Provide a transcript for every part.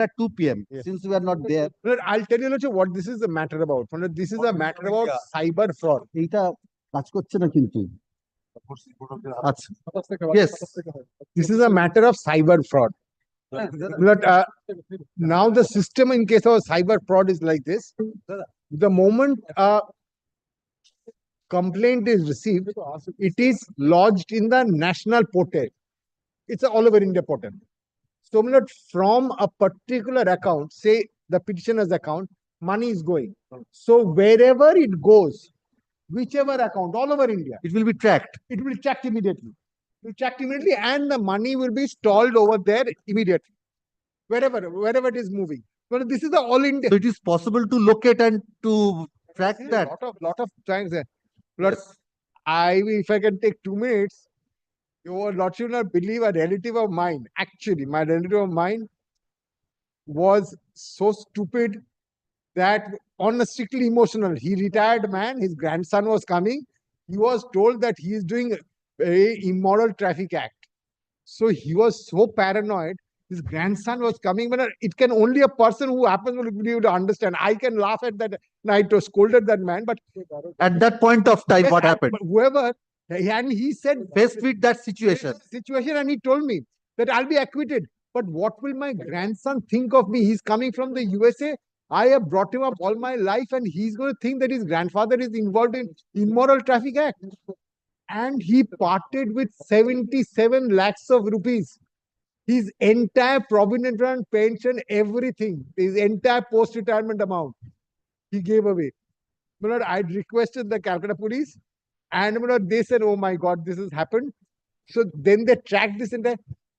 at 2 p.m. Yes. Since we are not there. I'll tell you what this is a matter about. This is a matter about cyber fraud. এইটা কাজ করছে না কিন্তু। Yes, this is a matter of cyber fraud. Now the system in case of cyber fraud is like this. The moment a complaint is received, it is lodged in the national portal. It's all over India portal. So from a particular account, say the petitioner's account, money is going. So wherever it goes, whichever account, all over India, It will be tracked. it will be tracked immediately. It will be tracked immediately, and the money will be stalled over there immediately. Wherever it is moving. But this is the all India. So it is possible to locate and to track that. Lot of times. But if I can take 2 minutes, your lordship will not believe a relative of mine. Actually, my relative of mine was so stupid that on a strictly emotional, he retired man, his grandson was coming. He was told that he is doing a immoral traffic act. So he was so paranoid. His grandson was coming, but it can only a person who happens to be able to understand. I can laugh at that. I scolded that man, but At that point of time, what happened? Whoever, and he said, Faced with that situation. And he told me that I'll be acquitted. But what will my grandson think of me? He's coming from the USA. I have brought him up all my life, and he's going to think that his grandfather is involved in immoral traffic act. And he parted with 77 lakhs of rupees. His entire provident fund, pension, everything, his entire post-retirement amount, he gave away. I requested the Calcutta police, and they said, "Oh my God, this has happened." So then they tracked this, and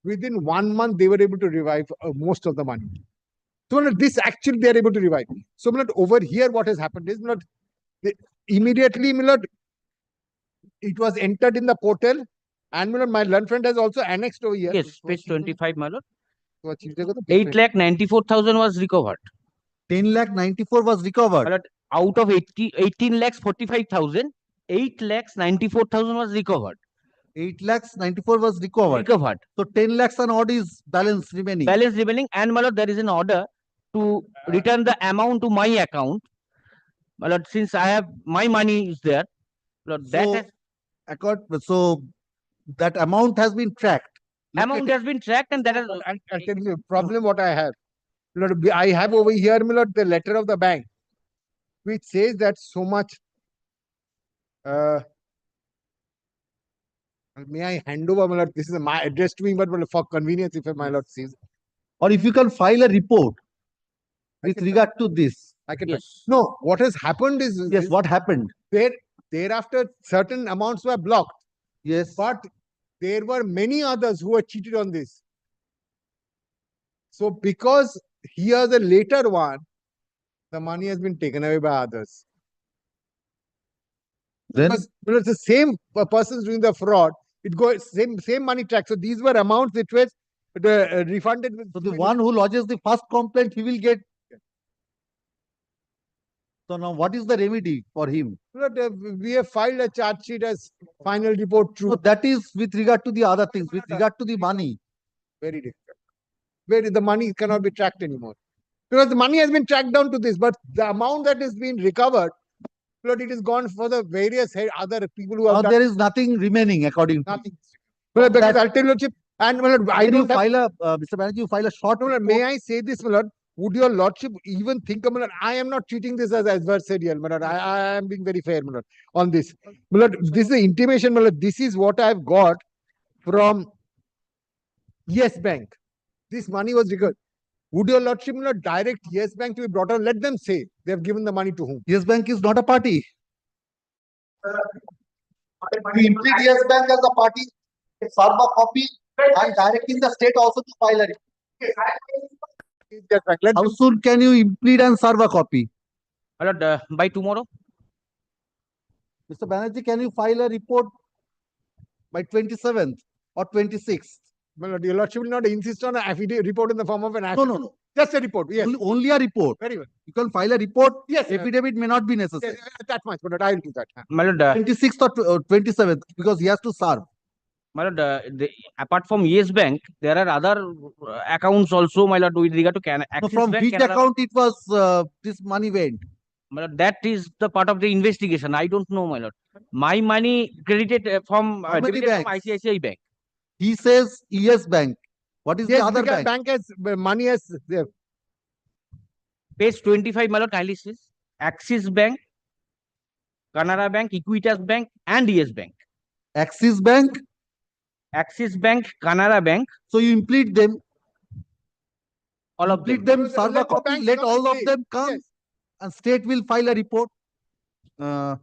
within 1 month they were able to revive most of the money. So this actually they are able to revive. So over here, what has happened is immediately it was entered in the portal, and my learned friend has also annexed over here. Yes, page 25, my lord. So 8,94,000 was recovered. 10,94,000 was recovered. My lord, out of 18,45,000, 8,94,000 was recovered. 8,94,000 was recovered. So 10 lakhs and odd is balance remaining. Balance remaining, and my lord, there is an order to return the amount to my account. My lord, since I have my money is there, lord, that So, has, so that amount has been tracked. amount has been tracked, and that has I'll tell you the problem what I have. I have over here the letter of the bank, which says that so much. May I hand over, my lord? This is my address to me, but for convenience, if my lord sees, Or if you can file a report with regard to this. I can. yes. No, what has happened is Yes, what happened? thereafter certain amounts were blocked, Yes. but there were many others who were cheated on this. So because here's the later one, the money has been taken away by others. Then Because it's the same persons doing the fraud. It goes same money track. So these were amounts which were refunded. so the one who lodges the first complaint, he will get. So now what is the remedy for him? We have filed a charge sheet as final report true. So that is with regard to the other things, with regard to the money. Very difficult. Where the money cannot be tracked anymore. Because the money has been tracked down to this, but the amount that is being recovered, it is gone for the various other people who have Now done there is nothing remaining according to. nothing. Because I'll tell you, and I Can you don't have, file a, Mr. Banerjee, you file a short report? may I say this, my lord? Would your lordship even think, my lord, I am not treating this as adversarial, my lord. I am being very fair, my lord, on this. My lord, this is the intimation, my lord. This is what I've got from Yes Bank. This money was recovered. Would your lordship not direct Yes Bank to be brought on? Let them say they have given the money to whom. Yes Bank is not a party. We impede Yes Bank as a party, serve a copy, and directing the state also to file a report. Yes Bank. Let How them, soon can you implead and serve a copy? My lord, by tomorrow. Mr. Banerjee, can you file a report by 27th or 26th? my lord, your lordship will not insist on an affidavit report in the form of an No, affidavit. no, no. Just a report. Yes. Only a report. Very well. You can file a report. Yes. Affidavit may not be necessary. Yes, that much, but I will do that. My lord, 26th or 27th, because he has to serve. my lord, apart from Yes Bank, there are other accounts also, my lord, with regard to No, Axis from Bank, which Canara. account it was, this money went? My lord, that is the part of the investigation. I don't know, my lord. My money credited from How many debited from banks? ICICI Bank. He says Yes Bank. What is the Yes, other because bank? bank has money as Page 25, my lord, kindly says Axis Bank, Canara Bank, Equitas Bank, and Yes Bank. Axis Bank. Axis Bank, Canara Bank, So you implead them. all of Implead them. them, serve a Let the copy, banks let come all of play. them come, Yes. and state will file a report. Uh,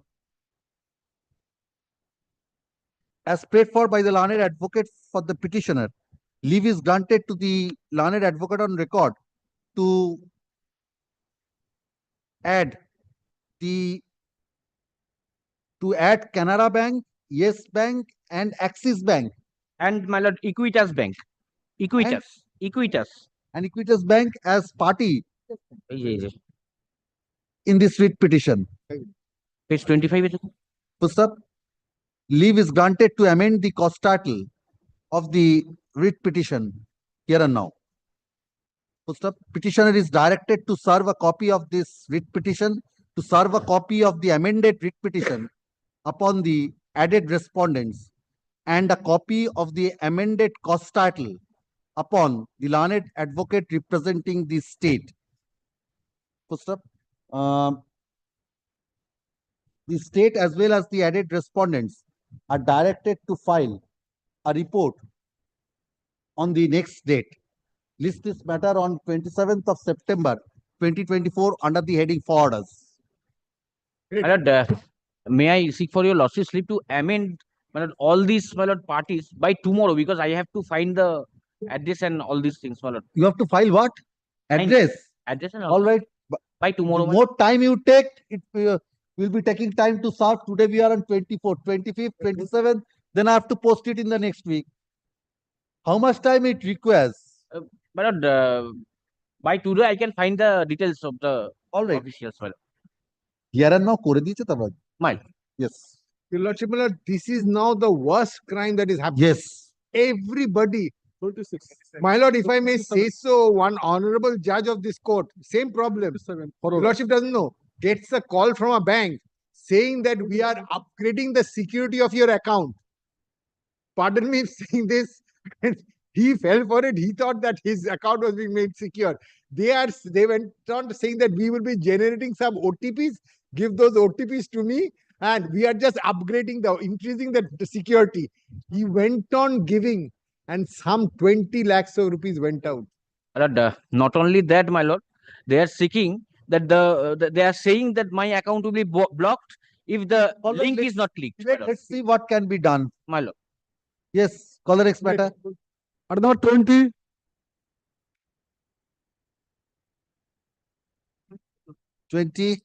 as prayed for by the learned advocate for the petitioner, leave is granted to the learned advocate on record to add the Canara Bank, Yes Bank, and Axis Bank, And my lord, Equitas Bank. Equitas. Equitas. and Equitas Bank as party Yes, yes. in this writ petition. Page 25. is it? First up, leave is granted to amend the cause title of the writ petition here and now. First up, petitioner is directed to serve a copy of this writ petition, to serve a copy of the amended writ petition upon the added respondents, and a copy of the amended cause title upon the learned advocate representing the state. First up, the state as well as the added respondents are directed to file a report on the next date. List this matter on 27th of September 2024 under the heading for orders. My lord, may I seek for your lordship slip to amend, my lord, all these, my lord, parties by tomorrow, because I have to find the address and all these things, my lord. You have to file what? Address. Address and All right. by The tomorrow. my more time you take, it will be taking time to serve. Today we are on 24th, 25th, 27th. Then I have to post it in the next week. How much time it requires? My lord, by today I can find the details of the All right. officials, my lord. Here and now করে দিয়েছে তো আবার? My Yes. Your Lordship, my lord, this is now the worst crime that is happening. Yes. Everybody. 26. My lord, if I may say so, one honorable judge of this court, same problem. Your Lordship doesn't know, gets a call from a bank saying that we are upgrading the security of your account. Pardon me if saying this. He fell for it. He thought that his account was being made secure. They went on saying that we will be generating some OTPs, give those OTPs to me, and we are just upgrading increasing the security. He went on giving, and some 20 lakhs of rupees went out. lord, not only that, my lord, they are seeking that they are saying that my account will be blocked if the All right, link is not clicked. my lord. Let's see what can be done. My lord. Yes, caller X matter. Order number 20. 20.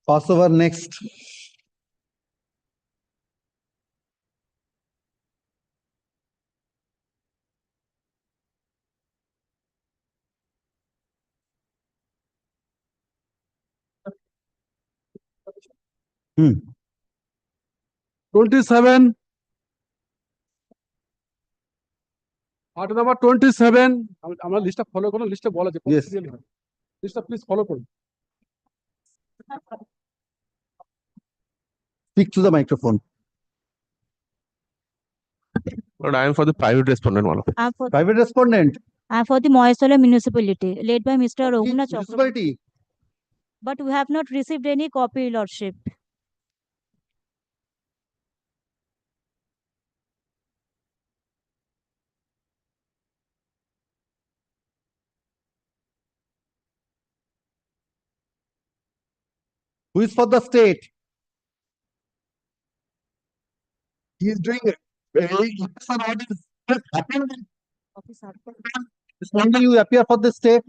Pass over next. Hmm. 27. Order number 27. আমরা লিস্টটা follow করুন, লিস্টে বলা আছে কোন Yes. Serial হয়। লিস্টটা please follow করুন। Speak to the microphone. But I am for the private respondent, one. Private respondent. For the Mohesola municipality, led by Mr. Which Raghunath Chakraborty. municipality? But we have not received any copy, Lordship. Who is for the state? He is doing it. When you appear for the state?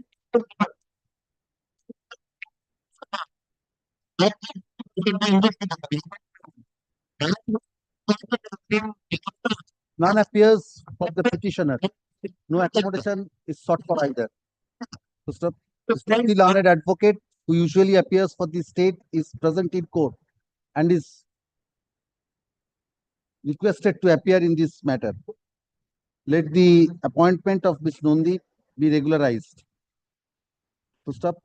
None appears for the petitioner. No accommodation is sought for either. First up, The learned advocate who usually appears for the state is present in court and is requested to appear in this matter. Let the appointment of Ms. Nondi be regularized. To stop,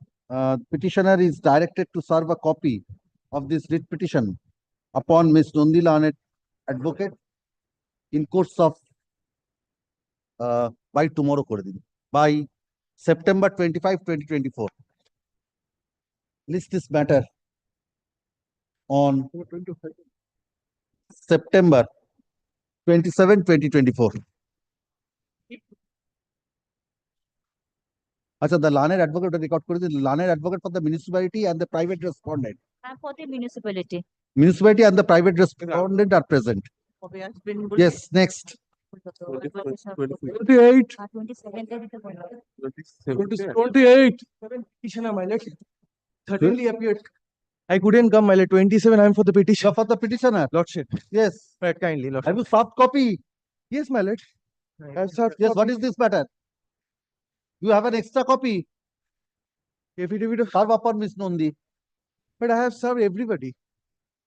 petitioner is directed to serve a copy of this writ petition upon Ms. Nondi learned advocate in course of by tomorrow করে দিন, by September 25, 2024. List this matter on September 27, 2024. আচ্ছা, the learned advocate record করে দিন, learned advocate for the municipality and the private respondent. And for the municipality. Municipality and the private respondent are present. Yes, next. 28, 27. 28. Petitioner, my lord. Certainly appeared. I couldn't come, my lord. 27, I'm for the petition. For the petitioner. Lordship. Yes. Right, kindly, lordship. Have you soft copy? Yes, my lord. I have served Yes, what copy. is this matter? You have an extra copy. Affidavit of, Serve upon Ms. Nondi. but I have served everybody.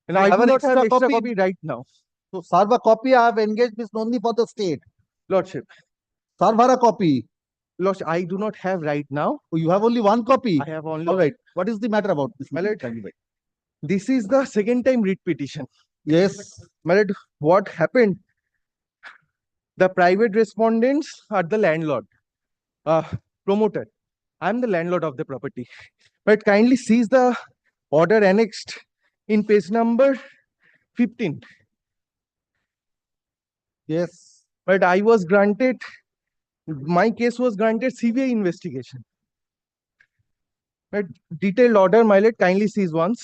And You I have do an not have extra extra copy? copy right now. So serve a copy. I have engaged Ms. Nondi for the state. Lordship. Serve her a copy. Lordship, I do not have right now. Oh, you have only one copy. I have only. All right. What is the matter about this? My lord, this is the second time writ petition. Yes. My lord, what happened? The private respondents are the landlord, promoter. I'm the landlord of the property. But kindly seize the order annexed in page number 15. Yes. But I was granted, my case was granted CBI investigation. But detailed order, my lord, kindly seize once.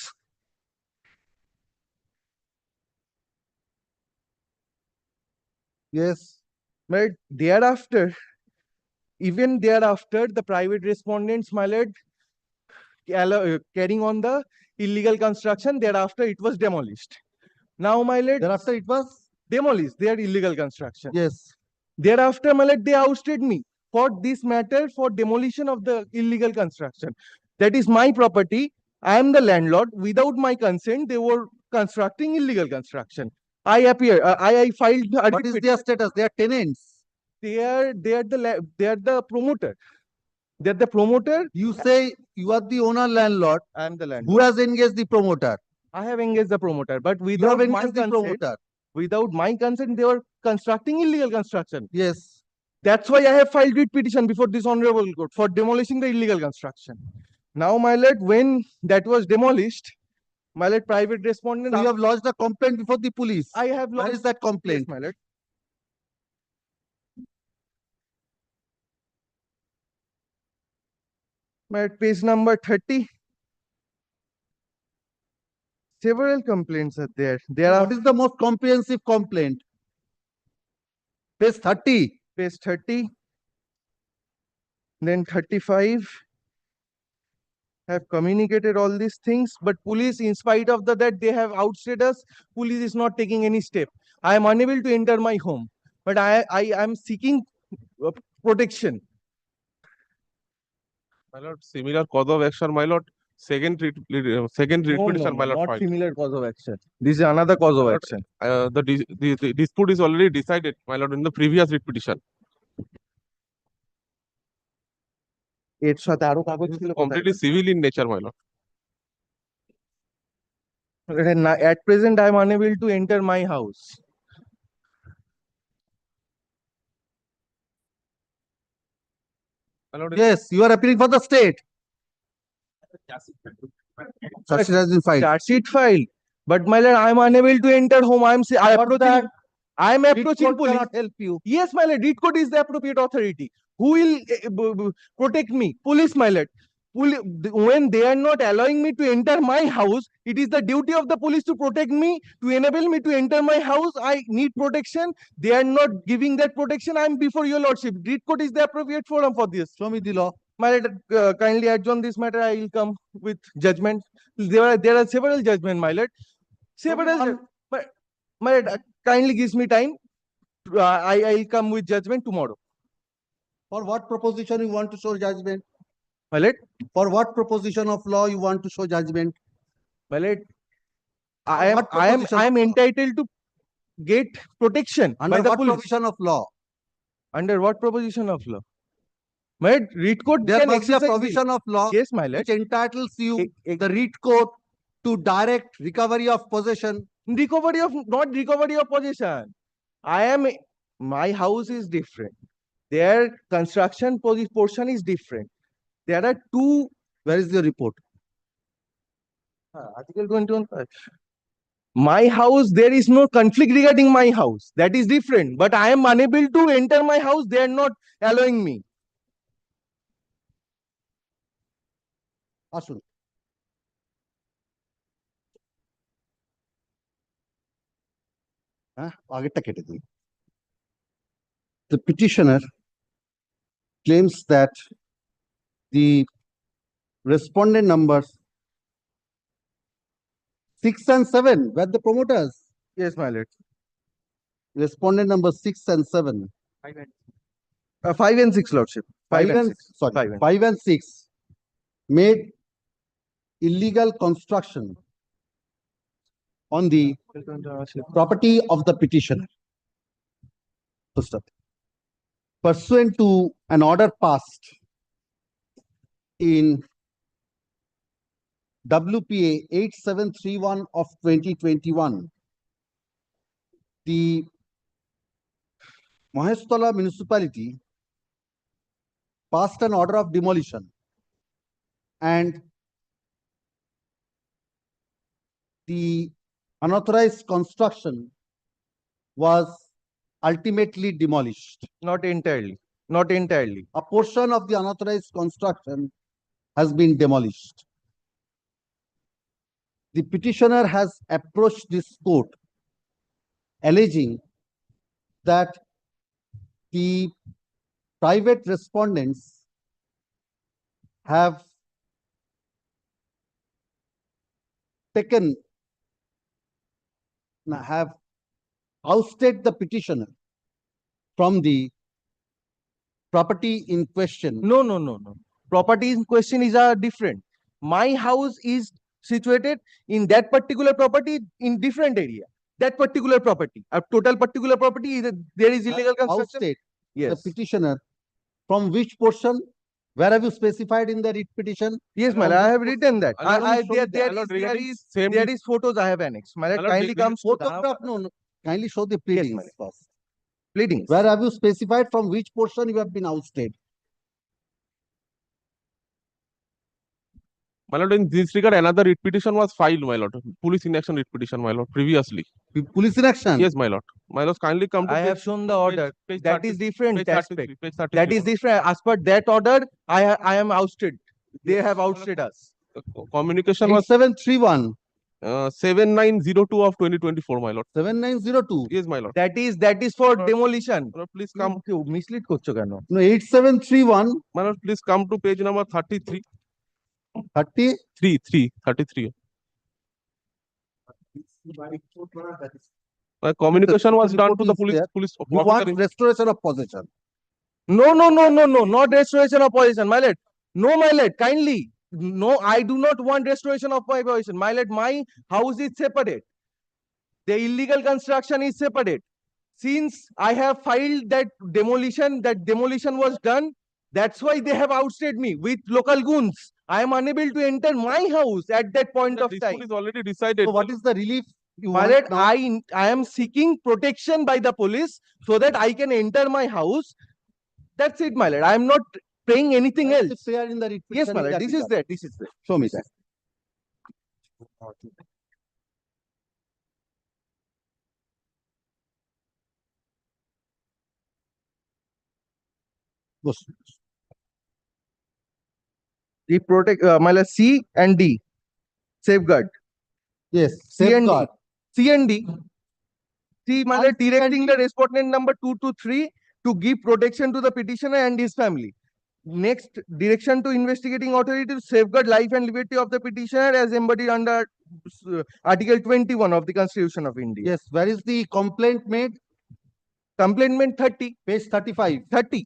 Yes. But thereafter, even thereafter, the private respondents, my lord, carrying on the illegal construction, thereafter it was demolished. Now, my lord, Thereafter it was? demolished their illegal construction. Yes. Thereafter, my lord, they ousted me for this matter, for demolition of the illegal construction. That is my property. I am the landlord. Without my consent, they were constructing illegal construction. I filed. What is their status? They are tenants. They are the promoter. They are the promoter. You say you are the owner landlord. I am the Who landlord. has engaged the promoter? I have engaged the promoter, but You have without my engaged the consent, promoter. without my consent, they were constructing illegal construction. Yes. That's why I have filed writ petition before this honorable court for demolishing the illegal construction. Now, my lord, when that was demolished, my lord, private respondent. So you have lodged a complaint before the police. I have Where lodged. is that Yes, complaint? my lord. My lord, page number 30. Several complaints are there. There are What is the most comprehensive complaint? Page 30. page 30, then 35. Have communicated all these things, but police, in spite of that, they have ousted us. Police is not taking any step. I am unable to enter my home, but I am seeking protection. My lord, similar cause of action, my lord. Second writ petition, my lord, not filed. similar cause of action. This is another cause of Lord, action. The dispute is already decided, my lord, in the previous writ petition. এর সাথে আরো কাগজ This ছিল is completely civil in nature, my lord. কোথায়? At present, I am unable to enter my house. My lord, Yes, you are appealing for the state. Charge sheet has been filed. Charge sheet filed, but my lord, I am unable to enter home. I am approaching. I am Writ approaching court police. cannot help you. Yes, my lord, writ court is the appropriate authority. Who will protect me? Police, my lord. When they are not allowing me to enter my house, it is the duty of the police to protect me, to enable me to enter my house. I need protection. They are not giving that protection. I am before your lordship. Writ court is the appropriate forum for this. Show me the law. My lord, kindly adjourn this matter. I will come with judgment. There are several judgments, my lord. Several. But my lord, kindly gives me time. I will come with judgment tomorrow. For what proposition you want to show judgment? My lord, For what proposition of law you want to show judgment? my lord, What proposition I am of law? entitled to get protection by Under the what police. provision of law? Under what proposition of law? My lord, writ court There can must be a exercise the- provision of law Yes, my lord. which entitles you, E- the writ court, to direct recovery of possession. Recovery of, not recovery of possession. My house is different. Their construction portion is different. There are two, Where is your report? Article 21. My house, there is no conflict regarding my house. That is different. But I am unable to enter my house. They are not allowing me. আসুন। আগেরটা কেটে দিন। The petitioner claims that the respondent numbers 6 and 7 were the promoters. Yes, my lord. Respondent number 6 and 7. 5 and 6, lordship. 5 and 6. Sorry, 5 and 5 and 6 made illegal construction on the property of the petitioner. First up. Pursuant to an order passed in WPA 8731 of 2021, the Mahestala municipality passed an order of demolition, and the unauthorized construction was ultimately demolished. Not entirely. Not entirely. A portion of the unauthorized construction has been demolished. The petitioner has approached this court alleging that the private respondents have ousted the petitioner from the property in question. No. Property in question is different. My house is situated in that particular property in different area. That particular property, a total particular property, there is illegal construction. Ousted the Yes. petitioner from which portion? Where have you specified in the writ petition? Yes, my lord, I have written that. My lord, I, show me there my lord, is regarding same there is photos I have annexed. My lord, My lord, kindly this come is to the Photograph, no. Kindly show the Yes, pleadings madam. first. pleadings. Where have you specified from which portion you have been ousted? My lord, in this regard, another writ petition was filed, my lord. Police inaction writ petition, my lord, previously. Police in action? Yes, my lord. My lord, kindly come to I have page- shown the order. page That is 30 different page aspect. 33, page 33, That is my lord. different. As per that order, I am ousted. They have ousted us. Communication was 8731, 7902 of 2024, my lord. 7902. Yes, my lord. That is for Lord, demolition. My lord, please come. Mislead করছো কেন? No, 8731, My lord, please come to page number 33. 30. 33. My communication was done to the report is police. there. Police You officer want in- restoration of possession. No, not restoration of possession, my lord. No, my lord, kindly. No, I do not want restoration of my possession. My lord, my house is separate. The illegal construction is separate. Since I have filed that demolition was done, that's why they have ousted me with local goons. I am unable to enter my house at that point of This time. one is already decided. So what is the relief you My want lord, now? I am seeking protection by the police so that I can enter my house. That's it, my lord. I am not paying anything Where is else. it clear in the writ Yes, petition my in lord. that This is regard? there. This is there. Show me that. Go. The protect, my lord, C and D. Safeguard. Yes, C and D. safeguard. C and D. C, my Why lord, C and directing D? the respondent number 2 to 3 to give protection to the petitioner and his family. Next, direction to investigating authority to safeguard life and liberty of the petitioner as embodied under Article 21 of the Constitution of India. Yes, where is the complaint made? Complaint 30. Page 35. 30.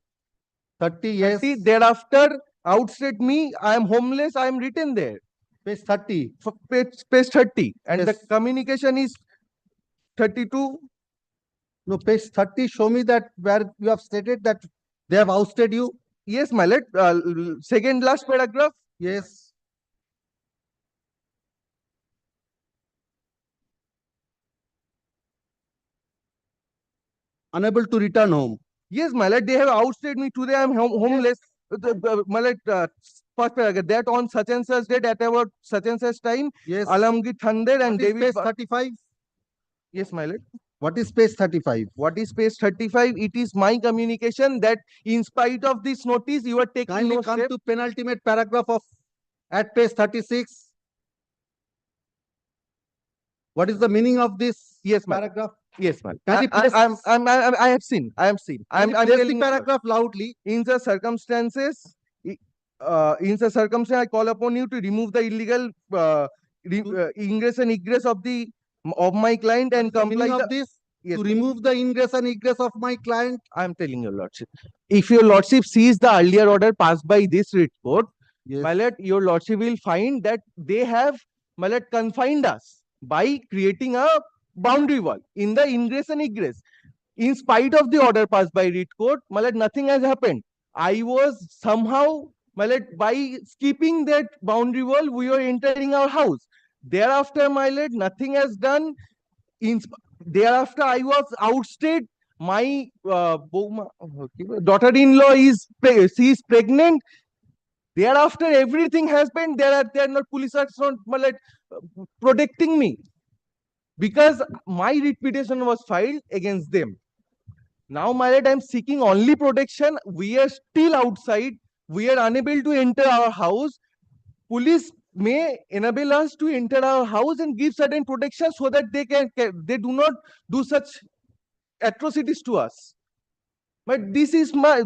30, yes. 30. Thereafter, outstayed me, I am homeless, I am written there. Page 30. For page 30, and the Yes. communication is 32. No, page 30, show me that where you have stated that they have ousted you. Yes, my lord, second last paragraph. Yes. Unable to return home. Yes, my lord, they have outstayed me. Today I am homeless. My lord, first paragraph, that on such and such date at about such and such time, Yes. Alamgir Thunder and What is David. page 35? Yes, my lord. What is page 35? What is page 35? It is my communication that in spite of this notice, you are taking Kindly no come step. to penultimate paragraph of at page 36. What is the meaning of this Yes, ma'am. paragraph? Yes, ma'am. Can you place- I have seen. I have seen. Can you I'm place the telling you, sir. paragraph loudly. In the circumstances, I call upon you to remove the illegal ingress and egress of my client and The meaning comply of this? Yes, To ma'am. remove the ingress and egress of my client. I am telling your lordship. If your lordship sees the earlier order passed by this writ court, Yes. my lord, your lordship will find that they have, my lord, confined us by creating a boundary wall in the ingress and egress. In spite of the order passed by writ court, my lord, nothing has happened. I was somehow, my lord, by skipping that boundary wall, we were entering our house. Thereafter, my lord, nothing has done. Thereafter, I was outstayed. My daughter-in-law she is pregnant. Thereafter, everything has been there. Are not police are not protecting me because my reputation was filed against them. Now, my lord, I'm seeking only protection. We are still outside. We are unable to enter our house. Police may enable us to enter our house and give certain protection so that they do not do such atrocities to us. But this is my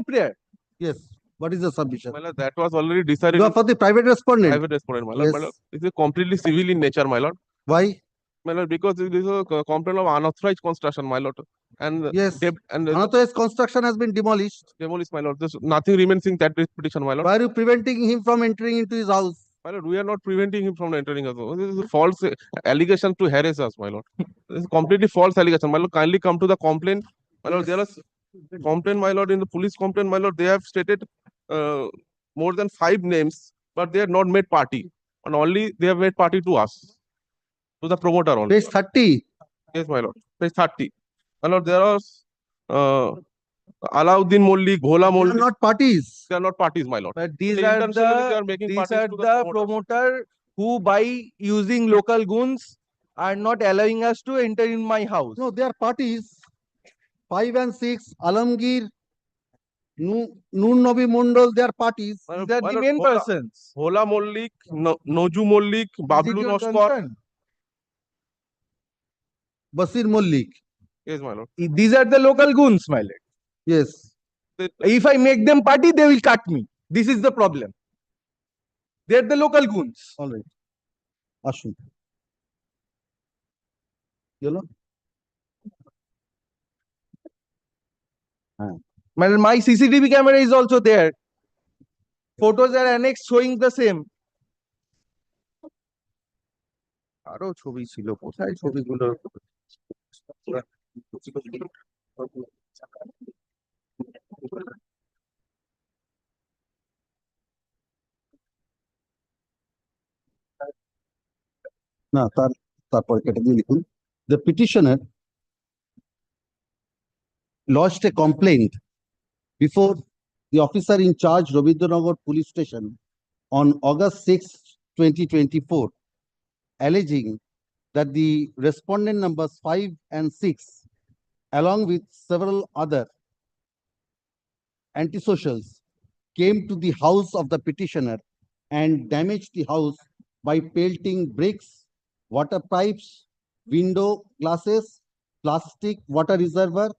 prayer. Yes. What is the submission? My lord, that was already decided. You are for the private respondent. Private respondent, my lord. My Yes. lord, it is completely civil in nature, my lord. Why? My lord, because this is a complaint of unauthorized construction, my lord. And Yes. and Unauthorized construction has been demolished. demolished, my lord. There's nothing remains in that petition, my lord. Why are you preventing him from entering into his house? My lord, we are not preventing him from entering us. This is a false allegation to harass us, my lord. This is completely false allegation. My lord, kindly come to the complaint. My lord, there is complaint, my lord, in the police complaint, my lord, they have stated more than 5 names, but they are not made party. And only they have made party to us, to the promoter only. Page 30. Yes, my lord. Page 30. My lord, there are Alauddin Mollik, Ghola They are Mollik. not parties. They are not parties, my lord. But these They are intentionally they are making these parties are to the the promoter who, by using local goons, are not allowing us to enter in my house. No, they are parties. 5 and 6, Alamgir, Noon Nabi Mondal, they are parties. My lord, These are my the lord, main persons. Ghola Mollik, Noju Mollik, Is it Bablu your Noskor. concern? Basir Mollik. Yes, my lord. These are the local goons, my lord. Yes. If I make them party, they will cut me. This is the problem. They are the local goons. All right. Ashun. You know? My CCTV camera is also there. Photos are annexed showing the same. আরো ছবি ছিল কোথায় ছবিগুলো না তারপর কেটে দিয়ে লিখুন the petitioner lodged a complaint before the officer in charge Rabindranagar police station on August 6 2024 alleging that the respondent numbers 5 and 6 along with several other antisocials came to the house of the petitioner and damaged the house by pelting bricks, water pipes, window glasses, plastic water reservoir,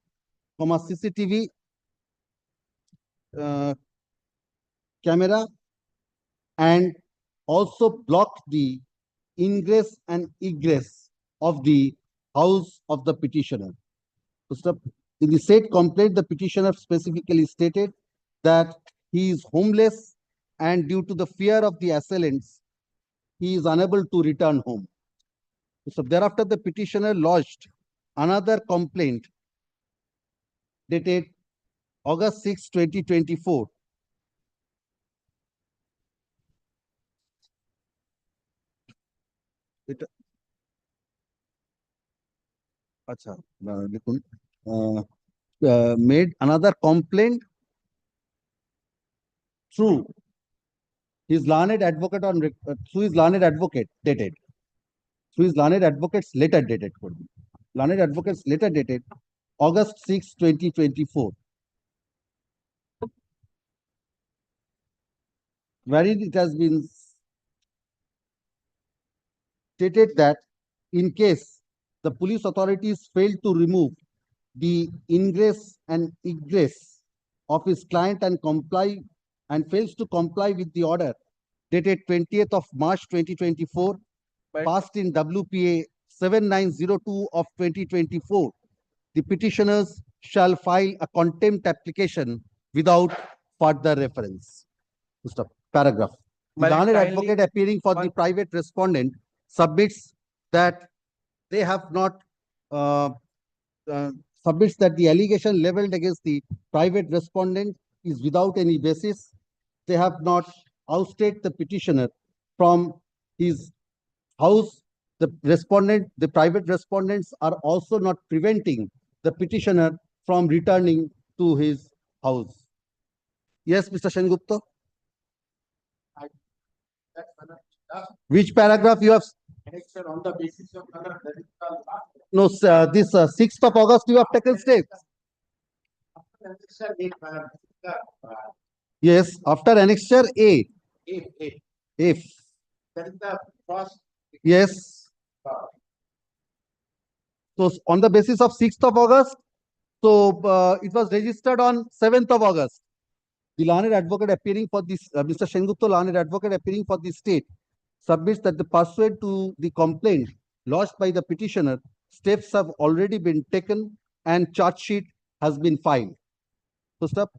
CCTV camera, and also blocked the ingress and egress of the house of the petitioner. In the said complaint, the petitioner specifically stated that he is homeless and due to the fear of the assailants, he is unable to return home. So thereafter, the petitioner lodged another complaint dated August 6, 2024. Made another complaint through his learned advocate through his learned advocate dated through his learned advocate's letter dated learned advocate's letter dated August 6, 2024, wherein it has been stated that in case the police authorities fail to remove the ingress and egress of his client and fails to comply with the order dated 20th of March 2024, passed in WPA 7902 of 2024, the petitioners shall file a contempt application without further reference. Mr. Paragraph. The Well, learned kindly- advocate appearing for the private respondent submits that they have not submits that the allegation leveled against the private respondent is without any basis. They have not ousted the petitioner from his house. The private respondents are also not preventing the petitioner from returning to his house. Yes, Mr. Sengupta? Which paragraph you have? On the basis of that is the No, sir, this 6th of August you have taken steps. Yes, after annexure A. If. That is the first. Yes. So on the basis of 6th of August, so it was registered on 7th of August. The learned advocate appearing for this, Mr. Sengupta, learned advocate appearing for the state, submits that the pursuant to the complaint lodged by the petitioner, steps have already been taken and charge sheet has been filed. First up,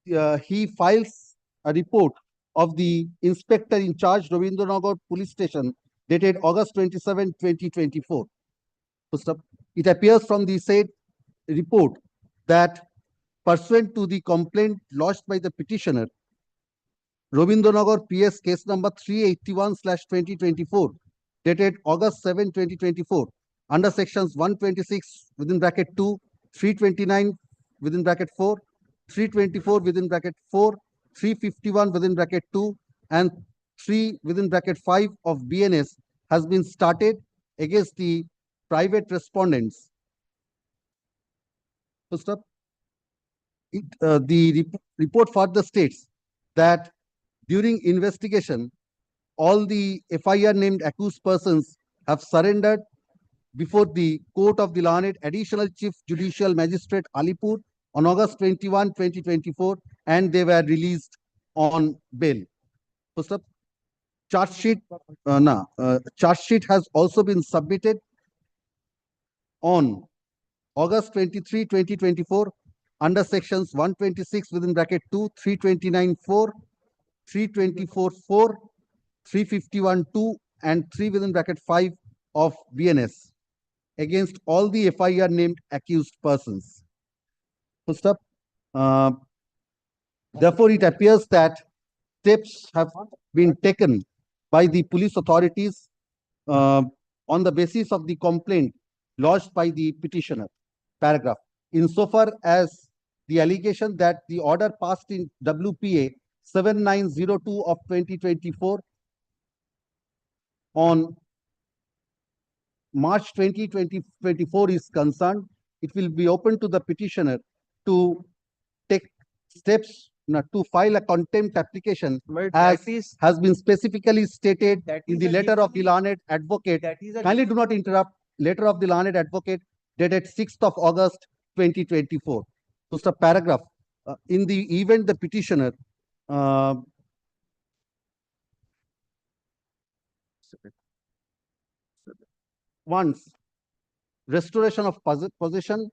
he files a report of the inspector in charge, Ravindranagar Police Station, dated August 27, 2024. First up, it appears from the said report that pursuant to the complaint lodged by the petitioner, Ravindranagar PS case number 381/2024, dated August 7, 2024, under sections 126 within bracket 2, 329 within bracket 4, 324 within bracket 4, 351 within bracket 2, and 3 within bracket 5 of BNS has been started against the private respondents. First up, the report further states that during investigation, all the FIR named accused persons have surrendered before the court of the learned Additional Chief Judicial Magistrate Alipur on August 21, 2024, and they were released on bail. First up, charge sheet has also been submitted on August 23, 2024, under sections 126 within bracket 2, 329(4), 324(4), 351(2), and 3 within bracket 5 of BNS against all the FIR named accused persons. First up, therefore, it appears that steps have been taken by the police authorities on the basis of the complaint lodged by the petitioner. Paragraph. Insofar as the allegation that the order passed in WPA 7902 of 2024 on March 20, 2024 is concerned, it will be open to the petitioner to take steps to file a contempt application as has been specifically stated in the letter of the learned advocate. Kindly do not interrupt. Letter of the learned advocate dated 6th of August 2024. Mr. Paragraph. In the event the petitioner wants restoration of possession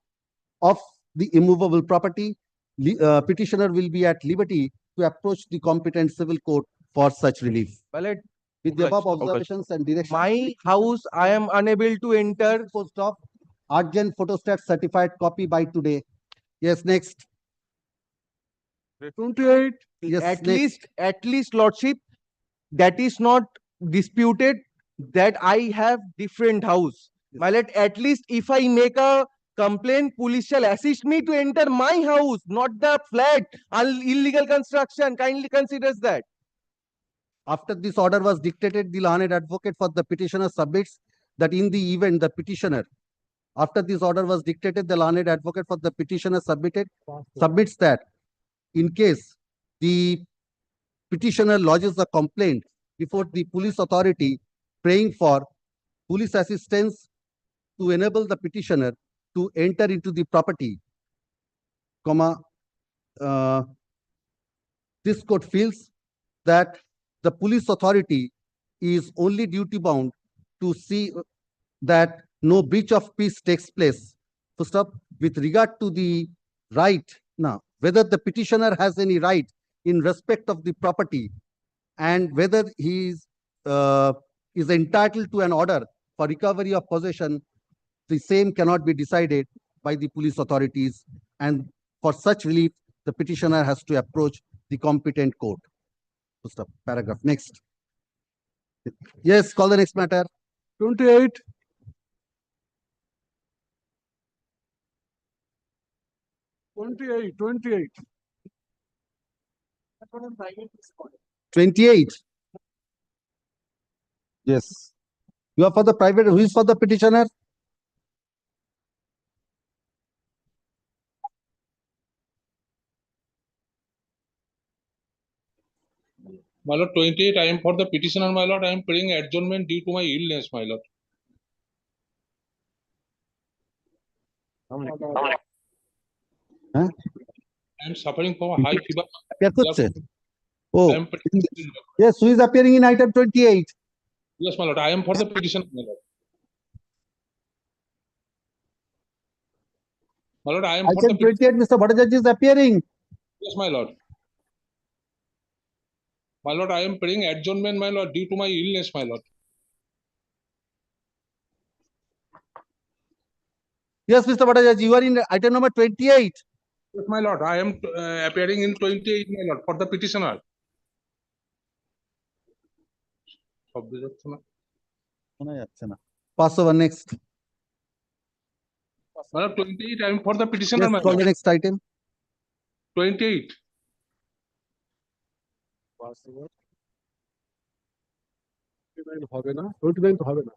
of the immovable property, petitioner will be at liberty to approach the competent civil court for such relief. My lord, With the above Pankaj. observations and directions. my house, I am unable to enter. Post of urgent photostat certified copy by today. Yes, next. 28, Yes, At least, lordship, that is not disputed that I have different house. My lord, at least if I make a complaint, police shall assist me to enter my house, not the flat. Illegal construction, kindly considers that. After this order was dictated, the learned advocate for the petitioner submits that in the event the petitioner, after this order was dictated, the learned advocate for the petitioner submits that in case the petitioner lodges a complaint before the police authority, praying for police assistance to enable the petitioner to enter into the property, this court feels that the police authority is only duty bound to see that no breach of peace takes place. First up, with regard to the right, now, whether the petitioner has any right in respect of the property and whether he is entitled to an order for recovery of possession, the same cannot be decided by the police authorities. And for such relief, the petitioner has to approach the competent court. First up, paragraph. Next. Yes, call the next matter. 28, 28, 28. 28. Yes. You are for the private, who is for the petitioner? My lord, 28, I am for the petitioner, my lord. I am praying adjournment due to my illness, my lord. Huh? I am suffering from a high fever. Appear করছে? Oh, I am praying- yes, who is appearing in item 28? Yes, my lord. I am for the petitioner, my lord. My lord, I am for Item the 28, Mr. Bhattacharya is appearing. yes, my lord. My lord, I am praying adjournment, my lord, due to my illness, my lord. Yes, Mr. Bhattacharya, you are in item number 28. Yes, my lord. I am appearing in 28, my lord, for the petitioner. শব্দ যাচ্ছে না। শোনা যাচ্ছে না। Pass over next. My lord, 28, I am for the petitioner, Yes, my call lord. the next item. 28. হবে না 29 তো হবে না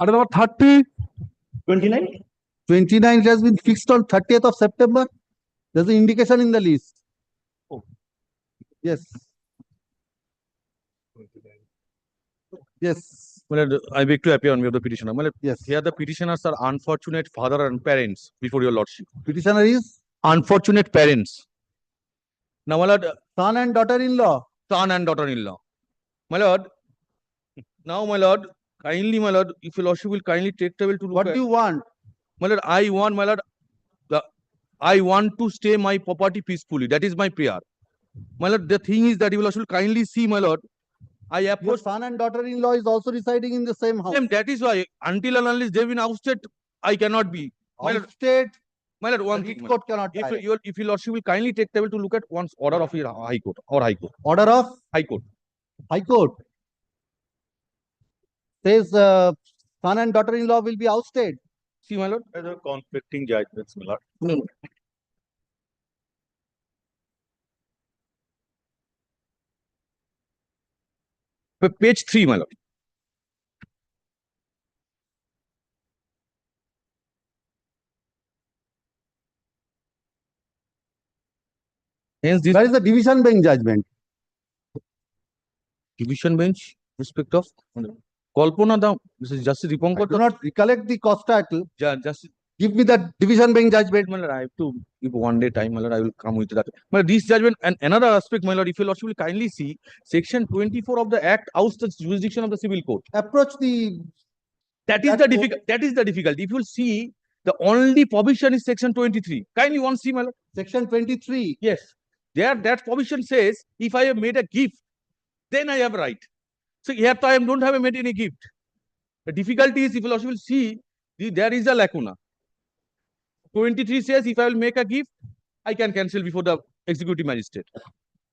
আরে number 30 29? 29, it has been fixed on 30th of September. There's an indication in the list. Oh. Yes. Yes. Well, I beg to appear on behalf of the petitioner. Well, Yes. here the petitioners are unfortunate father and parents before your lordship. Petitioner is Unfortunate parents. Now, my lord, son and daughter-in-law. son and daughter-in-law. My lord, now, my lord, kindly, my lord, if your lordship will kindly take trouble to look What at, do you want? my lord, my lord, I want to stay my property peacefully. That is my prayer. My lord, the thing is that you will also kindly see, my lord, I Your approach son and daughter-in-law is also residing in the same house. them. That is why, until and unless they've been ousted, I cannot be. My lord, Ousted, my lord, one the thing, writ my lord. court cannot If direct. your lordship will kindly take table to look at one's order of your high court or high court. Order of High court. High Court says son and daughter-in-law will be ousted. See, my lord. There are conflicting judgments, my lord. No. Page 3, my lord. Hence, this That is the division bench judgment. division bench respect of Kalpana Dam, this is Justice I Dipankar. do not recollect the cost title. Justice, Give me the division bench judgment. my lord, I have to give one day time, my lord, I will come with that. My lord, this judgment and another aspect, my lord, if your lordship will kindly see, section 24 of the act ousts the jurisdiction of the civil court. Approach the That is the difficulty. If you will see, the only provision is section 23. Kindly one see, my lord. section 23. Yes. There, that provision says, if I have made a gift, then I have right. So here I don't have made any gift. The difficulty is, if you will see, there is a lacuna. 23 says, if I will make a gift, I can cancel before the executive magistrate.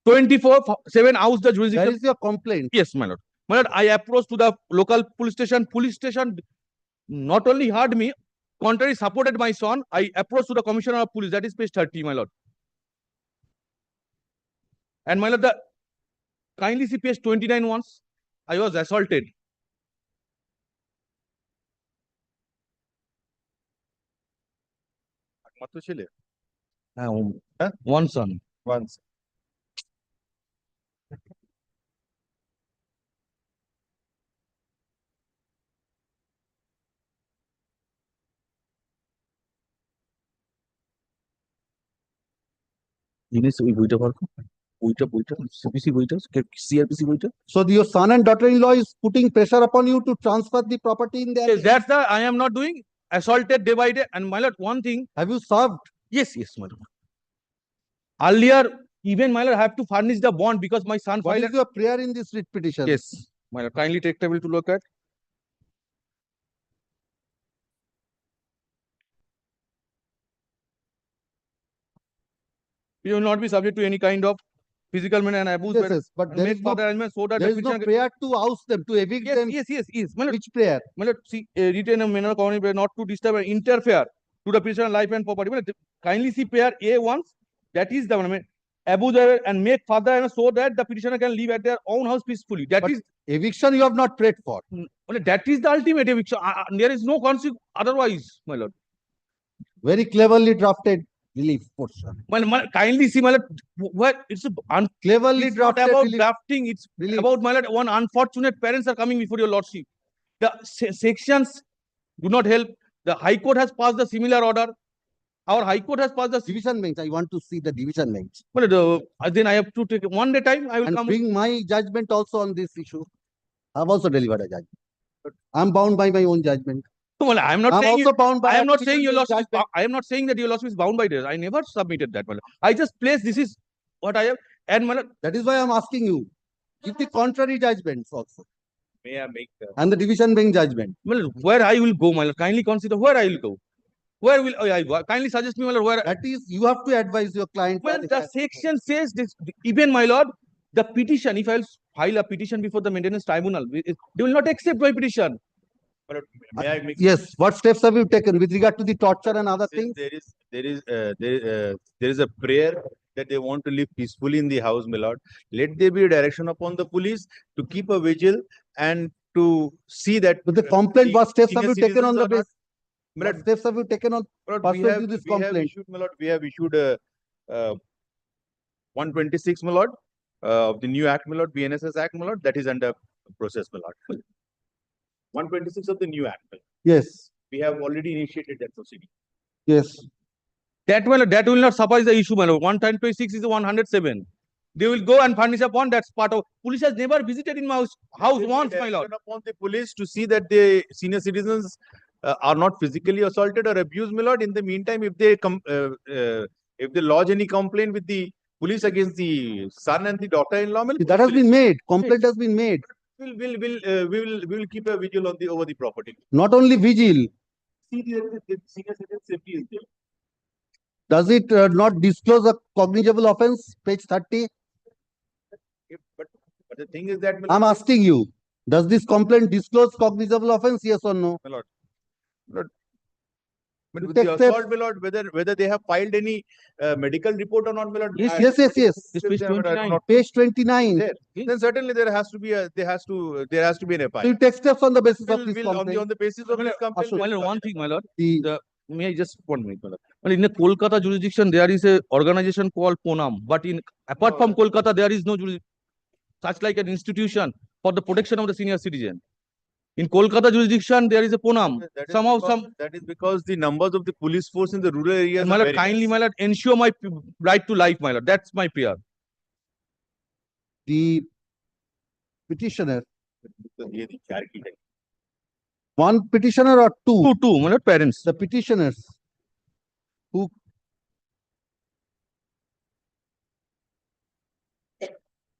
24/7 hours the jurisdiction. That is your complaint. Yes, my lord. My lord, I approached to the local police station. Police station not only heard me, contrary supported my son. I approached to the commissioner of police. That is page 30, my lord. And my lord, the kindly see page 29 once. I was assaulted. মাত্র ছেলে One son. once জিনিস ওই বইটা বার কর। বইটা CPC বইটা CrPC বইটা। So your son and daughter-in-law is putting pressure upon you to transfer the property in their Yes, name? that's the I am not doing. Assaulted day by day. And my lord, one thing. Have you served? Yes, my lord. Earlier, even my lord, I have to furnish the bond because my son What filed. is your prayer in this writ petition? Yes, my lord. Kindly take table to look at. You will not be subject to any kind of physical manner and abuse. Yes, but and there make is no, further arrangements so that there the is no petitioner prayer to oust them, to evict them. Yes. My lord, Which prayer? my lord, see, retain a manner of not to disturb and interfere to the petitioner life and property. My lord, kindly see prayer A once. That is the one. Abuse and make further and so that the petitioner can live at their own house peacefully. That But is eviction you have not prayed for. that is the ultimate eviction. There is no consequence otherwise, my lord. Very cleverly drafted relief portion. Kindly see, my lord, what it's Cleverly it's not drafted about relief. drafting. It's Relief. about, my lord, one unfortunate parents are coming before your lordship. The sections do not help. The High Court has passed the similar order. Our High Court has passed the Division bench. I want to see the division bench. Well, then I have to take one day time. I will And come. bring my judgment also on this issue. I have also delivered a judgment. I am bound by my own judgment. Well, I am not I am saying also bound by. I am not division saying your bench lordship. judgment. I am not saying that your lordship is bound by this. I never submitted that. Well, I just placed this is what I have. And well, That is why I am asking you. Give the contrary judgments also. may I make And the division bench judgment. well, where I will go, my lord, kindly consider where I will go. Where will I go? Kindly suggest me, my lord, where. That is, you have to advise your client. Well, where the it section says this. Even, my lord, the petition. If I will file a petition before the maintenance tribunal, they will not accept my petition. may I make Yes. What steps have you taken with regard to the torture and other since things? there is a prayer that they want to live peacefully in the house, my lord. Let there be a direction upon the police to keep a vigil and to see that. With the complaint, what steps have senior you taken on citizens the are not- basis? What steps have you taken on? My lord, pursuant to this we have complaint? issued, my lord, we have issued a 126, my lord, of the new act, my lord, BNSS Act, my lord, that is under process, my lord. 126 of the new act, my lord. Yes. We have already initiated that proceeding. Yes. That will not suffice the issue, my lord. 126 is 107. They will go and furnish a bond. That's part of. Police has never visited in my house once, my lord. Upon the police to see that the senior citizens are not physically assaulted or abused, my lord. In the meantime, if they lodge any complaint with the police against the son and the daughter-in-law, my lord, That has been made. Complaint has been made. we will keep a vigil on the over the property. Not only vigil. See the senior citizen safety is there. Does it not disclose a cognizable offense? Page 30. But the thing is that, my I'm lord, asking you. Does this complaint disclose cognizable offense? Yes or no? my lord. But You with the take steps. assault, my lord, whether they have filed any medical report or not, my lord. Yes, Yes. It's page They are 29. not Page 29. there. Then certainly there has to be an So FIR. you take steps on the basis of this Will on complaint. the basis of this complaint. My lord, one thing, my lord. The May I just 1 minute, my lord. Well, in the Kolkata jurisdiction, there is a organization called PONAM, but apart from Kolkata, there is no such like an institution for the protection of the senior citizen. In Kolkata jurisdiction, there is a PONAM. That is because the numbers of the police force in the rural areas And my are lord, very kindly, less. my lord, ensure my right to life, my lord. That's my prayer. the petitioner, ये the charity है. one petitioner or two? Two, my lord, parents. The petitioners who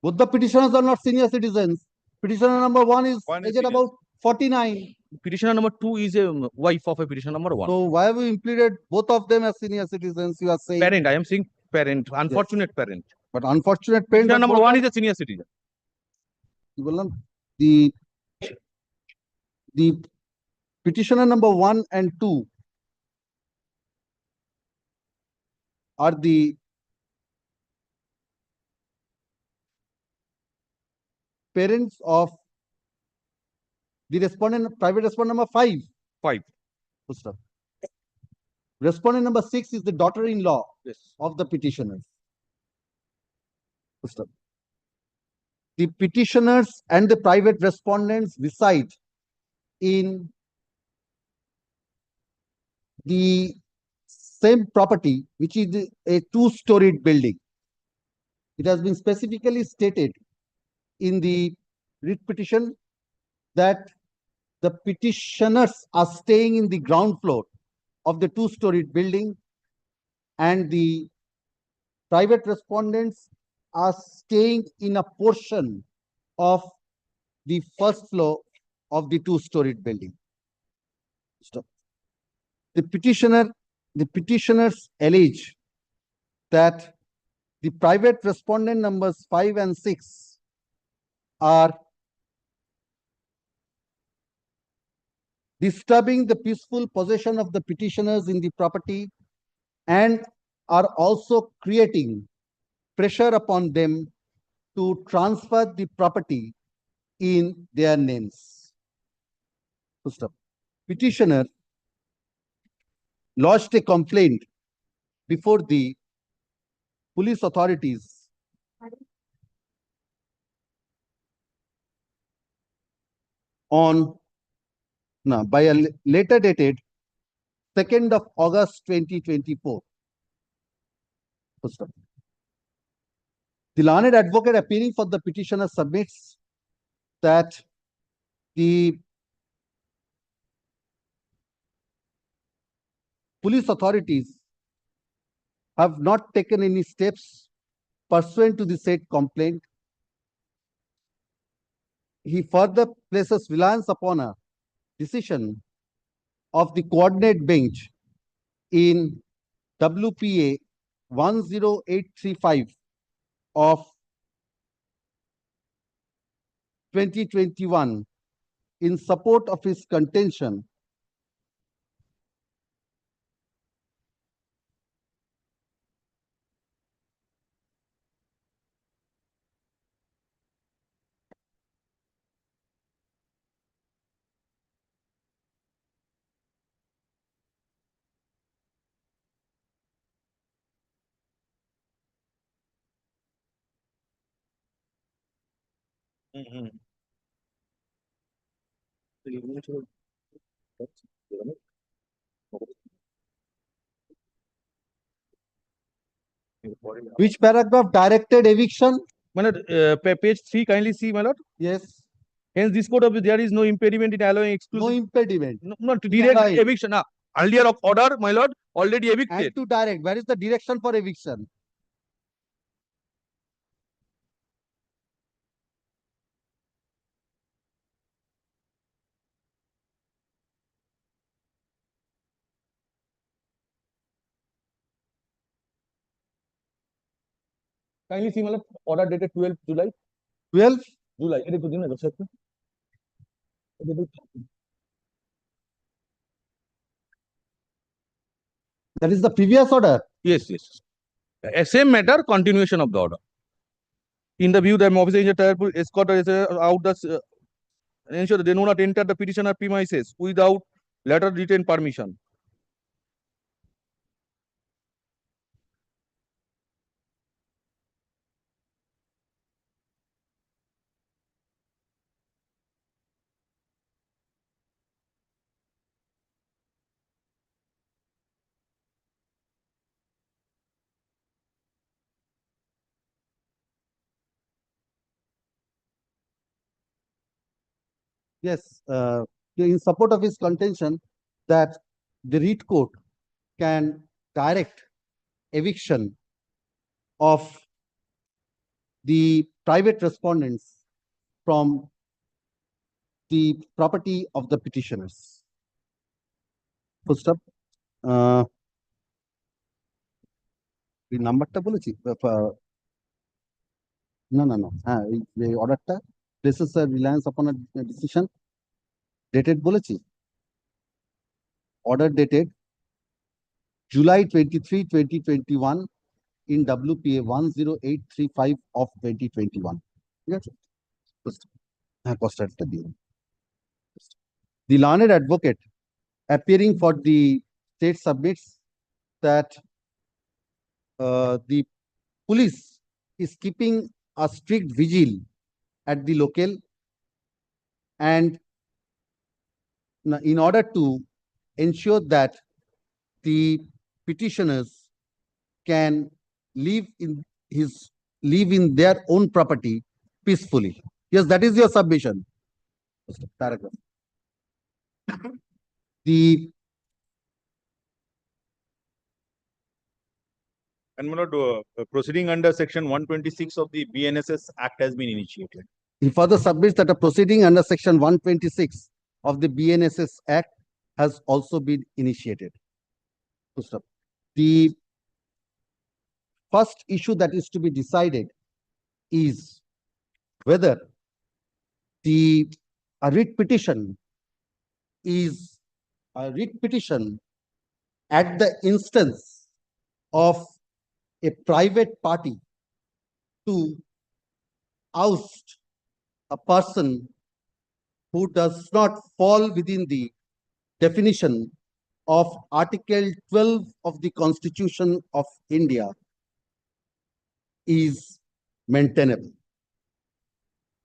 Both the petitioners are not senior citizens. Petitioner number one is One is aged senior. about 49. Petitioner number 2 is a wife of a petitioner number 1. So why have you implemented both of them as senior citizens? You are saying, Parent, I am saying parent, unfortunate parent. but unfortunate parent. Petitioner but number both 1 are is a senior citizen. equivalent. The petitioner number 1 and 2 are the parents of the respondent, private respondent number 5. 5. Full stop. Respondent number 6 is the daughter-in-law Yes. of the petitioners. Full stop. The petitioners and the private respondents reside in the same property, which is a two-storied building. It has been specifically stated in the writ petition that the petitioners are staying in the ground floor of the two-storied building and the private respondents are staying in a portion of the first floor of the two-storied building. Stop. The petitioners allege that the private respondent numbers 5 and 6 are disturbing the peaceful possession of the petitioners in the property and are also creating pressure upon them to transfer the property in their names. Full stop. Petitioner lodged a complaint before the police authorities by a later dated 2nd of August 2024. Full stop. The learned advocate appearing for the petitioner submits that the police authorities have not taken any steps pursuant to the said complaint. He further places reliance upon a decision of the coordinate bench in WPA 10835 of 2021 in support of his contention which paragraph directed eviction? My lord, page 3, kindly see, my lord. Yes, Hence, this code of there is no impediment in allowing no exclusive. impediment. Not direct Right. eviction. Earlier of order, my lord, already evicted. And to direct, where is the direction for eviction? Kindly see, my lord, order dated 12 July. 12? July. এটা তো দিন না, দর্শক। এটা তো- That is the previous order. Yes, yes. Same matter, continuation of the order. In the view that officer is a escort out the ensure that they do not enter the petitioner premises without letter written permission. Yes, in support of his contention that the writ court can direct eviction of the private respondents from the property of the petitioners. First up, the numberটা বলেছি না হ্যাঁ এই অর্ডারটা places a reliance upon a decision dated বলেছি order dated July 23, 2021 in WPA 10835 of 2021. ঠিক আছে? হ্যাঁ কস্টারটা দিন। The learned advocate appearing for the state submits that the police is keeping a strict vigil at the local, and in order to ensure that the petitioners can live in their own property peacefully. Yes, that is your submission. Paragraph. The And my lord, proceeding under section 126 of the BNSS Act has been initiated. he further submits that a proceeding under section 126 of the BNSS Act has also been initiated. Full stop. The first issue that is to be decided is whether a writ petition is a writ petition at the instance of a private party to oust a person who does not fall within the definition of Article 12 of the Constitution of India is maintainable.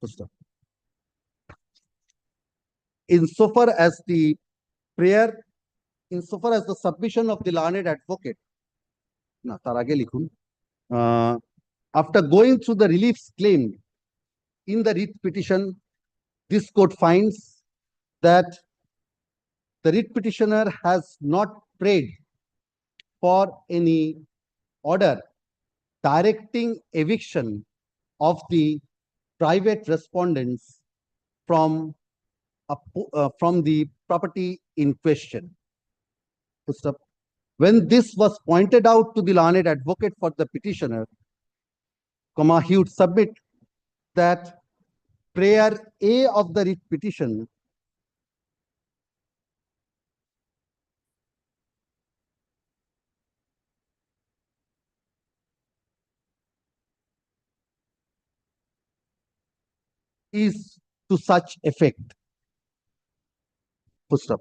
Full stop. Insofar as the submission of the learned advocate, after going through the reliefs claimed in the writ petition, this court finds that the writ petitioner has not prayed for any order directing eviction of the private respondents from the property in question. Full stop. When this was pointed out to the learned advocate for the petitioner, he would submit that prayer A of the writ petition is to such effect. Full stop.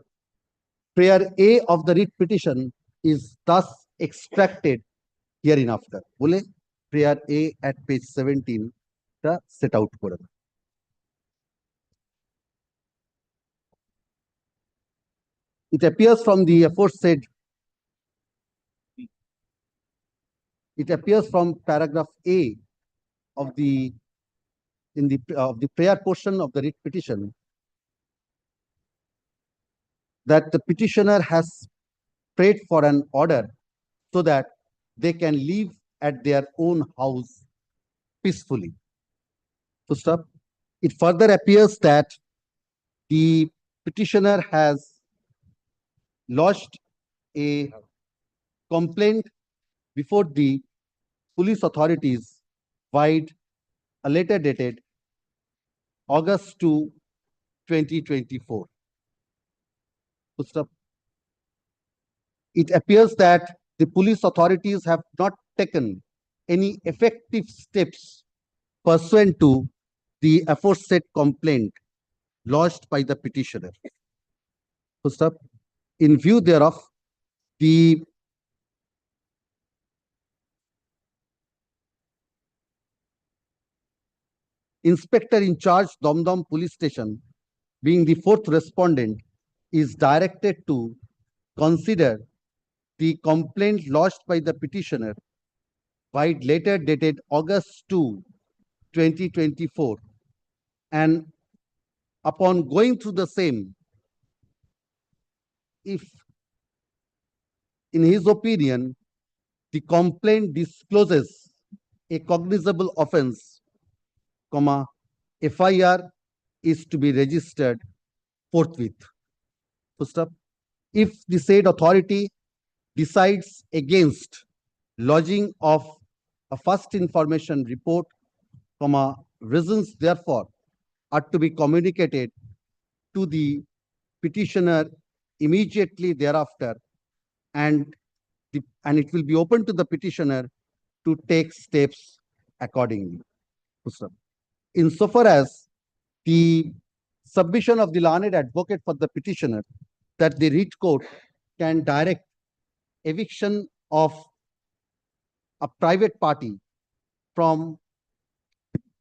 Prayer A of the writ petition is thus extracted hereinafter. বলে prayer A at page 17 টা set out করে দেয়। It appears from the aforesaid, it appears from paragraph A of the prayer portion of the writ petition that the petitioner has prayed for an order so that they can live at their own house peacefully. Full stop. It further appears that the petitioner has lodged a complaint before the police authorities via a letter dated August 2, 2024. Full stop. It appears that the police authorities have not taken any effective steps pursuant to the aforesaid complaint lodged by the petitioner. Full stop. In view thereof, the inspector in charge, Domdom Police Station, being the fourth respondent, is directed to consider the complaint lodged by the petitioner by letter dated August 2, 2024, and upon going through the same, if in his opinion the complaint discloses a cognizable offense FIR is to be registered forthwith. Full stop. If the said authority decides against lodging of a first information report, reasons therefore are to be communicated to the petitioner immediately thereafter, and it will be open to the petitioner to take steps accordingly. Full stop. Insofar as the submission of the learned advocate for the petitioner that the writ court can direct eviction of a private party from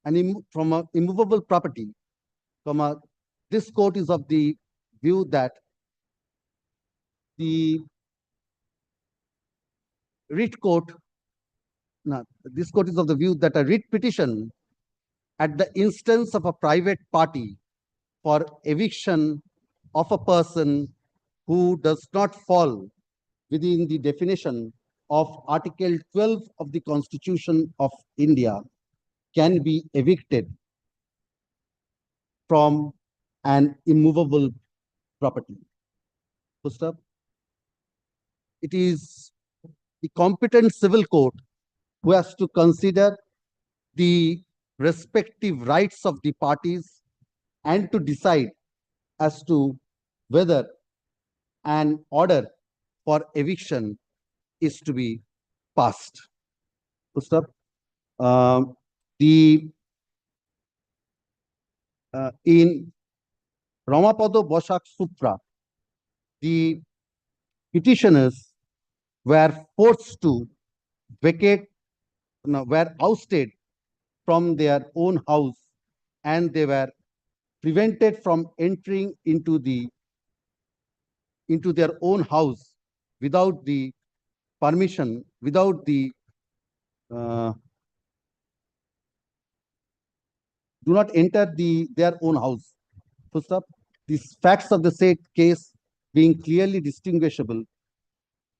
an immovable property, this court is of the view that the writ court, this court is of the view that a writ petition at the instance of a private party for eviction of a person who does not fall within the definition of Article 12 of the Constitution of India can be evicted from an immovable property. Full stop. It is the competent civil court who has to consider the respective rights of the parties and to decide as to whether an order for eviction is to be passed. Full stop. In Ramapada Boshak Sutra, the petitioners were forced to vacate, were ousted from their own house, and they were prevented from entering into their own house without the permission, without the do not enter their own house. Full stop. These facts of the said case being clearly distinguishable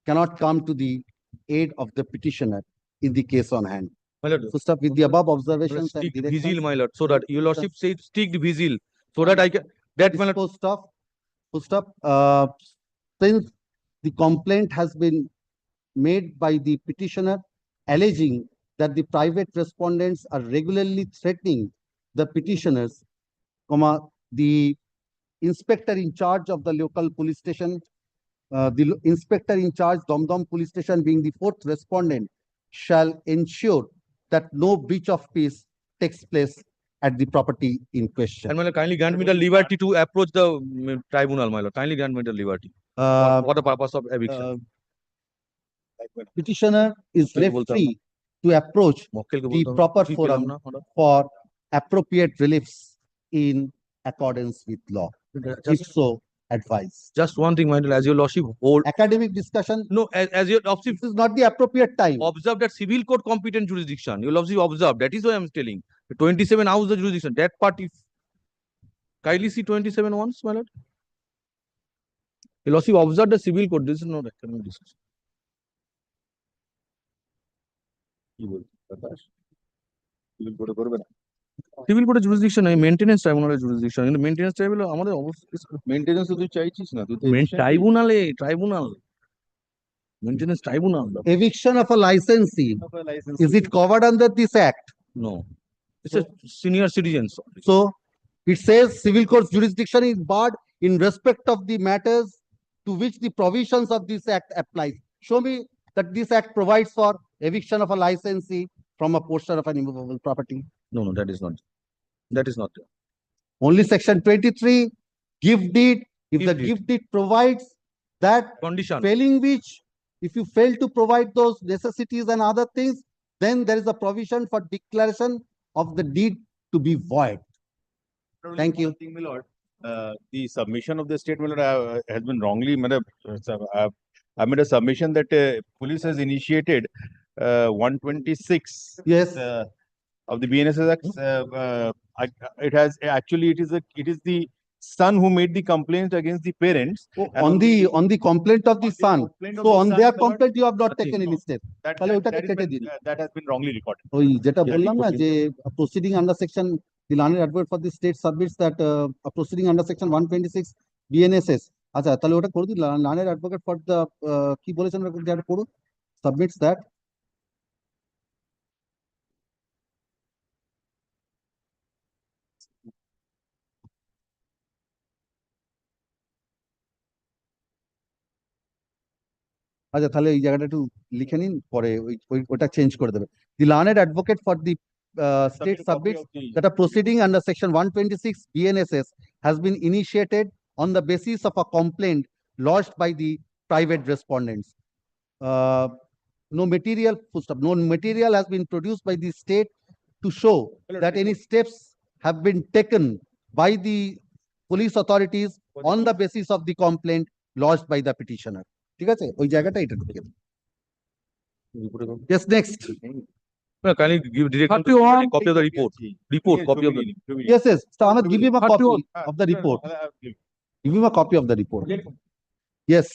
cannot come to the aid of the petitioner in the case on hand. My lord, Full stop. With the above observations and strict directions, vigil, my lord, so that your lordship said strict vigil, so that I can, that my lord, full stop. Full stop. Since the complaint has been made by the petitioner alleging that the private respondents are regularly threatening the petitioners, the inspector in charge of the local police station, the inspector in charge, Domdom police station being the fourth respondent, shall ensure that no breach of peace takes place at the property in question. and my lord, kindly grant me the liberty to approach the tribunal, my lord. Kindly grant me the liberty for the purpose of eviction. Petitioner is left free to approach the proper forum for appropriate reliefs in accordance with law, if so advised. Just one thing, my lord, as your lordship hold. Academic discussion, No, as your lordship this is not the appropriate time. observe that civil court competent jurisdiction. Your lordship observe. That is why I'm telling. 27 hours the jurisdiction. That part, if kindly see 27 once, my lord. Your lordship observe the civil court. This is not academic discussion. Civil কোর্টের jurisdiction এই maintenance ট্রাইব্যুনালের jurisdiction কিন্তু maintenance tribunal আমাদের maintenance তুই চাইছিস না তুই tribunal maintenance tribunal Eviction of a licensee, is it covered under this act? No it's a senior citizens So it says civil court's jurisdiction is barred in respect of the matters to which the provisions of this act applies. Show me that this act provides for eviction of a licensee from a portion of an immovable property. no that is not there. Only section 23, gift deed. If the Gift deed. gift deed provides that, Condition. failing which, if you fail to provide those necessities and other things, then there is a provision for declaration of the deed to be void. Thank you. One thing, my lord, the submission of the statement has been wrongly. I made a submission that police has initiated 126. Yes. Of the BNSS Act. It has actually it is the son who made the complaint against the parents. Oh, and on the complaint of the son. complaint of So the on son, their my lord, complaint you have not nothing, taken any no. step. That, তাহলে that, ওটাকে that, is কেটে been, দিন। that has been wrongly recorded. ওই যেটা Yes, বললাম না proceeding. যে proceeding under section, the learned advocate for the state submits that a proceeding under section 126 BNSS, আচ্ছা তাহলে ওটা করে দিন, learned advocate for the কি বলেছেন যেটা করুন, submits that আচ্ছা তাহলে এই জায়গাটা একটু লিখে নিন, পরে ওটা চেঞ্জ করে দেবে। The learned advocate for the state Submit a copy submits of the- that a proceeding under section 126 BNSS has been initiated on the basis of a complaint lodged by the private respondents. No material has been produced by the state to show that any steps have been taken by the police authorities on the basis of the complaint lodged by the petitioner. ঠিক আছে, ওই জায়গাটা এটা ঢুকিয়ে দিন। Yes, next. Can you give direction to copy of the report? Copy of the. Yes, so Ahmed, give him a copy 31. of the report. Give him a copy of the report. Yes.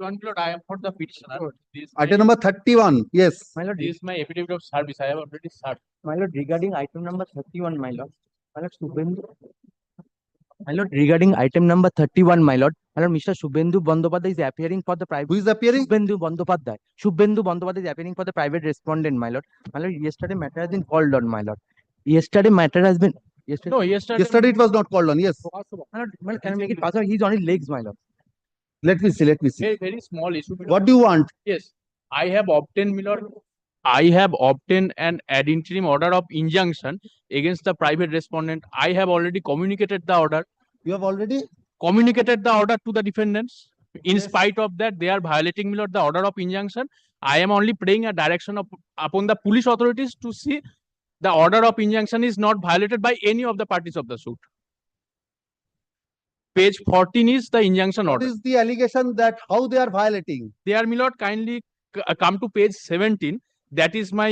My lord, I am for the petitioner. This Item number 31, yes. my lord, this is my affidavit of service. I have already served. My lord, regarding item number 31, my lord. My lord, my lord, regarding item number 31, my lord, Mr. Shubhendu Bandyopadhyay is appearing for the private. Who is appearing? Shubhendu Bandyopadhyay is appearing for the private respondent, my lord. My lord, yesterday matter has been called on, my lord. Yesterday matter has been. No, yesterday. Yesterday it was not called on, yes. My lord, can I make it possible? He's on his legs, my lord. Let me see. Very small issue. What do you want? Yes, I have obtained, my lord. I have obtained an ad interim order of injunction against the private respondent. I have already communicated the order. You have already? Communicated the order to the defendants. In Yes. spite of that, they are violating, my lord, the order of injunction. I am only praying a direction upon the police authorities to see the order of injunction is not violated by any of the parties of the suit. Page 14 is the injunction What order. is the allegation that how they are violating? They are, my lord, kindly come to page 17. That is my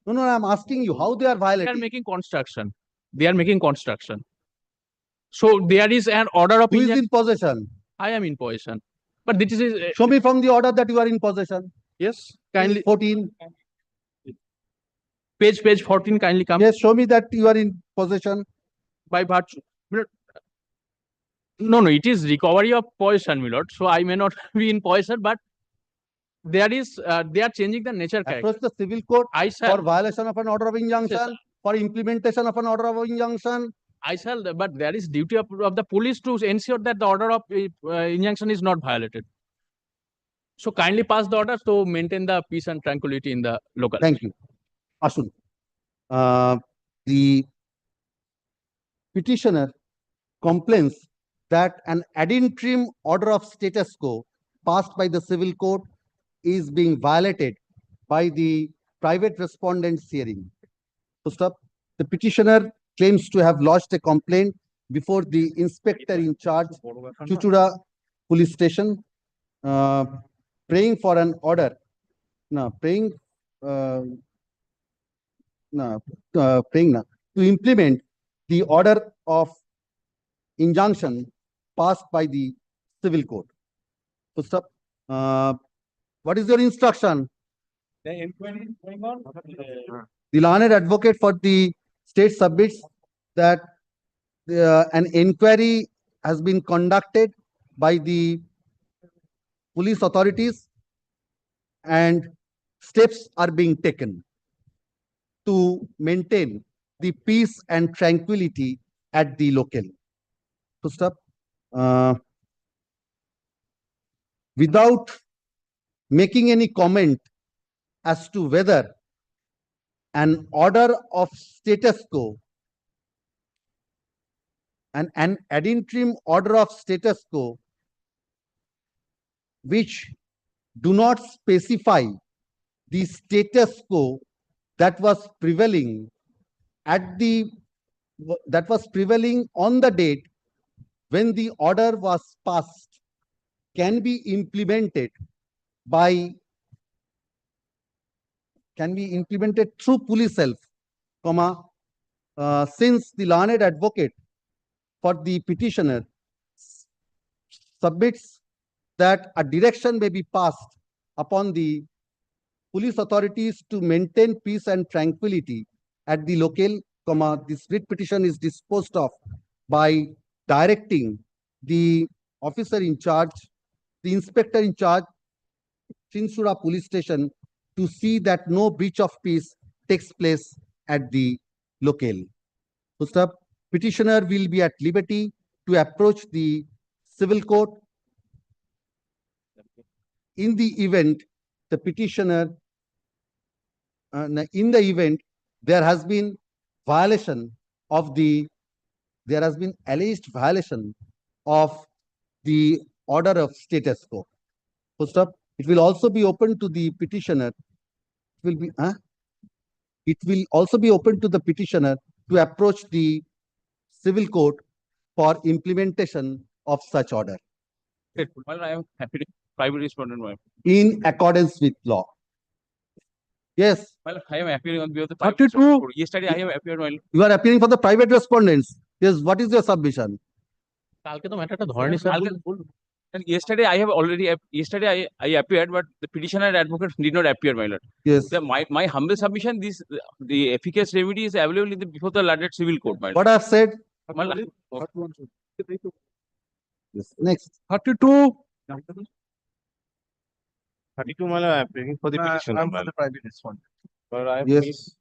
No, I'm asking you how they are they are violating. making construction. They are making construction. So there is an order of Who is injunction. in possession? I am in possession. But this is Show me from the order that you are in possession. yes, kindly 14. page 14 kindly come Yes, show me that you are in possession. by virtue. My lord, no, it is recovery of possession, my lord. So I may not be in possession, but there is they are changing the nature character. Approach the civil court I for shall, violation of an order of injunction, for implementation of an order of injunction. but there is duty of the police to ensure that the order of injunction is not violated. So kindly pass the order to maintain the peace and tranquility in the local. Thank you. Ashun. The petitioner complains that an ad interim order of status quo passed by the civil court is being violated by the private respondent's hearing. First up, the petitioner claims to have lodged a complaint before the inspector in charge, Chuchura police station, praying for an order. To implement the order of injunction passed by the civil court. First up, what is your instruction? The inquiry is going on. The learned advocate for the state submits that an inquiry has been conducted by the police authorities and steps are being taken to maintain the peace and tranquility at the local. First up, without making any comment as to whether an order of status quo, an ad interim order of status quo, which do not specify the status quo that was prevailing on the date when the order was passed can be implemented through police help comma, since the learned advocate for the petitioner submits that a direction may be passed upon the police authorities to maintain peace and tranquility at the locale, comma, this writ petition is disposed of by directing the officer in charge, the inspector in charge, Chinsura police station, to see that no breach of peace takes place at the locale. So, stop. Petitioner will be at liberty to approach the civil court in the event the petitioner, in the event there has been violation of the, there has been alleged violation of the order of status quo. So, stop. It will also be open to the petitioner. It will also be open to the petitioner to approach the civil court for implementation of such order Well, I am happy to private respondent. in accordance with law. Yes, Well, I am appearing on behalf of the private 32. respondent. Yesterday, I have appeared while you are appearing for the private respondents. Yes, what is your submission? কালকে তো ম্যাটারটা ধরেনি sir And yesterday, I have already, yesterday I appeared, but the petitioner and advocate did not appear, my lord. Yes. My humble submission, the efficacious remedy is available in the, before the landed civil court, my lord. What I have said. My lord. Yes. Next. 32. 32, my lord, I'm appearing for the petitioner. I'm for the private respondent. But I Yes.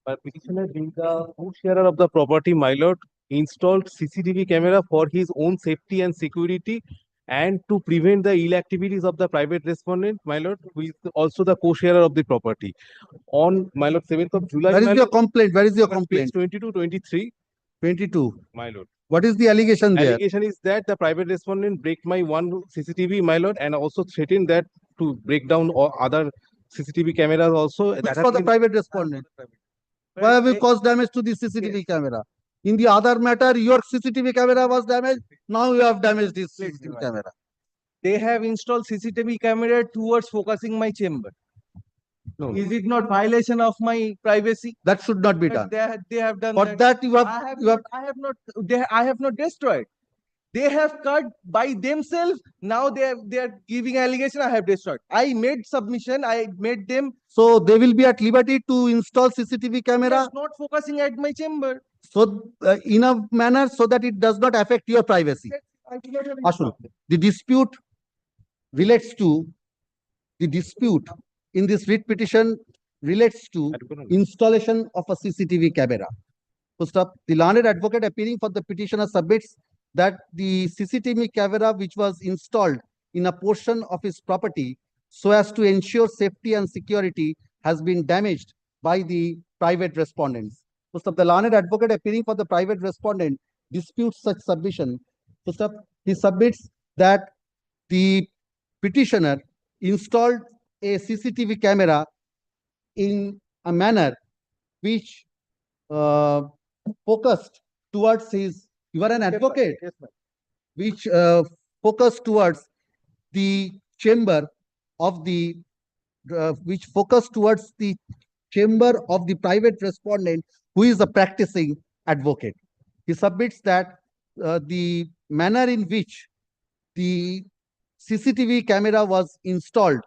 But petitioner being the co-sharer of the property, my lord, installed CCTV camera for his own safety and security and to prevent the ill activities of the private respondent, my lord, who is also the co-sharer of the property. On, my lord, 7th of July, Where is my your lord, complaint? Where is your page complaint? 22, 23, 22. my lord. What is the allegation there? Allegation is that the private respondent break my one CCTV, my lord, and also threatened that to break down all other CCTV cameras also. Which That for has the been- private respondent? Why have you caused damage to the CCTV camera? In the other matter, your CCTV camera was damaged. Now you have damaged this CCTV camera. They have installed CCTV camera towards focusing my chamber. No. Is it not violation of my privacy? That should not be But done. they have done For that. that you have, I have not destroyed. They have cut by themselves. Now they are giving allegation. I have destroyed. I made submission. I made them. so they will be at liberty to install CCTV camera. Yes, not focusing at my chamber. So in a manner so that it does not affect your privacy. I do not have Ashul, the dispute relates to, the dispute in this writ petition relates to installation of a CCTV camera. First up, the learned advocate appearing for the petitioner submits that the CCTV camera which was installed in a portion of his property so as to ensure safety and security has been damaged by the private respondents. First up, the learned advocate appearing for the private respondent disputes such submission. First up, he submits that the petitioner installed a CCTV camera in a manner which focused towards his, you are an advocate, which focused towards the chamber of the, which focused towards the chamber of the private respondent who is a practicing advocate. He submits that the manner in which the CCTV camera was installed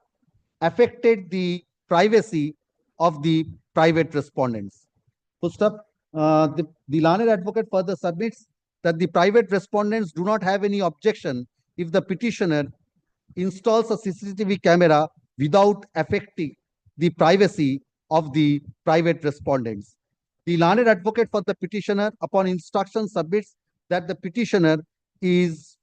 affected the privacy of the private respondents. First up, the learned advocate further submits that the private respondents do not have any objection if the petitioner installs a CCTV camera without affecting the privacy of the private respondents. The learned advocate for the petitioner upon instruction submits that the petitioner is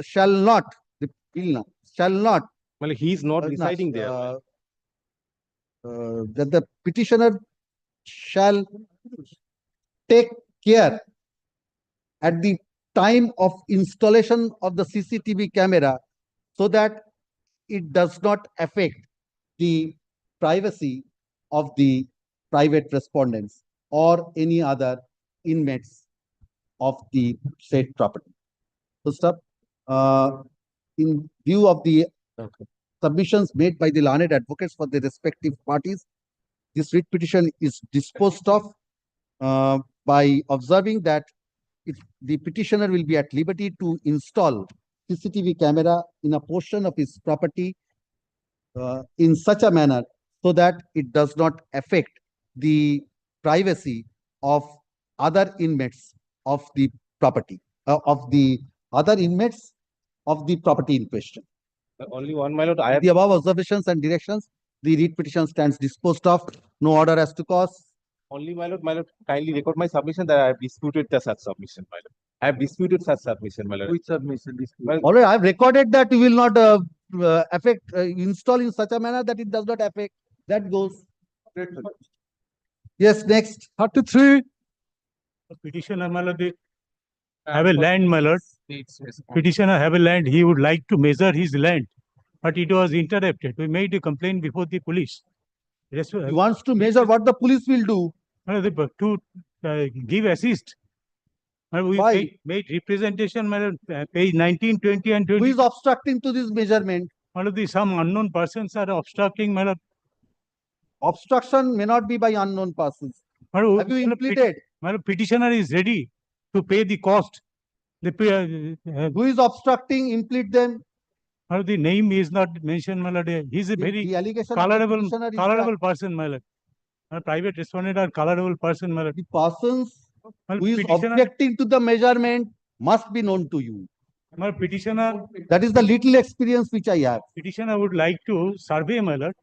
shall not, Well, he is not residing there. That the petitioner shall take care at the time of installation of the CCTV camera so that it does not affect the privacy of the private respondents or any other inmates of the said property. First up, in view of the submissions made by the learned advocates for the respective parties, this writ petition is disposed of by observing that if the petitioner will be at liberty to install CCTV camera in a portion of his property in such a manner so that it does not affect the privacy of other inmates of the property, of the other inmates of the property in question. Only one, my lord. I have The above observations and directions, the writ petition stands disposed of. No order as to cause. only, my lord, kindly record my submission that I have disputed the such submission, my lord. I have disputed such submission, my lord. Which submission? Well, All right, I have recorded that you will not install in such a manner that it does not affect. That goes. Yes, next. 33. Petitioner, my lord, they have a land, my lord. Petitioner have a land. He would like to measure his land, but it was interrupted. We made a complaint before the police. Yes, He wants to measure what the police will do. to give assist. We Why? made representation, my lord, page 19, 20, and Who 20. is obstructing to this measurement? My lord, some unknown persons are obstructing, my lord. Obstruction may not be by unknown persons. My lord, Have you implemented? my lord, petitioner is ready to pay the cost. Who is obstructing? Implead them. My lord, the name is not mentioned, my lord. He is a very The allegation of the colorable petitioner is that person, my lord. A private respondent or colorable person, my lord. the persons My who is petitioner, objecting to the measurement must be known to you. my petitioner, That is the little experience which I have. petitioner would like to survey, my lord.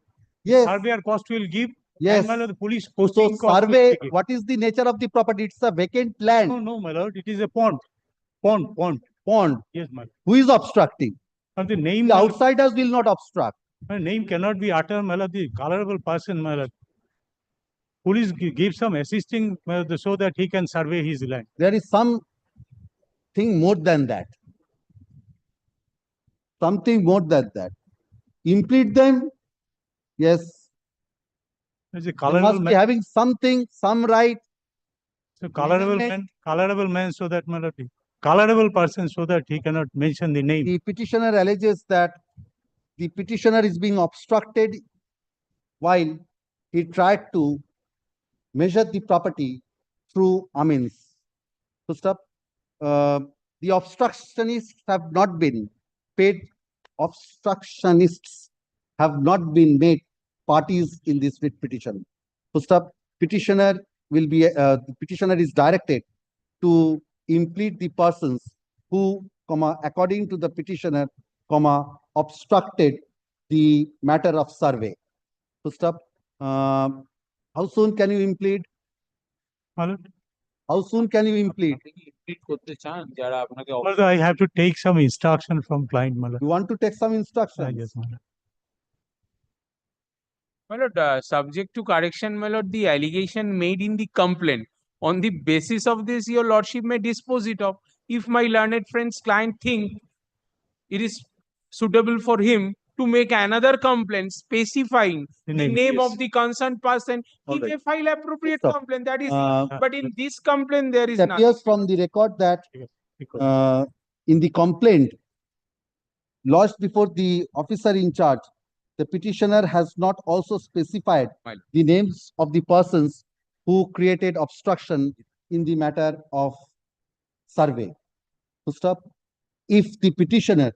Yes, Surveyor cost will give. yes. And my lord, the police So posting cost will survey, give. what is the nature of the property? It's a vacant land, No, my lord, it is a pond. Pond. pond. Yes, my lord. Who is obstructing? And the name, The my lord, outsiders will not obstruct. my name cannot be uttered, my lord, the colorable person, my lord. Police give some assisting so that he can survey his land. There is something more than that. Something more than that. Implead them. Yes. There's a They colorable must be man, having something, some right. so colorable man, so that my lord, colorable person, so that he cannot mention the name. The petitioner alleges that the petitioner is being obstructed while he tried to measure the property through amens. So stop. The obstructionists have not been paid. Obstructionists have not been made parties in this writ petition. So stop. Petitioner will be. The petitioner is directed to implead the persons who, according to the petitioner, obstructed the matter of survey. So stop. How soon can you implead? My lord, How soon can you implead? my lord, I have to take some instruction from client, my lord. You want to take some instructions? Yes, my lord. My lord, subject to correction, my lord, the allegation made in the complaint. On the basis of this, your lordship may dispose it of. If my learned friend's client think it is suitable for him to make another complaint specifying the name yes. of the concerned person, he All right. may file appropriate Stop. complaint. That is, Uh, but in this complaint, there is It nothing. appears from the record that in the complaint lodged before the officer in charge, the petitioner has not also specified Fine. the names of the persons who created obstruction in the matter of survey. To stop. If the petitioner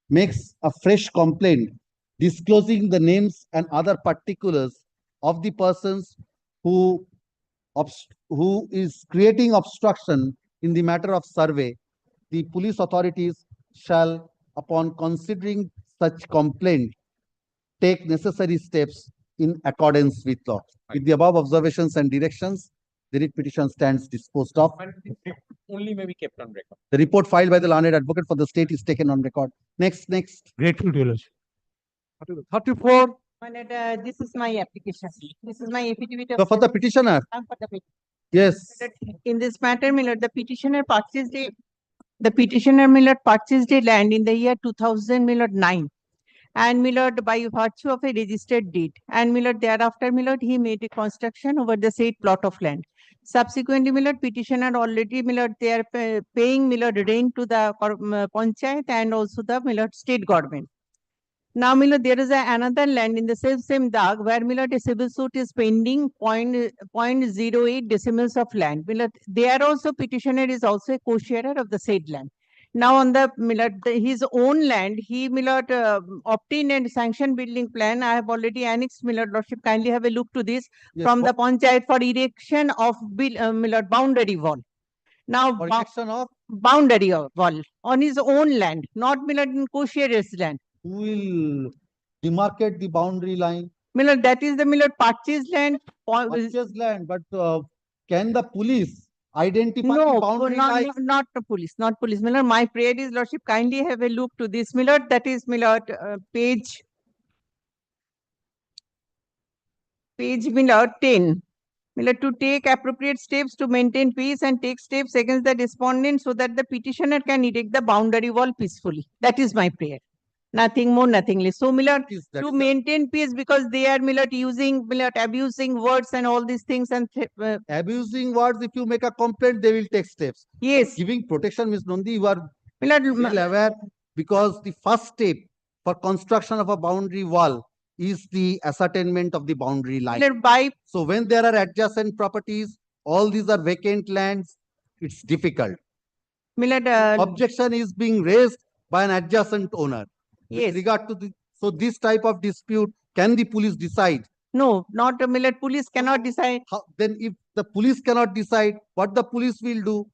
makes a fresh complaint disclosing the names and other particulars of the persons who is creating obstruction in the matter of survey, the police authorities shall, upon considering such complaint, take necessary steps in accordance with law. With the above observations and directions, the writ petition stands disposed of. Only may be kept on record. The report filed by the learned advocate for the state is taken on record. Next. Grateful to your lordship. 34. My lord, this is my application. This is my affidavit of So for the service. petitioner, For the yes. In this matter, my lord, the petitioner purchased a land in the year 2009. And my lord, by virtue of a registered deed, and my lord, thereafter, my lord, he made a construction over the said plot of land. Subsequently, my lord, petitioner already, my lord, they are paying, my lord, rent to the panchayat and also the, my lord, state government. Now, there is another land in the same Dag where a civil suit is pending 0.08 decimals of land. There also petitioner is also a co-sharer of the said land. Now on the his own land, he obtained and sanctioned building plan. I have already annexed Lordship. Kindly have a look to this from the Panchayat for erection of boundary wall. Now For erection of boundary wall on his own land, not in co-sharer's land. who will demarcate the boundary line? That is the purchase land. Purchase land, but can the police identify the No, boundary line? not the police, not police. My prayer is, Lordship, kindly have a look to this. That is page 10. To take appropriate steps to maintain peace and take steps against the respondent so that the petitioner can erect the boundary wall peacefully. That is my prayer. Nothing more, nothing less. So, to maintain peace, because they are using, abusing words and all these things and Abusing words, if you make a complaint, they will take steps. yes. Giving protection, Ms. Nondi, you are Milord, well aware, because the first step for construction of a boundary wall is the ascertainment of the boundary line. by So when there are adjacent properties, all these are vacant lands, it's difficult. Objection is being raised by an adjacent owner. yes. With regard to so this type of dispute, can the police decide? No, not police cannot decide. Then if the police cannot decide, what the police will do?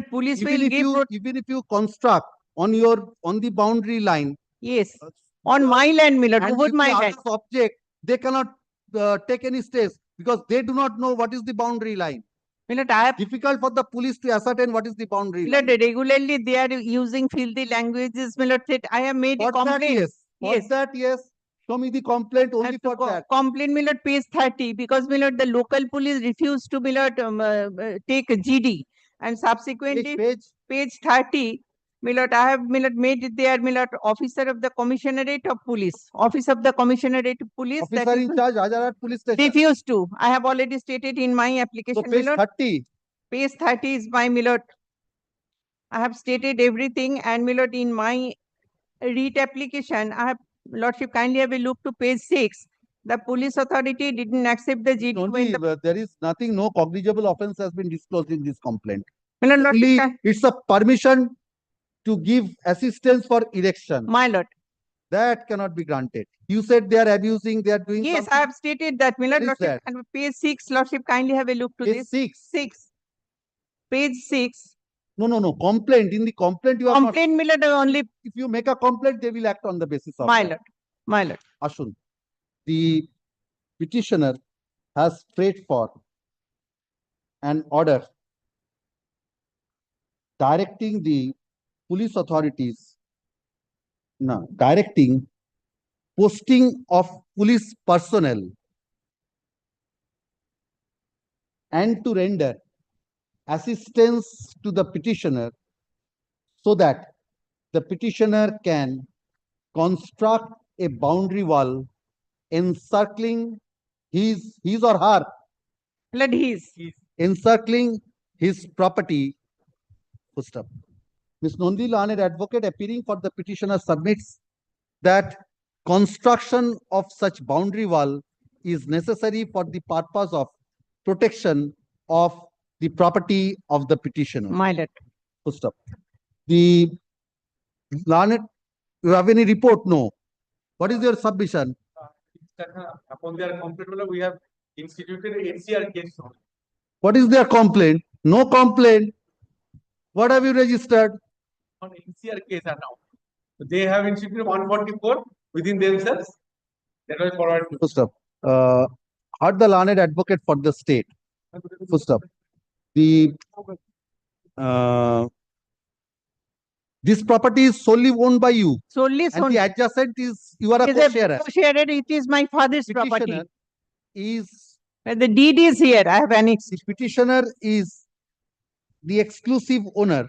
Police Even will if give even if you construct on the boundary line, yes. On my land, and over if my the land. others object, they cannot take any steps because they do not know what is the boundary line. I have Difficult for the police to ascertain what is the boundary line. regularly they are using filthy languages. I have made a For that, complaint. yes. For that, yes. Show me the complaint only for that. Complaint page 30 because the local police refused to take a GD and subsequently page 30 I have made it there officer of the commissionerate of police, office of the commissionerate of police that Officer in charge, Rajarhat Police Station. refused to. I have already stated in my application. So page 30. Page 30 is my I have stated everything and in my read application, I have Lordship kindly have a look to page 6. The police authority didn't accept the GD. Only there is nothing, no cognizable offense has been disclosed in this complaint. Lordship, Only it's a permission to give assistance for erection. my lord. That cannot be granted. You said they are abusing, they are doing Yes, something. I have stated that. Where is that? And page 6, Lordship kindly have a look to Page this. 6. 6. Page 6. No. Complaint. In the complaint, you are Complaint only. If you make a complaint, they will act on the basis of my that. lord. My lord. Ashun, the petitioner has prayed for an order directing the police authorities, directing posting of police personnel and to render assistance to the petitioner so that the petitioner can construct a boundary wall encircling his or her encircling his property. Ms. Nondi, learned advocate appearing for the petitioner, submits that construction of such boundary wall is necessary for the purpose of protection of the property of the petitioner. My lord. The learned, you have any report? No. What is your submission? Upon their complaint, we have instituted an NCR case. What is their complaint? No complaint. What have you registered? On NCR case now. They have instituted 144 within themselves. That was forwarded. First up, heard the learned advocate for the state. First up, the this property is solely owned by you. Solely And the adjacent is you are a co-sharer. It is my father's property. Petitioner is The deed is here. I have annexed. the petitioner is the exclusive owner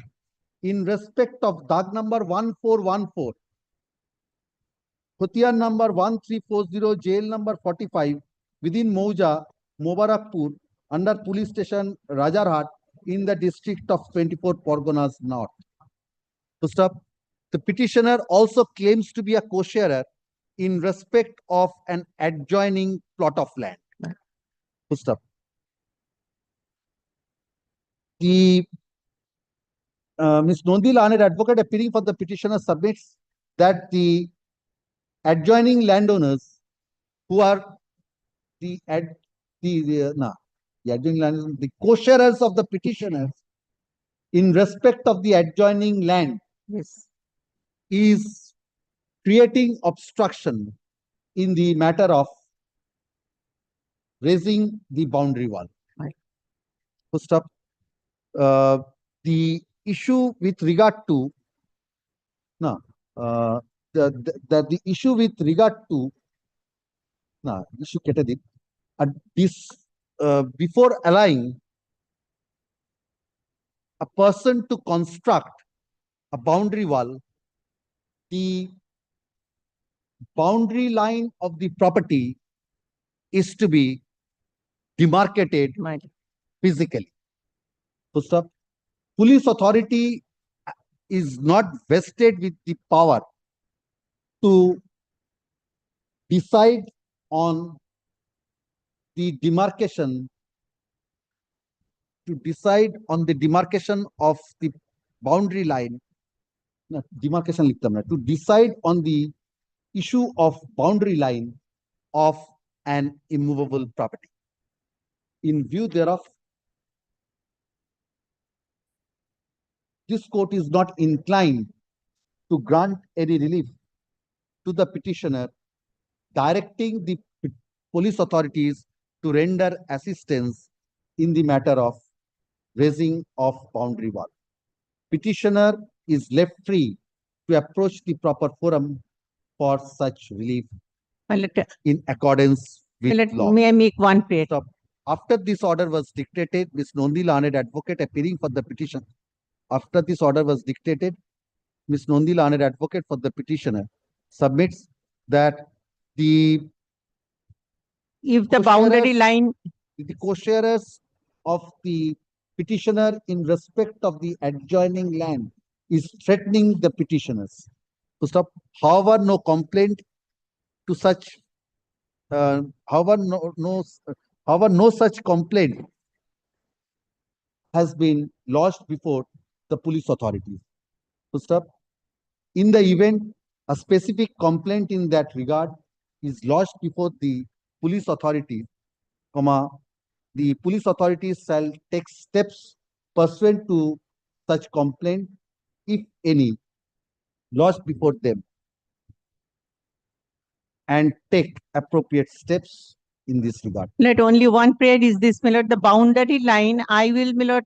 in respect of DAG number 1414, Khutian number 1340, jail number 45 within Mauja, Mobarakpur, under police station Rajarhat in the district of 24 Parganas North. To stop, the petitioner also claims to be a co-sharer in respect of an adjoining plot of land. Full stop. The Ms. Nondi Lanet, advocate appearing for the petitioner, submits that the adjoining landowners who are the adjoining landowners, the co-sharers of the petitioners in respect of the adjoining land Yes. is creating obstruction in the matter of raising the boundary wall. Right. Full stop. The issue with regard to the issue with regard to issue category this before allowing a person to construct a boundary wall, the boundary line of the property is to be demarcated physically. Full stop. Police authority is not vested with the power to decide on the demarcation, of the boundary line. Demarcation to decide on the issue of boundary line of an immovable property. In view thereof, this court is not inclined to grant any relief to the petitioner, directing the police authorities to render assistance in the matter of raising of boundary wall. Petitioner is left free to approach the proper forum for such relief in accordance with law. May I make one prayer? Stop. After this order was dictated, Ms. Nondi Lanet, advocate appearing for the petition. After this order was dictated, Ms. Nondi Lanet, advocate for the petitioner, submits that If the boundary line, the co-sharers of the petitioner in respect of the adjoining land is threatening the petitioners. To stop. However, no complaint to such. However, no such complaint has been lodged before the police authorities. To stop. In the event a specific complaint in that regard is lodged before the police authorities, the police authorities shall take steps pursuant to such complaint, if any, lodged before them, and take appropriate steps in this regard. let only one prayer is this, my lord, the boundary line, I will, my lord,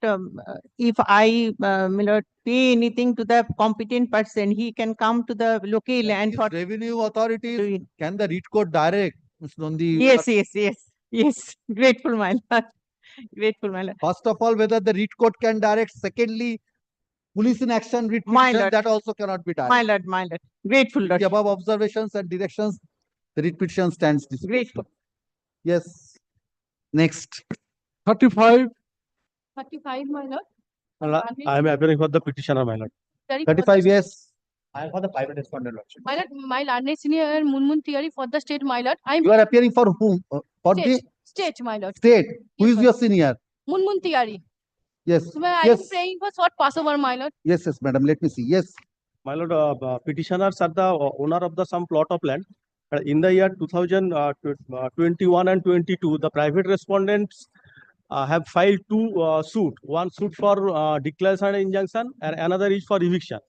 if I, my lord, pay anything to the competent person, he can come to the local land for. Revenue authorities, can the read code direct, Ms. Nondi? Yes, grateful, my lord. Grateful, my lord. First of all, whether the read code can direct. Secondly, police in action writ My petition, lord. that also cannot be direct. My lord, grateful, With lord. the above observations and directions, the writ petition stands dismissed. Grateful. Yes. Next. 35. 35, my lord. I am appearing for the petitioner, my lord. 35, yes. I am for the private respondent, Lordship. My lord, my learned senior Munmun theory for the state, my lord. I'm You are appearing for whom? For the state, my lord. state. Who Yes, is my your senior? Munmun theory. Yes. So I am Yes. praying for short Passover, my lord. Yes, madam. Let me see. Yes. My lord, petitioners are the owner of the some plot of land. In the year 2021 and 22, the private respondents have filed two suit. One suit for declaration and injunction, and another is for eviction.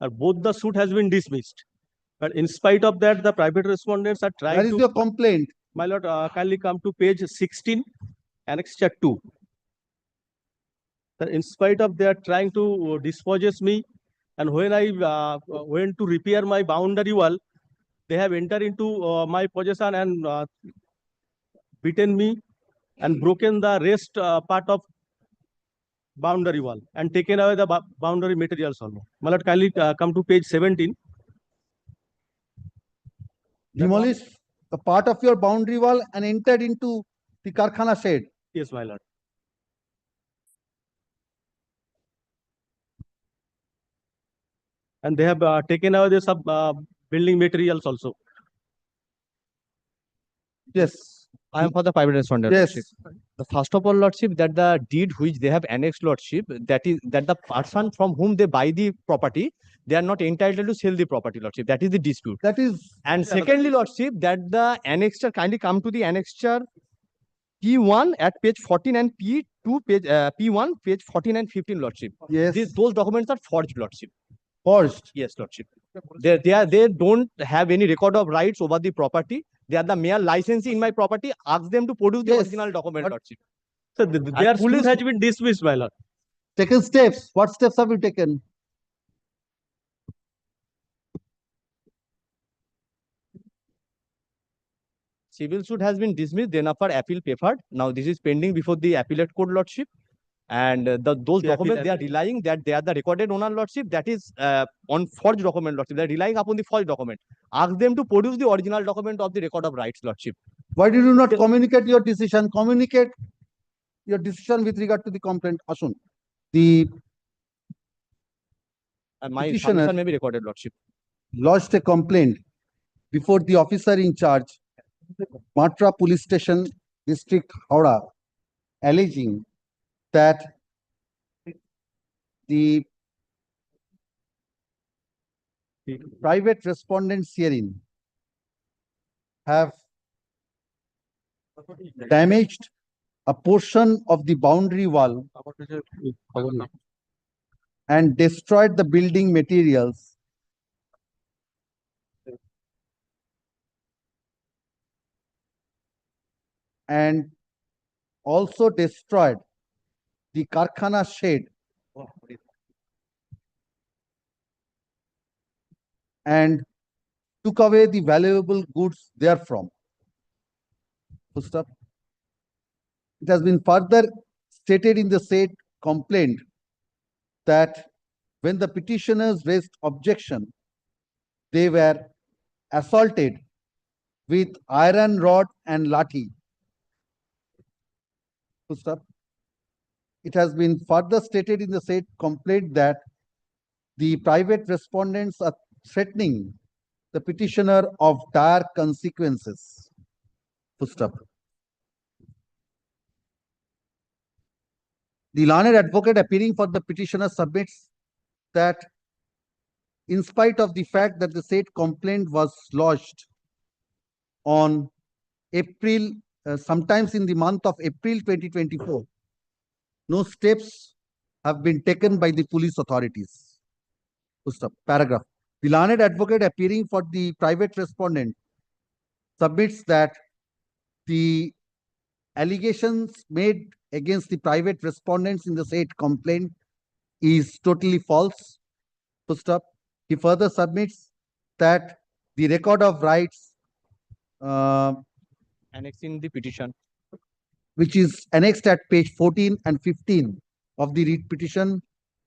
Both the suit has been dismissed. But in spite of that, the private respondents are trying Where is to. your complaint? My lord, kindly come to page 16, annexure 2. In spite of they are trying to dispossess me, and when I went to repair my boundary wall, they have entered into my possession and beaten me and broken the rest part of boundary wall and taken away the boundary materials also. My lord, kindly come to page 17. Demolished a part of your boundary wall and entered into the Karkhana shed. Yes, my lord. And they have taken away the sub building materials also. Yes. I am for the private respondent. Yes. Lordship. The first of all, Lordship, that the deed which they have annexed, Lordship, that is that the person from whom they buy the property, they are not entitled to sell the property, Lordship. That is the dispute. That is. And secondly, Lordship, that the annexure, kindly come to the annexure P1 at page 14 and P2 page P1 page 14 and 15, Lordship. Yes. Those documents are forged, Lordship. Forged. Yes, Lordship. They don't have any record of rights over the property. They are the mere licensee in my property. Ask them to produce the Yes, original document, but- Lordship. So their suit has been dismissed, my lord. Taken steps. What steps have you taken? Civil suit has been dismissed, then after appeal papered. Now this is pending before the appellate court, Lordship. And those The documents, they are relying that they are the recorded owner, Lordship. That is on forged document, Lordship. They are relying upon the forged document. Ask them to produce the original document of the record of rights, Lordship. Why did you not communicate your decision? Communicate your decision with regard to the complaint. Ashun. The And my Petitioner- submission may be recorded, Lordship. lodged a complaint before the officer in charge, Matra Police Station, District, Howrah, alleging that the private respondents herein have damaged a portion of the boundary wall and destroyed the building materials and also destroyed the Karkhana shed and took away the valuable goods therefrom. Full stop. It has been further stated in the said complaint that when the petitioners raised objection, they were assaulted with iron rod and lathi. Full stop. It has been further stated in the said complaint that the private respondents are threatening the petitioner of dire consequences. Full stop. The learned advocate appearing for the petitioner submits that in spite of the fact that the said complaint was lodged on April, sometimes in the month of April 2024, no steps have been taken by the police authorities. Full stop. Paragraph. The learned advocate appearing for the private respondent submits that the allegations made against the private respondents in the said complaint is totally false. Full stop. He further submits that the record of rights Annexing the petition. which is annexed at page 14 and 15 of the writ petition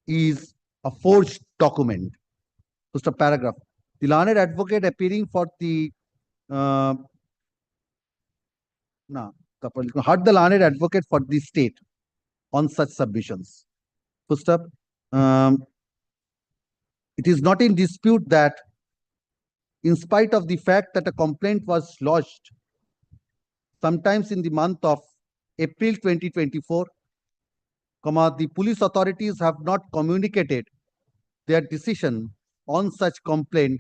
is a forged document. Just a paragraph. The learned advocate appearing for the heard the learned advocate for the state on such submissions. First up, it is not in dispute that in spite of the fact that a complaint was lodged sometimes in the month of April 2024, the police authorities have not communicated their decision on such complaint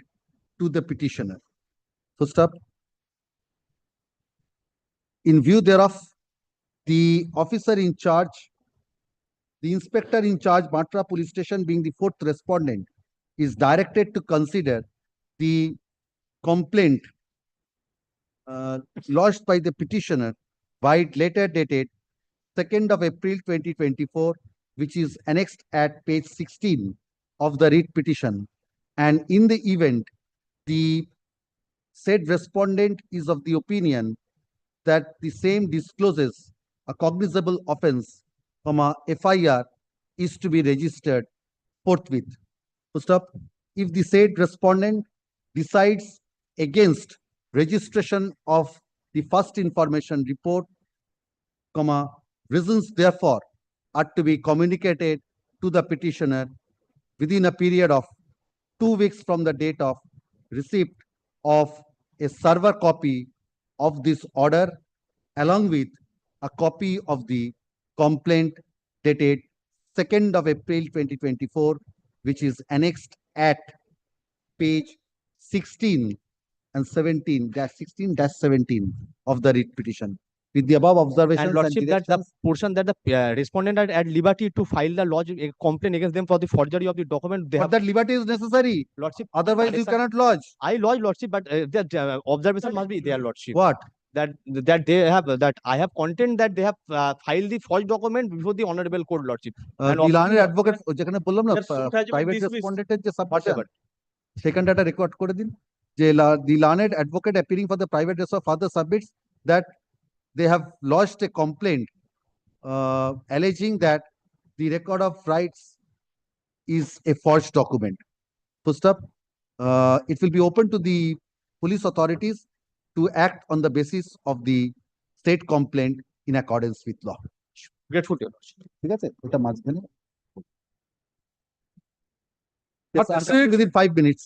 to the petitioner. First up, in view thereof, the officer in charge, the inspector in charge, Matra Police Station being the fourth respondent, is directed to consider the complaint lodged by the petitioner by letter dated 2nd of April 2024, which is annexed at page 16 of the writ petition. And in the event the said respondent is of the opinion that the same discloses a cognizable offense, FIR is to be registered forthwith. First up, if the said respondent decides against registration of the first information report, reasons therefore are to be communicated to the petitioner within a period of 2 weeks from the date of receipt of a server copy of this order along with a copy of the complaint dated 2nd of April 2024, which is annexed at page 16 and 17-16-17 of the writ petition. With the above observations And Lordship, that the directions, portion that the respondent are at liberty to file the lodge a complaint against them for the forgery of the document, they but have. that liberty is necessary. Lordship, Otherwise, you listen, cannot lodge. I lodge, Lordship, but the observation must be there, Lordship. What? That they have that I have content that they have filed the forged document before the honorable court, Lordship. And The learned obviously, advocate, যেখানে বললাম না, their suit has been private dismissed. respondent এর যে submission, Whatever. সেখানটা একটা record করে দিন যে the learned advocate appearing for the private resource further submits that they have lodged a complaint alleging that the record of rights is a forged document. Full stop. It will be open to the police authorities to act on the basis of the state complaint in accordance with law. Grateful to you, Lordship. ঠিক আছে? এটা মাঝখানে। Yes, I'll conclude within 5 minutes.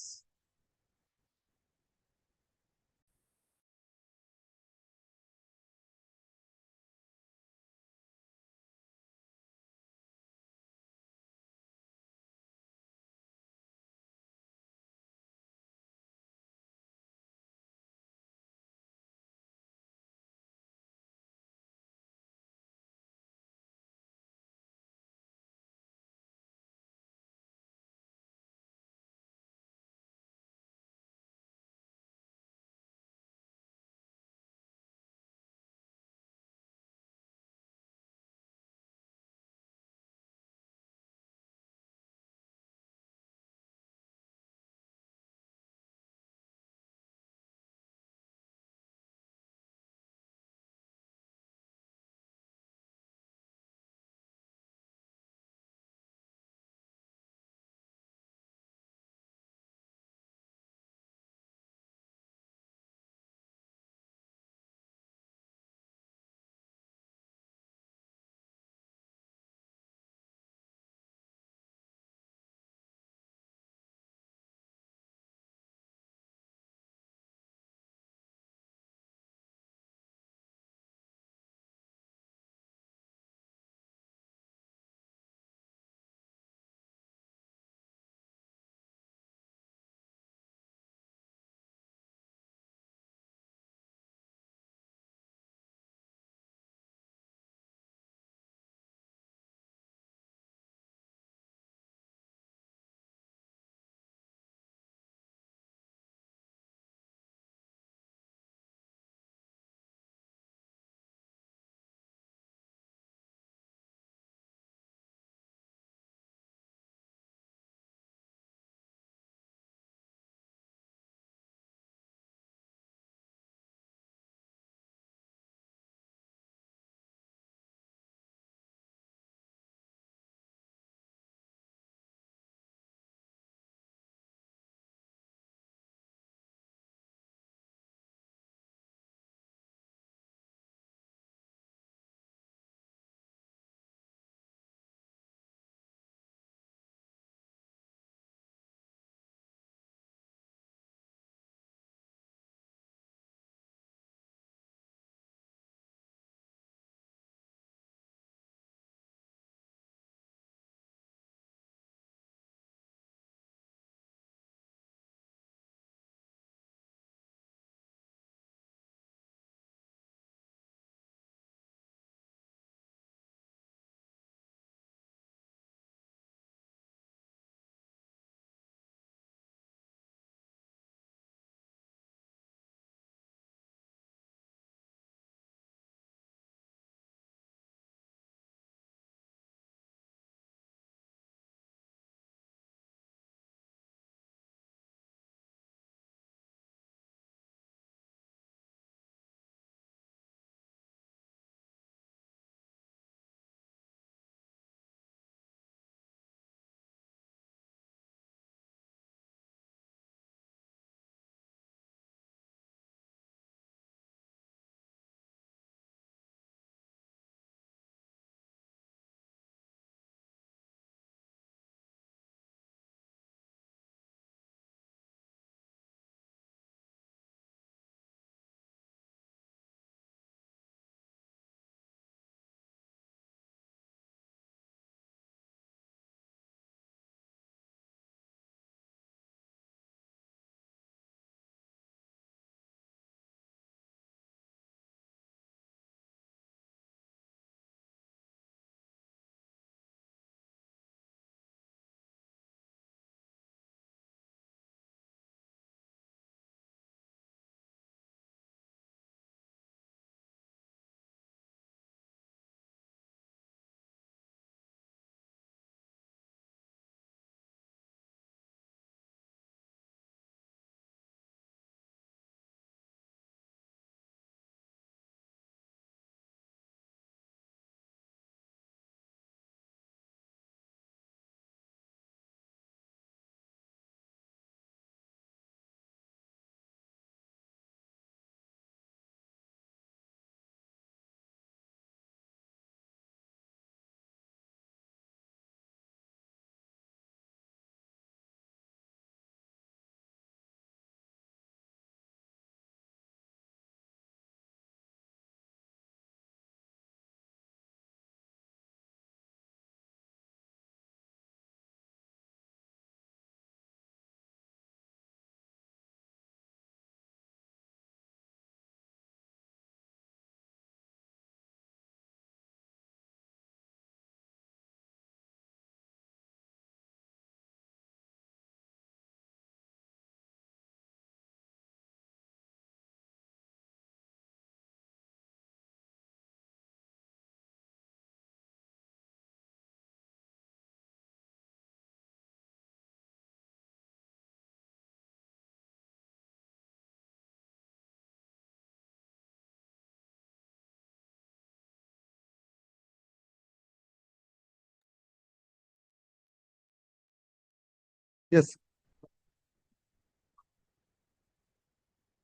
Yes.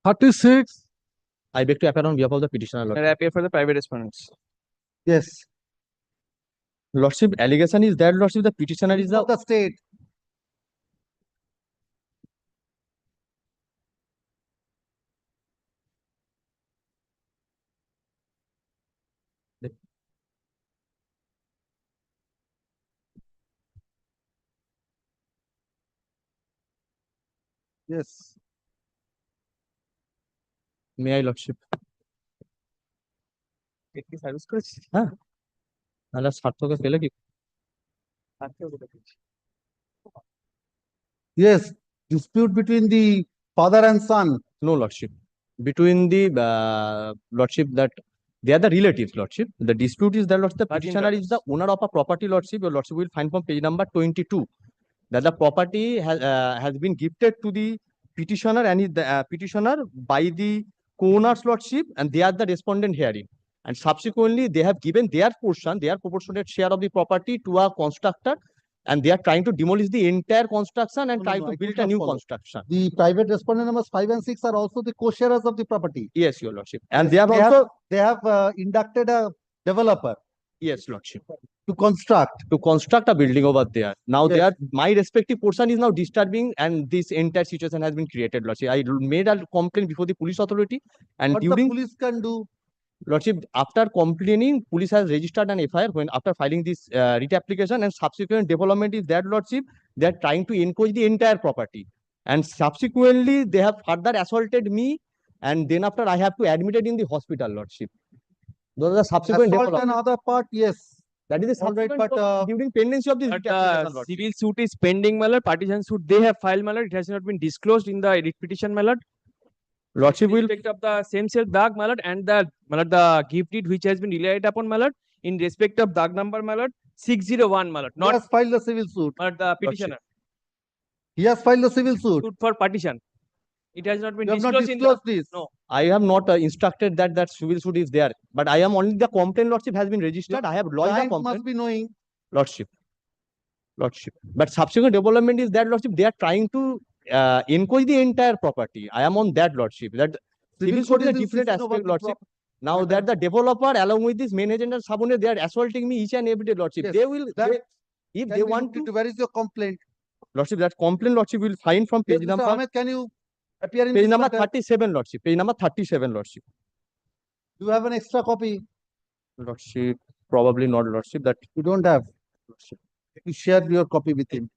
36. I beg to appear on behalf of the petitioner, I Lordship. appear for the private respondents. Yes. Lordship, allegation is that, Lordship, the petitioner is Of the state. Yes. May I, Lordship? কি service করেছি হ্যাঁ নাহলে সার্থকে পেলে কি Yes. Dispute between the father and son. No, Lordship. Between the Lordship that they are the relatives, Lordship. The dispute is that, Lordship, the But in petitioner is the owner of a property, Lordship. Your Lordship will find from page number 22 that the property has been gifted to the petitioner and is the petitioner by the co-owners, Lordship, and they are the respondent herein. And subsequently, they have given their portion, their proportionate share of the property to a constructor, and they are trying to demolish the entire construction and No, try no, to I build could a not new follow. construction. The private respondent numbers 5 and 6 are also the co-sharers of the property. Yes, Your Lordship. And Yes, they have also, they have inducted a developer yes, Lordship, to construct a building over there. Now Yes. they are, my respective portion is now disturbing and this entire situation has been created, Lordship. I made a complaint before the police authority and What the during, police can do. Lordship, after complaining, police has registered an FIR when after filing this writ application, and subsequent development is that, Lordship, they are trying to encroach the entire property. And subsequently, they have further assaulted me, and then after I have to admitted in the hospital, Lordship. Those are the subsequent Assault and development. other part, yes. That is the All right, subsequent but development during pendency of this But writ application, the Lordship. civil suit is pending, my lord. Partition suit they have filed, my lord. It has not been disclosed in the writ petition, my lord. Lordship In will, respect of the same self dag, my lord, and the my lord, the gift deed which has been relied upon, my lord, in respect of dag number, my lord, 601, my lord, he not has filed the civil suit. my lord, the petitioner. He has filed the civil suit. Suit for partition. It has not been You have not disclosed in the disclosed this. no. I have not instructed that civil suit is there, but I am only the complaint, Lordship, has been registered. I have lodged a Client complaint, must be knowing. Lordship. Lordship. But subsequent development is that, Lordship, they are trying to encroach the entire property. I am on that, Lordship. That civil suit is a in different season over aspect, the Lordship. Now that the developer, along with this main agent and subordinate, they are assaulting me each and every day, Lordship. Yes, They will, that if can they be want looked to, into. Where is your complaint? Lordship, that complaint, Lordship, will find from Yes, page Mr. number, Ahmed, can you appear in page this number matter? 37, Lordship. Page number 37, Lordship. Do you have an extra copy? Lordship, probably not, Lordship. That You don't have. Lordship. You share your copy with him.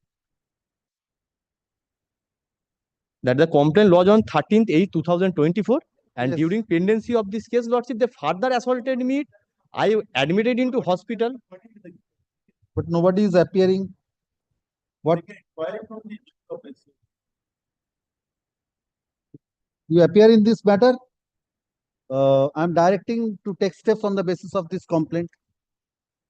That the complaint lodged on 13th 8 2024, and Yes. during pendency of this case, Lordship, they further assaulted me. I admitted into hospital. But nobody is appearing. What? You appear in this matter? I'm directing to take steps on the basis of this complaint.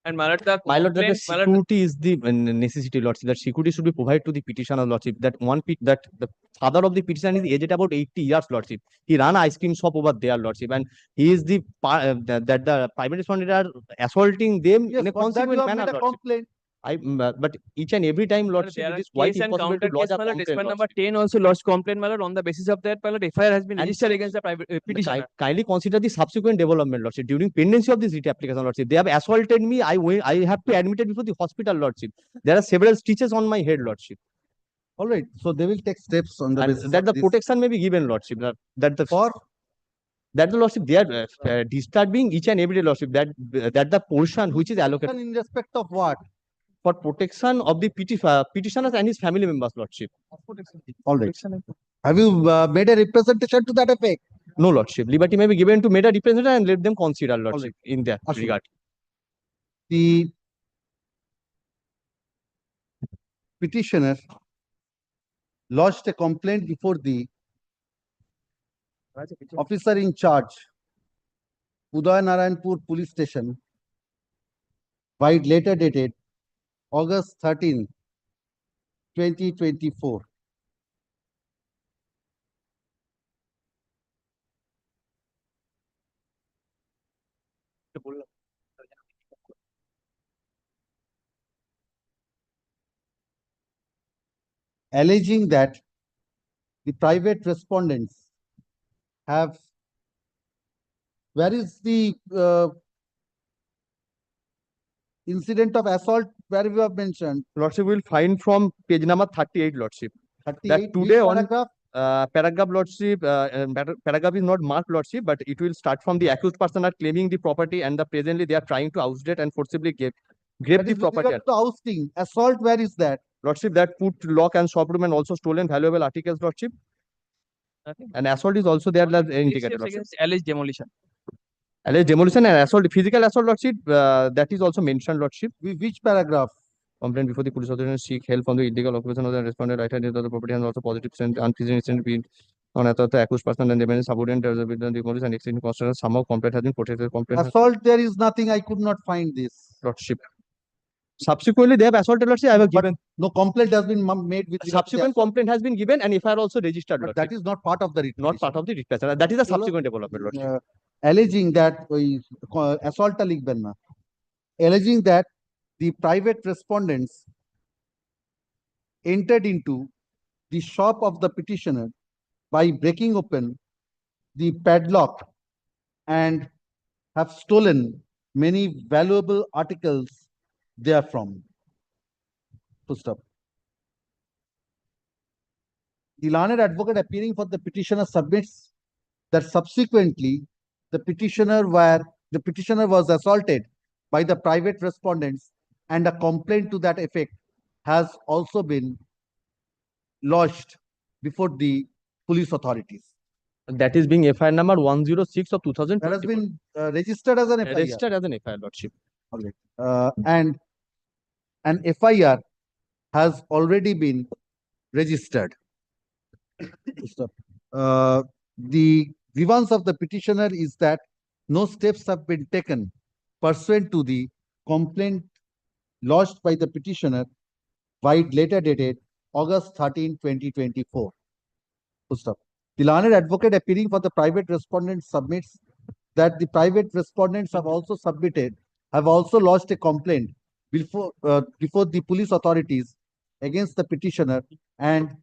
And my lord, the My lord, that the complaint, my lord, security is the necessity, Lordship. That security should be provided to the petitioner, Lordship. That that the father of the petitioner is aged about 80 years, Lordship. He ran an ice cream shop over there, Lordship, and he is the that the private respondent are assaulting them Yes, in a for that you consequent have manner, made a Lordship. complaint. But each and every time, Lordship, there it are is quite case and impossible to counter lodge case, a my lord. complaint, Respondent number Lordship. 10 also lodged complaint, my lord. On the basis of that, my lord, FIR has been And registered against the private petitioner. Kindly consider the subsequent development, Lordship. During pendency of this writ application, Lordship, they have assaulted me. I have to admit it before the hospital, Lordship. There are several stitches on my head, Lordship. All right. So they will take steps on the And basis that of the this. protection may be given, Lordship. That the For that the Lordship, they are disturbing each and every day, Lordship. That the portion which is allocated in respect of what? for protection of the petitioners and his family members, Lordship. All right. Have you made a representation to that effect? No, Lordship. Liberty may be given to meta representative and let them consider, Lordship, in that Ashok. regard. The petitioner lodged a complaint before the officer in charge, Uday Narayanpur Police Station, by later dated August 13, 2024. alleging that the private respondents have, where is the incident of assault where we have mentioned? Lordship will find from page number 38, Lordship. 38, That which today on paragraph? paragraph, Lordship, paragraph is not marked, Lordship, but it will start from the accused person are claiming the property and presently they are trying to oust it and forcibly grab That the is with property. regard to ousting. Assault, where is that? Lordship, that put lock and shop room and also stolen valuable articles, Lordship. And assault is also there, indicated, Lordship. Alleged demolition. Alleged demolition and assault, physical assault, Lordship, that is also mentioned, Lordship. Which paragraph? Complaint before the police authority seek help from the illegal occupation of the respondent right hand of the property and also positive and unprecedented being on the accused person and remaining subordinate as with the demolition and exceeding construction. Somehow complaint has been protected. Complaint Assault, there is nothing. I could not find this. Lordship. Subsequently, they have assaulted, Lordship. I have given. No complaint has been made with regard to the Subsequent assault. complaint has been given and FIR also registered, But Lordship. that is not part of the writ Not part of the writ petition. That is a subsequent development, Lordship. alleging that assault লিখবেন না, alleging that the private respondents entered into the shop of the petitioner by breaking open the padlock and have stolen many valuable articles therefrom. Full stop. The learned advocate appearing for the petitioner submits that subsequently the petitioner was assaulted by the private respondents and a complaint to that effect has also been lodged before the police authorities. That is being FIR number 106 of 2020. That has been registered as an FIR. Registered as an FIR, Lordship. And an FIR has already been registered. The grievance of the petitioner is that no steps have been taken pursuant to the complaint lodged by the petitioner by later dated August 13, 2024. Full stop. The learned advocate appearing for the private respondent submits that the private respondents have also lodged a complaint before the police authorities against the petitioner, and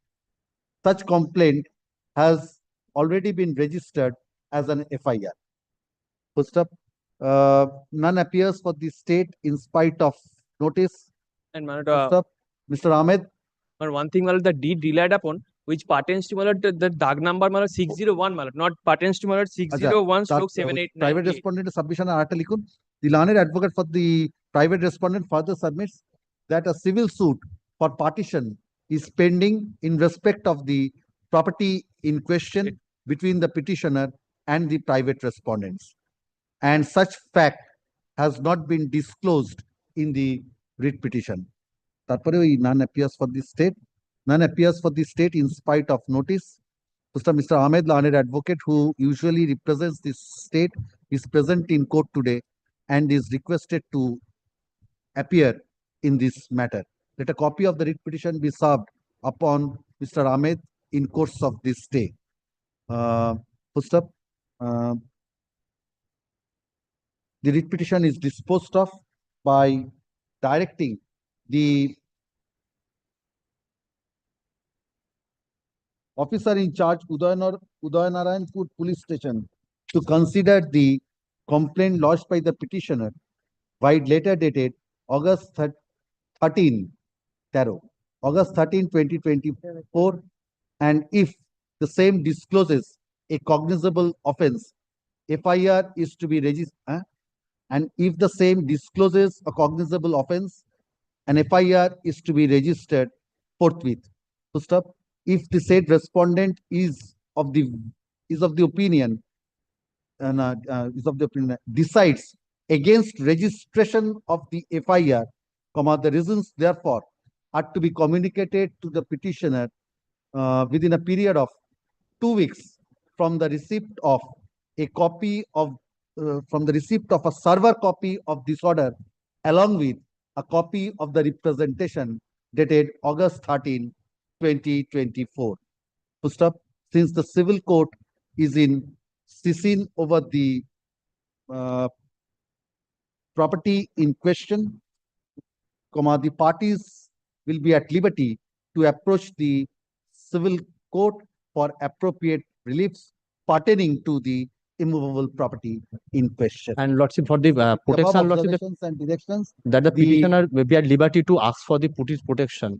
such complaint has already been registered as an FIR. Full stop. None appears for the state in spite of notice. And Full stop. Mr. Ahmed. One thing, the deed relied upon, which pertains to the dag number 601, not pertains to 601/789. Private respondent submission article. The learned advocate for the private respondent further submits that a civil suit for partition is pending in respect of the property in question between the petitioner and the private respondents, and such fact has not been disclosed in the writ petition. None appears for the state. None appears for the state in spite of notice. Mr. Ahmed, learned advocate who usually represents the state, is present in court today and is requested to appear in this matter. Let a copy of the writ petition be served upon Mr. Ahmed in course of this day. Full stop. The writ petition is disposed of by directing the officer in charge, Udayanarayanpur Police Station, to consider the complaint lodged by the petitioner by later dated August 13, 2024, and if the same discloses a cognizable offense, FIR is to be registered. And if the same discloses a cognizable offense, an FIR is to be registered forthwith. Full stop. If the said respondent is of the opinion decides against registration of the FIR, the reasons therefore are to be communicated to the petitioner within a period of 2 weeks from the receipt of a copy of a server copy of this order, along with a copy of the representation dated August 13, 2024. Full stop. Since the civil court is in session over the property in question, the parties will be at liberty to approach the civil court for appropriate reliefs pertaining to the immovable property in question. And Lordship, for the The above protection, Lordship, observations and directions, that the the- petitioner may be at liberty to ask for the protection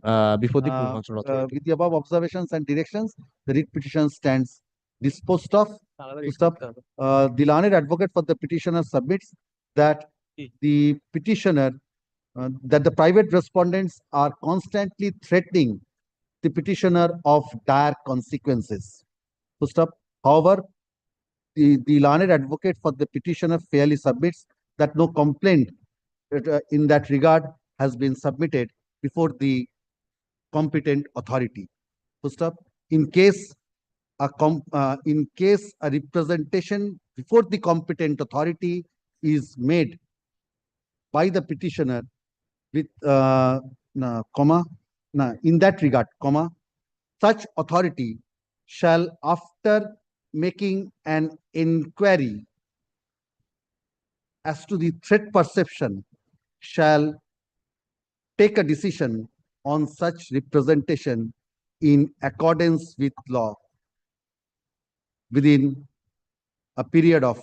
before the constitutional authority. with the above observations and directions, the writ petition stands disposed of. The learned advocate for the petitioner submits that the petitioner, that the private respondents are constantly threatening the petitioner of dire consequences. Full stop. However, the learned advocate for the petitioner fairly submits that no complaint in that regard has been submitted before the competent authority. Full stop. In case a representation before the competent authority is made by the petitioner with in that regard, such authority shall, after making an inquiry as to the threat perception, shall take a decision on such representation in accordance with law within a period of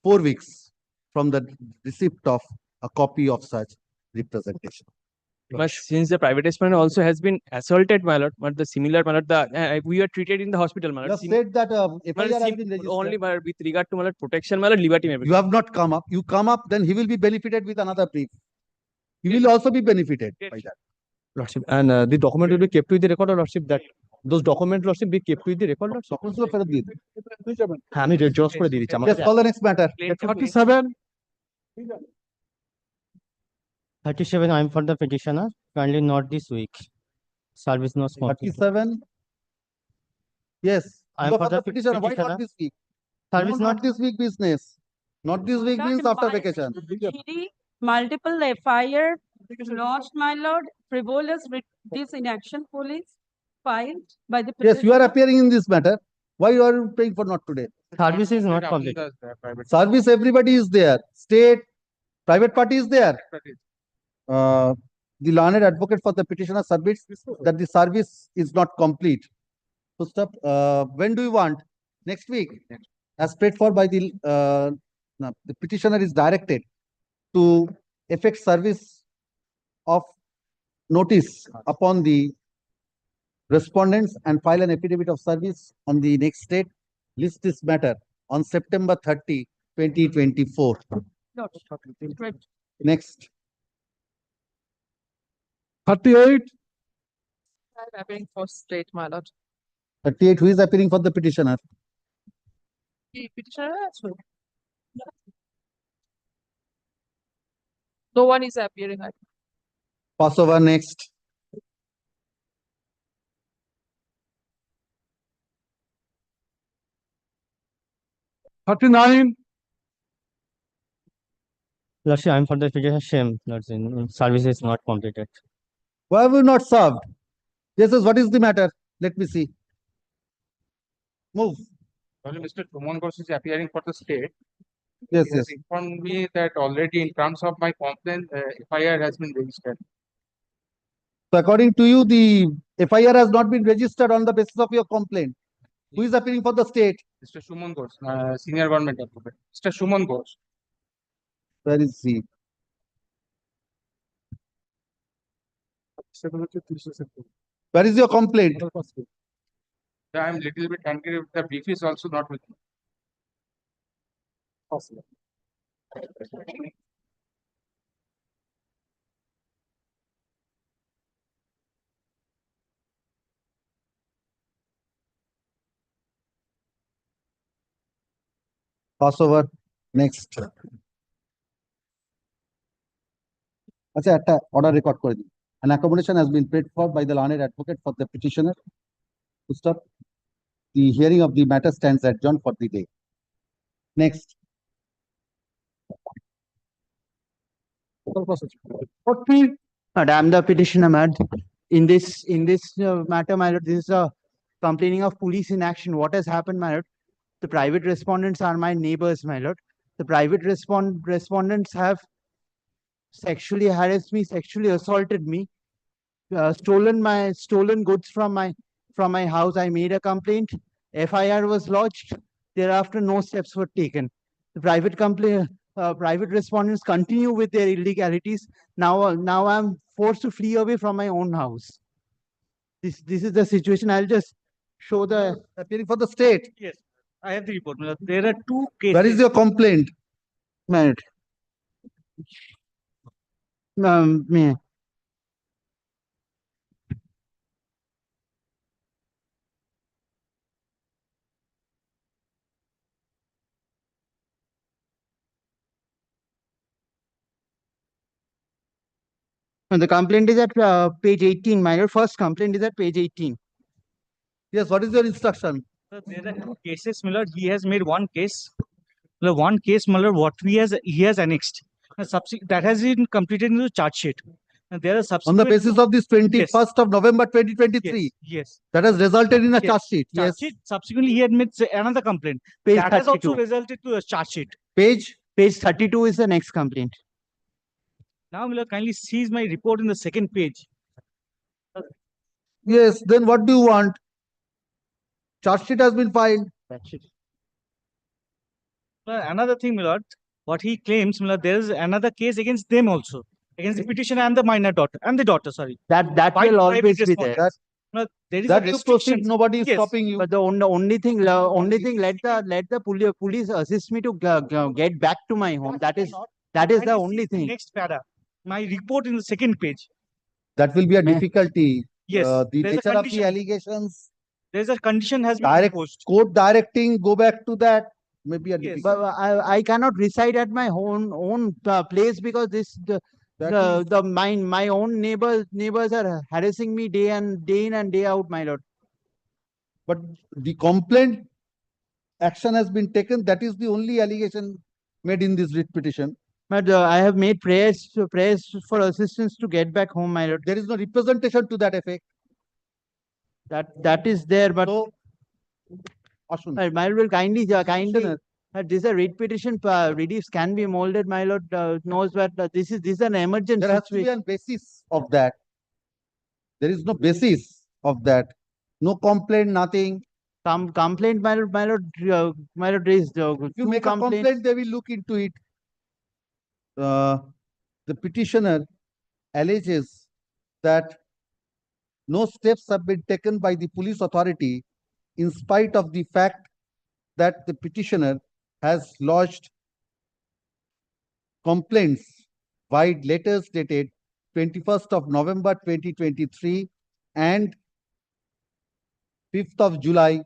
4 weeks from the receipt of a copy of such representation. But since the private respondent also has been assaulted, my lord, but the similar, my lord, we were treated in the hospital, my You lord. have said that My lord, FIR has been registered. only my lord, with regard to my lord, protection, my lord, liberty may be. You have not come up. You come up, then he will be benefited with another brief. He will also be benefited by that. Lordship, and the document will be kept with the record, or Lordship, that those documents, Lordship, be kept with the record, Lordship. Documents গুলো ফেরত দিয়ে দিন। হ্যাঁ, আমি জজ করে দিয়ে দিচ্ছি আমাকে। Let's call the next matter. 37, I'm for the petitioner. Kindly not this week. Service not completed. 37. Yes. I'm Go for for the the petitioner. Why petitioner. not this week? Service Not this week business. Not this week means after vacation. Multiple FIR lodged, my lord, frivolous this in action police filed by the Yes, you are petitioner. appearing in this matter. Why you are paying for not today? Service is not completed. Service, everybody is there. State, private party is there. The learned advocate for the petitioner submits that the service is not complete. So stop. When do you want? Next week. As paid for by the petitioner is directed to effect service of notice upon the respondents and file an affidavit of service on the next date. List this matter on September 30, 2024. Next. 38. I'm appearing for state, my lord. 38. Who is appearing for the petitioner? The petitioner as well. No one is appearing. Pass over next. Lordship, I'm for the petitioner. Shame, Lordship, service is not completed. Why have you not served? Yes, yes, what is the matter? Let me see. Move. Mr. Suman Ghosh is appearing for the state. Yes, He has yes. informed me that already in terms of my complaint, FIR has been registered. So according to you, the FIR has not been registered on the basis of your complaint. Who is appearing for the state? Mr. Suman Ghosh, senior government advocate. Mr. Suman Ghosh. Where is he? Where is your complaint? I am little bit angry if the brief is also not with me. Pass over next. আচ্ছা একটা order record করে দিন. An accommodation has been paid for by the learned advocate for the petitioner. To stop. The hearing of the matter stands adjourned for the day. Next. I'm the petitioner, mad. In this matter, my lord, this is a complaining of police inaction. What has happened, my lord? The private respondents are my neighbors, my lord. The private respondents have sexually harassed me, sexually assaulted me. stolen goods from my house. I made a complaint. FIR was lodged. Thereafter, no steps were taken. The private respondents continue with their illegalities. Now I'm forced to flee away from my own house. This is the situation. I'll just show the appearing for the state. Yes, I have the report. There are two cases. Where is your complaint? minute. Me. And the complaint is at page 18. My first complaint is at page 18. Yes, what is your instruction? There are two cases, my lord. He has made one case. One case, my lord, what he has annexed. That has been completed in the charge sheet. And there are On subsequent. the basis of this 21st of November 2023. Yes. That has resulted in a charge sheet. Charge Yes. sheet. Subsequently, he had made another complaint. Page That has also 32. resulted to a charge sheet. Page 32 is the next complaint. Now, my lord, kindly sees my report in the second page. Yes, then what do you want? Charge sheet has been filed. Another thing, my lord, what he claims, my lord, there is another case against them also, against the petitioner and the minor daughter, and the daughter, sorry. That By will private always be there. respondents. No, there is That a to restriction. proceed, nobody is Yes. stopping you. But the only thing, let the police assist me to get back to my home. That is the Kindly only see the thing. Next para, my report in the second page. That will be a difficulty. Yes, The there's a nature of the condition. allegations, There's a condition has been direct imposed. court directing, go back to that. Maybe a Yes. difficult. But I cannot reside at my own place because my own neighbors are harassing me day in and day out, my lord. But the complaint action has been taken. That is the only allegation made in this writ petition. But I have made prayers for assistance to get back home, my lord. There is no representation to that effect. That is there, but So, Ashwin, my lord will kindly this is a writ petition. Reliefs can be molded, my lord knows that this is an emergency there has to be situation. a basis of that. There is no basis of that. No complaint, nothing. Complaint, my lord raised. If you make a complaint, they will look into it. The petitioner alleges that no steps have been taken by the police authority in spite of the fact that the petitioner has lodged complaints by letters dated 21st of November 2023 and 5th of July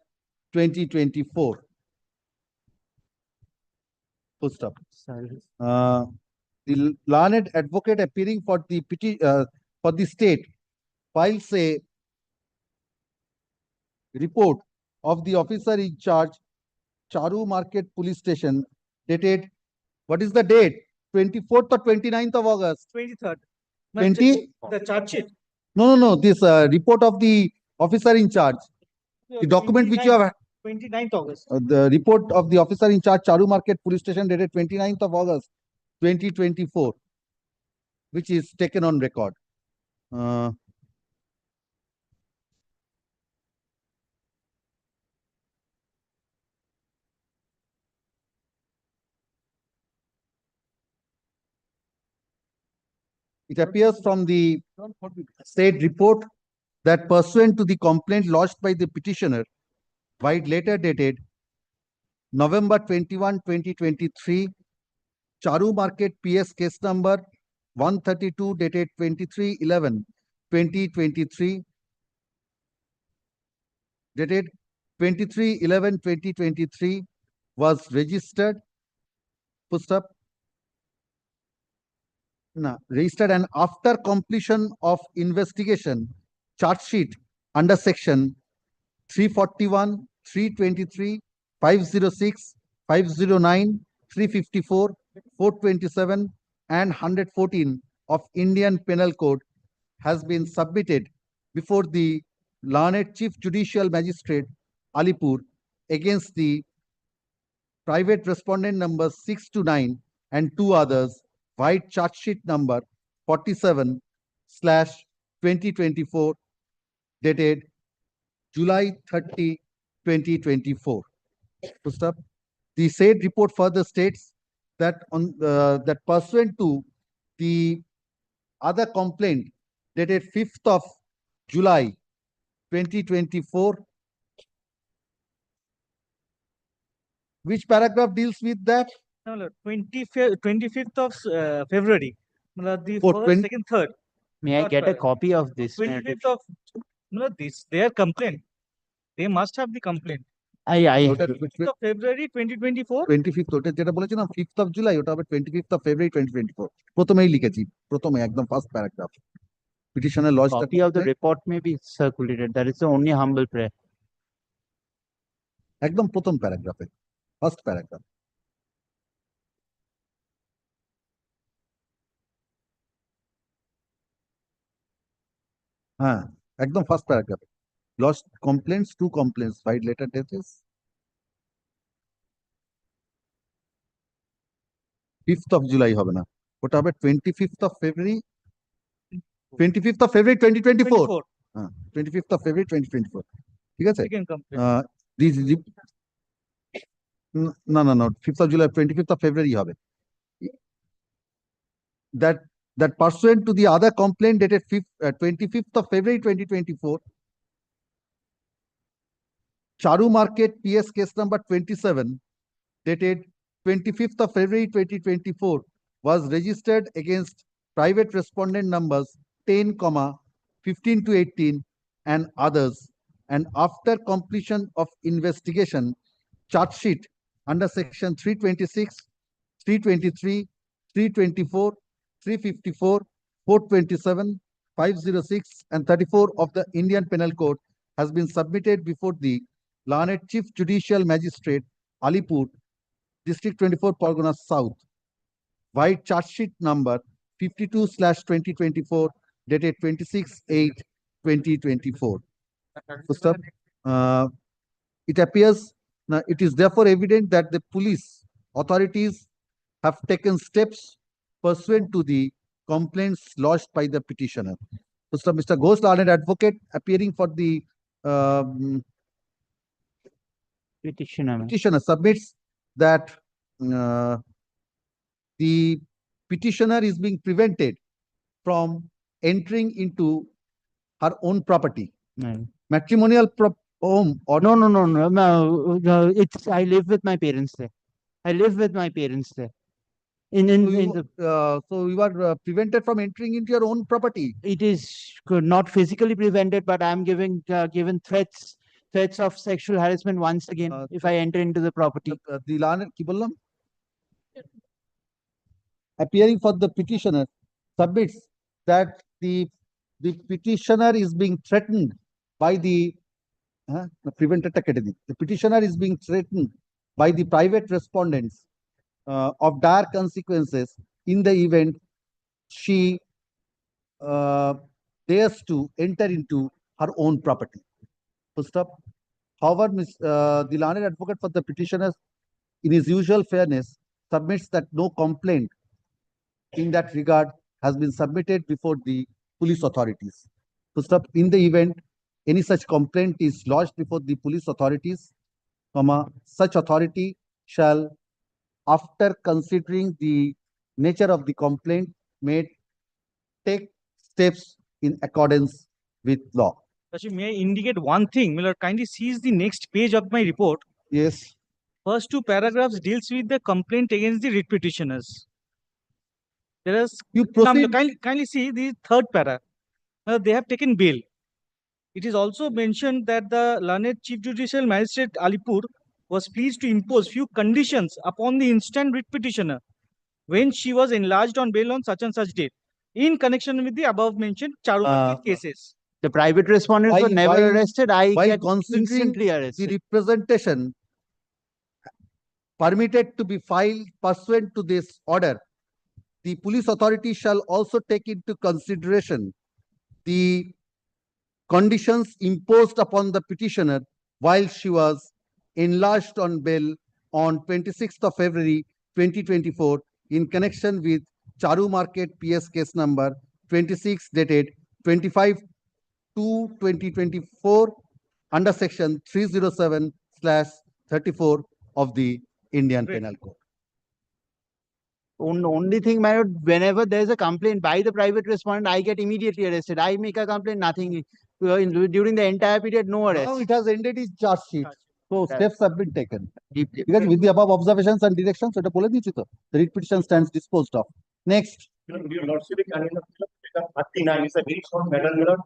2024. Full stop. The learned advocate appearing for the state files a report of the officer in charge, Charu Market Police Station, dated, what is the date? 24th or 29th of August? 23rd. 20? The charge sheet. No. This report of the officer in charge. The document which you have. 29th August. The report of the officer in charge, Charu Market Police Station, dated 29th of August 2024, which is taken on record. It appears from the state report that pursuant to the complaint lodged by the petitioner, by letter dated November 21, 2023, Charu Market PS case number 132 dated 23/11/2023, dated 23/11/2023 was registered. Registered, and after completion of investigation, charge sheet under section 341, 323, 506, 509, 354, 427 and 114 of Indian Penal Code has been submitted before the learned Chief Judicial Magistrate, Alipur, against the private respondent numbers 6 to 9 and two others, white charge sheet number 47/2023 2024, dated July 30, 2024. Full stop. The said report further states that that pursuant to the other complaint dated 5th of July 2024, which paragraph deals with that? No, 25th of February. The Oh, first, 20 second, third. May I third get a paragraph. copy of this? 25th of this their complaint. They must have the complaint. I 25th of February 2024. 25th ওটা যেটা বলেছিলাম 5th of July ওটা হবে 25th of February 2024 প্রথমেই লিখেছি প্রথমে একদম first paragraph পিটিশনের লজ copy of the report may be circulated. That is the only humble prayer. একদম প্রথম প্যারাগ্রাফে ফার্স্ট প্যারাগ্রাফ হ্যাঁ একদম ফার্স্ট প্যারাগ্রাফে lost complaints two complaints filed letter dated 5th of July হবে না ওটা হবে 25th of February 25th of February 2024 হ্যাঁ 25th of February 2024 ঠিক আছে না না না 5th of July 25th of February হবে that pursuant to the other complaint dated 25th of February 2024, Charu Market PS case number 27 dated 25th of February 2024 was registered against private respondent numbers 10, 15 to 18 and others, and after completion of investigation, charge sheet under section 326, 323, 324, 354, 427, 506 and 34 of the Indian Penal Code has been submitted before the learned Chief Judicial Magistrate, Alipur, District 24, Pargana South, white charge sheet number 52/2024, dated 26/8/2024. First up, it appears, it is therefore evident that the police authorities have taken steps pursuant to the complaints lodged by the petitioner. First up, Mr. Ghosh, learned advocate, appearing for the petitioner submits that the petitioner is being prevented from entering into her own property. Matrimonial home or No, it's I live with my parents there. I live with my parents there. So you are prevented from entering into your own property. It is not physically prevented, but I'm given threats of sexual harassment once again if I enter into the property. The learned কি বললাম? Appearing for the petitioner submits that the petitioner is being threatened by the the petitioner is being threatened by the private respondents of dire consequences in the event she dares to enter into her own property. Full stop. However, the learned advocate for the petitioner, in his usual fairness, submits that no complaint in that regard has been submitted before the police authorities. Full stop. In the event any such complaint is lodged before the police authorities, such authority shall, after considering the nature of the complaint, may take steps in accordance with law. Actually, may I indicate one thing? Miller, kindly sees the next page of my report. Yes. First two paragraphs deals with the complaint against the writ petitioners. There is you proceed. Kindly see the third para. They have taken bail. It is also mentioned that the learned Chief Judicial Magistrate Alipur was pleased to impose few conditions upon the instant writ petitioner when she was enlarged on bail on such and such date in connection with the above mentioned Charu cases. The private respondents were never arrested. I get considering instantly arrested. The representation permitted to be filed pursuant to this order, the police authority shall also take into consideration the conditions imposed upon the petitioner while she was enlarged on bail on 26th of February 2024 in connection with Charu Market PS case number 26 dated 25/2/2024 under section 307/34 of the Indian Penal Code. Only thing, my lord, whenever there's a complaint by the private respondent, I get immediately arrested. I make a complaint, nothing. During the entire period, no arrest. Now it has ended its charge sheet. So Yes. steps have been taken. Because with the above observations and directions, এটা বলে দিয়েছি তো, the writ petition stands disposed of. Next. Your lordship, 39 is a very short matter, my lord.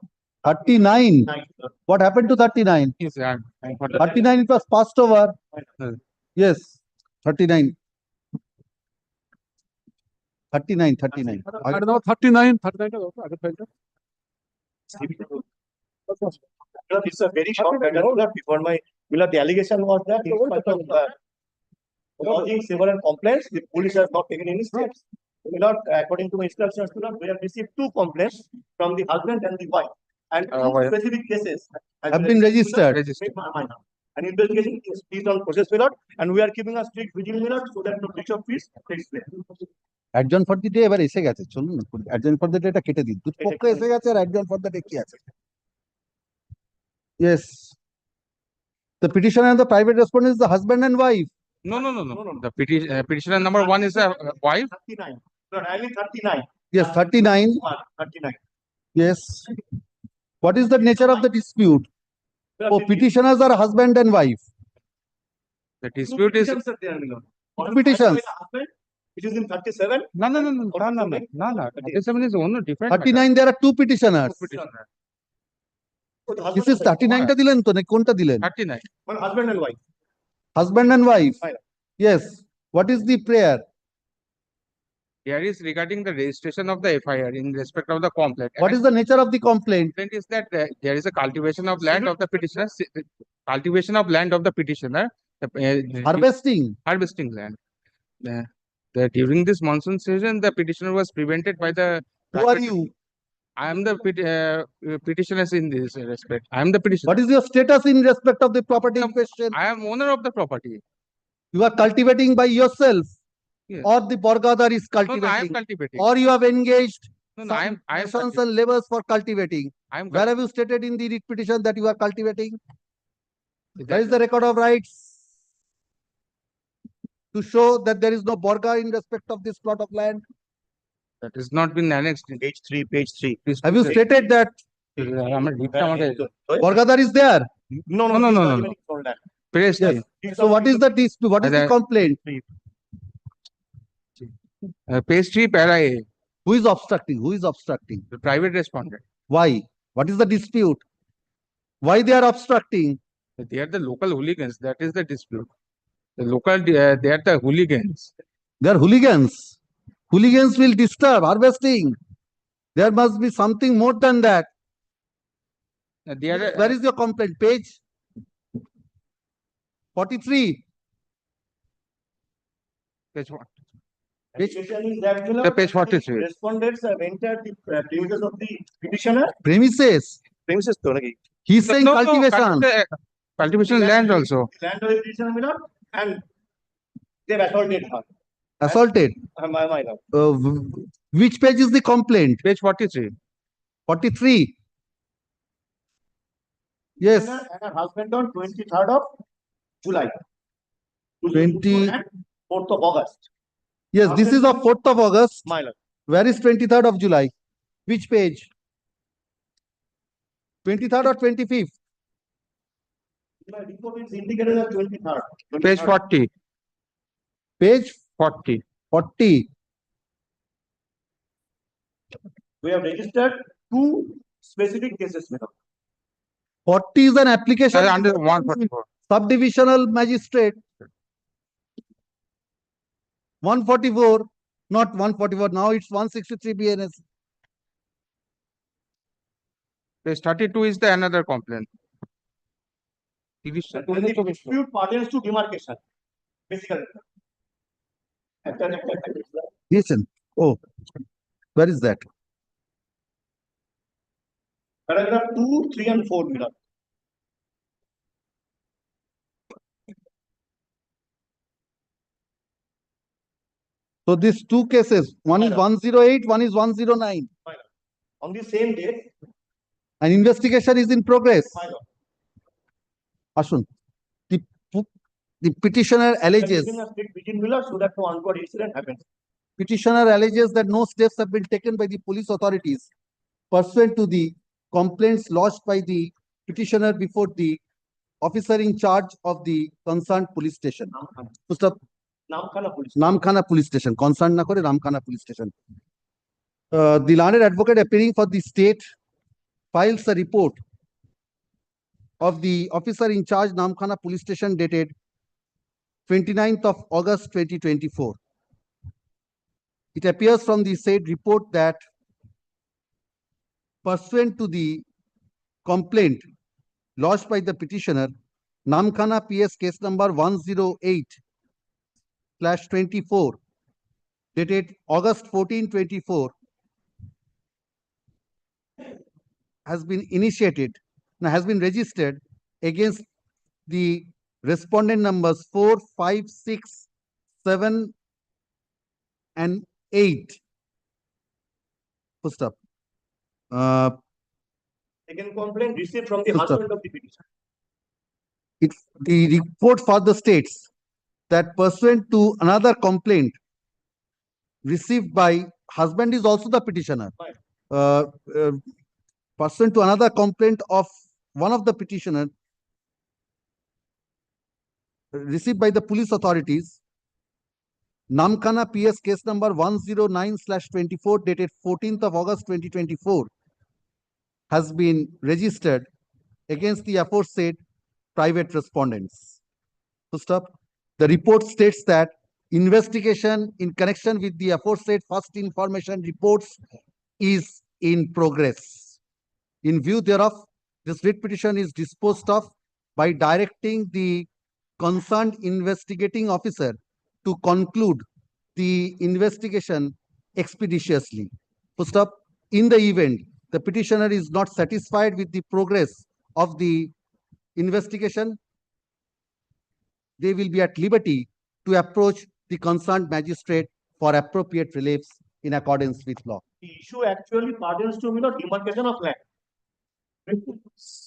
39. What happened to 39? 39, it was passed over. Yes, 39. 39. I don't know, 39. It's a very short matter, Lord. Before my, Lord, the allegation was that in spite of lodging several complaints, the police has not taken any steps. Lord, according to my instructions, Lord, we have received 2 complaints from the husband and the wife, and 2 specific cases Have been registered. An investigation is on process, my lord, and we are keeping a strict vigil, my lord, so that no breach of peace takes place. Adjourn for the day এবার এসে গেছে, চলুন না, adjourn for the day টা কেটে দিন, দুপক্ষ এসে গেছে আর adjourn for the day কি আছে? Yes. The petitioner and the private respondent is the husband and wife. No. The petitioner number 1 is a wife. 39. Lord, I mean 39. Yes, 39. 39. Yes. What is the nature of the dispute? Oh, petitioners are husband and wife. The dispute is Petitions. It is in 37. no. 37 is one different. 39, there are 2 petitioners. This is 39 টা দিলেন তো, নাকি কোনটা দিলেন? 39. One husband and wife. Husband and wife. Yes. What is the prayer? Here is regarding the registration of the FIR in respect of the complaint. What is the nature of the complaint? Complaint is that there is a cultivation of land of the petitioner, harvesting land. During this monsoon season, the petitioner was prevented by the. Who are you? I am the petitioners in this respect. I am the petitioner. What is your status in respect of the property in question? I am owner of the property. You are cultivating by yourself, Yes. or the borgadar is No, I am cultivating, cultivating. or you have engaged I am sessions and labors for cultivating. I am Where have you stated in the writ petition that you are cultivating? Where is the record of rights to show that there is no borga in respect of this plot of land? That has not been annexed. Page 3, page 3. Have you stated that borgadar is there? No. Page Yes. So what is the dispute? What is the complaint? Page 3, para A. Who is obstructing? Who is obstructing? The private respondent. Why? What is the dispute? Why they are obstructing? They are the local hooligans. That is the dispute. The local, they are the hooligans. They are hooligans. Hooligans will disturb harvesting. There must be something more than that. They are, Where is your complaint? Page 43. Page what? Allegation is that, my lord, The page 43. respondents have entered the premises of the petitioner. Premises. Premises to naki. He's saying No, cultivation. Cultivation land also. Land of the petitioner, my lord, and they've assaulted her. Assaulted. My lord. Which page is the complaint? Page 43. 43. Yes. And her husband on 23rd of July. 20 and 4th of August. Yes, this is of 4th of August. My lord. Where is 23rd of July? Which page? 23rd or 25th? My report is indicated as 23rd. Page 40. Page 40. 40. We have registered 2 specific cases, madam. 40 is an application. Under 144. Subdivisional magistrate. 144, not 144. Now it's 163 BNS. Page 32 is the another complaint. And the dispute pertains to demarcation. Basically. Listen. Oh, where is that? Paragraph 2, 3 and 4, madam. So these 2 cases, one is 108, one is 109. On the same date, An investigation is in progress. my lord. Ashun. The petitioner alleges. Within a state within Miller so that no untoward incident happens. Petitioner alleges that no steps have been taken by the police authorities pursuant to the complaints lodged by the petitioner before the officer in charge of the concerned police station. Pustap Namkhana police. Namkhana police station. Concerned na kore Namkhana police station. The learned advocate appearing for the state files a report of the officer in charge Namkhana police station dated 29th of August 2024. It appears from the said report that pursuant to the complaint lodged by the petitioner, Namkhana PS case number 108/24 dated August 14, 24 has been registered against the respondent numbers 4, 5, 6, 7, and 8. Full stop. Second complaint received from the Full stop. husband of the petitioner. The report further states that pursuant to another complaint received by husband is also the petitioner. Pursuant to another complaint of one of the petitioner received by the police authorities, Namkhana PS case number 109/24 dated 14th of August 2024 has been registered against the aforesaid private respondents. Full stop. The report states that investigation in connection with the aforesaid first information reports is in progress. In view thereof, this writ petition is disposed of by directing the concerned investigating officer to conclude the investigation expeditiously. Full stop. In the event the petitioner is not satisfied with the progress of the investigation, they will be at liberty to approach the concerned magistrate for appropriate reliefs in accordance with law. The issue actually pardons to demarcation of land.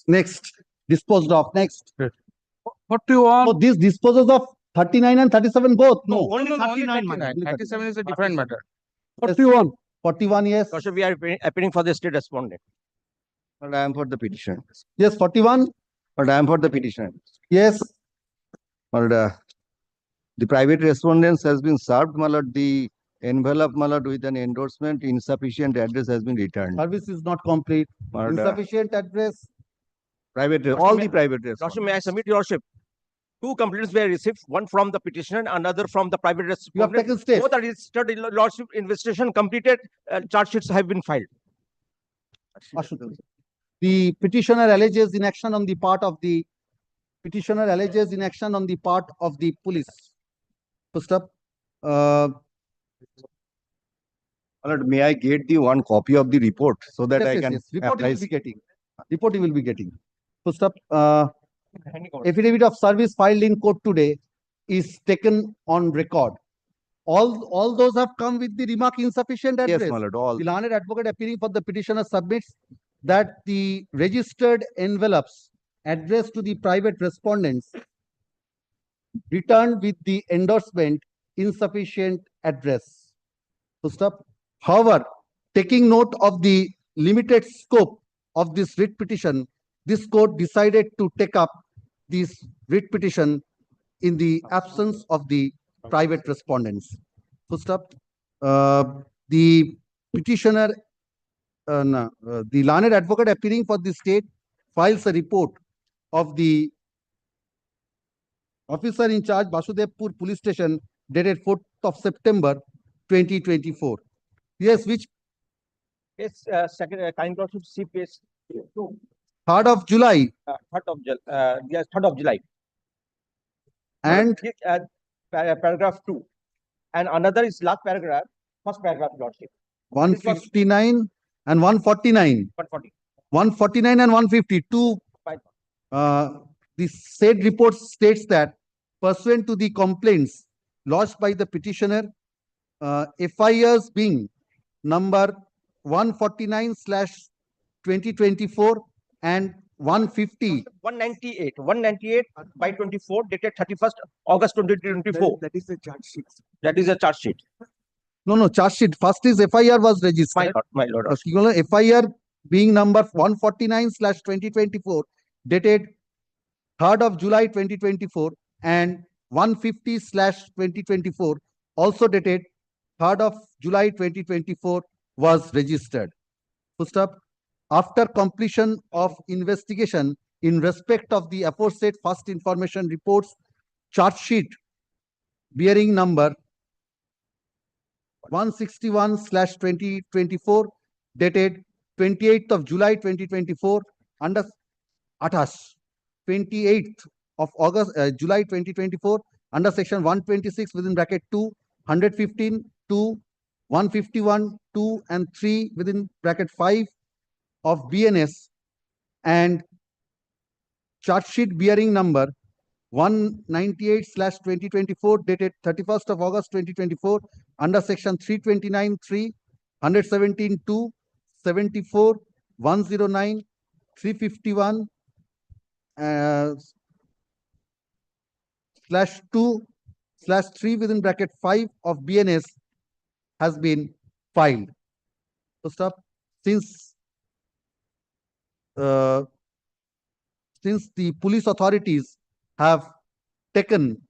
Next, disposed of. Next. What do you want? So these disposals of 39 and 37 both? No. Only 39. 37 is a different matter. What do you want? 41, yes. Lordship, we are appearing for the state respondent. But I am for the petition. Yes, 41. But I am for the petition. Yes. But the private respondents has been served, my lord. The envelope, my lord, with an endorsement, insufficient address has been returned. Service is not complete. But, Insufficient address. private, all the private Lordship, respondents. may I submit your worship? Two complaints were received, one from the petitioner, another from the private You have respondent. taken steps. Both are registered in lordship, investigation completed, charge sheets have been filed. The petitioner alleges inaction on the part of the police. Full stop. My lord, may I get the one copy of the report so that I can Report you will apprise? be getting. Report you will be getting. Full stop. Affidavit of service filed in court today is taken on record. All those have come with the remark insufficient address. Yes, my lord, all. The learned advocate appearing for the petitioner submits that the registered envelopes addressed to the private respondents returned with the endorsement insufficient address. Full stop. However, taking note of the limited scope of this writ petition, this court decided to take up this writ petition in the absence of the private respondents. Full stop. The petitioner, the learned advocate appearing for the state files a report of the officer in charge Basudevpur police station dated 4th of September 2024. Yes, which Yes, second, kind lordship, see page 2. 3rd of July 3rd of July. and Paragraph 2. And another is last paragraph, first paragraph, lordship. 159 and 149. 140. 149 and 152. The said report states that pursuant to the complaints lodged by the petitioner, FIRs being number 149/2024 and 150. 198 by 24 dated 31st August 2024. That is the charge sheet. That is a charge sheet. No, charge sheet. First is FIR was registered. My lord. FIR being number 149/2024 dated 3rd of July 2024 and 150/2024 also dated 3rd of July 2024 was registered. Full stop. After completion of investigation in respect of the aforesaid first information reports, charge sheet bearing number 161/2024 dated 28th of July 2024 under 28th of August July 2024 under section 126 within bracket 2, 115, 2, 151, 2 and 3 within bracket 5 of BNS, and charge sheet bearing number 198/2024 dated 31st of August 2024 under section 329(3), 117(2), 74, 109, 351 /2/3 within bracket 5 of BNS has been filed. So stop. Since the police authorities have taken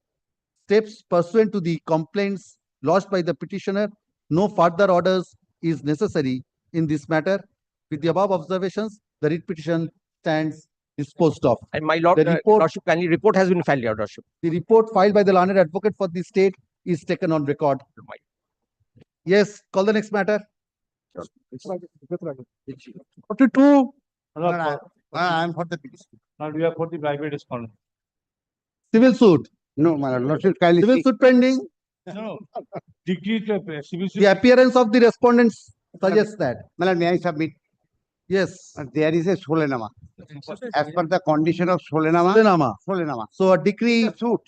steps pursuant to the complaints lodged by the petitioner, no further orders is necessary in this matter. With the above observations, the writ petition stands disposed of. And my lord, lordship, kindly report has been filed, your lordship. The report filed by the learned advocate for the state is taken on record. Yes, call the next matter. 42. I am for the petition. Now we are for the private respondent. Civil suit. No, my lord, lordship, kindly Civil see. suit pending. No. Decree civil suit. The appearance of the respondents suggests that. My lord, may I submit? Yes. There is a solenama. As per the condition of solenama. Solenama. So a decree. In the suit.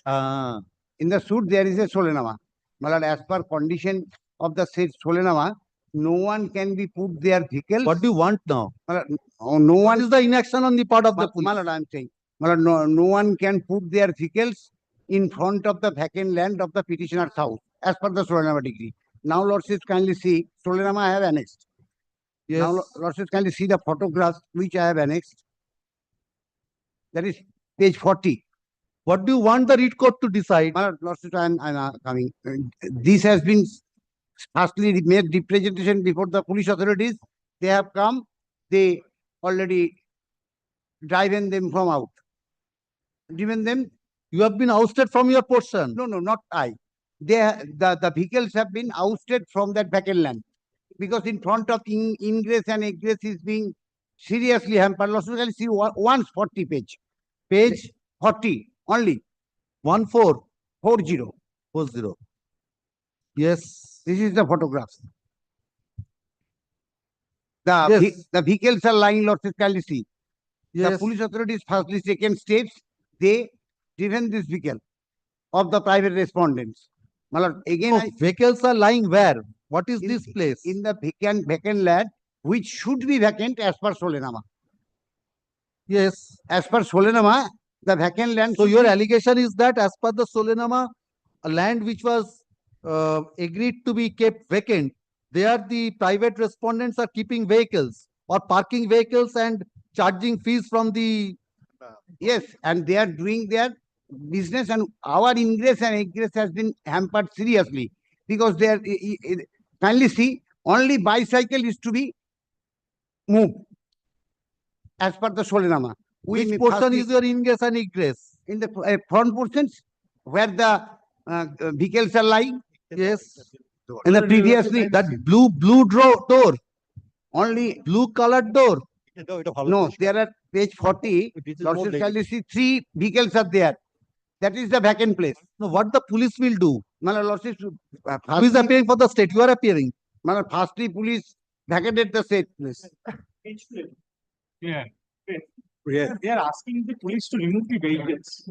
In the suit, there is a solenama. My lord, as per condition of the said solenama, no one can be put their vehicles. What do you want now? No one. What is the inaction on the part of the police? My lord, I am saying. My lord, no one can put their vehicles in front of the vacant land of the petitioner's house, as per the solenama decree. Now, lordship, kindly see, solenama I have annexed. Yes. Now, lordship, kindly see the photographs which I have annexed. That is page 40. What do you want the writ court to decide? My lordship, I am coming. This has been firstly made representation before the police authorities. They have come. They already driven them from out. Driven them. You have been ousted from your portion. No, not I. The vehicles have been ousted from that vacant land because in front of ingress and egress is being seriously hampered. Lordship, can see 140 page. Page 40 only. 1440. 40. Yes. This is the photographs. The vehicles are lying, lordship, can see. Yes. The police authorities firstly taken steps. They driven this vehicle of the private respondents. My lord, again, vehicles are lying where? What is this place? In the vacant land, which should be vacant as per solenama. Yes. As per solenama, the vacant land. So your allegation is that as per the solenama, a land which was agreed to be kept vacant, there the private respondents are keeping vehicles or parking vehicles and charging fees from the. Yes, and they are doing their business, and our ingress and egress has been hampered seriously because they are, kindly see, only bicycle is to be moved as per the solenama. Which portion is your ingress and egress? In the front portions where the vehicles are lying. Yes. In the previously, that blue door. Only blue colored door. No, there are page 40. Lordship, shall you see 3 vehicles are there. That is the vacant place. No, what the police will do? My lordship, who is appearing for the state? You are appearing. My lord, firstly, police vacated the state place. Yeah. They are asking the police to remove the vehicles.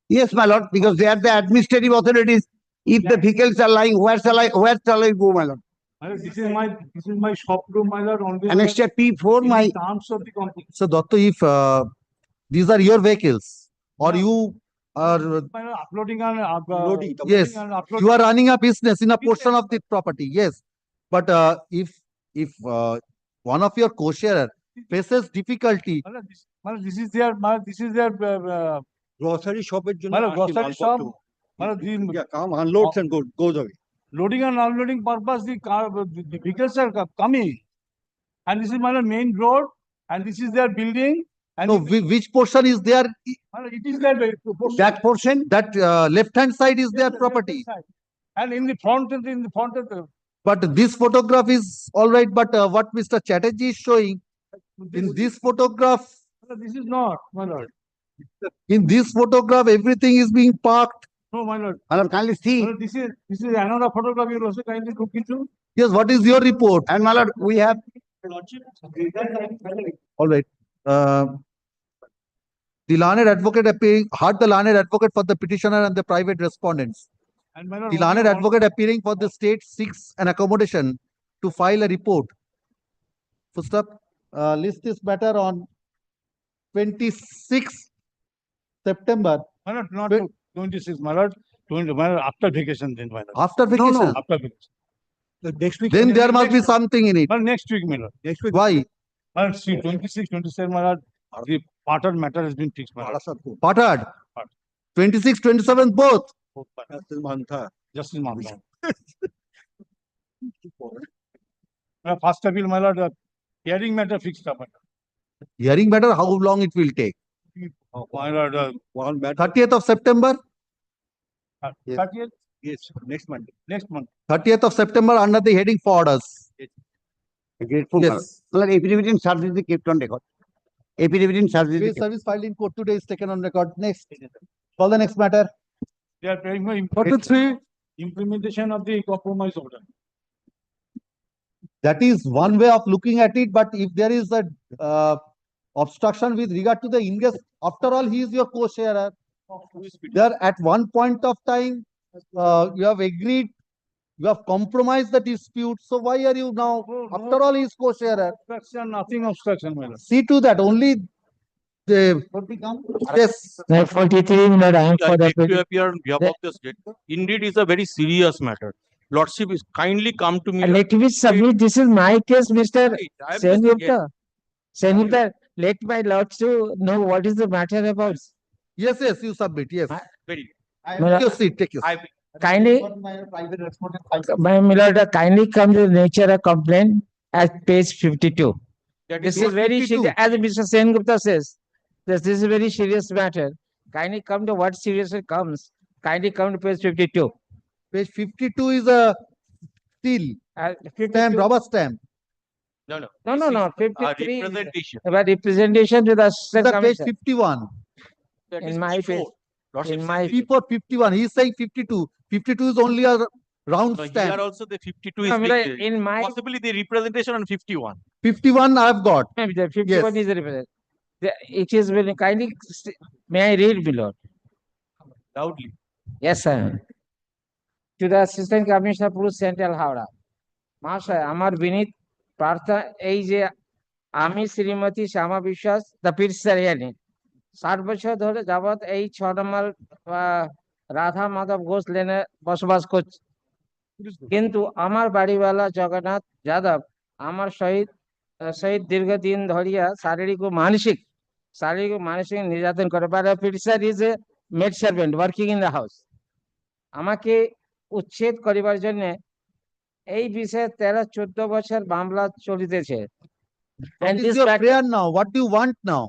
Yes, my lord, because they are the administrative authorities. If the vehicles are lying, where shall I go, my lord? This is my shop room, my lord, on this. Annexure P4, in my. terms of the company. So Datta, if these are your vehicles or you are, My lord, uploading and yes, and you are running a business in a portion of the property, yes. But if one of your co-sharer faces difficulty, this is their, Grocery shop এর জন্য মানে আসছে grocery মালপত্র। shop, মানে Yeah, come unloads and goes away. loading and unloading purpose, the car, the vehicles are coming. And this is my main road, and this is their building. And so which portion is there? it is their That portion, that left-hand side is their property. And in the front of the. But this photograph is all right, but what Mr. Chatterjee is showing, in this photograph, This is not, my lord. in this photograph, everything is being parked. No, my lord. My lord, kindly see. My lord, this is another photograph you also kindly look into. Yes, what is your report? And my lord, we have. All right. The learned advocate heard the learned advocate for the petitioner and the private respondents. And my lord, The learned advocate appearing for the state seeks an accommodation to file a report. First up, list this matter on 26th September. My lord, not 26, my lord. 20, my lord, after vacation then, my lord. After vacation? After vacation. Next week. Then there must be something in it. Well, next week, my lord. Next week. Why? Well, see, 26, 27, my lord, the partnered matter has been fixed, my lord. Partnered? 26, 27 both? Justice Mantha. Justice Mantha. First appeal, my lord, hearing matter fixed up, my lord. Hearing matter, how long it will take? My lord, 30th of September? 30th? Yes, next month. Next month. 30th of September under the heading for orders. Grateful. Yes. Well, affidavit in service is kept on record. Affidavit in service. Case service filed in court today is taken on record. Next. Call the next matter. They are paying my important implementation of the compromise order. That is one way of looking at it, but if there is a obstruction with regard to the ingress, after all, he is your co-sharer. There at one point of time, you have agreed, you have compromised the dispute. So why are you now, after all, he is co-sharer? Obstruction, nothing obstruction, my lord. See to that, only the, yes. 43, my lord, I am for the. To appear on behalf of the state. Indeed, is a very serious matter. Lordship is kindly come to me. Let me submit, this is my case, Mr. I am Sengupta. Sengupta, let my lord to know what is the matter about. Yes, yes, you submit, yes. Very. Take your seat, take your seat. Kindly, my lord, kindly come to the nature of complaint at page 52. This is very serious, as Mr. Sengupta says, this is a very serious matter. Kindly come to what seriously comes. Kindly come to page 52. Page 52 is a seal, stamp, rubber stamp. No, no. No, This is, 53. representation. About representation to the assistant Is that page commissioner. 51? That In is my before. page. Lordship In my says P4 51, he is saying 52. 52 is only a round no, here stamp. also the 52 is No, my lord, big, in my, possibly the representation on 51. 51 I have got. the 51 is the represent. It is very kindly, may I read below? Loudly. Yes, sir. To the assistant commissioner, Police Central, Howrah. মহাশয় আমার বিনীত প্রার্থনা এই যে আমি শ্রীমতী শ্যামা বিশ্বাস the পিটসার hearing 60 বছর ধরে যাবৎ এই 6 নম্বর রাধা মাধব ঘোষ লেনে বসবাস করছি, কিন্তু আমার বাড়িওয়ালা জগন্নাথ যাদব আমার সহিত দীর্ঘদিন ধরিয়া শারীরিক ও মানসিক নির্যাতন করে। বাট পিটসার is a maid servant working in the house. আমাকে উচ্ছেদ করিবার জন্য এই বিষয়ে 13-14 বছর মামলা চলিতেছে। What is your prayer now? What do you want now?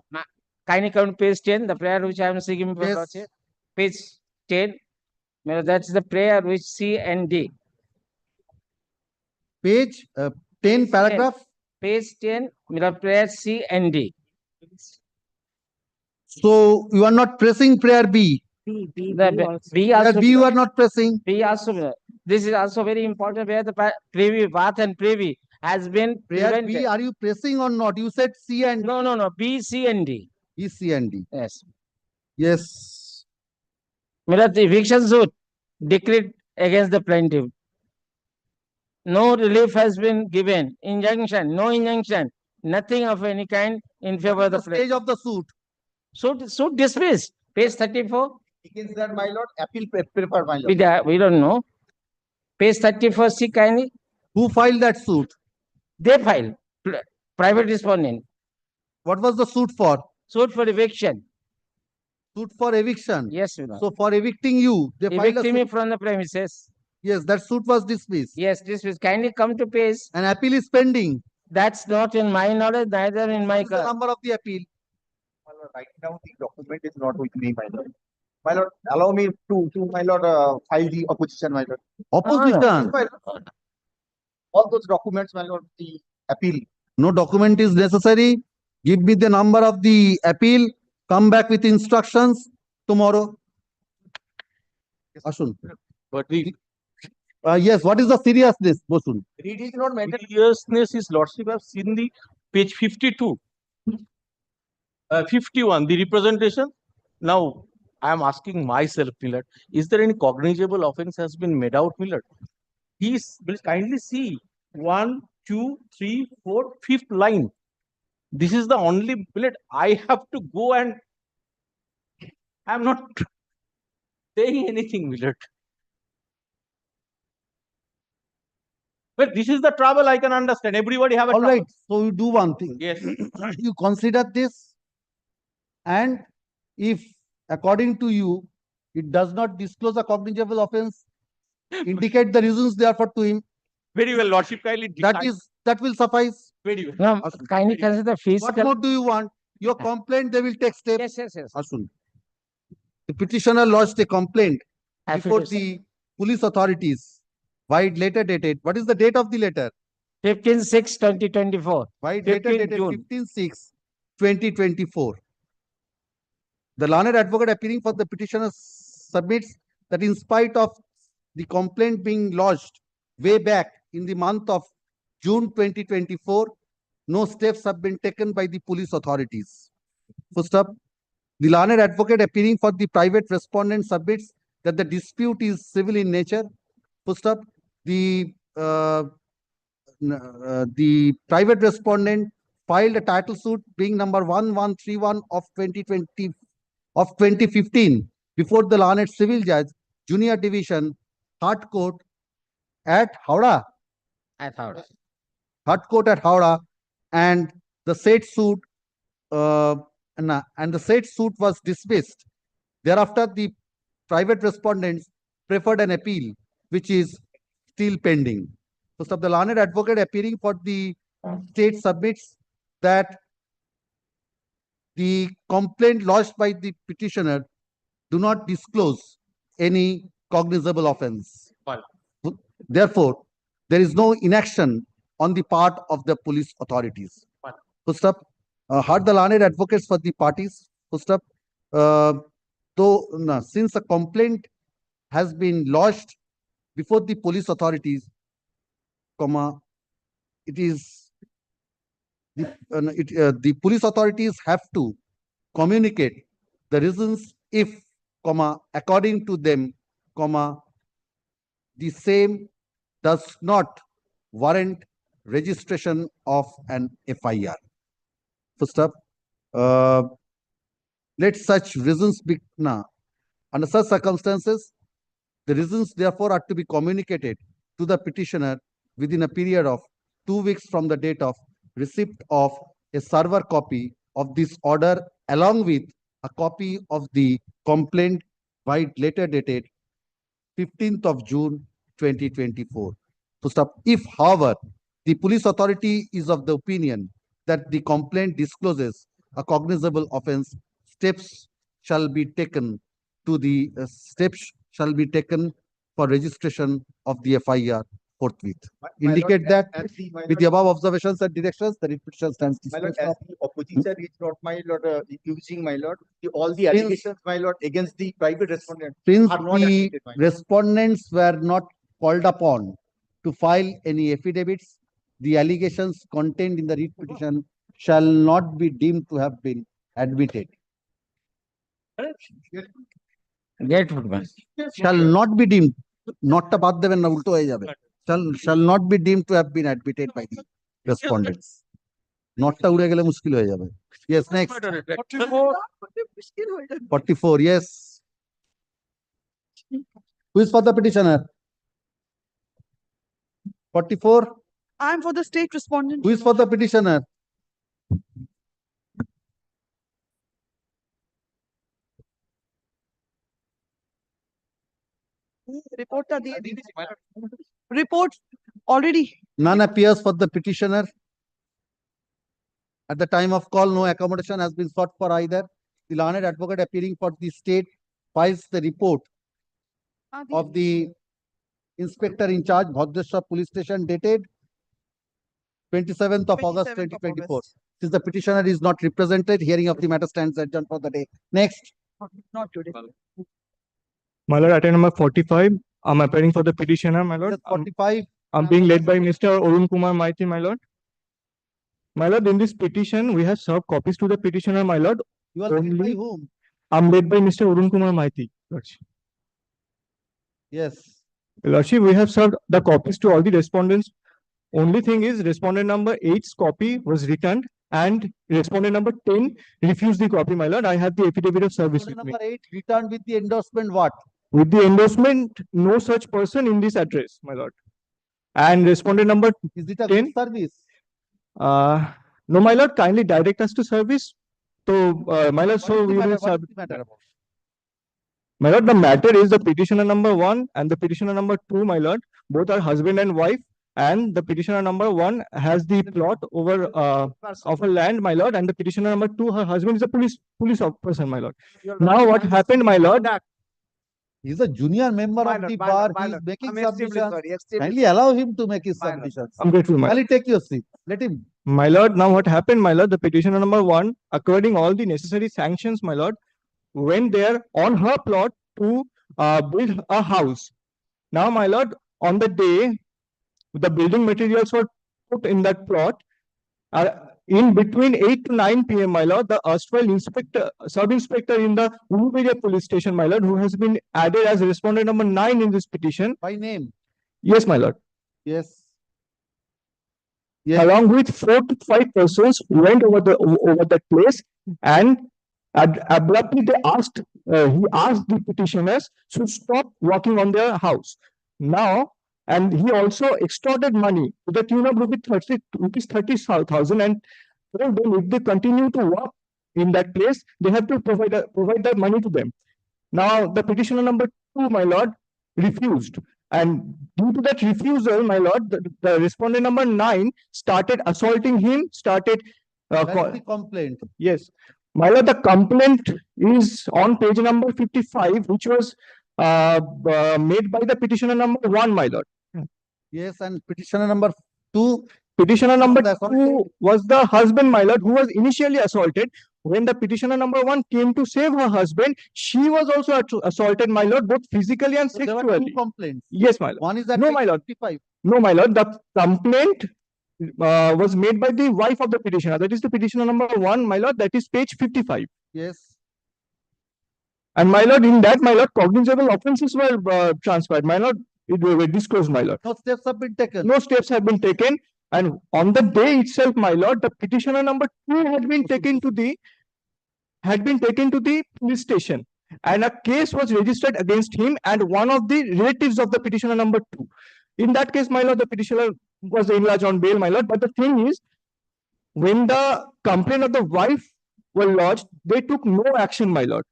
Kindly come to page 10, the prayer which I am seeking for Lordship. Page 10, that's the prayer which C and D. Page 10 paragraph? Page 10, prayer C and D. So you are not pressing prayer B? B also. B you are not pressing? B also. This is also very important where the privy, bath and privy has been Prayer prevented. B, are you pressing or not? You said C and No, B, C and D. B, C and D. Yes. Yes. The eviction suit declared against the plaintiff. No relief has been given. Injunction, no injunction, nothing of any kind in favor of the Stage of the suit. Suit dismissed. Page 34. Against that, my lord, appeal paper, my lord. We don't know. Page 34, see kindly. Who filed that suit? They filed. Private respondent. What was the suit for? Suit for eviction. Suit for eviction. Yes, Your Honor. So for evicting you, they filed a Evicting me suit. from the premises. Yes, that suit was dismissed. Yes, dismissed. Kindly come to page. An appeal is pending. That's not in my knowledge, neither in my. What is the number of the appeal? My lord, right now the document is not with me, my lord. My lord, allow me to my lord, file the opposition, my lord. Opposition. My lord. All those documents, my lord, the appeal. No document is necessary. Give me the number of the appeal. Come back with instructions tomorrow. Ashun. But the Yes, what is the seriousness, Bosun? It is not matter. seriousness, His Lordship, I've seen the page 52. 51, the representation. Now, I am asking myself, Millard, is there any cognizable offense has been made out, Millard? Please kindly see 1, 2, 3, 4, 5th line. This is the only Millard I have to go and I am not saying anything, Millard. But this is the trouble I can understand. Everybody have a All trouble. right. So you do one thing. Yes. You consider this, and if according to you it does not disclose a cognizable offense, indicate the reasons therefore to him. Very well, Lordship, kindly. That will suffice. Very well. No, kindly consider fees. What more do you want? Your complaint, they will take steps. Yes. Ashun. The petitioner lodged a complaint before Affidavit. the police authorities. Wide letter dated. What is the date of the letter? 15/6/2024. Wide letter 15 dated June. 15/6/2024. The learned advocate appearing for the petitioner submits that in spite of the complaint being lodged way back in the month of June 2024, no steps have been taken by the police authorities. First up, the learned advocate appearing for the private respondent submits that the dispute is civil in nature. First up, the private respondent filed a title suit being number 1131 of 2015 before the learned civil judge, Junior Division, Hard Court at Howrah. Hard Court at Howrah, and the said suit was dismissed. Thereafter, the private respondents preferred an appeal, which is still pending. First of the learned advocate appearing for the state submits that the complaint lodged by the petitioner do not disclose any cognizable offense. Therefore, there is no inaction on the part of the police authorities. First up, heard the learned advocates for the parties. First up, since a complaint has been lodged before the police authorities, it is the police authorities have to communicate the reasons if, according to them, the same does not warrant registration of an FIR. First up, let such reasons be under such circumstances, the reasons therefore are to be communicated to the petitioner within a period of 2 weeks from the date of receipt of a server copy of this order along with a copy of the complaint by letter dated 15th of June 2024. First up, if however the police authority is of the opinion that the complaint discloses a cognizable offense, steps shall be taken for registration of the FIR forthwith. Indicate that with the above observations and directions, the petition stands My lord, dismissed. as the opposition is not, my lord, using, my lord, all the allegations, my lord, against the private respondent Since are not the admitted, my lord. respondents were not called upon to file any affidavits, the allegations contained in the writ petition shall not be deemed to have been admitted. Shall not be deemed, not টা বাদ দেবেন না উল্টো হয়ে যাবে. shall not be deemed to have been admitted by the respondents. Notটা উড়ে গেলে মুশকিল হয়ে যাবে. Yes, next. 44, yes. Who is for the petitioner? 44. I am for the state respondent. Who is for the petitioner? Report already. None appears for the petitioner. At the time of call, no accommodation has been sought for either. The learned advocate appearing for the state files the report of the inspector in charge, Bhadreshwar Police Station, dated 27th of August 2024. Since the petitioner is not represented, hearing of the matter stands adjourned for the day. Next. Not today. My lord, item number 45. I'm appearing for the petitioner, my lord. 45. I'm being led by Mr. Arun Kumar Maiti, my lord. My lord, in this petition, we have served copies to the petitioner, my lord. You are led by whom? I'm led by Mr. Arun Kumar Maiti, lordship. Yes. Lordship, we have served the copies to all the respondents. Only thing is, respondent number 8's copy was returned and respondent number 10 refused the copy, my lord. I have the affidavit of service with me. Number 8 returned with the endorsement what? With the endorsement, no such person in this address, my lord. And respondent number Is it a 10? good service? No, my lord, kindly direct us to service. So, my lord, so we will serve. My lord, the matter is the petitioner number 1 and the petitioner number 2, my lord. Both are husband and wife. And the petitioner number 1 has the plot over of a land, my lord. And the petitioner number 2, her husband is a police person, my lord. Now, what happened, my lord? He's a junior member of the bar. He is making submissions. Kindly allow him to make his submissions. I'm grateful, my lord. Kindly take your seat. Let him. My lord, now what happened, my lord? The petitioner number 1, according all the necessary sanctions, my lord, went there on her plot to build a house. Now, my lord, on the day, the building materials were put in that plot. In between 8 to 9 p.m., my lord, the erstwhile inspector, sub-inspector in the Uluberia police station, my lord, who has been added as respondent number 9 in this petition. By name? Yes, my lord. Yes. Along with 4 to 5 persons went over that place and abruptly he asked the petitioners to stop working on their house. Now, and he also extorted money to the tune of rupees 30,000 and told them if they continue to work in that place, they have to provide that money to them. Now, the petitioner number 2, my lord, refused. And due to that refusal, my lord, the respondent number 9 started assaulting him, started... That's the complaint. Yes. My lord, the complaint is on page number 55, which was made by the petitioner number 1, my lord. Yes, and petitioner number 2. Petitioner number 2 was the husband, my lord, who was initially assaulted. When the petitioner number 1 came to save her husband, she was also assaulted, my lord, both physically and sexually. There were 2 complaints. Yes, my lord. One is that no, my lord. 55. No, my lord. The complaint was made by the wife of the petitioner. That is the petitioner number 1, my lord. That is page 55. Yes. And my lord, in that, my lord, cognizable offences were transpired. My lord, it were disclosed, my lord. No steps have been taken. No steps have been taken. And on the day itself, my lord, the petitioner number 2 had been taken to the police station. And a case was registered against him and one of the relatives of the petitioner number 2. In that case, my lord, the petitioner was enlarged on bail, my lord. But the thing is, when the complaint of the wife were lodged, they took no action, my lord.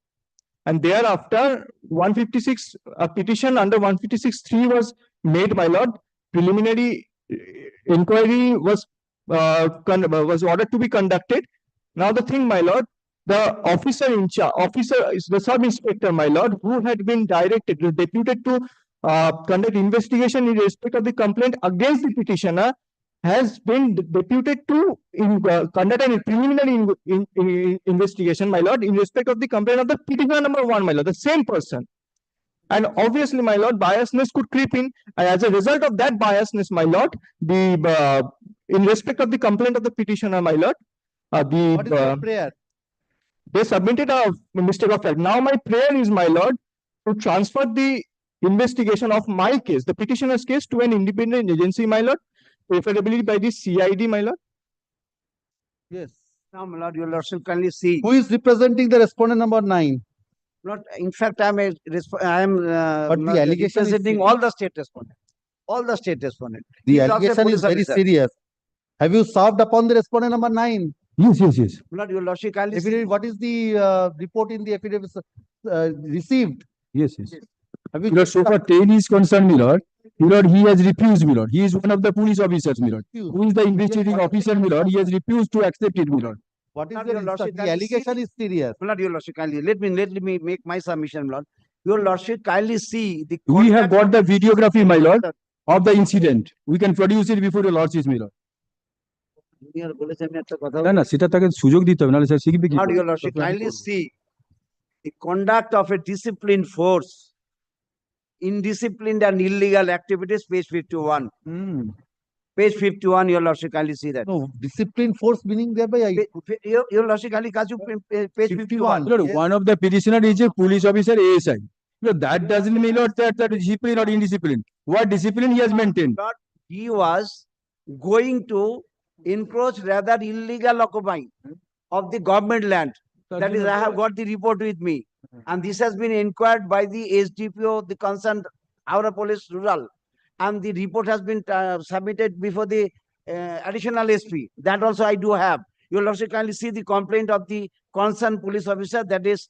And thereafter, 156, a petition under 156(3) was made, my lord. Preliminary inquiry was ordered to be conducted. Now the thing, my lord, the officer in charge, is the sub-inspector, my lord, who had been deputed to conduct investigation in respect of the complaint against the petitioner, has been deputed to conduct a preliminary investigation, my lord, in respect of the complaint of the petitioner number 1, my lord, the same person. And obviously, my lord, biasness could creep in. And as a result of that biasness, my lord, in respect of the complaint of the petitioner, my lord, What is your prayer? They submitted a mistake of fact. Now my prayer is, my lord, to transfer the investigation of my case, the petitioner's case, to an independent agency, my lord, preferably by the CID, my lord. Yes. Now, my lord, your lordship kindly see. Who is representing the respondent number 9? Not, in fact, I am But the allegation is representing serious. all the state respondents. All the state respondents. The He is also a allegation is police very officer. serious. Have you served upon the respondent number 9? Yes, yes, yes. My lord, your lordship kindly see. Affidavit, what is the report in the affidavit received? Yes, yes. Have you My lord, so far 10 is concerned, my lord. My lord, he has refused, my lord. He is one of the police officers, my lord. Who is the investigating officer, my lord? He has refused to accept it, my lord. What is Lord, your your lordship the kindly see. allegation is serious. My lord, your lordship kindly let me make my submission, my lord. Your lordship kindly see the. We have got the conduct of videography, my lord, the- of the incident. We can produce it before the lordship, my lord. Junior বলেছে আমি একটা কথা না না সেটা তাকে সুযোগ দিতে হবে নাহলে স্যার শিখবে কি Lord, করে? your lordship kindly see the conduct of a disciplined force, indisciplined and illegal activities, page 51. Page 51, your lordship kindly see that. No, discipline force meaning thereby I Your lordship kindly Kaju, page 51. My lord, one of the petitioner is a police officer ASI. No, that doesn't mean, Lord, that discipline or indiscipline. What discipline he has maintained? Lord, he was going to encroach rather illegal occupying of the government land. That is, I have got the report with me. And this has been inquired by the SDPO, the concerned Howrah Police Rural. And the report has been submitted before the additional SP. That also I do have. You will also kindly see the complaint of the concerned police officer, that is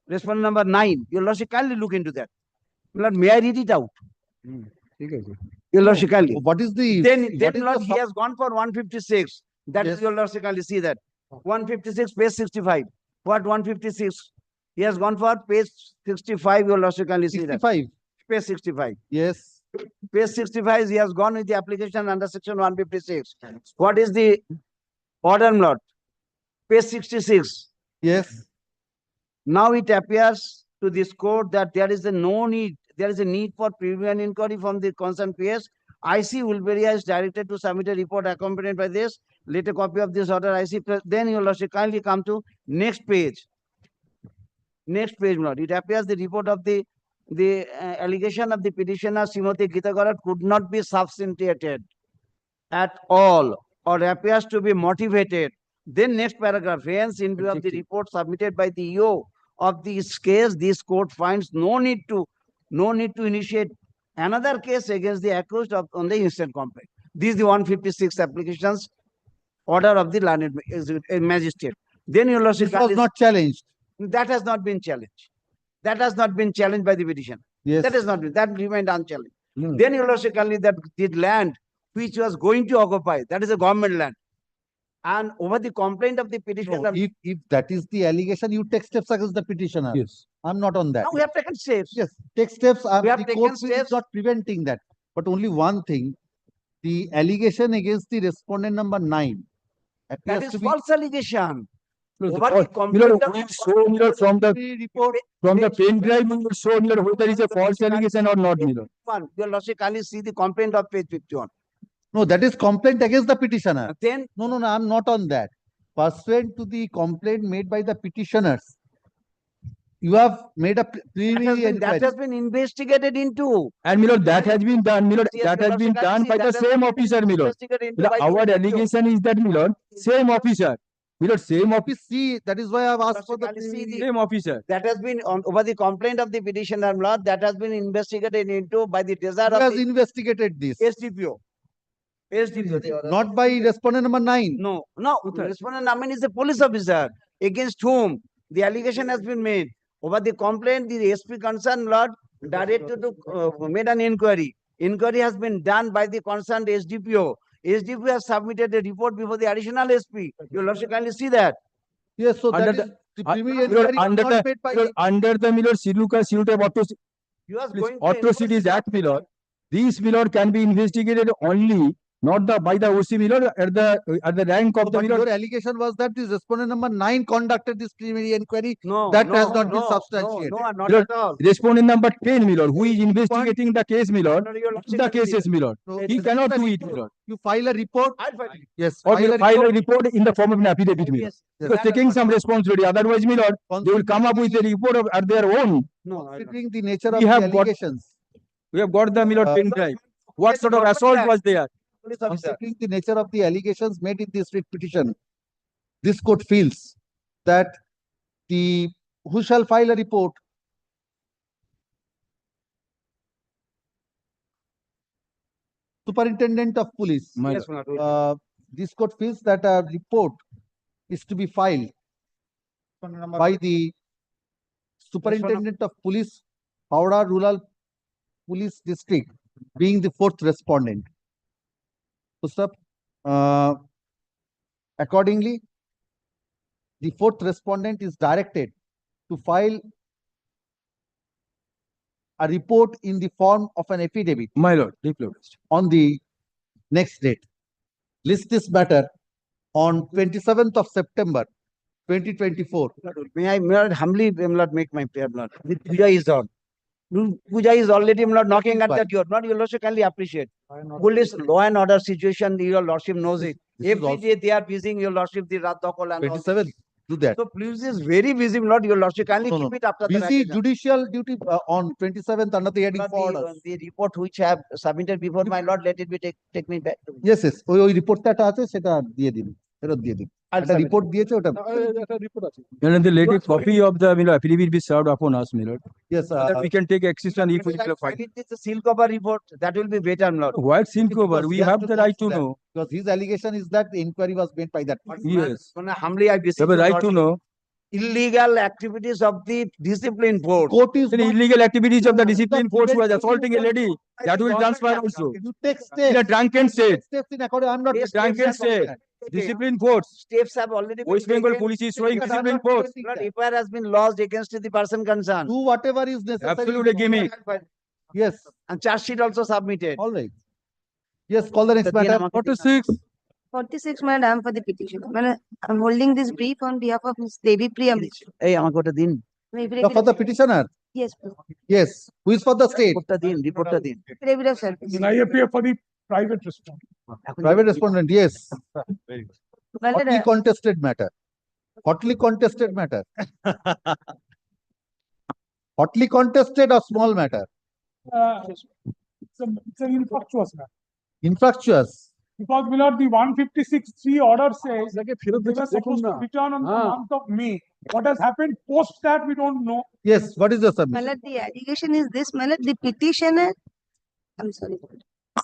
respondent number 9. You will also kindly look into that. Lord, may I read it out? Your lordship kindly. What is the Then what is Lord, the he has gone for 156. That is, Yes. your lordship kindly see that. 156, page 65. What 156? He has gone for page 65. Your lordship kindly see that. 65? Page 65. Yes. Page 65, he has gone with the application under section 156. What is the order, my lord? Page 66. Yes. Now it appears to this court that there is a need for preliminary inquiry from the concerned PS. IC Ulberia is directed to submit a report accompanied by this. Later copy of this order IC. Then your lordship kindly come to next page. Next page, my lord. It appears the report of the allegation of the petitioner Srimati Gita Garat could not be substantiated at all or appears to be motivated. Then next paragraph, hence in view of the report submitted by the EO of this case, this court finds no need to initiate another case against the accused on the instant complaint. This is the 156 applications order of the learned magistrate. Then your lordship, This was not challenged. that has not been challenged. That has not been challenged by the petition. Yes. That has not been, that remained unchallenged. Then your lordship kindly that the land which was going to occupy, that is a government land. And over the complaint of the petitioner, No, if that is the allegation, you take steps against the petitioner. Yes. I'm not on that. now we have taken steps. Yes, take steps. We have The taken court is steps. not preventing that. But only one thing, the allegation against the respondent number 9 That appears is to be false allegation. My Over the lord, complaint of we show, my lord, from the pen drive, we will show, my lord, whether it's a false allegation or not, my lord. one. Your lordship kindly see the complaint of page 51. no, that is complaint against the petitioner. Then No, I'm not on that. Pursuant to the complaint made by the petitioners, you have made a preliminary that inquiry. has been investigated into. And my lord, that has been done, my lord, Yes, that your has been lordship, I done see by that the has same been officer, my lord. investigated into My lord, by the our SDPO. allegation is that, my lord, same officer. My lord, same officer. See, that is why I've asked for the Lordship, I see the- Same officer. That has been over the complaint of the petitioner, Lord, that has been investigated into by the desire Who of has the investigated this? SDPO. SDPO. Not by respondent number 9. No, respondent Naman is a police officer against whom the allegation has been made. Over the complaint, the SP concerned, Lord, directed to made an inquiry. Inquiry has been done by the concerned SDPO. SDPO has submitted a report before the additional SP. You will also kindly see that. Yes, so Under that is the my preliminary lord, inquiry under not the, made by my lord, under the, my lord, Siluka You are please, going to atrocities act, my lord. These, my lord, can be investigated only not by the OC, my lord, at the rank of the, but my lord. your allegation was that this respondent number 9 conducted this preliminary inquiry. No, That no, has not been no, substantiated. No, not My lord, at all. respondent number 10, my lord, who is investigating the case, my lord, No, your lordship, the cases, my lord. No, He this cannot is a do it, my report. lord. You file a report. I'll file it. Yes, Or file a report. report in the form of an affidavit, my lord. Yes, Because that taking has some not- responsibility. Otherwise, my lord, they will come up with a report at their own. No, I don't. Considering the nature We of the have got- allegations, We have got the, my lord, pen drive. What sort of assault was there? Considering the nature of the allegations made in this writ petition, this court feels that the who shall file a report Superintendent of Police. My lord. This court feels that a report is to be filed by the Superintendent of Police, Howrah Rural Police District, being the fourth respondent. First up, accordingly, the fourth respondent is directed to file a report in the form of an affidavit. My lord, on the next date. List this matter on 27th of September 2024. May I, my lord, humbly, my lord, make my prayer, my lord. The puja is on. Puja is already, my lord, knocking at the door. Not your lordship kindly appreciate. Police law and order situation, your lordship knows it. Every day they are busy, your lordship, the Rat Dakol and all. 27th, do that. So police is very busy, my lord, your lordship kindly No, keep no. it after Busy that. judicial duty on 27th under the heading for orders. The report which I have submitted before, my lord, let it be take me back. Yes, yes. ওই রিপোর্টটা আছে সেটা দিয়ে দিন, ফেরত দিয়ে দিন। একটা রিপোর্ট দিয়েছে ওটা। And the latest copy of the, my lord, affidavit be served upon us, my lord. Yes, So that we can take action if we find. It is a seal cover report. That will be better, my lord. What seal cover? Because We he has have to the right to that. know. Because his allegation is that the inquiry was made by that person. Yes. Humbly, I beseech We have a your right to lordship. know. Illegal activities of the discipline force. Court is The not- illegal activities of the discipline force was assaulting a lady. That will transfer also. You take In steps. a drunken state. Steps in according. I'm not. Yes, Drunken state. Discipline force. Steps have already been West Bengal taken. police is showing discipline force. Lord, FIR has been lodged against the person concerned. Do whatever is necessary. Absolutely gimmick. Yes. And charge sheet also submitted. All right. Yes, call the next matter. 46. 46, madam, for the petition. Madam, I'm holding this brief on behalf of Ms. Devi Priya. Hey, আমাকে ওটা দিন। For the petitioner. Yes, please. Yes. Who is for the state? রিপোর্টটা দিন। Affidavit of service. I appear for the private respondent. Private respondent, yes. Very good. Well, Hotly contested matter. Hotly contested matter. Hotly contested or small matter? It's an infructuous matter. Infructuous. Because, my lord, the 156(3) order says they were supposed to return on the month of May. What has happened post that, we don't know. Yes, what is the submission? Malad, the allegation is this, Malad, the petitioner, I'm sorry.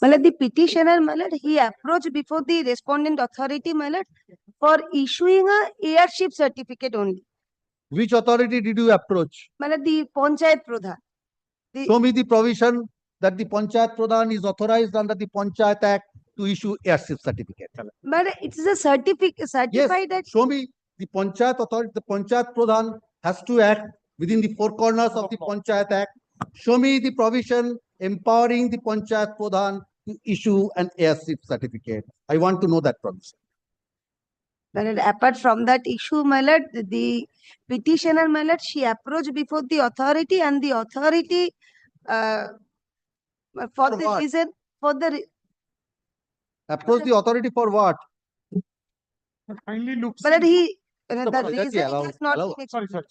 Malad, the petitioner, Malad, he approached before the respondent authority, Malad, for issuing a heirship certificate only. Which authority did you approach? Malad, the Panchayat Pradhan. Show me the provision that the Panchayat Pradhan is authorized under the Panchayat Act to issue heirship certificate. But it is a certificate certified that Show me the Panchayat authority, the Panchayat Pradhan has to act within the four corners of the Panchayat Act. Show me the provision empowering the Panchayat Pradhan to issue an heirship certificate. I want to know that provision. But apart from that issue, my lord, the petitioner, my lord, she approached before the authority and the authority for the what? reason, for the Approach the authority for what? Kindly look. but he, the Apology, reason it allow- has not allow- been Sorry, explained.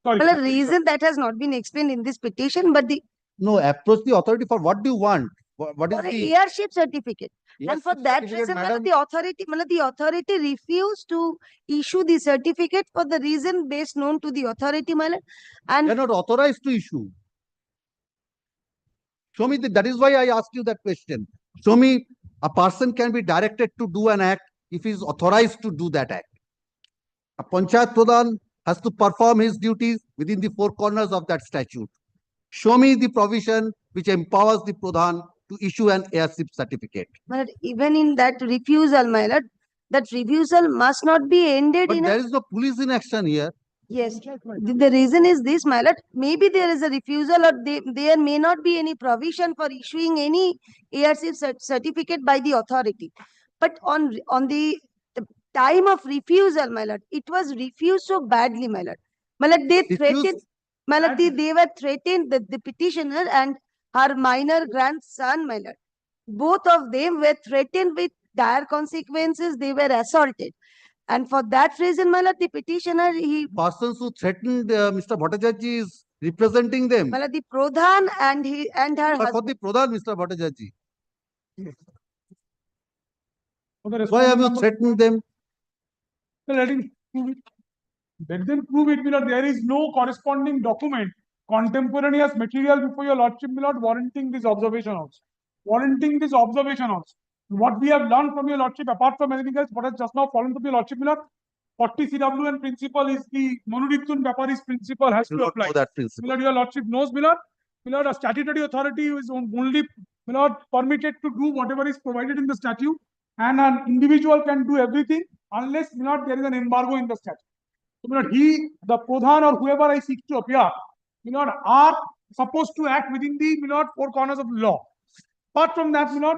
sorry. Sorry. Well, a reason that has not been explained in this petition, but the No, approach the authority for what do you want? What is for a the heirship certificate. And Heirship for that certificate, reason, madam? the authority refused to issue the certificate for the reason based known to the authority, my lord. And They are not authorized to issue. Show me that is why I asked you that question. Show me a person can be directed to do an act if he is authorized to do that act. A Panchayat Pradhan has to perform his duties within the four corners of that statute. Show me the provision which empowers the Pradhan to issue an heirship certificate. my lord, even in that refusal, my lord, that refusal must not be ended But in there a is no police in action here. yes. The reason is this, my lord. Maybe there is a refusal or there may not be any provision for issuing any heirship certificate by the authority. But on the time of refusal, my lord, it was refused so badly, my lord. My lord, they threatened, my lord, they were threatened, the petitioner and her minor grandson, my lord. Both of them were threatened with dire consequences. They were assaulted. And for that reason, my lord, the petitioner, he Persons who threatened Mr. Bhattacharya is representing them. Well, the Pradhan and her For husband. the Pradhan, Mr. Bhattacharya. For the Why have you respondent threatened them? number- Let him prove it. Let them prove it, my lord. There is no corresponding document, contemporaneous material before your lordship, my lord, warranting this observation also. Warranting this observation also. What we have learned from your lordship, apart from anything else, what has just now fallen to your lordship, my lord, 40 CWN principle is the Monodiptun Vyaparis principle has You to don't apply. know that principle. My lord, your lordship knows, my lord. My lord, a statutory authority is only, my lord, permitted to do whatever is provided in the statute, and an individual can do everything unless, my lord, there is an embargo in the statute. So, my lord, the Pradhan or whoever I seek to appear, my lord, are supposed to act within the, my lord, four corners of the law. Apart from that, my lord,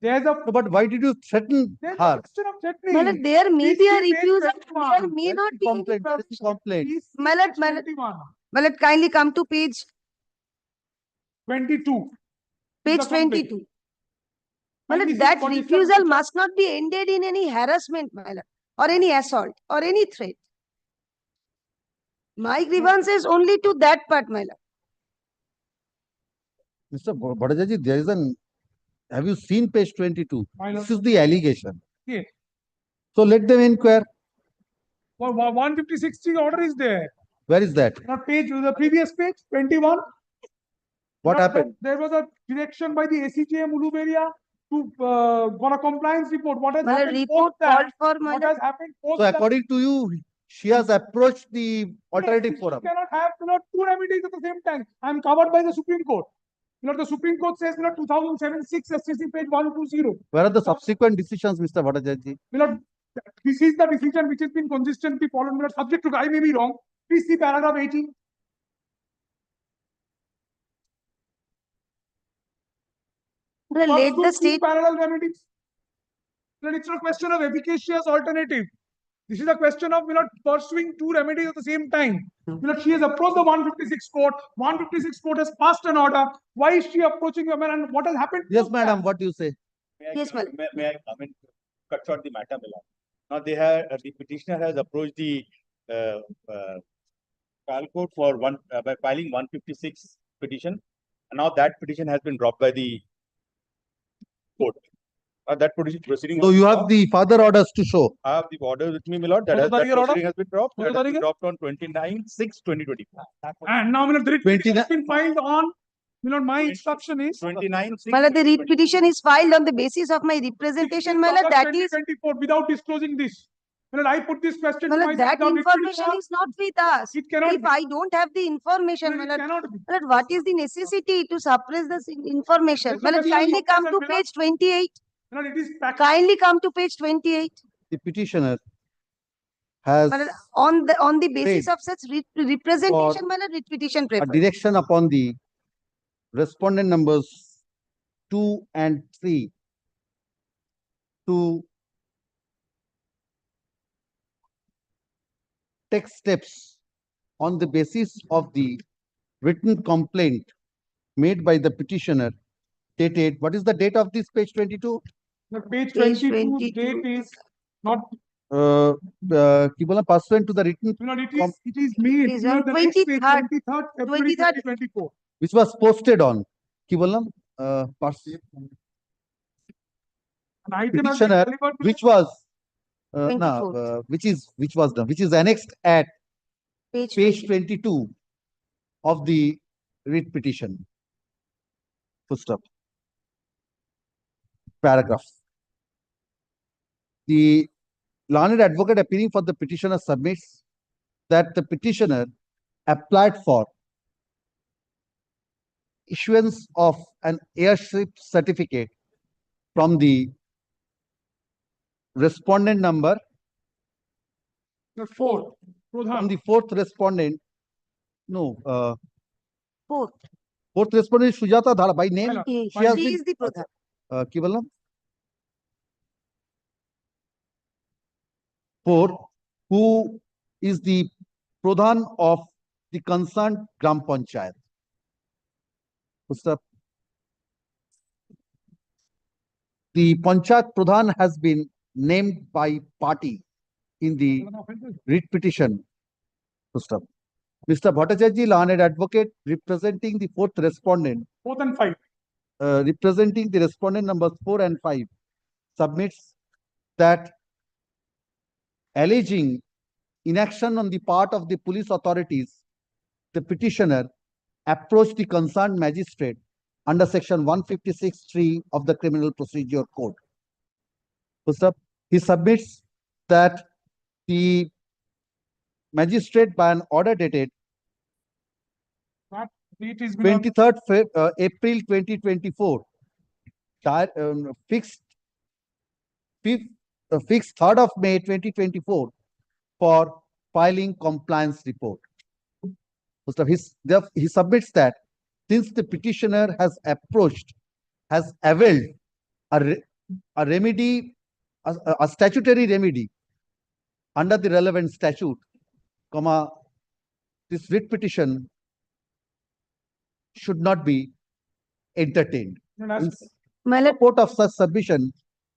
there's a. No, but why did you threaten There's her? a question of threatening. My lord, there may Please be a see page refusal. 21. There may not be any Complaint. That is provision. complaint. Please see My lord, page my lord. 21. Well, let kindly come to page 22. page The complaint. 22. Well, Kindly see that what is the refusal picture. must not be ended in any harassment, my lord, or any assault, or any threat. My grievance is only to that part, my lord. Mr. Bhattacharya, there is an. Have you seen page 22? My lord. This is the allegation. Yes. So let them inquire. Well, 156 order is there. Where is that? Not page, the previous page, 21. What Not happened? There was a direction by the ACJM Uluberia to for a compliance report. What has My lord, happened report post that? called for, my What lord. has happened post So that? according to you, she has approached the alternative Yes, forum. You cannot have, you know, two remedies at the same time. I am covered by the Supreme Court. You know, the Supreme Court says, you know, 2007-6 SCC page 120. Where are the subsequent decisions, Mr. Bhattacharya? You know, this is the decision which has been consistently followed. You know, subject to, I may be wrong. Please see paragraph 18. Well, let Pursue the two state. parallel remedies. You know, it's not a question of efficacious alternative. This is a question of, you know, pursuing two remedies at the same time. You know, she has approached the 156 court. 156 court has passed an order. Why is she approaching the man, and what has happened? Yes, madam. What do you say? Yes, madam. May I come and cut short the matter, Milan? Now they have the petitioner has approached the trial court for by filing 156 petition, and now that petition has been dropped by the court. That proceeding. So you have the further orders to show. I have the order with me, my lord. That proceeding has been dropped. That has been dropped on 29/6/2024. And now, you know, the writ 29 has been filed on. You know, my instruction is 29/6. My lord, the writ petition is filed on the basis of my representation, my lord. That is, 2024 without disclosing this. You know, I put this question my to lord, myself that without writ information petition. is not with us. It cannot If be. I don't have the information, No, my it lord, cannot be. my lord, what is the necessity to suppress this information? It's My a lord, question of kindly come suppress to and, my lord, page 28. You know, it is fact. Kindly come to page 28. The petitioner has My lord, on the basis paid of such representation, my lord, writ petition a preferred. direction upon the respondent numbers 2 and 3 to take steps on the basis of the written complaint made by the petitioner dated. What is the date of this page 22? The page Page 22 22. date is not. কি বললাম, pursuant to the written You know, it is made. It is You know, on the next page, 23rd 23rd February 2024. which was posted on কি বললাম An item has been petitioner delivered to which was no, 24th. which is annexed at Page page 20. 22 of the writ petition. Full stop. Paragraph. The learned advocate appearing for the petitioner submits that the petitioner applied for issuance of an heirship certificate from the respondent number, The fourth. from the fourth respondent. No, Fourth. respondent is Sujata Dhara by name. She has is the Pradhan. কি বললাম? Fourth, who is the Pradhan of the concerned Gram Panchayat. Full stop. The Panchayat Pradhan has been named by party in the writ petition. Full stop. Mr. Bhattacharjee, learned advocate, representing the fourth respondent, 4th and 5. representing the respondent numbers 4 and 5, submits that alleging inaction on the part of the police authorities, the petitioner approached the concerned magistrate under section 156(3) of the Criminal Procedure Code. First up, he submits that the magistrate, by an order dated That date is below. 23rd April 2024, fixed 3rd of May 2024 for filing compliance report. First of he submits that since the petitioner has availed a remedy, a statutory remedy under the relevant statute, this writ petition should not be entertained. In support of such submission,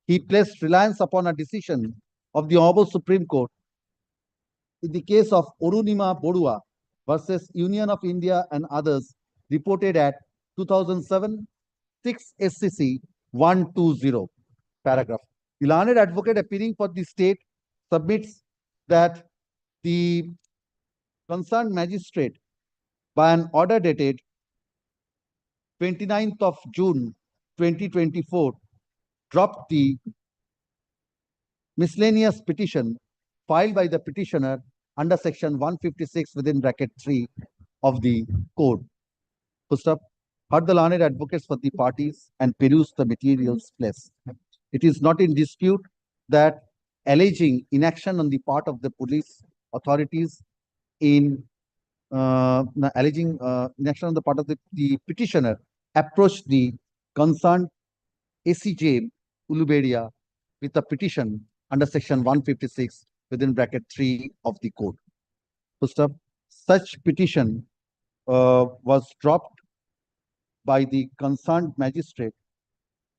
he placed reliance upon a decision of the Honorable Supreme Court in the case of Orunima Bodua versus Union of India and others, reported at 2007 6 SCC 120 paragraph. The learned advocate appearing for the state submits that the concerned magistrate, by an order dated 29th of June 2024, dropped the miscellaneous petition filed by the petitioner under section 156 within bracket 3 of the code. First up, heard the learned advocates for the parties and perused the materials placed. It is not in dispute that alleging inaction on the part of the police authorities in alleging inaction on the part of the petitioner approached the concerned ACJ Uluberia with a petition under section 156 within bracket 3 of the code. First up, such petition was dropped by the concerned magistrate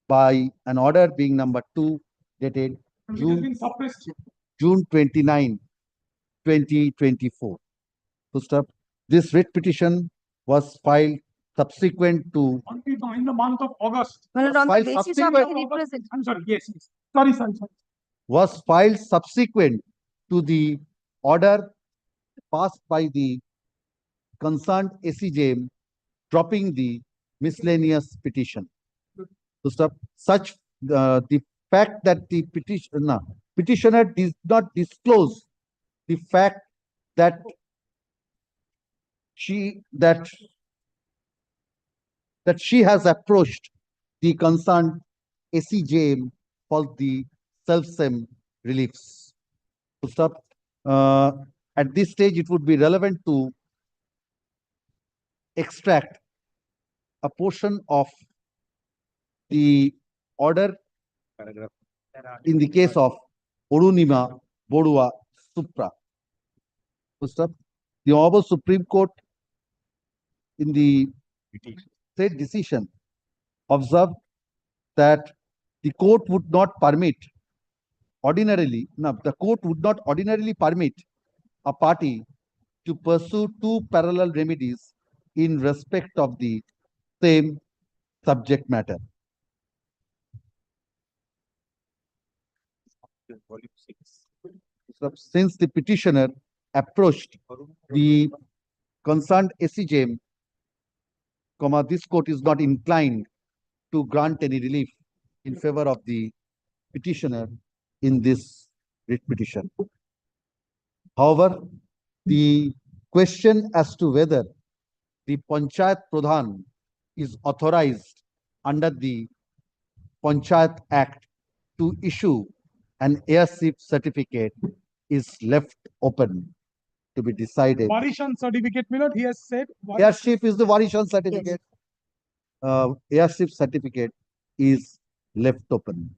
by an order being number 2 dated June 29, 2024. First up, this writ petition was filed subsequent to In the month of August. Well, on the filed basis of subsequent- the represent. I'm sorry, yes. Sorry. was filed subsequent to the order passed by the concerned ACJ dropping the miscellaneous petition. To stop such the fact that the petitioner did not disclose the fact that she has approached the concerned ACJ for the self-same reliefs. To stop, at this stage, it would be relevant to extract a portion of the order in the case of Orunima Bodua Supra. First up, the Honorable Supreme Court in the said decision observed that the court would not ordinarily permit a party to pursue two parallel remedies in respect of the same subject matter. Since the petitioner approached the concerned ACJ, this court is not inclined to grant any relief in favor of the petitioner in this writ petition. However, the question as to whether the Panchayat Pradhan is authorized under the Panchayat Act to issue an heirship certificate is left open to be decided. Varishan certificate, my lord, he has said. Heirship is the Varishan certificate. Heirship certificate is left open.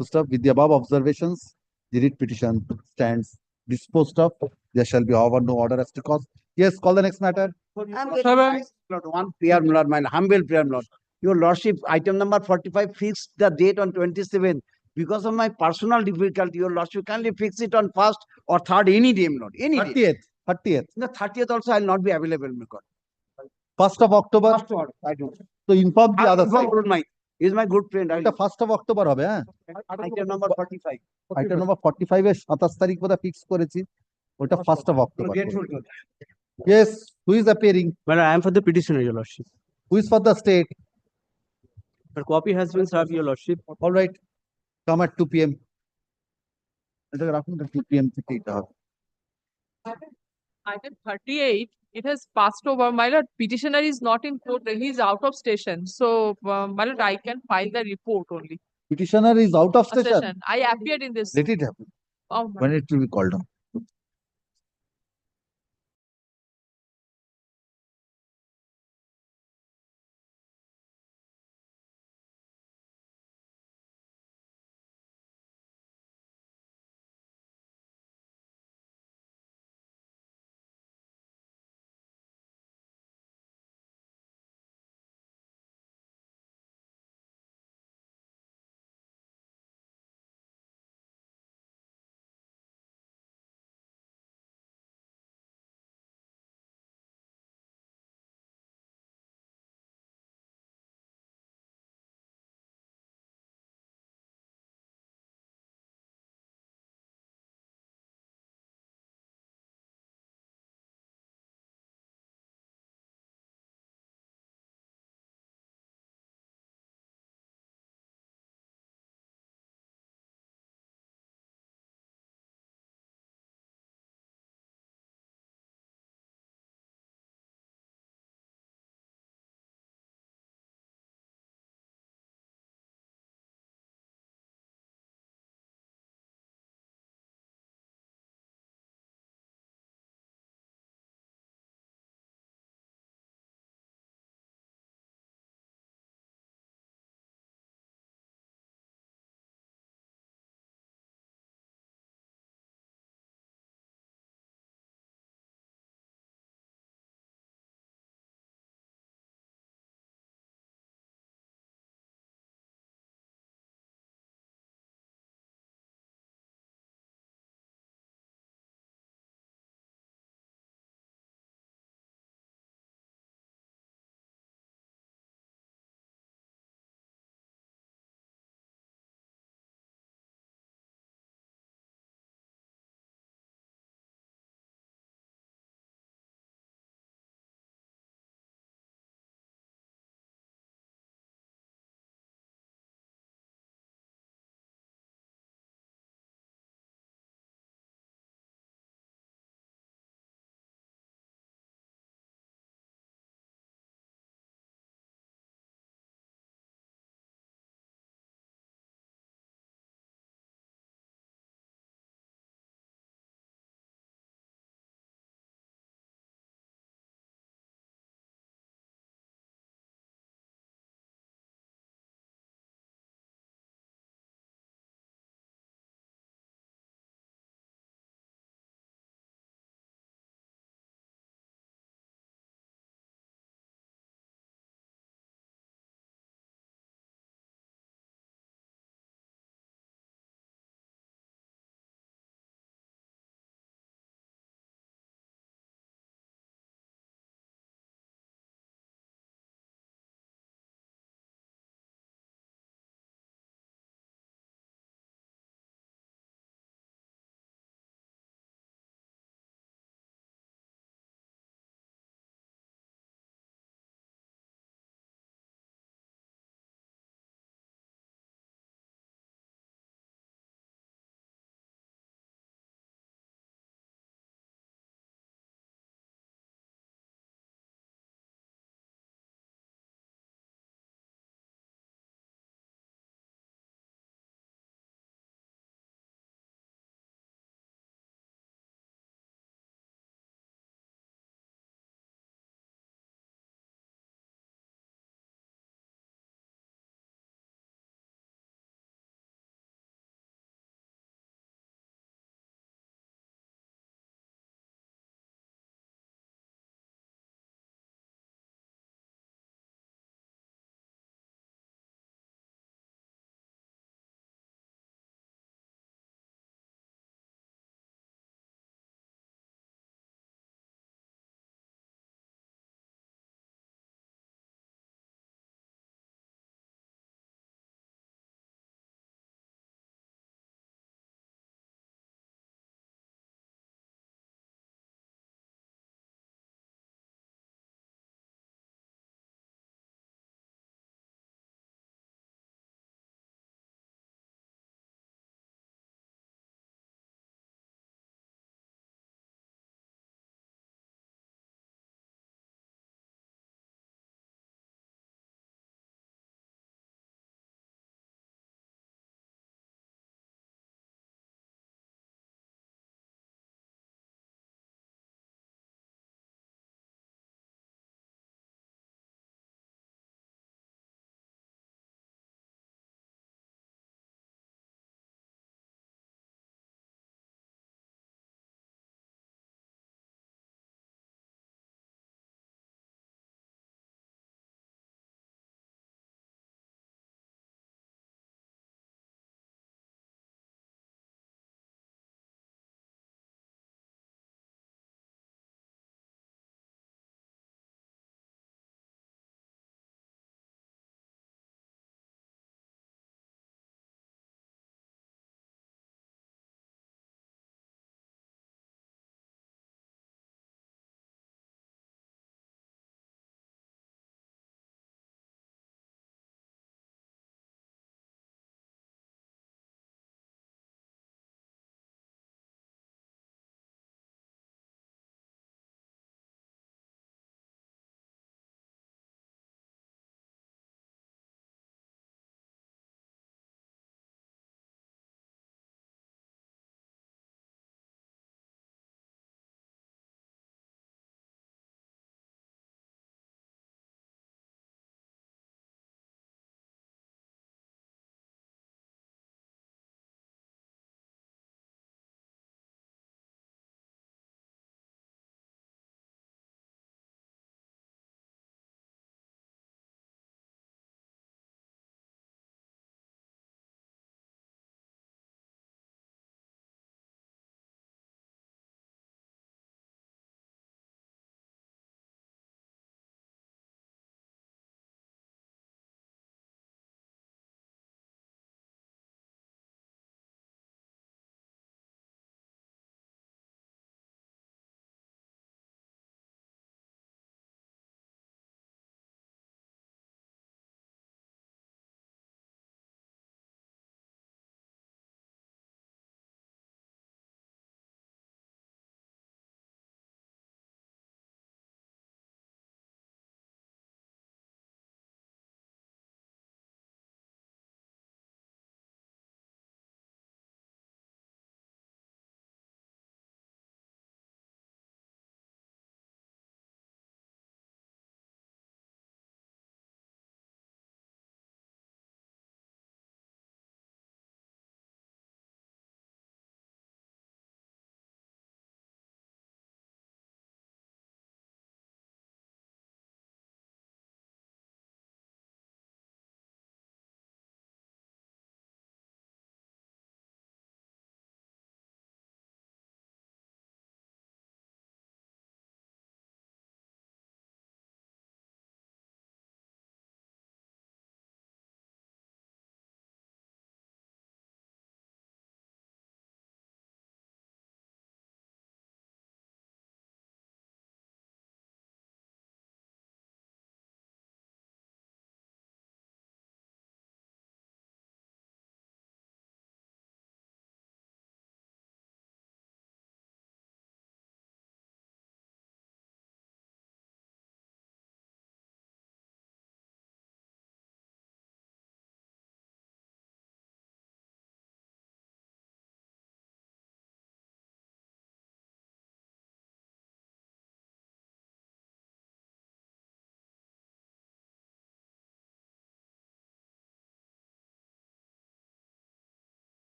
To stop with the above observations, the writ petition stands disposed of. There shall be, however, no order as to cause. Yes, call the next matter. Lord, one prayer, Lord, my humble prayer, Lord. Your Lordship, item number 45 fixed the date on 27th. Because of my personal difficulty, your Lordship kindly fix it on 1st or 3rd, any day, Lord. Any day. 30th, The 30th also I'll not be available, my God. 1st of October. First order, I do. So inform the I'll other inform side. Arun Mike. He's my good friend. এটা 1st of October হবে, হ্যাঁ? Item number 45. Item নম্বর 45 এর 27 তারিখ বোধহয় fix করেছি, ওটা 1st of October. Grateful to that. Yes, who is appearing? Well, I am for the petitioner, your lordship. Who is for the state? The copy has been served, your lordship. All right, come at 2 p.m. এটা রাখুন, 2 p.m. থেকে এটা হবে। Item 38, it has passed over. My lord, petitioner is not in court, he is out of station. So, my lord, I can file the report only. Petitioner is out of station. I appeared in this. Let it happen Oh, my when it will be called on.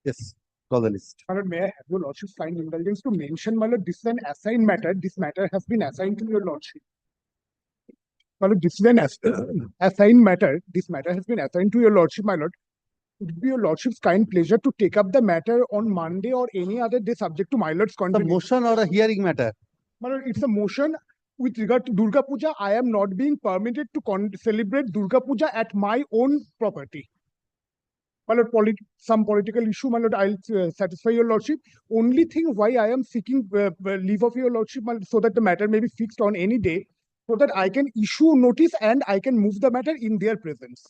Yes, call the list. My lord, may I have your lordship's kind indulgence to mention, my lord, this is an assigned matter. This matter has been assigned to your lordship. My lord, this is an assigned matter. This matter has been assigned to your lordship, my lord. Would it be your lordship's kind pleasure to take up the matter on Monday or any other day subject to my lord's The convenience? motion or a hearing matter? My lord, it's a motion with regard to Durga Puja. I am not being permitted to celebrate Durga Puja at my own property. My lord, some political issue, my lord, I'll satisfy your lordship. Only thing why I am seeking leave of your lordship, my lord, so that the matter may be fixed on any day, so that I can issue notice and I can move the matter in their presence.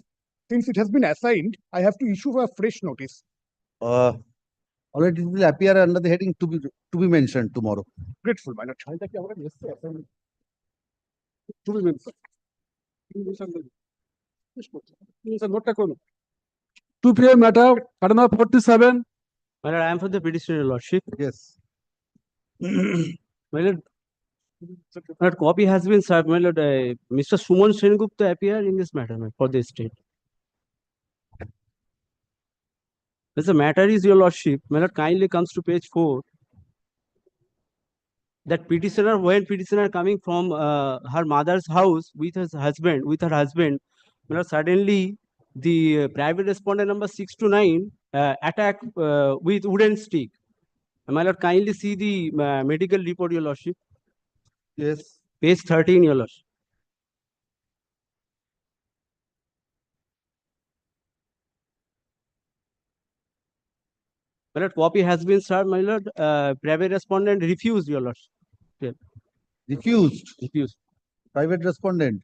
Since it has been assigned, I have to issue a fresh notice. Already it will appear under the heading to be mentioned tomorrow. Grateful, my lord. To be mentioned. 2 p.m. matter, item number 47. My lord, I am for the petitioner, your lordship. Yes. My lord, copy has been served. My lord, Mr. Suman Sengupta appear in this matter for the state. As the matter is, your lordship, my lord, kindly comes to page 4. That petitioner, when petitioner coming from her mother's house with her husband, my lord, suddenly the private respondent number 6 to 9 attack with wooden stick. My lord, kindly see the medical report, your lordship. Yes. Page 13, your lordship. My lord, copy has been served, my lord. Private respondent refused, your lordship. Yeah. Refused. Refused. Private respondent.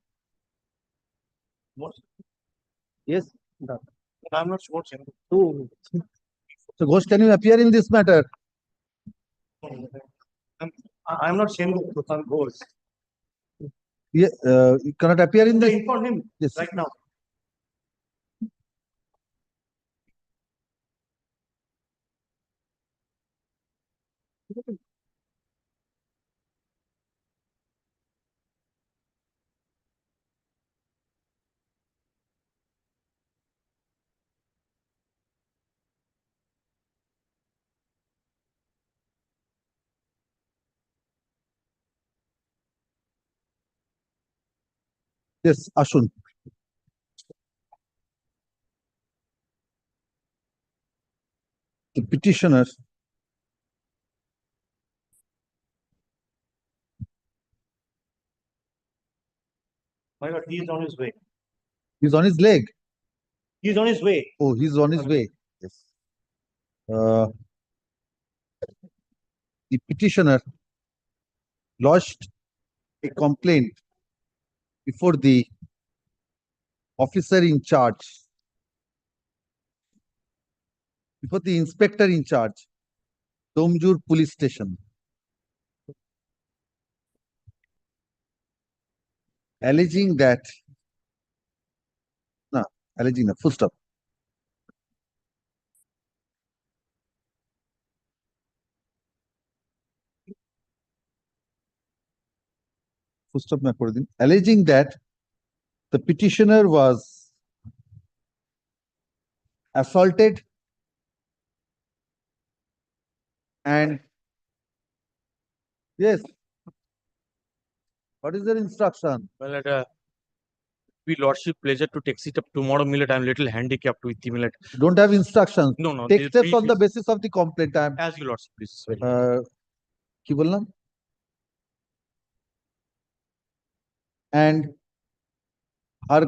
What? Yes. I'm not sure. Oh. So, Ghosh, can you appear in this matter? I'm not saying Prashant Ghosh. Yeah, you cannot appear in this. Inform him Yes. right now. Yes, Ashun. The petitioner My God, he is on his way. is on his leg. He's on his way. Oh, he's on his way. Yes. The petitioner lodged a complaint before the officer in charge, before the inspector in charge, Domjur Police Station, alleging that, full stop. Full stop na kore din. Alleging that the petitioner was assaulted and yes. What is their instruction? Well, we lordship pleasure to take it up tomorrow, millet. I'm little handicapped with the millet. Don't have instructions. No, no. Take steps on the basis of the complaint. I am. As you lordship, please. কি বললাম? And her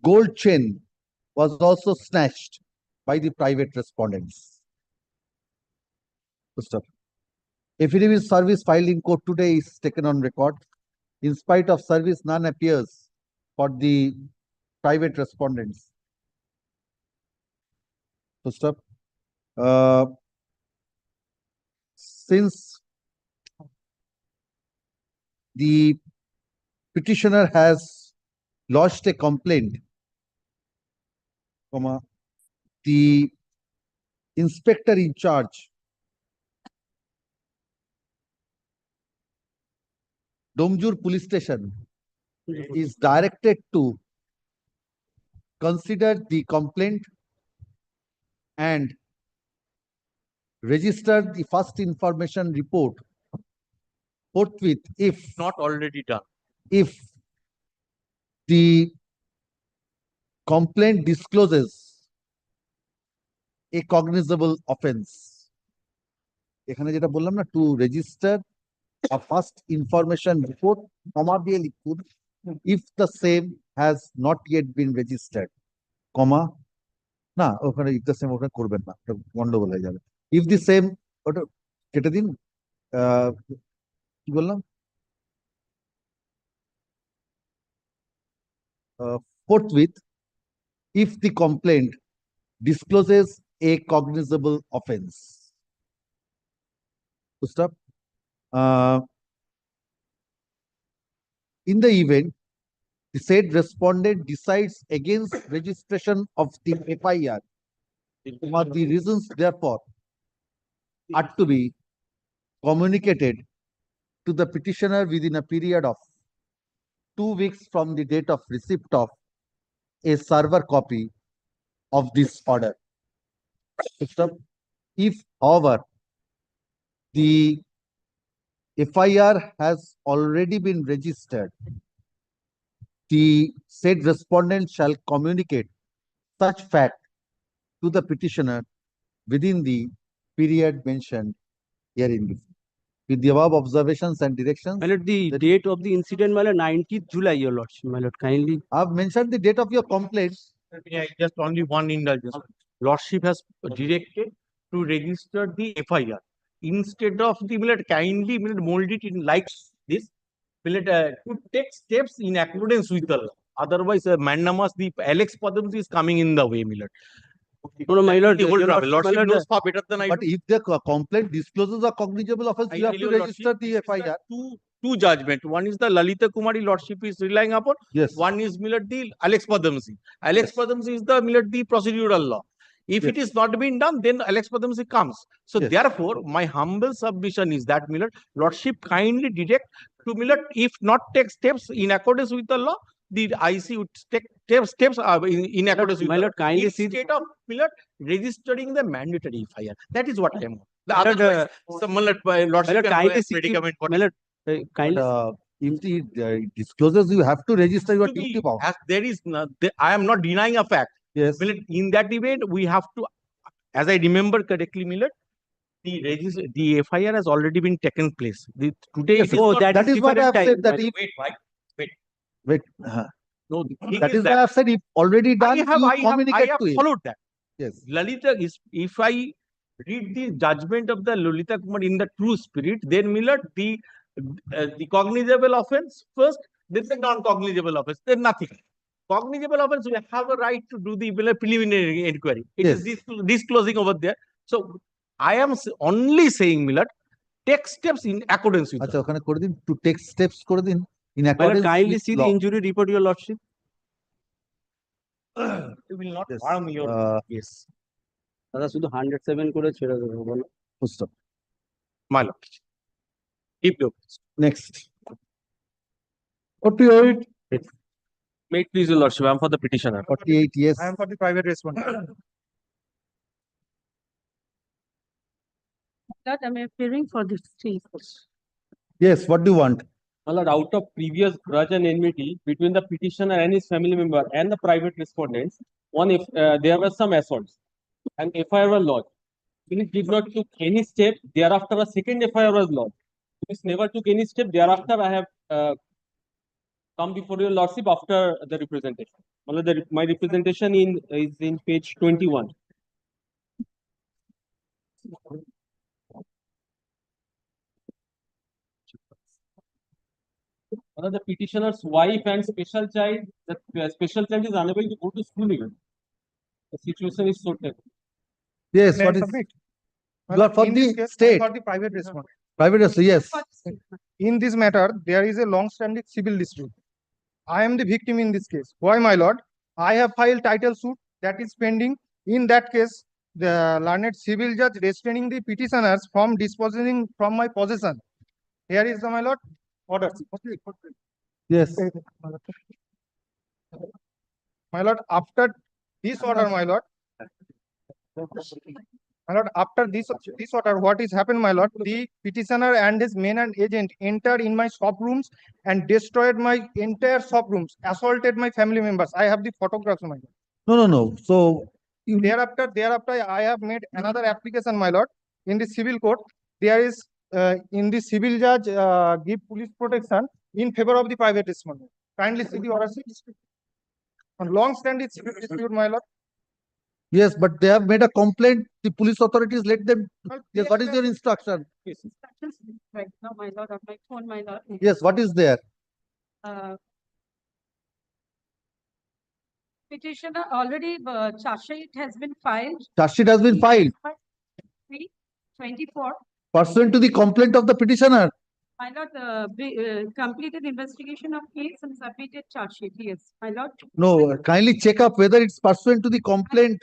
gold chain was also snatched by the private respondents. Good stuff. Affidavit service filed in court today is taken on record. In spite of service, none appears for the private respondents. Good stuff. Since the petitioner has lodged a complaint, the inspector in charge, Domjur Police Station, is directed to consider the complaint and register the first information report forthwith if Not already done. if the complaint discloses a cognizable offense. এখানে যেটা বললাম না, to register a first information report, comma দিয়ে লিখুন, if the same has not yet been registered, comma, না ওখানে if the same ওখানে করবেন না, ওটা গন্ডগোল হয়ে যাবে। if the same, ওটা কেটে দিন, কি বললাম, forthwith if the complaint discloses a cognizable offense. To stop. In the event, the said respondent decides against registration of the FIR, or the reasons therefore are to be communicated to the petitioner within a period of 2 weeks from the date of receipt of a server copy of this order. If, however, the FIR has already been registered, the said respondent shall communicate such fact to the petitioner within the period mentioned herein. With the above observations and directions. My lord, the date of the incident, my lord, 19th July, your lordship, my lord, kindly. I've mentioned the date of your complaint. Just only one indulgence. Lordship has directed to register the FIR. Instead of the kindly mold it in like this, to take steps in accordance with the law. Otherwise, mandamus, the Alex Padams is coming in the way, Millard. No, my lord, The whole your trouble. lordship, my Lordship lord, knows far better than I But do. if the complaint discloses a cognizable offense, I you have tell to you, register Lordship, the this is FIR. Two judgment. One is the Lalita Kumari Lordship is relying upon. Yes. One is Millard the Alex Padamsi. Alex Padamsi is the Millard the procedural law. If it is not been done, then Alex Padamsi comes. So therefore, my humble submission is that Millard Lordship kindly direct to Millard, if not take steps in accordance with the law, the IC would take steps in accordance with my the lord, law. kindly see. Instead of Millard registering the mandatory FIR. That is what I am. The My lord, otherwise, some Millard Lordship lord, can kindly have see. predicament. My lord, kindly. If it discloses, you have to register your duty bound. As there is, I am not denying a fact. Yes. Millard, in that event, we have to, as I remember correctly, Millard, the FIR has already been taken place. Today, Yes, it is not, that is what I have said. That if wait, no, the thing that is why I have said if already done, you communicate I have to him. followed that. Yes. Lalita is, if I read the judgment of the Lalita Kumar in the true spirit, then Millard, the cognizable offense first, then the non-cognizable offense, then nothing. Cognizable offense, we have a right to do the preliminary inquiry. It is disclosing over there. So I am only saying, Millard, take steps in accordance with আচ্ছা ওখানে করে দিন, to take steps করে দিন in My lord, accordance kindly with see the law. injury report, your lordship. It will not Yes. harm your case. দাদা শুধু 107 করে ছেড়ে দেবো বলো। Push-up. My lord. Keep your Next. 48. May it please your lordship, I am for the petitioner. 48, yes. I am for the private respondent. That I'm appearing for this case. Yes, what do you want? My lord, out of previous grudge and enmity between the petitioner and his family member and the private respondents, if there were some assaults and FIR was lodged. Police did not took any step. Thereafter, a second FIR was lodged. Police never took any step. Thereafter, I have come before your lordship after the representation. My representation is in page 21. The petitioner's wife and special child, the special child is unable to go to school even. The situation is so terrible. Yes, May I what is? submit? You are for In this the case, state. for the private respondent. Private, yes. In this matter, there is a long-standing civil dispute. I am the victim in this case. Why, my lord? I have filed title suit that is pending. In that case, the learned civil judge restraining the petitioners from disposing from my possession. Here is the, my lord, order. Yes. My lord, after this order, my lord, My lord, after this order, what is happened, my lord? The petitioner and his men and agent entered in my shop rooms and destroyed my entire shop rooms, assaulted my family members. I have the photographs, my lord. No. So you Thereafter, I have made another application, my lord, in the civil court. There is, in the civil judge, give police protection in favor of the private respondent. Kindly see the order sheet. On long-standing civil dispute, my lord. yes, but they have made a complaint. The police authorities let them. Yes, what is your instruction? Right now, my lord, on my phone, my lord. Yes, what is there? Petitioner already, charge sheet has been filed. Charge sheet has been filed 24. pursuant to the complaint of the petitioner. My lord, completed investigation of case and submitted charge sheet. Yes, my lord. No, kindly check up whether it's pursuant to the complaint.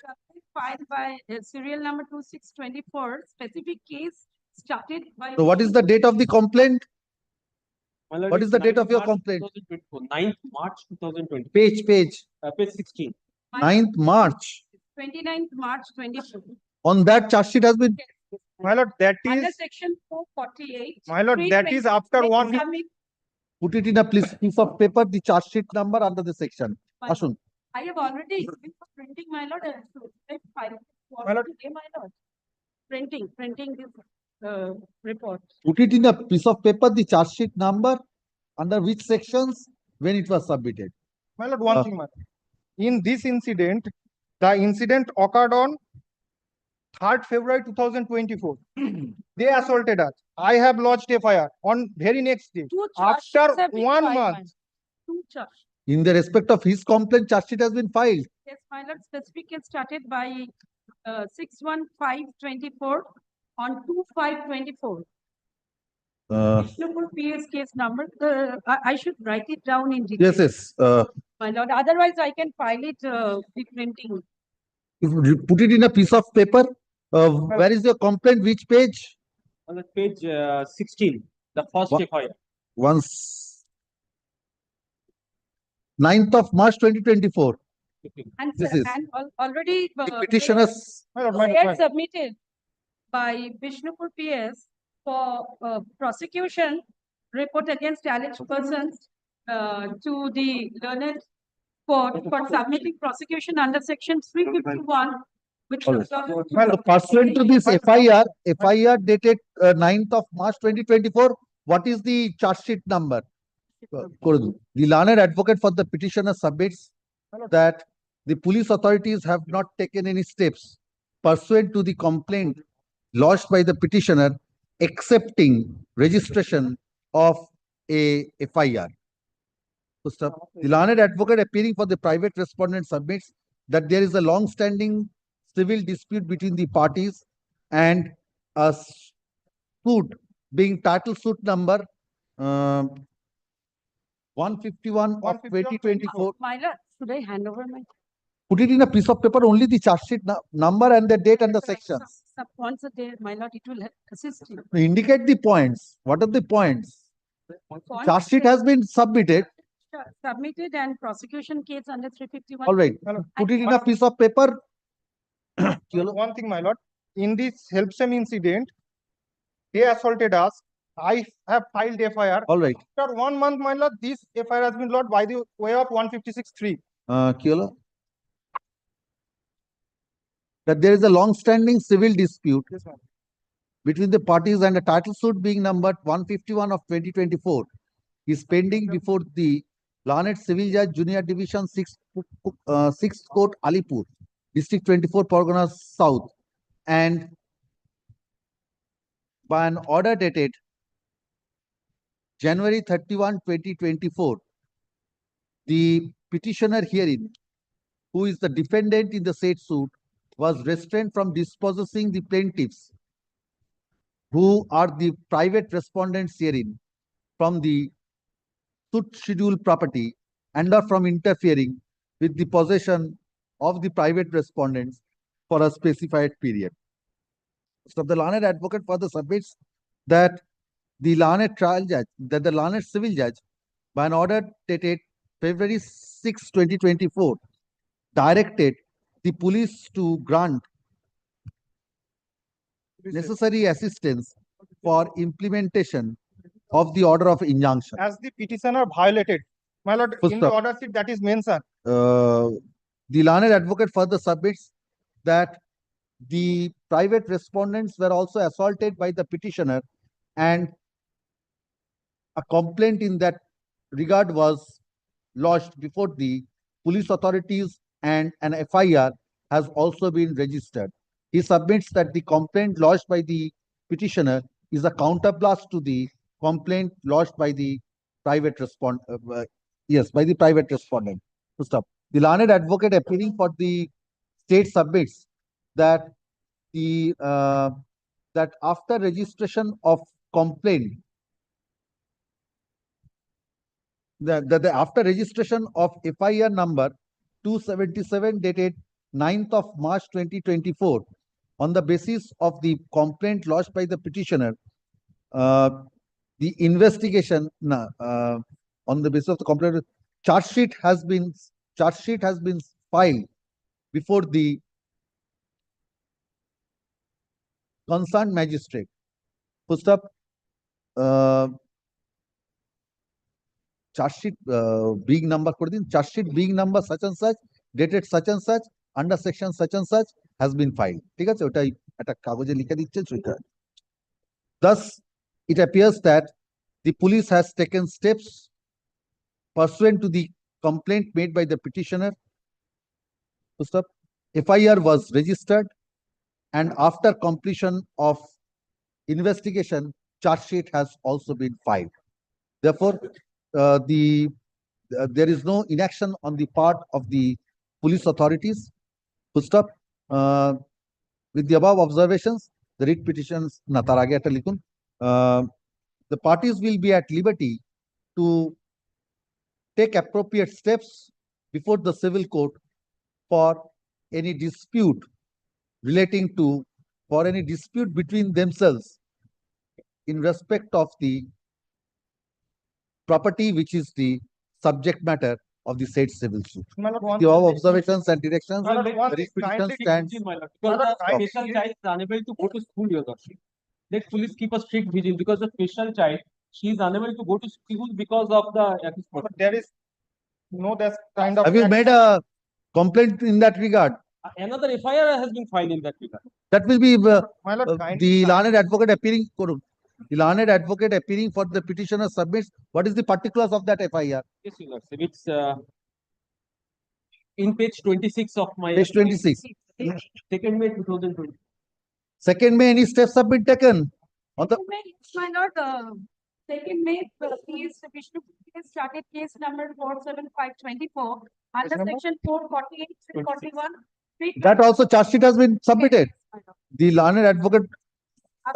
Filed by serial number 2624, specific case started by. So what is the date of the complaint? My lord, What is it's the date 9th of your March complaint? 2024, 9th March 2020. Page. Page 16. 9th March. 29th March 24. On that charge sheet has been. My lord, that Under is, section 448. my lord, that is after 1. Put it in a piece of paper, the charge sheet number under the section. Ashun. I have already given for printing, my lord. My lord. Today, my lord. Printing this report. Put it in a piece of paper, the charge sheet number, under which sections, when it was submitted. My lord, one thing, my lord. In this incident, the incident occurred on 3rd February 2024. They assaulted us. I have lodged FIR on very next day. After 1 month. Two charge. In the respect of his complaint, charge sheet has been filed. Yes, my lord, specific case started by 61524 on 2524. Miscellaneous PS case number. I should write it down in detail. Yes. My lord, otherwise I can file it with printing. If you put it in a piece of paper, where is your complaint? Which page? On the page 16, the first FIR. Once 9th of March 2024. And, This is already petitioners. submitted by Vishnupur PS for prosecution report against alleged persons to the learned court for submitting prosecution under section 351. Which Well, pursuant to this FIR dated 9th of March 2024, what is the charge sheet number? The learned advocate for the petitioner submits that the police authorities have not taken any steps pursuant to the complaint lodged by the petitioner accepting registration of a FIR. The learned advocate appearing for the private respondent submits that there is a long-standing civil dispute between the parties and a suit being title suit number 151 of 2024. My lord, should I hand over my? Put it in a piece of paper, only the charge sheet number and the date and the sections. Some points are there, my lord, it will assist you. Indicate the points. What are the points? Charge sheet has been submitted. Submitted and prosecution case under 351. All right. Put it in a piece of paper. One thing, my lord. In this helpsome incident, they assaulted us. I have filed FIR. All right. After 1 month, my lord, this FIR has been lodged by the way of 156(3). Kiola. That there is a long-standing civil dispute between the parties and a title suit being numbered 151 of 2024 is pending before the Learned Civil Judge Junior Division 6th Court, Alipur, District 24, Parganas South, and by an order dated January 31, 2024, the petitioner herein, who is the defendant in the said suit, was restrained from dispossessing the plaintiffs, who are the private respondents herein, from the suit schedule property and or from interfering with the possession of the private respondents for a specified period. So the learned advocate further submits that the learned trial judge, that the learned civil judge, by an order dated February 6, 2024, directed the police to grant necessary assistance for implementation of the order of injunction. As the petitioner violated, my lord, Full in the stop. order sheet that is mentioned. The learned advocate further submits that the private respondents were also assaulted by the petitioner, and a complaint in that regard was lodged before the police authorities, and an FIR has also been registered. He submits that the complaint lodged by the petitioner is a counterblast to the complaint lodged by the private by the private respondent. To stop. The learned advocate appealing for the state submits that that after registration of complaint, after registration of FIR number 277 dated 9th of March 2024, on the basis of the complaint lodged by the petitioner, the investigation on the basis of the complaint, charge sheet has been filed before the concerned magistrate. First up, charge sheet being number charge sheet being number such and such, dated such and such, under section such and such has been filed. ঠিক আছে, ওটাই একটা কাগজে লিখে দিচ্ছেন সেটা। Thus, it appears that the police has taken steps pursuant to the complaint made by the petitioner. First up, FIR was registered, and after completion of investigation, charge sheet has also been filed. Therefore, there is no inaction on the part of the police authorities. Full stop. With the above observations, the writ petitions the parties will be at liberty to take appropriate steps before the civil court for any dispute between themselves in respect of the property which is the subject matter of the said civil suit. The above observations and directions, the writ petition stands. Because the special child is unable to go to school, your lordship. Let police keep a strict vigil because the special child, she is unable to go to school because of the. But there is no that kind of. Have you made a complaint in that regard? Another FIR has been filed in that regard. That will be My lord, the learned advocate appearing. The learned advocate appearing for the petitioner submits what is the particulars of that FIR. Yes, your lordship. It's in page 26 of my. Page 26. 2nd May 2020. 2nd May, any steps have been taken on the. My lord, 2nd May, case Vishnu started case number 47524 under section 448, 341. That also charge sheet has been submitted. The learned advocate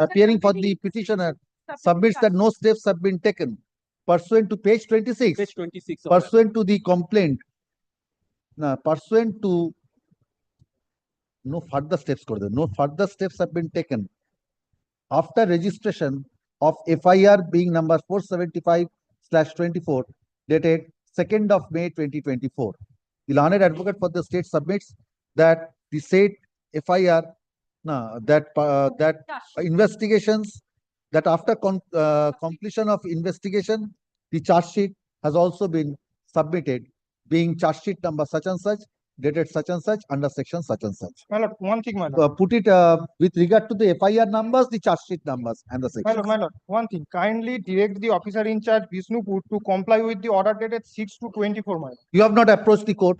appearing for the petitioner submits that no steps have been taken pursuant to page 26. Page 26. Pursuant to the complaint. Pursuant to no further steps have been taken after registration of FIR being number 475/24 dated 2nd of May 2024. The learned advocate for the state submits that the said FIR that investigations, that after completion of investigation, the charge sheet has also been submitted, being charge sheet number such and such, dated such and such, under section such and such. My lord, one thing, my lord. Put it with regard to the FIR numbers, the charge sheet numbers, and the sections. My lord, one thing. Kindly direct the officer in charge, Vishnupur, to comply with the order dated 6/2/24, my lord. You have not approached the court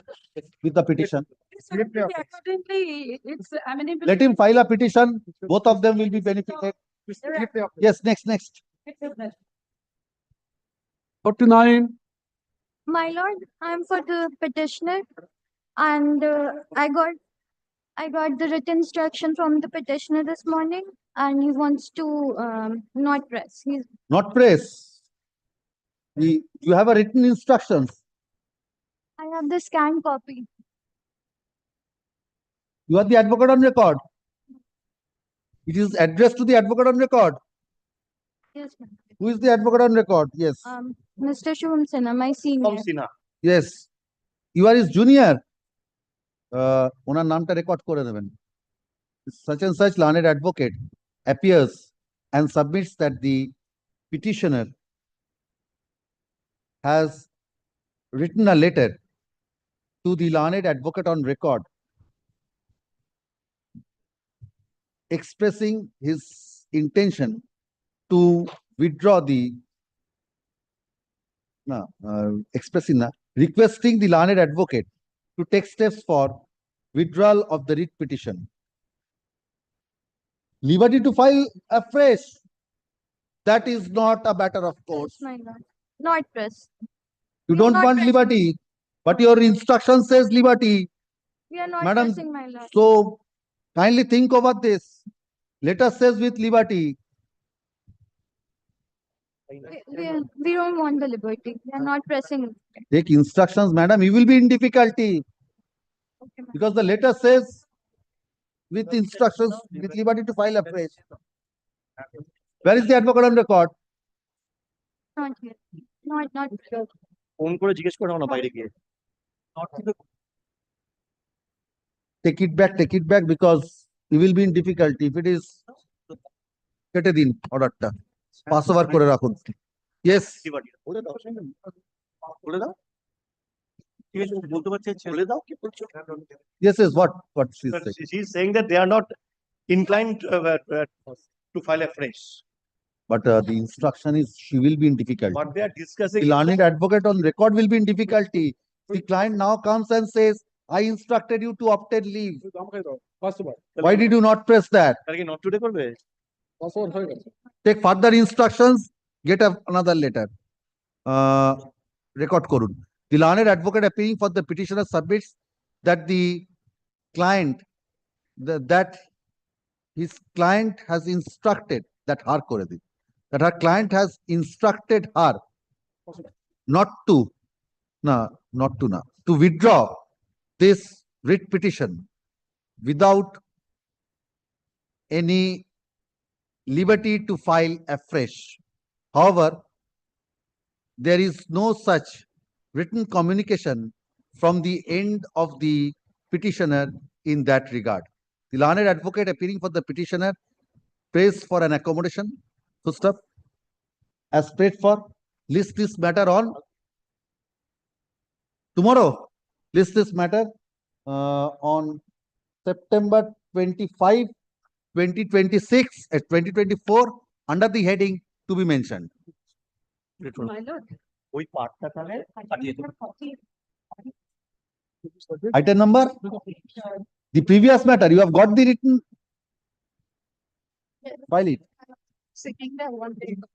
with the petition. Accordingly, it's amenable. Let him file a petition. Both of them will be benefited. Yes, next. 49. My lord, I'm for the petitioner, and I got the written instruction from the petitioner this morning, and he wants to not press. Not press. You have a written instructions. I have the scanned copy. You are the advocate on record. It is addressed to the advocate on record. Yes, ma'am. Who is the advocate on record? Yes. Mr. Shubham Sinha, my senior. Yes. You are his junior. ওনার নামটা record করে দেবেন। Such and such learned advocate appears and submits that the petitioner has written a letter to the learned advocate on record expressing his intention to withdraw the requesting the learned advocate to take steps for withdrawal of the writ petition. Liberty to file afresh. That is not a matter of course. My lord. Not press. You We are don't not want pressing. liberty, but your instruction says liberty. We are not Madam, pressing, my lord. so kindly think over this. Letter says with liberty. We don't want the liberty. We are not pressing. Take instructions, madam. You will be in difficulty because the letter says with instructions with liberty to file afresh. Where is the advocate on record? Not here. Not here. Phone করে জিজ্ঞেস করে না বাইরে গিয়ে Take it back because you will be in difficulty. If it is কেটে দিন অর্ডারটা pass over করে রাখুন yes বলে দাও বলে দাও ঠিক আছে বলতে পারছে বলে দাও কি বলছো yes what she But said. she is saying that they are not inclined to file afresh. But the instruction is she will be in difficulty. What they are discussing. The learned advocate on record will be in difficulty. The client now comes and says, I instructed you to obtain leave. Why did you not press that? Not today করবে Take further instructions, get another letter. Record korun. The learned advocate appearing for the petitioner submits that the client, that his client has instructed that her kore di, that her client has instructed her to withdraw this writ petition without any liberty to file afresh. However, there is no such written communication from the end of the petitioner in that regard. The learned advocate appearing for the petitioner prays for an accommodation, footstep, as prayed for, list this matter on tomorrow. List this matter on September 25, 2026 at 2024 under the heading to be mentioned. My lord. ওই পার্টটা তাহলে কাটিয়ে দেব Item number? The previous matter, you have got the written. File it.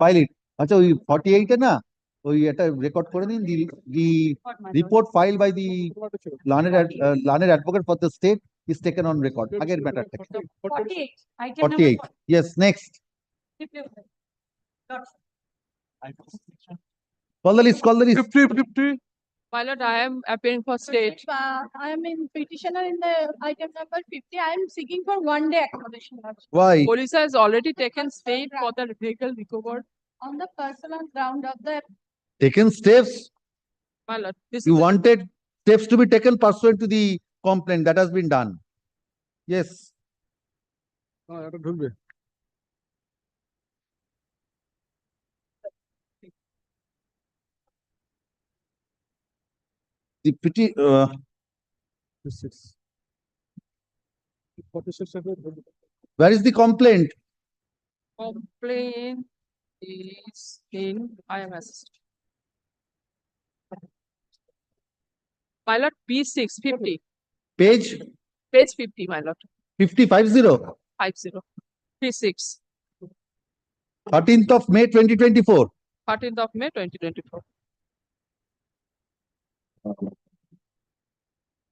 File it. আচ্ছা ওই 48 এ না ওই এটা record করে নিন the report filed by the learned advocate for the state is taken on record. আগের ম্যাটারটা 48. Item 48. Yes, next. Call the list. 50. My lord, I am appearing for state. I am in petitioner in the item number 50. I am seeking for 1 day accommodation. Why? Police has already taken state for the vehicle recovered. On the personal ground of the Taken steps. My lord, this You is wanted steps to be taken pursuant to the complaint that has been done. Yes. The pity. Where is the complaint? complaint is in IMS. My lord, P6 50. Page Page 50, my lord. 50. 50. P6. 13th of May 2024. 13th of May 2024.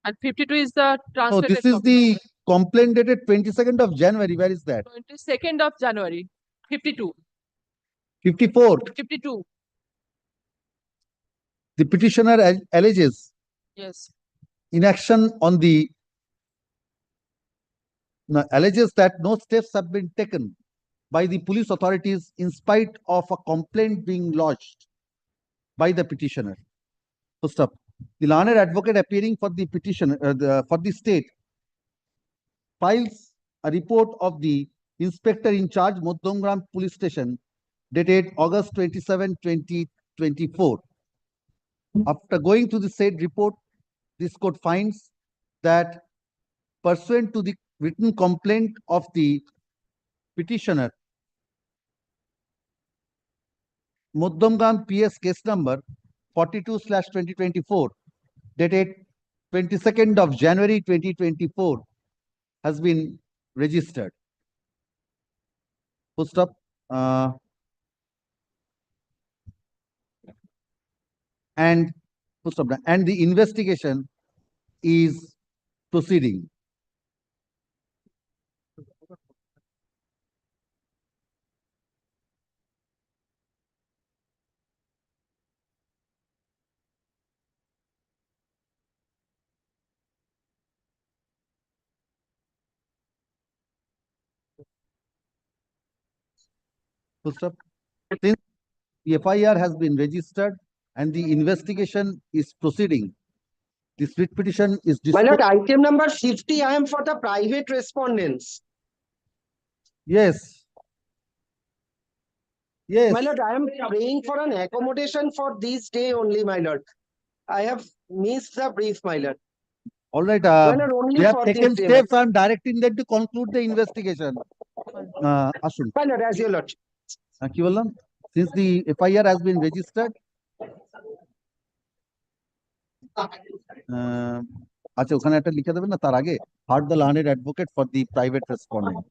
And 52 is the Oh, translated. this is the complaint dated 22nd of January. Where is that? 22nd of January. 52. 54. 52. The petitioner alleges Yes. inaction on the alleges that no steps have been taken by the police authorities in spite of a complaint being lodged by the petitioner. First up, the learned advocate appearing for the petitioner for the state files a report of the Inspector in charge, Moddamgram Police Station, dated August 27, 2024. After going to the said report, this court finds that pursuant to the written complaint of the petitioner, Moddamgram PS case number 42/2024, dated 22nd of January 2024, has been registered. Full stop. And full stop. And the investigation is proceeding. Full stop. Since the FIR has been registered and the investigation is proceeding, this writ petition is My lord, item number 50, I am for the private respondents. Yes. Yes. My lord, I am praying for an accommodation for this day only, my lord. I have missed the brief, my lord. All right. My lord, only They have for taken this day, steps. I am directing them to conclude the investigation. Ashun. My lord, as your lord. কি বললাম? Since the FIR has been registered, আচ্ছা ওখানে একটা লিখে দেবেন না তার আগে heard the learned advocate for the private respondent.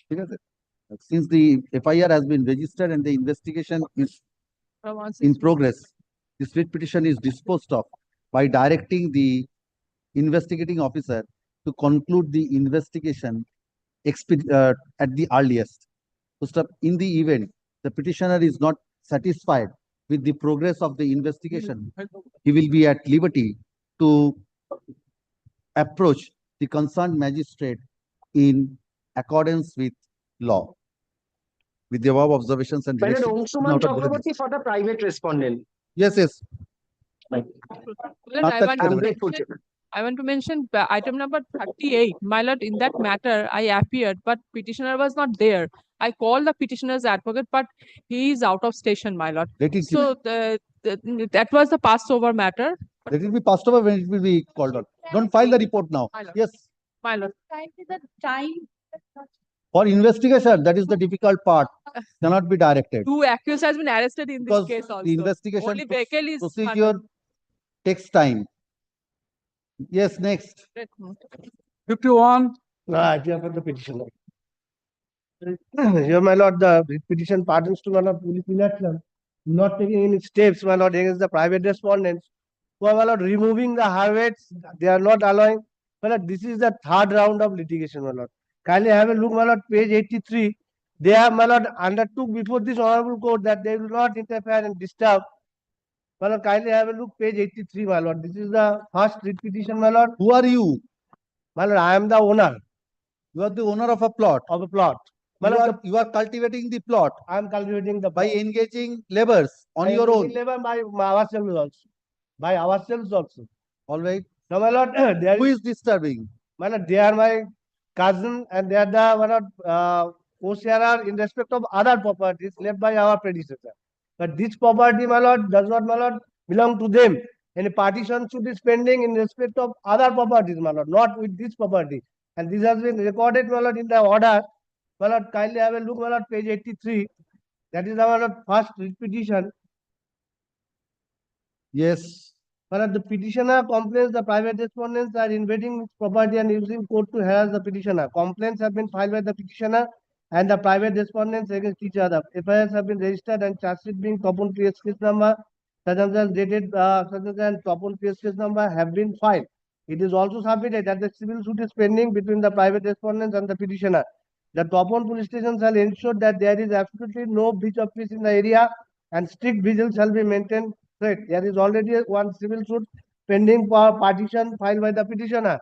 ঠিক আছে? Since the FIR has been registered and the investigation is in progress, this writ petition is disposed of by directing the investigating officer to conclude the investigation at the earliest. In the event the petitioner is not satisfied with the progress of the investigation, he will be at liberty to approach the concerned magistrate in accordance with law. With the above observations and My lord, directions- Onsuman Chakraborty for the private respondent. Yes, yes. Well, I want to mention item number 38. My lord, in that matter, I appeared, but petitioner was not there. I called the petitioner's advocate, but he is out of station, my lord. So that was the Passover matter. Let it be passed over when it will be called on. Don't file the report now. Yes. My lord. The time. For investigation, that is the difficult part. Cannot be directed. Two accused has been arrested in Because this case also. the investigation Only vehicle is procedure takes time. Yes, next. 51. For the petitioner. Here, my lord, the petition pardons to my lord police election, not taking any steps, my lord, against the private respondents who are, my lord, removing the harvests. They are not allowing. My lord, this is the third round of litigation, my lord. Kindly have a look, my lord, page 83. They have, my lord, undertook before this honorable court that they will not interfere and disturb. My lord, kindly have a look, page 83, my lord. This is the first writ petition, my lord. Who are you? My lord, I am the owner. You are the owner of a plot. Of a plot. You are cultivating the plot. I am cultivating the by engaging laborers on your own. By ourselves also. By ourselves also. All right. Now, my lord, who is disturbing? My lord, they are my cousin and they are the co-sharer in respect of other properties left by our predecessor. But this property, my lord, does not, my lord, belong to them. Any partition should be pending in respect of other properties, my lord, not with this property. And this has been recorded, my lord, in the order. My lord, kindly have a look, my lord, page 83. That is our first petition. Yes. My lord, the petitioner complains the private respondents are invading property and using court to harass the petitioner. Complaints have been filed by the petitioner and the private respondents against each other. FIRs have been registered and charge sheet being Topon PS case number, such as dated, such as Topon PS case number have been filed. It is also submitted that the civil suit is pending between the private respondents and the petitioner. The Topon police station shall ensure that there is absolutely no breach of peace in the area and strict vigilance shall be maintained. There is already one civil suit pending for partition filed by the petitioner.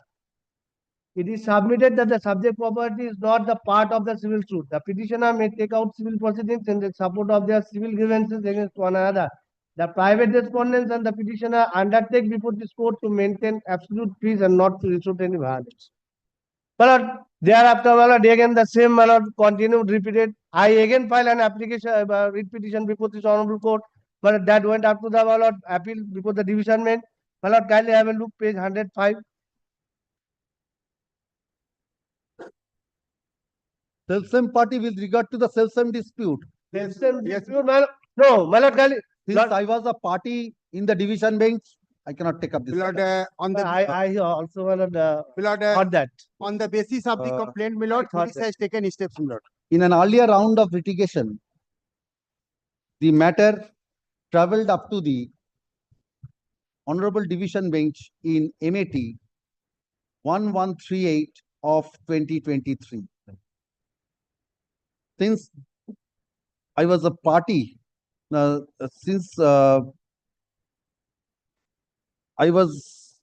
It is submitted that the subject property is not the part of the civil suit. The petitioner may take out civil proceedings in the support of their civil grievances against one another. The private respondents and the petitioner undertake before this court to maintain absolute peace and not to resort to any violence. My lord, thereafter, my lord, again the same, my lord, continued, repeated. I again filed an application, writ petition before this honorable court, but that went up to the, my lord, appeal before the division bench. My lord, kindly have a look, page 105. Self-same party with regard to the self-same dispute. Self-same dispute, my lord. No, my lord, kindly. Since I was a party in the division bench, I cannot take up this. On the, I also, my lord, thought that. On the basis of the complaint, my lord, police has taken steps, my lord. In an earlier round of litigation, the matter traveled up to the Honorable Division Bench in MAT 1138 of 2023. Since I was a party, since I was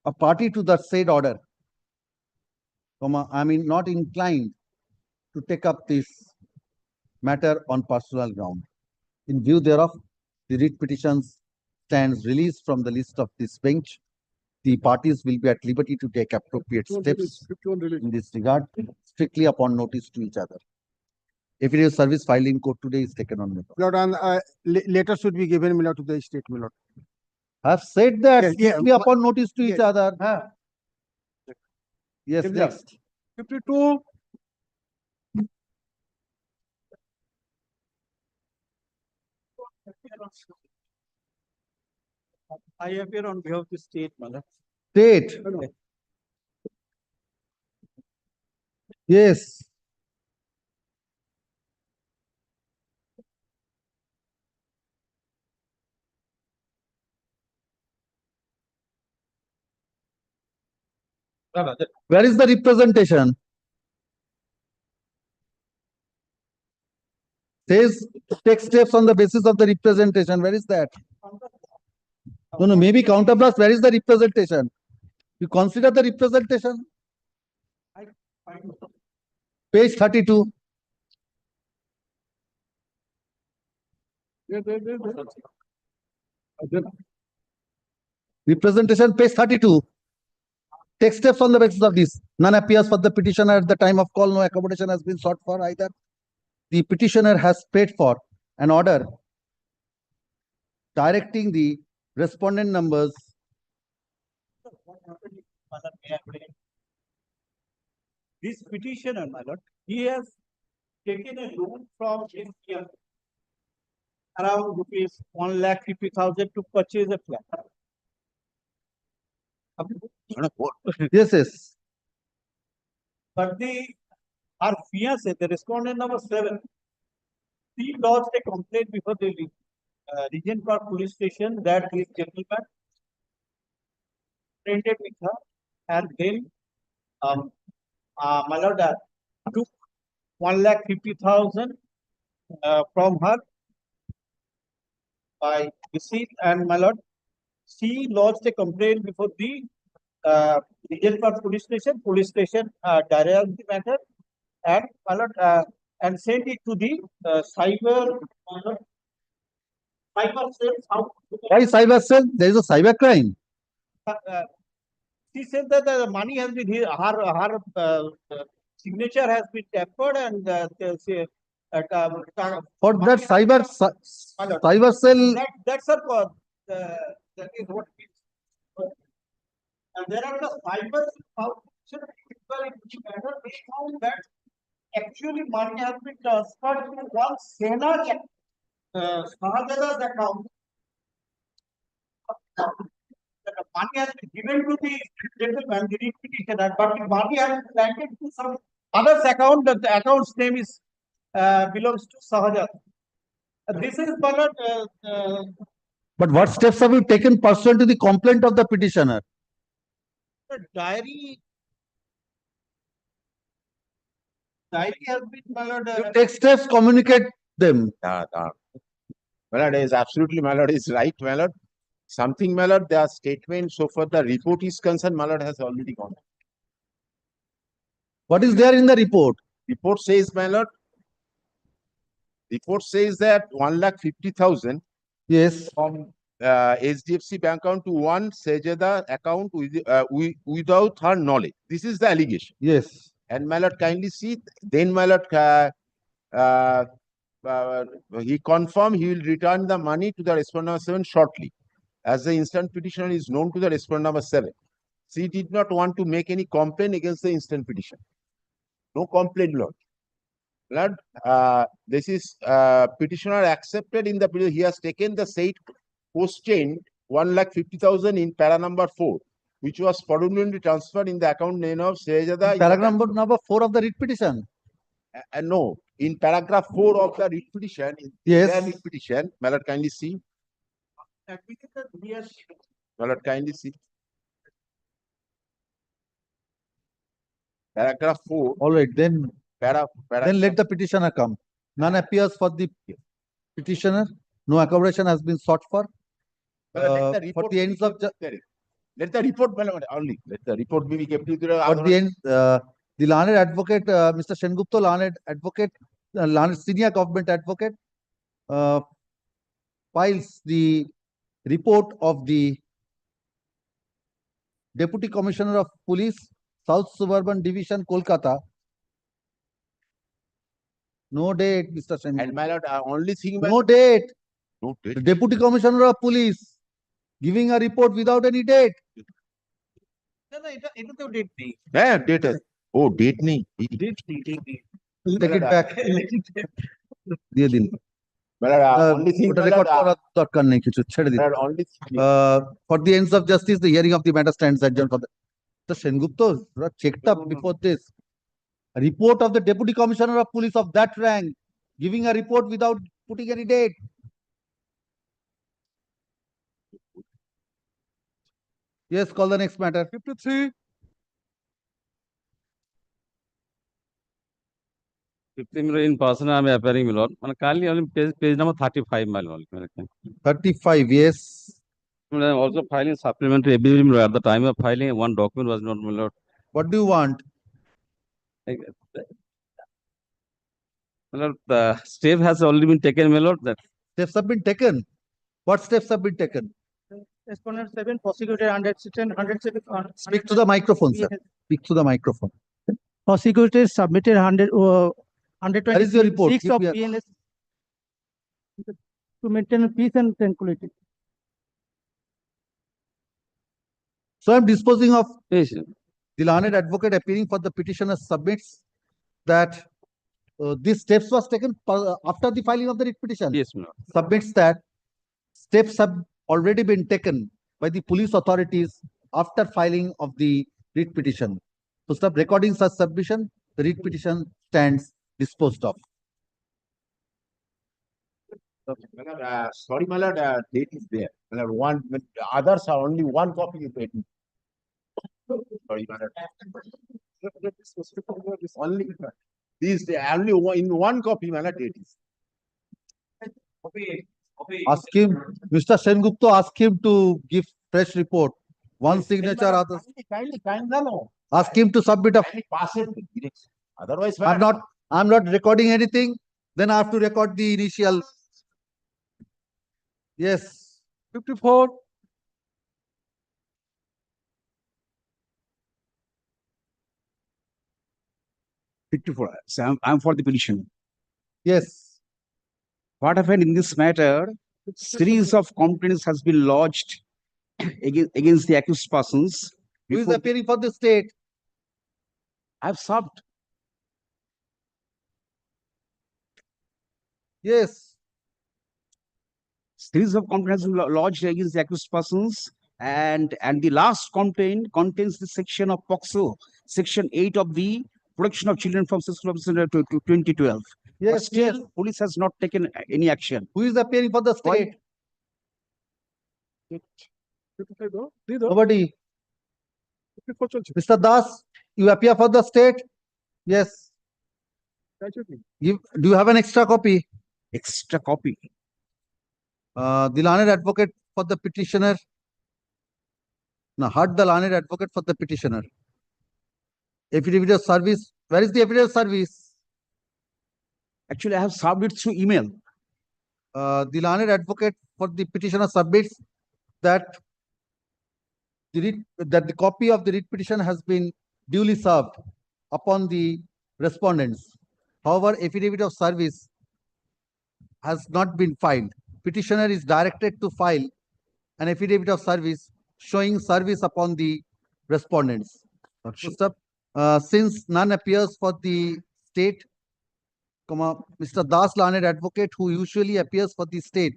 a party to the said order, I mean not inclined to take up this matter on personal ground. In view thereof, the writ petitions stands released from the list of this bench. The parties will be at liberty to take appropriate steps in this regard, strictly upon notice to each other. Affidavit of service filed in court today is taken on notice. Lord, and letter should be given, my lord, to the state, my lord. I have said that Yes, yeah, strictly upon notice to each other. Yes, Yes, next. 52. I appear on behalf of the state, Mother. State. Yes. Where is the representation? Says take steps on the basis of the representation. Where is that? No, maybe counterblast. Where is the representation? You consider the representation? Page 32. Representation, page 32. Take steps on the basis of this. None appears for the petitioner at the time of call. No accommodation has been sought for either. The petitioner has paid for an order directing the respondent numbers. This petitioner, my lord, he has taken a loan from HCM around rupees 1,50,000 to purchase a flat. Yes, yes. But our fiancé, the respondent number 7, he lodged a complaint before the Regent Park police station that this gentleman printed with her, and then my lord took 1,50,000 from her by receipt, and my lord, she lodged a complaint before the Regent Park police station. Police station directed the matter, and my lord, and sent it to the cyber cell. Why cyber cell? There is a cyber crime. She said that the money has been here, her signature has been tampered, and For that cyber cell. That's a that is what it is. And there are the cyber matter, they found that actually money has been transferred to one Sena's Sahajada's account. The money has been given to the gentleman, the petitioner, but the money has been planted to some other's account. That the account's name is belongs to Sahajad. This is But what steps have you taken pursuant to the complaint of the petitioner? the diary has been You take steps, communicate them. My lord is absolutely, my lord is right, my lord. Something, my lord, their statement, so far the report is concerned, my lord has already gone. What is there in the report? Report says, my lord, report says that 1,50,000. Yes. From HDFC bank account to one Sejada account without her knowledge. This is the allegation. Yes. And my lord, kindly see, then my lord, he confirmed he will return the money to the respondent number 7 shortly. As the instant petitioner is known to the respondent number 7. She did not want to make any complaint against the instant petition. No complaint, Lord. Lord, this is petitioner accepted in the period. He has taken the said post-chain 1,50,000 in para number 4, which was fraudulently transferred in the account name of Sejada. Paragraph number 4 of the writ petition. No, in paragraph 4 of the writ petition, in Yes. their writ petition, my lord, kindly see. My lord, kindly see. Paragraph 4. All right, then Then let the petitioner come. None appears for the petitioner. No accommodation has been sought for. For the ends of let the report, my lord, only. Let the report be kept to the for the end, the learned advocate, Mr. Sengupta, learned advocate, learned senior government advocate, files the report of the Deputy Commissioner of Police, South Suburban Division, Kolkata. No date, Mr. Sengupta. And my lord, only thing. No date. No date. The Deputy Commissioner of Police giving a report without any date. Yeah, date. Oh, date nahi. Take it back. দিয়ে দিন only thing, ওটা record করার দরকার নেই কিছু ছেড়ে দিন only for the ends of justice the hearing of the matter stands adjourned for the Sengupta checked up before this a report of the Deputy Commissioner of Police of that rank giving a report without putting any date. Yes, call the next matter. 53. 15 in person, I am appearing, my lord. Kindly only page number 35, my lord. 35, yes. I am also filing supplementary evidence at the time of filing. One document was not, my lord. What do you want? My lord, the step has already been taken, my lord. That steps have been taken. What steps have been taken? Respondent 7, prosecutor 107. Speak to the microphone, sir. Speak to the microphone. Prosecutor submitted 126 That is your report. of Keep your- PNS to maintain peace and tranquility. So I am disposing of yes. the learned advocate appearing for the petitioner submits that these steps was taken after the filing of the writ petition. Yes, my lord. Submits that steps have already been taken by the police authorities after filing of the writ petition. To stop recording such submission, the writ petition stands disposed of. Sorry, my lord, date is there. My lord, one, others are only one copy is written. Sorry, my lord. Only these only in one copy, my lord, date is. Ask him, Mr. Sengupta, ask him to give fresh report. One signature, others. Ask him to submit a. Pass it. Otherwise, I'm not recording anything. Then I have to record the initial. Yes. 54. So I'm for the petition. Yes. What happened in this matter? Series of complaints has been lodged against the accused persons. Who is appearing for the state? I've served. Yes. Series of complaints have been lodged against the accused persons, and the last complaint contains the section of POCSO, section 8 of the Protection of Children from Sexual Abuse to 2012. Yes, but still, police has not taken any action. Who is appearing for the state? Nobody. Mr. Das, you appear for the state? Yes. Do you have an extra copy? Extra copy. The learned advocate for the petitioner. Now, heard the learned advocate for the petitioner. Affidavit of service. Where is the affidavit of service? Actually, I have served it through email. The learned advocate for the petitioner submits that the copy of the writ petition has been duly served upon the respondents. However, affidavit of service has not been filed. Petitioner is directed to file an affidavit of service showing service upon the respondents. First up, since none appears for the state, Mr. Das, learned advocate who usually appears for the state,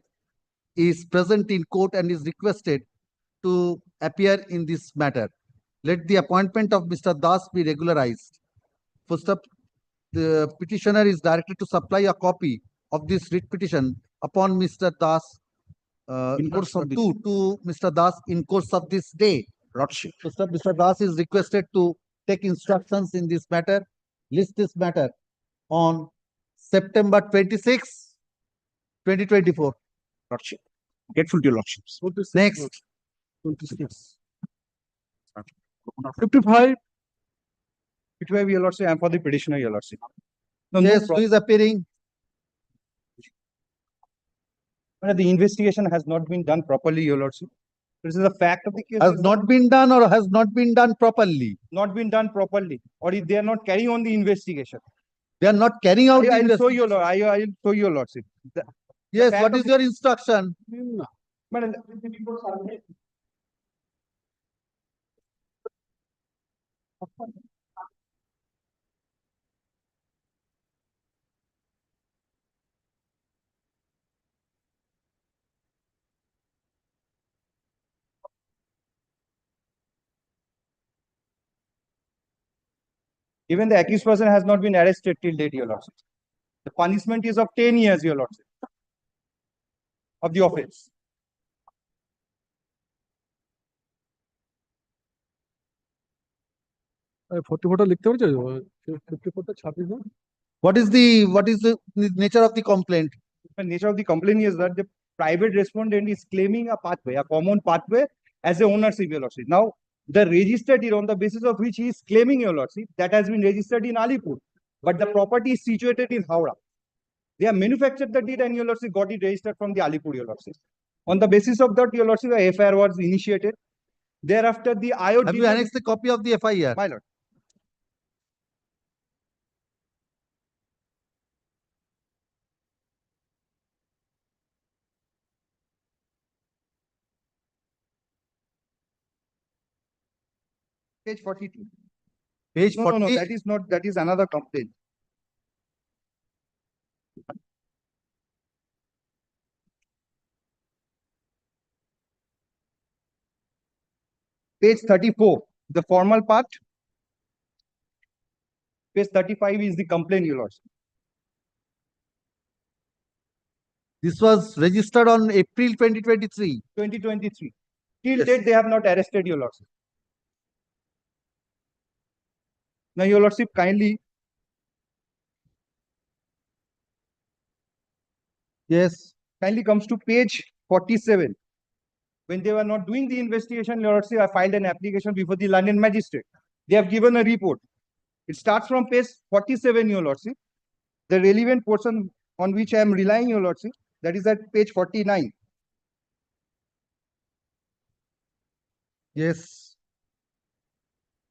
is present in court and is requested to appear in this matter. Let the appointment of Mr. Das be regularized. First up, the petitioner is directed to supply a copy of this writ petition upon Mr. Das In course of this- to Mr. Das in course of this day. Lordship. First up, Mr. Das is requested to take instructions in this matter, list this matter on September 26, 2024. Lordship. Grateful to your lordships. Next. 56. 55. 55, your lordship, I am for the petitioner, your lordship. No, Yes, who is appearing? The investigation has not been done properly, your lordship. This is a fact of the case. Has not been done or has not been done properly? Not been done properly, or if they are not carrying on the investigation. They are not carrying out the I'll show investigation. you, Lord. I'll show you, lordship. Yes, fact what of is your instruction? Madam, even the accused person has not been arrested till date, your lordship. The punishment is of 10 years, your lordship, of the offense. What is the nature of the complaint? The nature of the complaint is that the private respondent is claiming a pathway, a common pathway as a ownership, your lordship. Now, the registered deed on the basis of which he is claiming, your lordship, that has been registered in Alipur, but the property is situated in Howrah. They have manufactured the deed and your lordship got it registered from the Alipur, your lordship. On the basis of that, your lordship, a FIR was initiated. Thereafter, the IO. Have you annexed a copy of the FIR? My lord. Page 42. Page No, 40. no, that is not, that is another complaint. Page 34, the formal part. Page 35 is the complaint, your lordship. This was registered on April 2023. 2023. Till Yes. date, they have not arrested your lordship. Now, your lordship, kindly. Yes. Kindly comes to page 47. When they were not doing the investigation, your lordship, I filed an application before the London magistrate. They have given a report. It starts from page 47, your lordship. The relevant portion on which I am relying, your lordship, that is at page 49. Yes.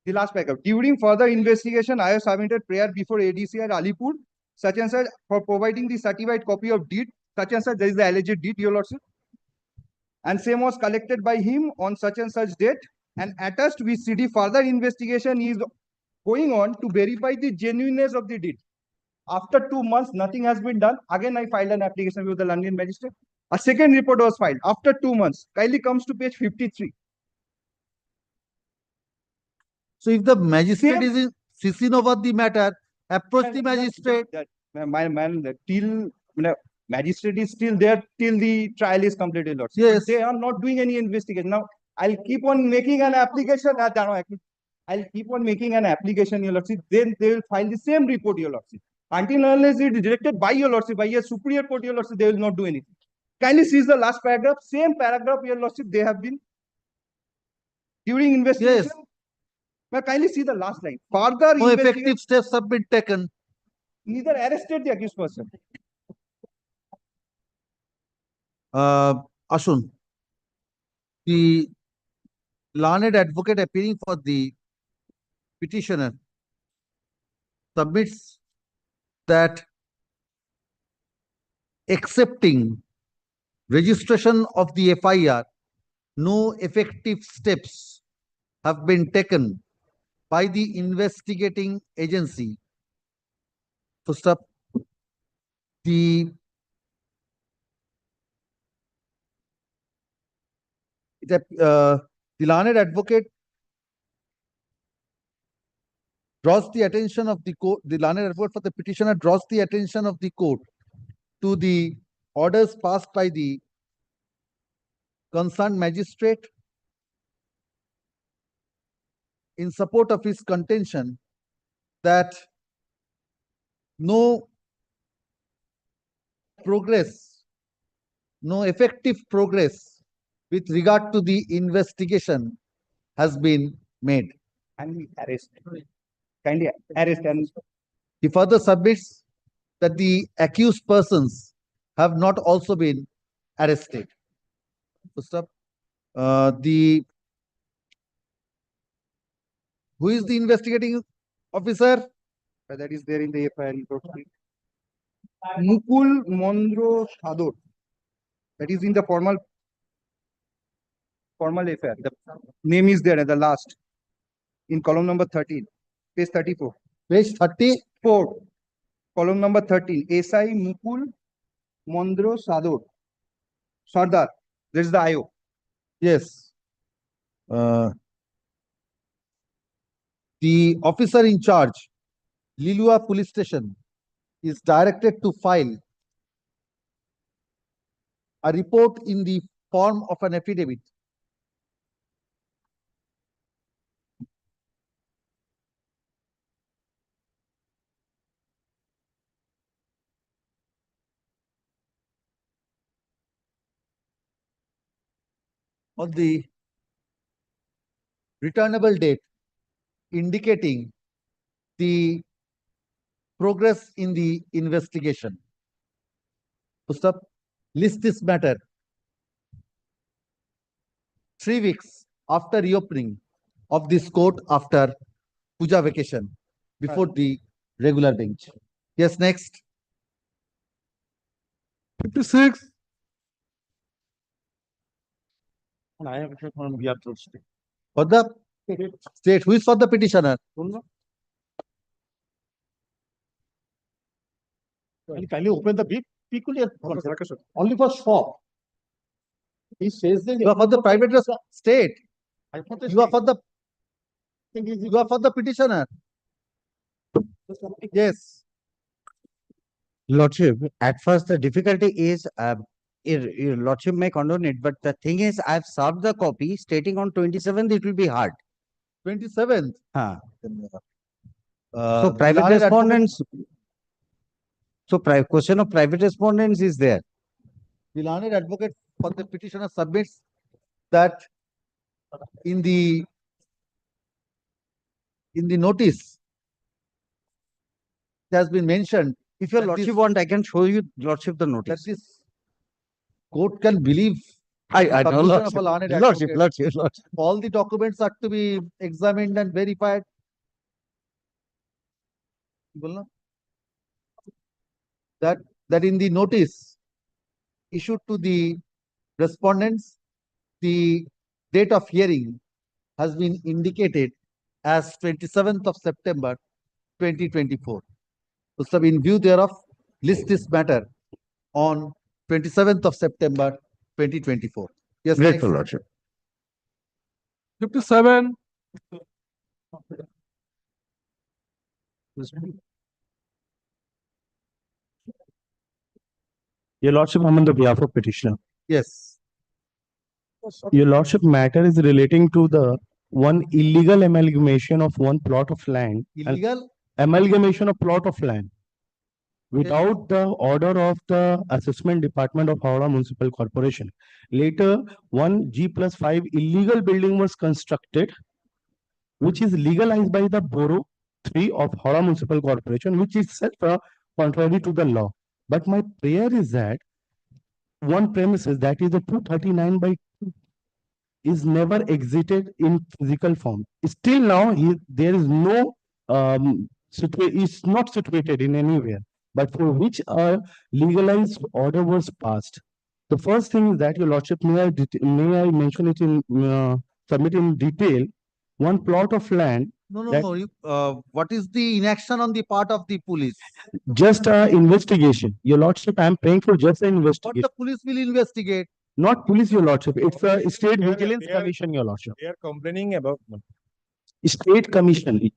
The last paragraph. During further investigation, I have submitted prayer before ADC at Alipur, such and such, for providing the certified copy of deed, such and such, there is the alleged deed, your lordship. And same was collected by him on such and such date, and attached with CD. Further investigation is going on to verify the genuineness of the deed. After 2 months, nothing has been done. Again, I filed an application with the London magistrate. A second report was filed after 2 months. Kindly comes to page 53. So if the magistrate is in CC over the matter, approach the magistrate. My man, till magistrate is still there till the trial is completed, Lord. Yes. They are not doing any investigation. Now, I'll keep on making an application. I'll keep on making an application, your lordship. Then they will file the same report, your lordship. Until unless it is directed by your lordship, by a superior court, your lordship, they will not do anything. Kindly see the last paragraph. Same paragraph, your lordship, they have been during investigation. Yes. But kindly see the last line. Further No investigation. effective steps have been taken. Neither arrested the accused person. Ashun, the learned advocate appearing for the petitioner submits that accepting registration of the FIR, no effective steps have been taken by the investigating agency. First up, the learned advocate draws the attention of the court, the learned advocate for the petitioner draws the attention of the court to the orders passed by the concerned magistrate in support of his contention that no progress, no effective progress with regard to the investigation has been made. Kindly arrest. Kindly arrest. And he further submits that the accused persons have not also been arrested. First up, who is the investigating officer? That is there in the FIR report. Mukul Mondro Sador. That is in the formal FIR. The name is there at the last in column number 13, page 34. Page 34. Column number 13. SI Mukul Mondro Sador. Sardar. There is the IO. Yes. The officer in charge, Lilua Police Station, is directed to file a report in the form of an affidavit on the returnable date indicating the progress in the investigation. First up, list this matter 3 weeks after reopening of this court after puja vacation before the regular bench. Yes, next. 56. I have a from behalf of state. For the state, who is for the petitioner? Kindly open the big peculiar. Only for shop. He says that you are for the private state. You are for the petitioner. Yes. Lordship, at first the difficulty is, your Lordship may condone it, but the thing is, I've served the copy stating on 27th it will be hard. 27th? So private respondents, question of private respondents is there. The learned advocate for the petitioner submits that in the notice it has been mentioned. If your Lordship want, I can show you Lordship the notice. That this court can believe. I know, Lordship. Lordship. All the documents are to be examined and verified. That in the notice issued to the respondents, the date of hearing has been indicated as 27th of September 2024. So in view thereof, list this matter on 27th of September 2024. Yes, Grateful, Lordship. 57. Your Lordship, I'm on the behalf of petitioner. Yes. Your Lordship, matter is relating to the one illegal amalgamation of one plot of land. Illegal? Amalgamation of plot of land without the order of the assessment department of Howrah Municipal Corporation. Later, one G+5 illegal building was constructed, which is legalized by the Borough 3 of Howrah Municipal Corporation, which is set contrary to the law. But my prayer is that one premises, that is the 239/2, is never exited in physical form. Still now, there is no, is not situated in anywhere, but for which a legalized order was passed. The first thing is that, Your Lordship, may I mention it in, submit in detail, one plot of land. No. What is the inaction on the part of the police? Just investigation. Your Lordship, I am praying for just an What investigation. the police will investigate? Not police, Your Lordship. It's a State They are- Vigilance they are- Commission, Your Lordship. They are complaining about. State Commission,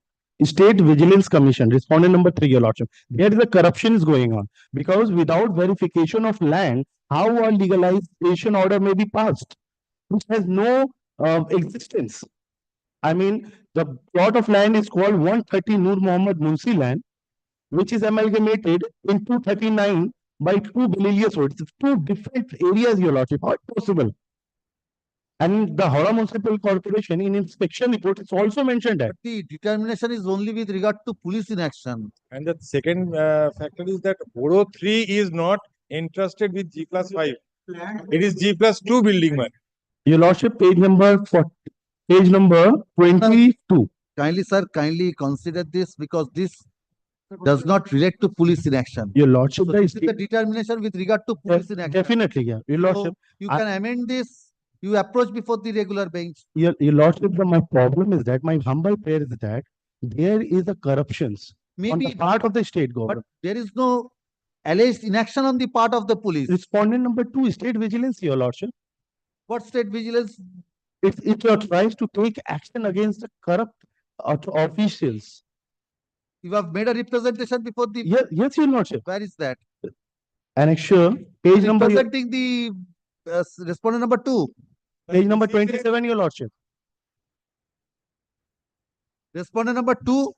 State Vigilance Commission, respondent number 3, Your Lordship. There is a corruption is going on, because without verification of land, how a legalization order may be passed, which has no existence. I mean, the plot of land is called 130 Nur Muhammad Munsi land, which is amalgamated in 239/2 Belilius Road. It's two different areas, Your Lordship. How possible? And the Howrah Municipal Corporation in inspection report, it's also mentioned that. The determination is only with regard to police inaction. And the second factor is that Boro 3 is not entrusted with G+5. It is G+2 building man. Your Lordship, page number 22. Kindly, sir, kindly consider this, because this does not relate to police inaction. Your Lordship, So this is the determination with regard to police inaction. definitely, yeah. Your Lordship, You can amend this. You approach before the regular bench. Your Lordship, my problem is that, my humble prayer is that there is a corruptions on the Maybe, part of the state but government. there is no alleged inaction on the part of the police. Respondent number 2, State Vigilance, Your Lordship. What state vigilance? It tries to take action against the corrupt officials. You have made a representation before the. Yes, Your Lordship. Where is that? Annexure, page number, Representing the respondent number 2. page number 27, Your Lordship. Respondent number 2.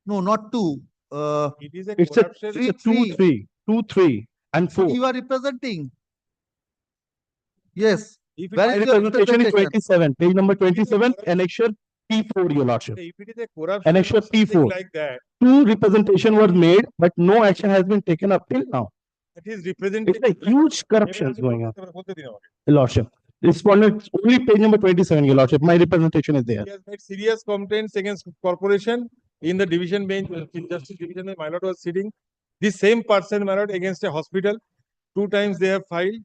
No, not 2. It is a It's a corruption. 2, 3, and 4. You are representing. Yes. If it Where My is your representation is representation? 27, page number 27, annexure P4, Your Lordship. If it is a corruption, Annexure or something P4. like that, 2 representation were made, but no action has been taken up till now. it is representing. It's a huge corruption going on, Your Lordship. Respondent, only page number 27, Your Lordship. My representation is there. He has made serious complaints against corporation in the division bench, Chief Justice Division, my lord was sitting. This same person, my lord, against a hospital. 2 times they have filed.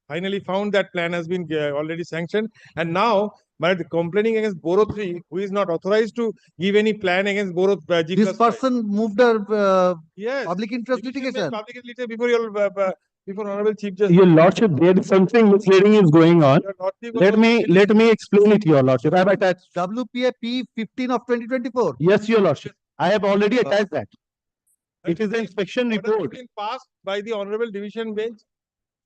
Finally found that plan has been already sanctioned. And now, my lord, complaining against Boro 3, who is not authorized to give any plan against Boro G+5. This person moved a Yes. public interest litigation. Public litigation before your before Honorable Chief Justice. Your Lordship, there is something misleading is going on. Let me explain it, Your Lordship. I have attached. WPA P15 of 2024. Yes, Your Lordship. I have already attached that. It is the inspection report. Been passed by the Honorable Division Bench.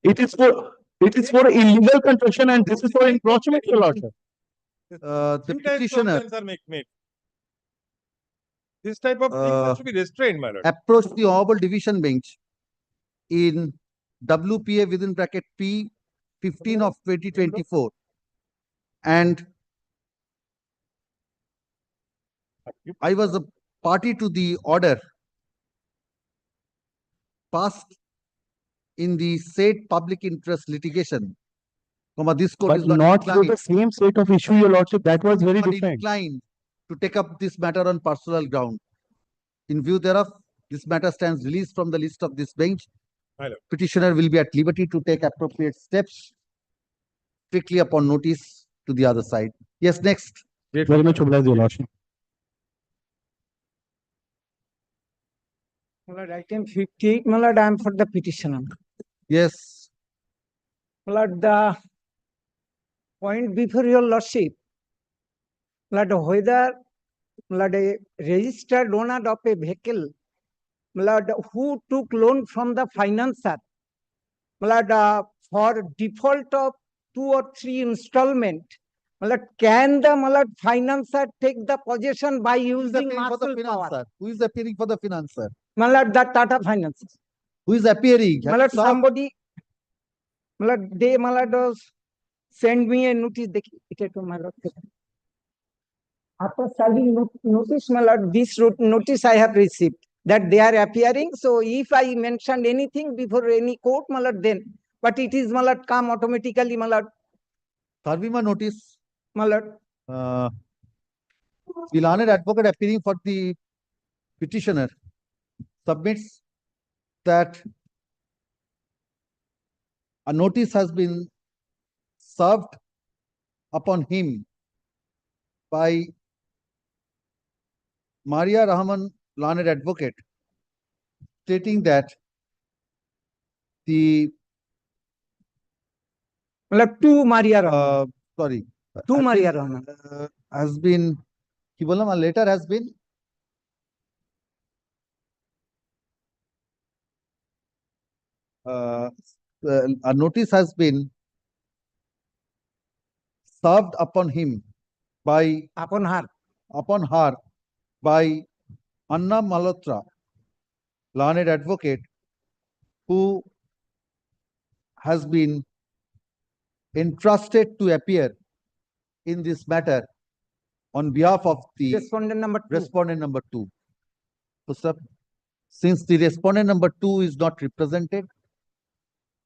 It is for illegal construction, and this is for encroachment, Your Lordship. The Few times petitioner complaints are made. This type of thing has to be restrained, my lord. approached the Honorable Division Bench in WPA within bracket P15 of 2024. And I was a party to the order passed in the said public interest litigation. This court But is not for the same set of issue, Your Lordship. That was very different. declined to take up this matter on personal ground. In view thereof, this matter stands released from the list of this bench. Petitioner will be at liberty to take appropriate steps strictly upon notice to the other side. Yes, next. Very much obliged, Your Lordship. My lord, item 58, my lord, I am for the petitioner. Yes. My lord, the point before your lordship, my lord, whether my lord, a registered owner of a vehicle, my lord, who took loan from the financer, my lord, for default of 2 or 3 installment, my lord, can the my lord, financer take the possession by using muscle power? Who is appearing for the financer? My lord, the Tata Finances. Who is appearing? My lord, somebody, my lord, they, my lord, send me a notice. My lord. After serving notice, my lord, this notice I have received that they are appearing. So if I mentioned anything before any court, my lord, then but it is, my lord, come automatically, my lord. Serving a notice. My lord. The learned advocate appearing for the petitioner submits that a notice has been served upon him by Maria Rahman, learned advocate, stating that the to Maria Rahman. Sorry. To Maria Rahman. Has been, ki bolam, a letter has been a notice has been served upon him by upon her by Anna Malhotra, learned advocate, who has been entrusted to appear in this matter on behalf of the respondent number 2. So, sir, since the respondent number 2 is not represented,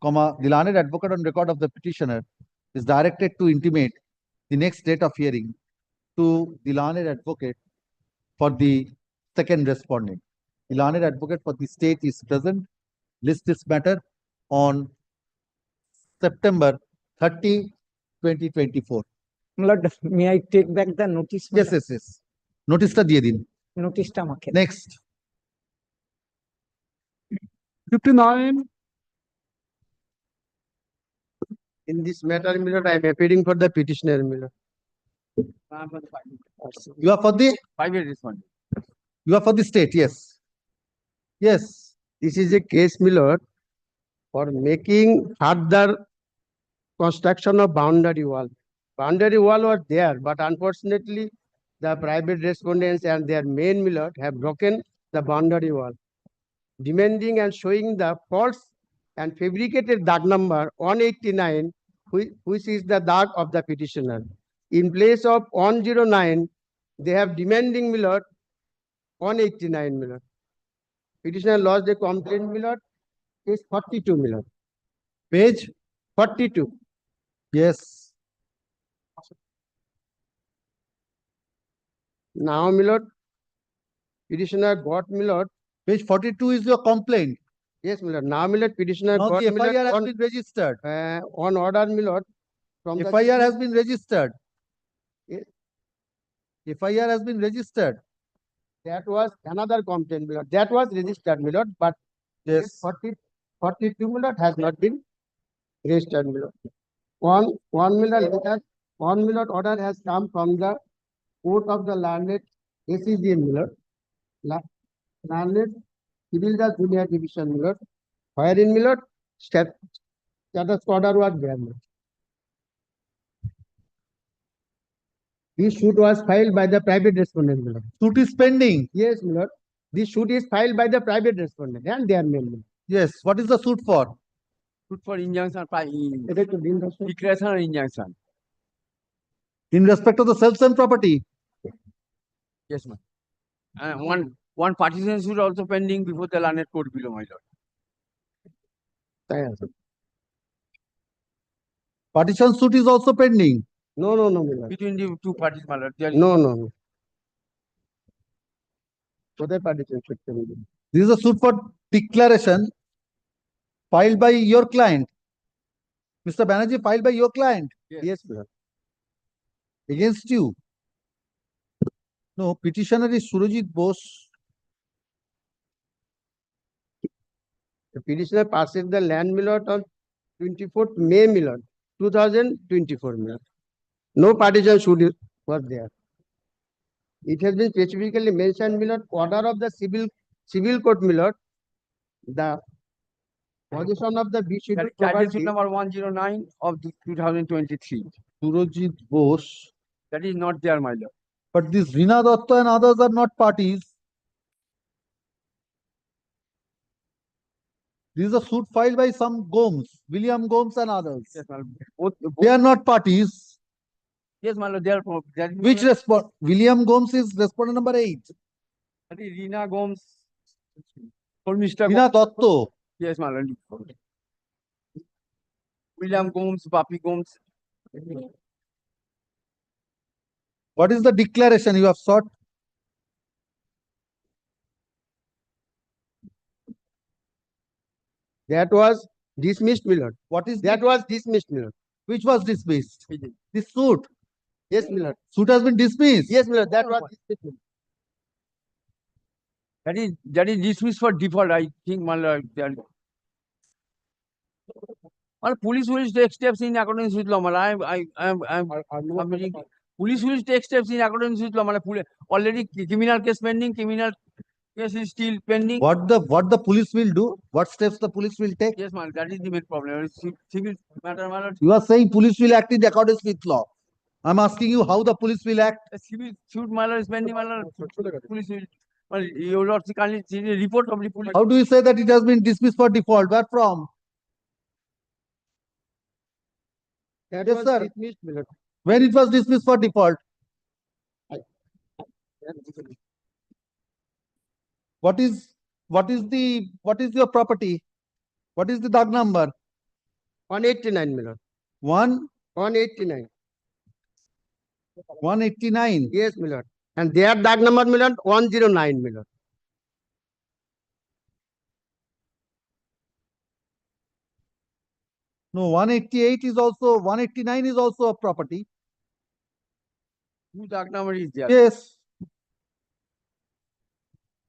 the learned advocate on record of the petitioner is directed to intimate the next date of hearing to the learned advocate for the second respondent. The learned advocate for the state is present. List this matter on September 30, 2024. Lord, may I take back the notice? Yes. Notice ta diye din. Notice ta amake. Next. 59. In this matter, Miller, I am appearing for the petitioner, Miller. You are for the? Private respondent. You are for the state, yes. Yes. This is a case, Miller, for making further construction of boundary wall. Boundary wall was there, but unfortunately, the private respondents and their main Miller have broken the boundary wall, demanding and showing the false and fabricated dark number 189, which is the dark of the petitioner. In place of 109, they have demanding Miller 189 Miller. Petitioner lodged a complaint Miller, case 42 Miller. Page 42. Yes. Now, Miller, petitioner got Miller. Page 42 is your complaint. Yes, Miller. Now, Miller, petitioner now got the Miller FIR has been registered. On order, Miller. From FIR has been registered. Yes. FIR has been registered. That was another complaint, Miller. That was registered, Miller, but yes, 42 Miller has not been registered, Miller. One Miller letter, 1 Miller order has come from the court of the learned ACGM Miller, learned civil judge junior division Miller, wherein Miller status order was there. This suit was filed by the private respondent, Miller. Suit is pending. Yes, Miller. This suit is filed by the private respondent and their main. Yes. What is the suit for? Suit for injunction, egress or injunction. In respect of the self-same property. Yes, ma'am. And one partition suit also pending before the learned court below, my lord. Partition suit is also pending. No, Miller. Between the two parties, my lord. No. Other partition suit pending. This is a suit for declaration filed by your client. Mr. Banerjee, filed by your client. Yes, Miller. Against you. No, petitioner is Surajit Bose. The petitioner passes the land, Miller, on 24th May, Miller, 2024, Miller. No partition suit was there. It has been specifically mentioned, Miller, order of the civil court, Miller, the position of the B schedule property number 109 of 2023. Surajit Bose. That is not there, my lord. But this Rina Datta and others are not parties. This is a suit filed by some Gomes, William Gomes and others. Yes, they are not parties. Yes, my lord, they are. Which respond? William Gomes is respondent number 8. That is Rina Gomes. For Mr. Rina Datta. Yes, my lord. William Gomes, Papi Gomes. What is the declaration you have sought? That was dismissed, my lord. What is That was dismissed, my lord. which was dismissed? This suit. Yes, my lord. Suit has been dismissed. Yes, my lord. That was dismissed, my lord. That is dismissed for default, I think, my lord. Well, police will take steps in accordance with law. I'm making, police will take steps in accordance with law. Already criminal case pending, criminal case is still pending. What the police will do? What steps the police will take? Yes, man, that is the main problem. Civil matter, my lord. You are saying police will act in accordance with law. I'm asking you how the police will act. A civil suit, my lord, is pending, my lord. Police will. Well, your lord, kindly see the report of the police. How do you say that it has been dismissed for default? Where from? That Yes, was sir. dismissed, my lord. When it was dismissed for default? What is your property? What is the DAG number? 189, my lord. 189. 189. Yes, my lord. And their DAG number, my lord, 109, my lord. No, 188 is also 189 is also a property. Whose DAG number is there? Yes.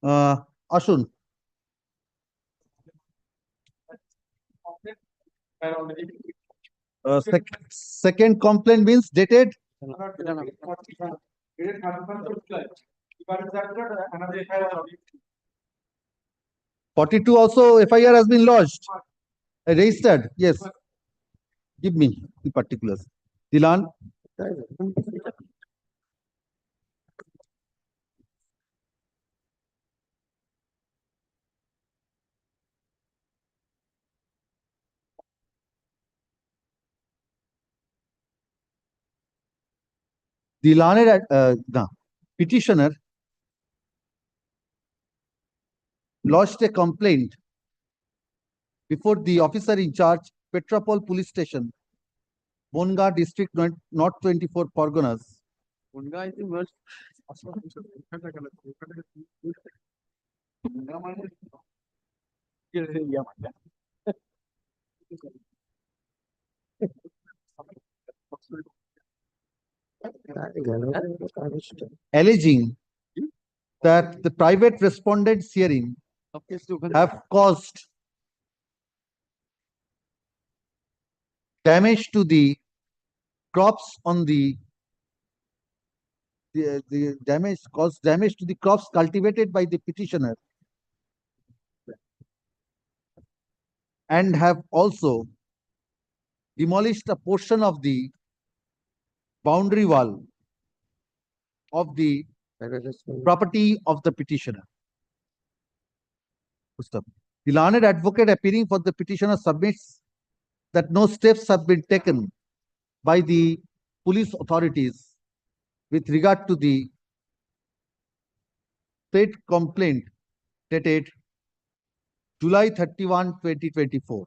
Ashun. Second complaint means dated. (42) also FIR has been lodged. Registered. Yes. Give me the particulars. Dilan. The learned petitioner lodged a complaint before the officer in charge, Petropol Police Station, Bonga District, North 24 Parganas. Alleging that the private respondents herein have caused damage to the crops on the caused damage to the crops cultivated by the petitioner, and have also demolished a portion of the boundary wall of the property of the petitioner. The learned advocate appearing for the petitioner submits that no steps have been taken by the police authorities with regard to the state complaint dated July 31, 2024.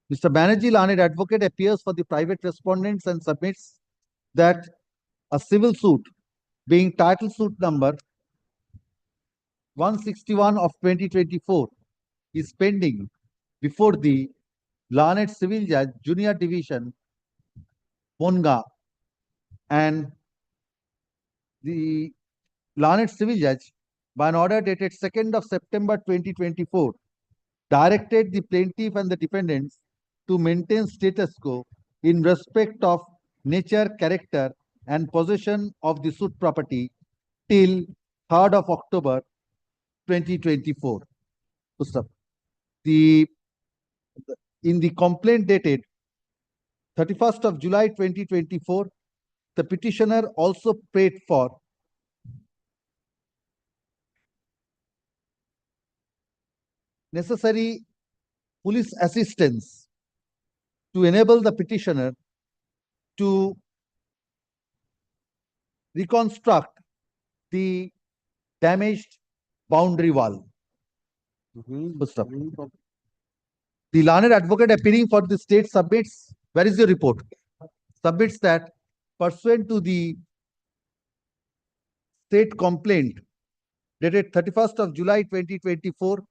Mr. Banerjee, learned advocate, appears for the private respondents and submits that a civil suit being title suit number 161 of 2024 is pending before the learned civil judge, Junior Division, Bonga, and the learned civil judge, by an order dated 2nd of September 2024, directed the plaintiff and the defendants to maintain status quo in respect of nature, character, and possession of the suit property till 3rd of October 2024. In the complaint dated 31st of July 2024, the petitioner also prayed for necessary police assistance to enable the petitioner to reconstruct the damaged boundary wall. The The learned advocate appearing for the state submits, where is your report? Submits that pursuant to the state complaint dated 31st of July 2024,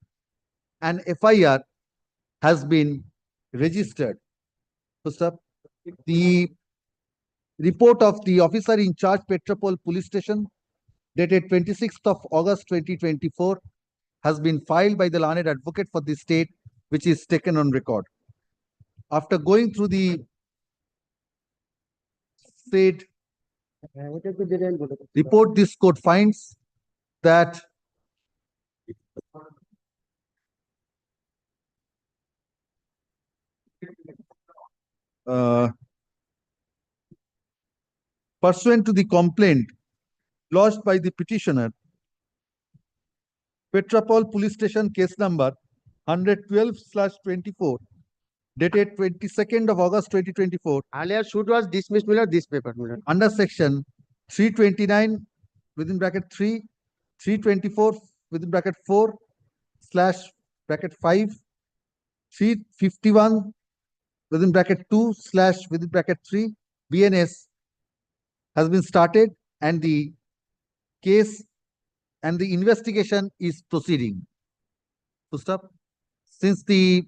an FIR has been registered. First up, the report of the officer in charge Petropol Police Station dated 26th of August 2024 has been filed by the learned advocate for the state, which is taken on record. After going through the state report, this court finds that pursuant to the complaint lodged by the petitioner, Petropol Police Station case number 112/24 dated 22nd of August 2024. Earlier suit was dismissed, this paper. Under section 329 within bracket 3, 324 within bracket 4 slash bracket 5, 351 within bracket 2 slash within bracket 3 BNS has been started, and the case and the investigation is proceeding. So stop. Since the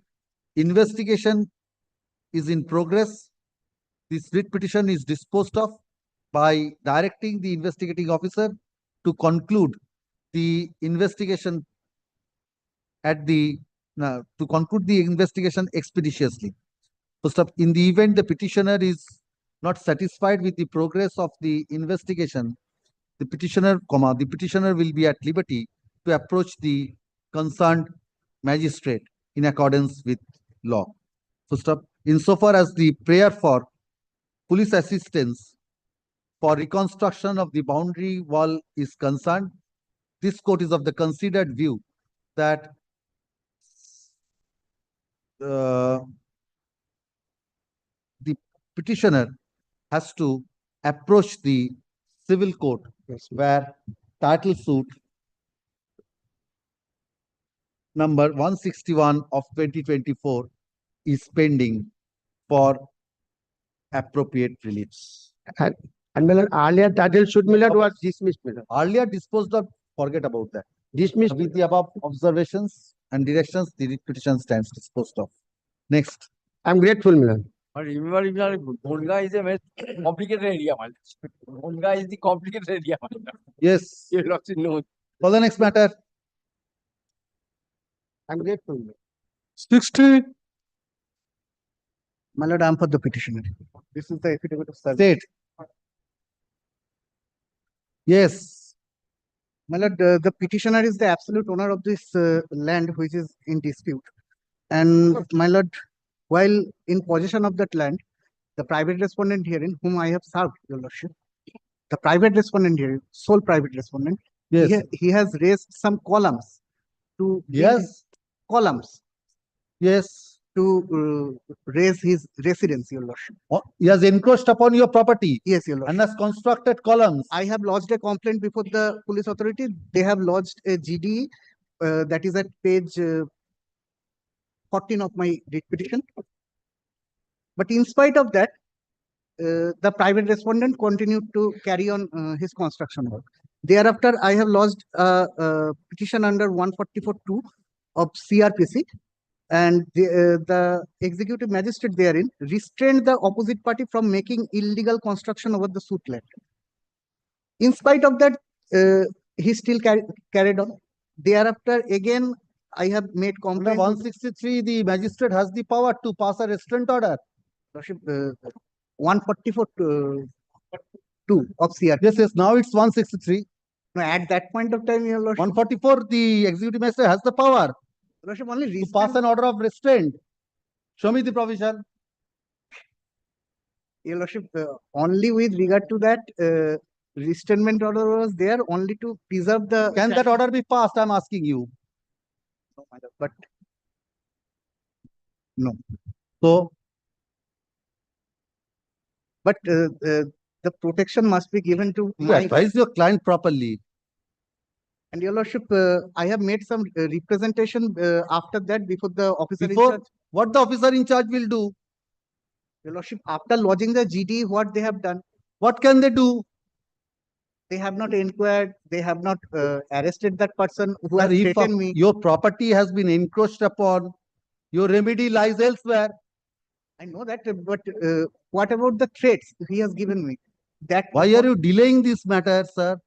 investigation is in progress, this writ petition is disposed of by directing the investigating officer to conclude the investigation expeditiously. First up, in the event the petitioner is not satisfied with the progress of the investigation, the petitioner will be at liberty to approach the concerned magistrate in accordance with law. First up, insofar as the prayer for police assistance for reconstruction of the boundary wall is concerned, this court is of the considered view that the petitioner has to approach the civil court, where title suit number 161 of 2024 is pending for appropriate reliefs. And earlier title suit was dismissed. Earlier disposed of, forget about that. Dismissed. With the above observations and directions, the writ petition stands disposed of. Next. I'm grateful, Milan. But remember, Bonga is a very complicated area. Bonga is the complicated area. Yes. You have to know. For the next matter. I'm grateful. 60. My lord, I am for the petitioner. This is the affidavit of service. State. Yes. My lord, the petitioner is the absolute owner of this land which is in dispute. And my lord, while in possession of that land, the private respondent herein, whom I have served, your lordship, the private respondent herein, sole private respondent, yes, he has raised some columns to columns. Yes. To raise his residence, your lordship. He has encroached upon your property. Yes, your lordship. And has constructed columns. I have lodged a complaint before the police authority. They have lodged a GD that is at page 14 of my writ petition. But in spite of that, the private respondent continued to carry on his construction work. Thereafter, I have lodged a petition under 144(2) of CRPC, and the executive magistrate therein restrained the opposite party from making illegal construction over the suit land. In spite of that, he still carried on. Thereafter, again, I have made complaint. Under 163, the magistrate has the power to pass a restraint order. 144(2) of CRPC. Yes, yes. Now it's 163. No, at that point of time, your lordship. 144, the executive magistrate has the power only to pass an order of restraint. Show me the provision. Your lordship, only with regard to that, restrainment order was there only to preserve the. Can that order be passed? I'm asking you. No, my lord, but no. So, but the protection must be given to. You advise your client properly. And your lordship, I have made some representation after that before the officer. Before What the officer in charge will do? Your Lordship, after lodging the GD, what they have done? What can they do? They have not inquired, they have not arrested that person who has Sir, if threatened me. your property has been encroached upon, your remedy lies elsewhere. I know that, but what about the threats he has given me? That Why are you delaying this matter, sir?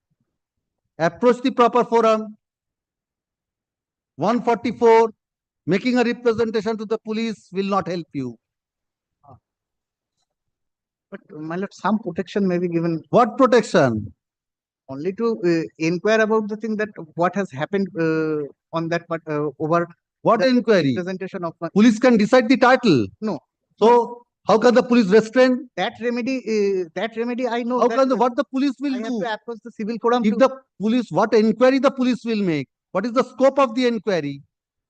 Approach the proper forum. 144, making a representation to the police will not help you. But my lord, some protection may be given. What protection? Only to inquire about the thing that what has happened on that part over What the inquiry? representation of my. Police can decide the title. No. So how can the police restrain? That remedy I know. How that, can what the police will I do? have to approach the civil forum. If to, the police, what inquiry the police will make? What is the scope of the inquiry?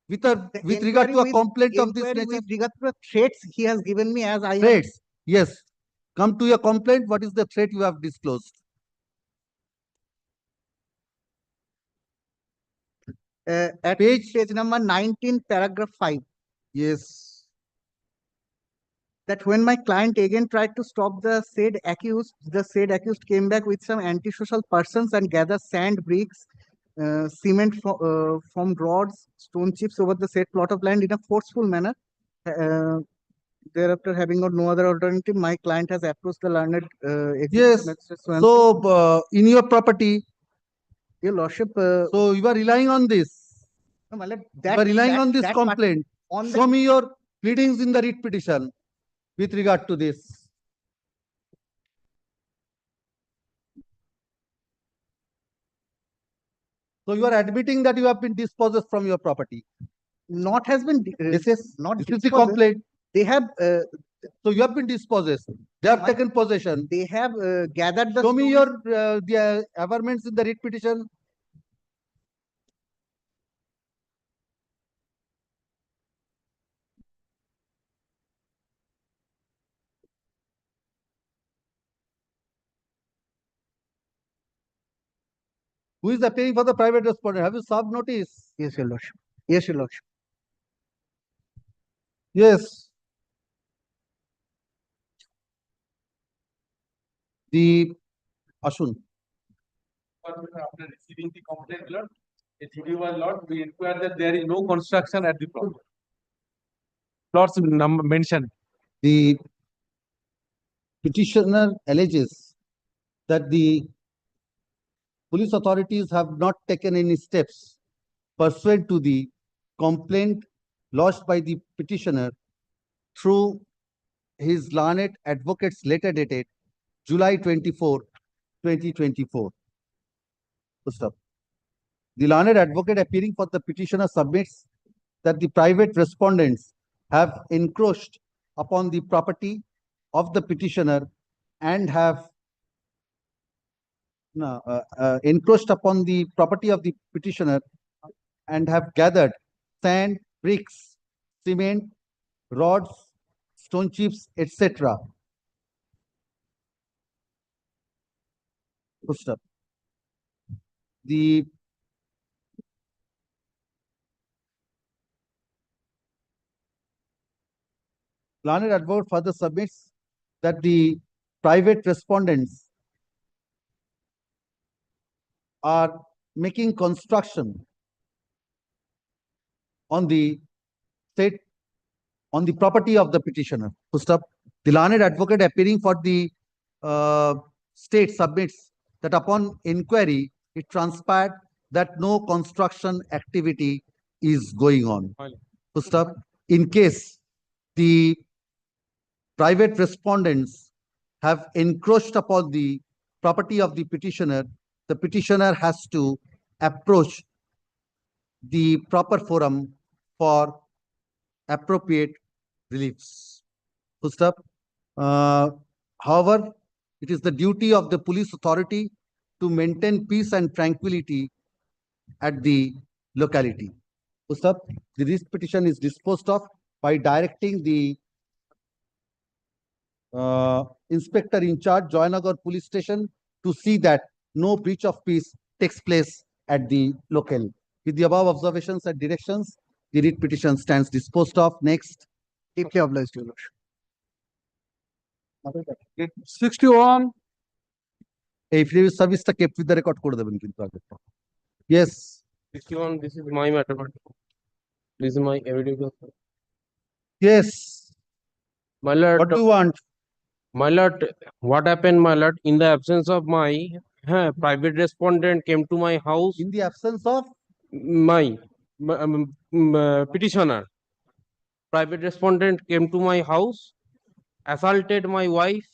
With regard to a complaint of this nature? With regard to the threats he has given me as I have. Threats, yes. Come to your complaint. What is the threat you have disclosed? At page number 19, paragraph 5. Yes. That when my client again tried to stop the said accused came back with some antisocial persons and gathered sand, bricks, cement from rods, stone chips over the said plot of land in a forceful manner. Thereafter, having got no other alternative, my client has approached the learned Yes. So, in your property, your lordship. So you are relying on this. No, my lord, You are relying on this complaint. Show me your pleadings in the writ petition with regard to this. So you are admitting that you have been dispossessed from your property. Not has been. This is not. This is the complaint. They have. So you have been dispossessed. They have taken possession. They have gathered the. Show me your the averments in the writ petition. Who is appearing for the private respondent? Have you served notice? Yes, your lordship. Yes, your lordship. Yes. The Ashun. After receiving the complaint, Lord, a GD was lodged. We inquired that there is no construction at the plot. Plots mentioned. The petitioner alleges that the police authorities have not taken any steps pursuant to the complaint lodged by the petitioner through his learned advocate's letter dated July 24, 2024. Stop. The learned advocate appearing for the petitioner submits that the private respondents have encroached upon the property of the petitioner and have encroached upon the property of the petitioner and have gathered sand, bricks, cement, rods, stone chips, etc. Stop. The learned advocate further submits that the private respondents are making construction on the property of the petitioner. Stop. The learned advocate appearing for the state submits that upon inquiry, it transpired that no construction activity is going on. Stop. In case the private respondents have encroached upon the property of the petitioner has to approach the proper forum for appropriate reliefs. Stop. However, it is the duty of the police authority to maintain peace and tranquility at the locality. Stop. The writ petition is disposed of by directing the inspector in charge, Joynagar police station, to see that no breach of peace takes place at the locale. With the above observations and directions, the writ petition stands disposed of. Next. Deeply obliged, Your Lordship. 61. এই previous সার্ভিসটা kept with the record করে দেবেন কিন্তু আগে। Yes. 61, this is my matter. This is my evidence. Yes. My lord. What do you want? My lord, what happened, my lord, in the absence of my private respondent came to my house. In the absence of? My petitioner. Private respondent came to my house, assaulted my wife,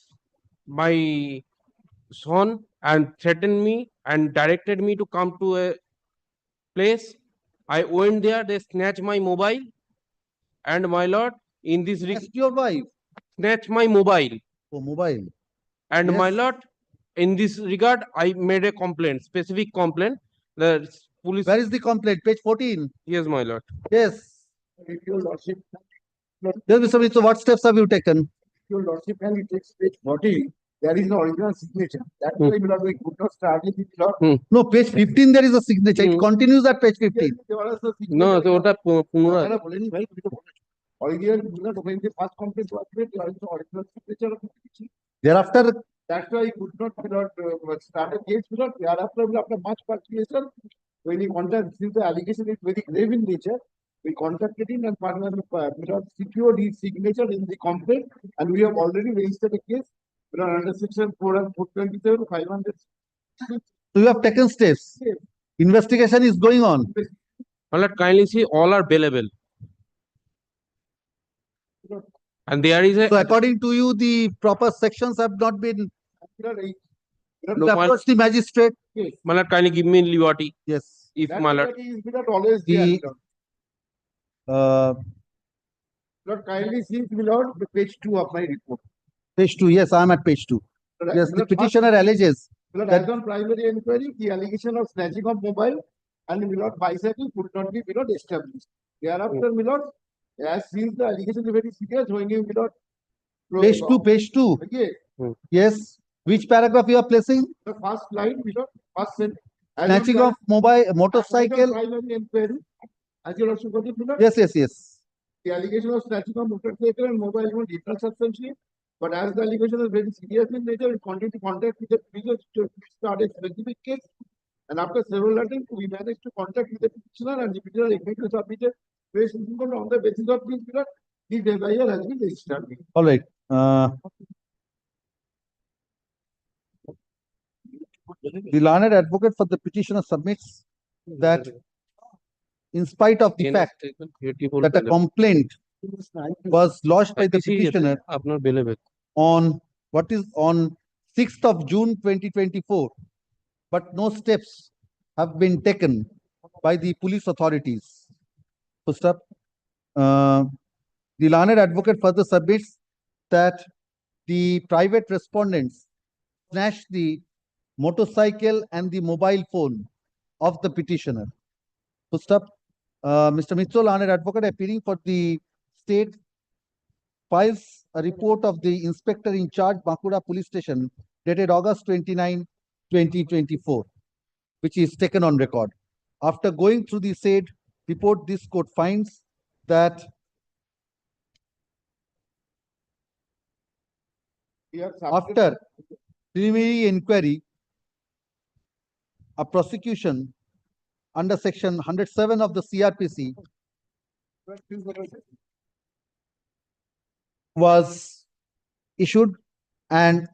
my son, and threatened me and directed me to come to a place. I went there, they snatched my mobile, and my lord, in this your wife snatched my mobile. Oh, mobile. And my Yes. lord, in this regard, I made a complaint, specific complaint. The police. Where is the complaint? Page 14. Yes, my lord. Yes. Your Lordship, Yes, Mr. Mitchell, what steps have you taken? Your Lordship, and it takes page 40. There is no original signature. That's why my lord, we could not start it. No, page 15 there is a signature. It continues at page 15. No, so ওটা পুনরায় আপনারা বলেনি ভাই, তুমি তো বলেছো। Original, when the first complaint was made, there is no original signature of the petition. Thereafter, That's why he could not start a case. Thereafter, after much persuasion, when he contacted, since the allegation is very grave in nature, we contacted him and secured his signature in the complaint, and we have already registered a case under section 4 and 427, 500. so you have taken steps. Yes. Investigation is going on. my lord, kindly see, all are bailable. And there is a So according to you, the proper sections have not been approach the magistrate. my lord, kindly give me liberty. Yes. If my lord, Not always The Lord, kindly see, my lord, the page 2 of my report. page 2. Yes, I am at page 2. Yes, the petitioner alleges Lord, that as on primary inquiry, the allegation of snatching of mobile and my lord bicycle could not be established. Thereafter, my lord, as since the allegation is very serious, when you my lord page 2, page 2. Okay, Yes. Which paragraph you are placing? the first line, my lord, first sentence. As on Snatching of mobile motorcycle. Primary inquiry, as you also got it, my lord. Yes, yes, yes. The allegation of snatching of motorcycle and mobile phone different substantially, but as the allegation is very serious in nature, we continue to contact with the previous to start a specific case. And after several attempts, we managed to contact with the petitioner, and the petitioner agreed to submit a case on the basis of this period. The FIR has been registered. All right. The learned advocate for the petitioner submits that in spite of the fact that a complaint was lodged by the petitioner on 6th of June 2024, but no steps have been taken by the police authorities. First up, the learned advocate further submits that the private respondents snatched the motorcycle and the mobile phone of the petitioner. First up, Mr. Mitchell, learned advocate appearing for the state, files a report of the inspector in charge, Bankura Police Station, dated August 29, 2024, which is taken on record. After going through the said report, this court finds that after preliminary inquiry, a prosecution under section 107 of the CRPC was issued, and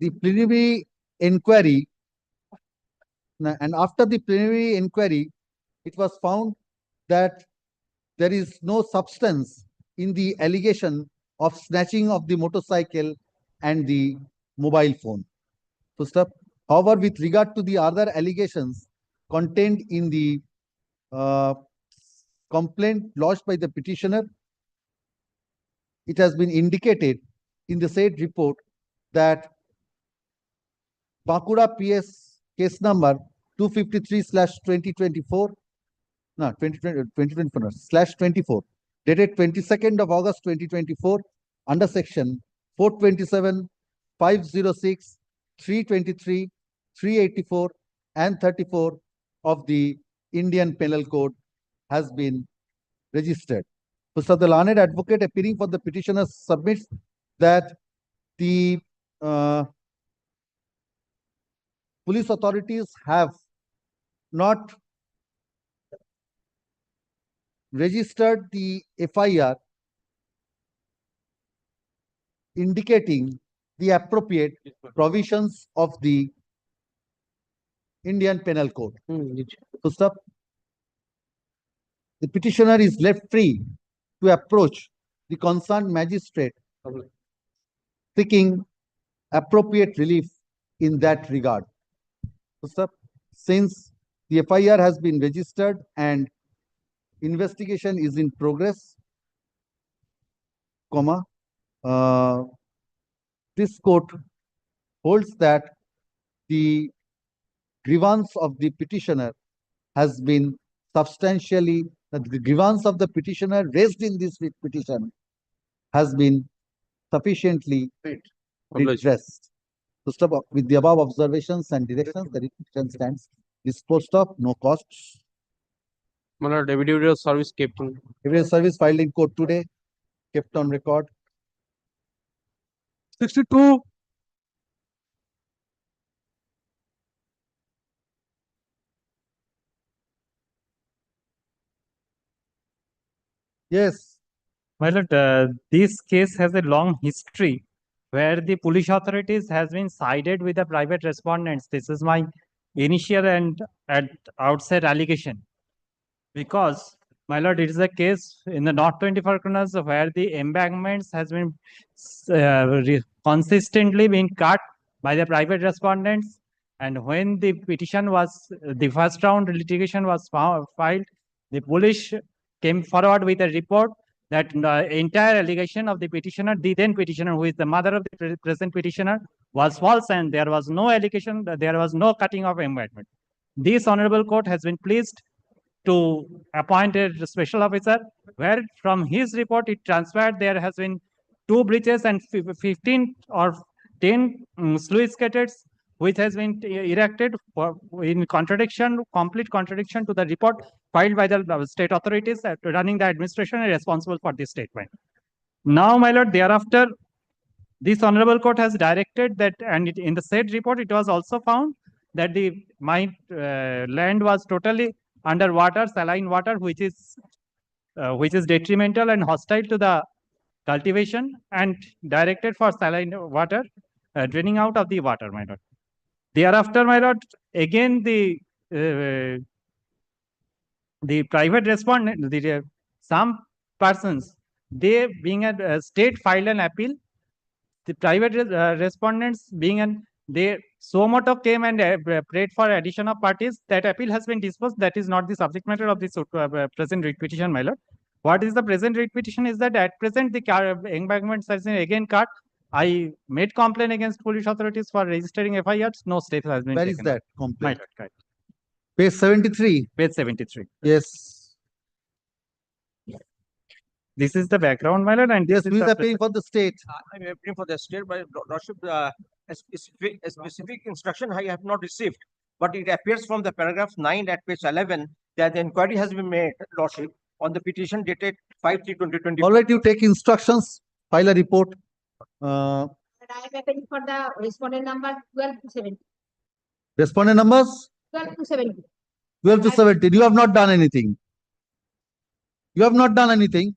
the preliminary inquiry, and after the preliminary inquiry, it was found that there is no substance in the allegation of snatching of the motorcycle and the mobile phone. First up, however, with regard to the other allegations contained in the complaint lodged by the petitioner, it has been indicated in the said report that Bankura PS case number 253/2024, no, 2024/24, dated 22nd of August 2024, under section 427, 506, 323, 384, and 34 of the Indian Penal Code has been registered. First, the learned advocate appearing for the petitioner submits that the police authorities have not registered the FIR indicating the appropriate provisions of the Indian Penal Code. First up, the petitioner is left free to approach the concerned magistrate seeking appropriate relief in that regard. First up, since the FIR has been registered and investigation is in progress, comma, this court holds that the grievance of the petitioner has been substantially, that the grievance of the petitioner raised in this petition has been sufficiently redressed. To stop with the above observations and directions, the petition stands disposed of, no costs. Evidentiary service kept on. Evidence service filed in court today, kept on record. 62. Yes. My lord, this case has a long history where the police authorities has been sided with the private respondents. This is my initial and at outset allegation. Because, my lord, it is a case in the North 24 corners where the embankments has been consistently being cut by the private respondents. And when the petition was, the first round litigation was filed, the police came forward with a report that the entire allegation of the petitioner, the then petitioner, who is the mother of the present petitioner, was false, and there was no allegation, that there was no cutting of embankment. This honorable court has been pleased to appoint a special officer, where from his report it transpired there has been 2 breaches and 15 or 10 sluice gates which has been erected in contradiction, complete contradiction to the report filed by the state authorities running the administration and responsible for this statement. Now, my lord, thereafter, this honorable court has directed that, and in the said report, it was also found that my land was totally underwater, saline water, which is detrimental and hostile to the cultivation, and directed for saline water draining out of the water, my lord. Thereafter, my lord, again the private respondent, some persons, they being a state filed an appeal. The private respondents being they so moto came and prayed for addition of parties. That appeal has been disposed. That is not the subject matter of this present writ petition, my lord. What is the present writ petition is that at present the embankments has been again cut. I made complaint against police authorities for registering FIRs. No step has been taken. Where is that complaint? My lord, right. Page 73. Page 73. Yes. This is the background, my lord, and yes, this who is the appealing for the state? I'm appealing for the state, but lordship, a specific instruction I have not received, but it appears from the paragraph 9 at page 11 that the inquiry has been made, lordship, on the petition dated 5/3/2020. All right, you take instructions, file a report. I am appealing for the respondent number 12 to 17. Respondent numbers? 12 to 17. 12 to 17. You have not done anything. You have not done anything.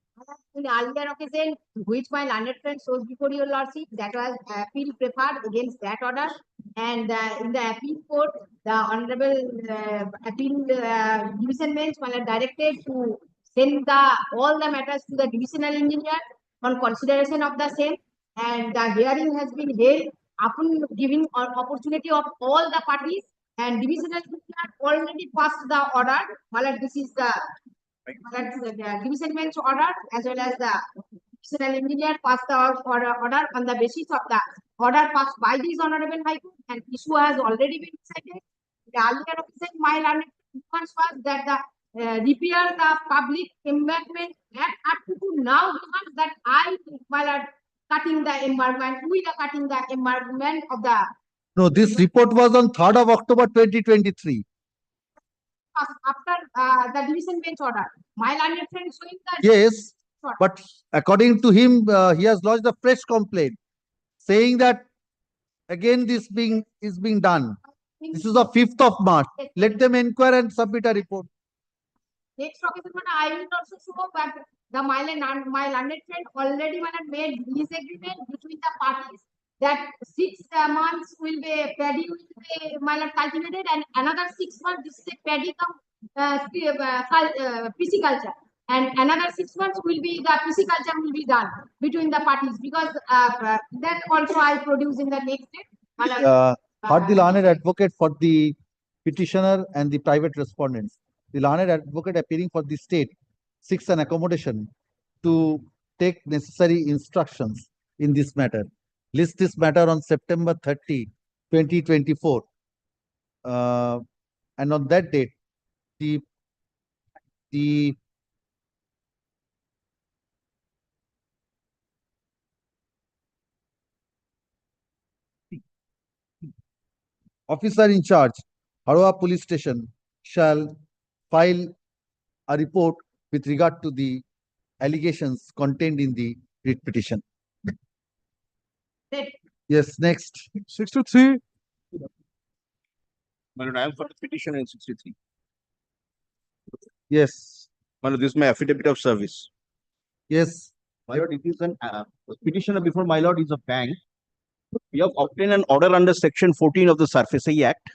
In earlier occasion, which my learned friend shows before your lordship, that was appeal preferred against that order. And in the appeal court, the honorable appeal division bench was directed to send all the matters to the divisional engineer on consideration of the same. And the hearing has been held upon giving an opportunity of all the parties, and divisional engineer already passed the order. Well, this is the division bench order, as well as the divisional engineer passed the order on the basis of the order passed by this honorable High Court, and issue has already been decided. The earlier occasion, my learned was that the repair the public embankment at now demands that I, while cutting the embankment, we are cutting the embankment of the. No, this report was on 3rd of October 2023. After the division bench order, my learned friend showing that. Yes, But according to him, he has lodged a fresh complaint saying that again this is being done. This is the 5th of March. Let them inquire and submit a report. Next occasion, I will also show that my landed friend already made lease agreement between the parties that 6 months will be paddy will be cultivated and another 6 months this is a paddy pisciculture and another 6 months will be the pisciculture will be done between the parties because that also I produce in the next day. Heard the learned advocate for the petitioner and the private respondents. The learned advocate appearing for the state seeks an accommodation to take necessary instructions in this matter. List this matter on September 30, 2024. And on that date, the officer in charge, Haroa Police Station, shall file a report with regard to the allegations contained in the writ petition. Yes, next. 63. My lord, I am for the petition in 63. Yes. My lord, this is my affidavit of service. Yes. My lord, it is an petitioner before my lord is a bank. We have obtained an order under section 14 of the SARFAESI Act.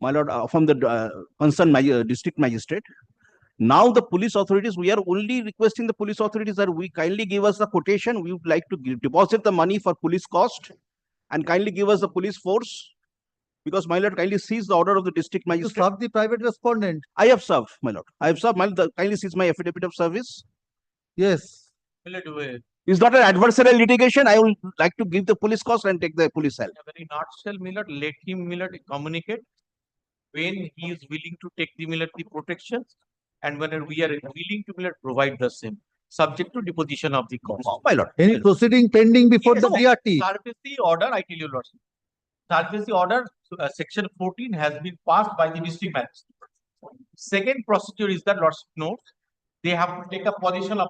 My lord, from the concerned district magistrate. Now the police authorities, we are only requesting the police authorities that we kindly give us the quotation. We would like to deposit the money for police cost and kindly give us the police force. Because my lord kindly sees the order of the district magistrate. To serve the private respondent. I have served, my lord. I have served. My lord, kindly sees my affidavit of service. Yes. It's not an adversarial litigation. I would like to give the police cost and take the police help. In a very nutshell, my lord, let him, my lord, communicate when he is willing to take the, my lord, the protection and when we are willing to, my lord, provide the same, subject to deposition of the cost. My lord. Any proceeding pending before the DRT? SARFAESI order, I tell you, lord. SARFAESI order, section 14 has been passed by the district magistrate. Second procedure is that, lordship note, they have to take a position of.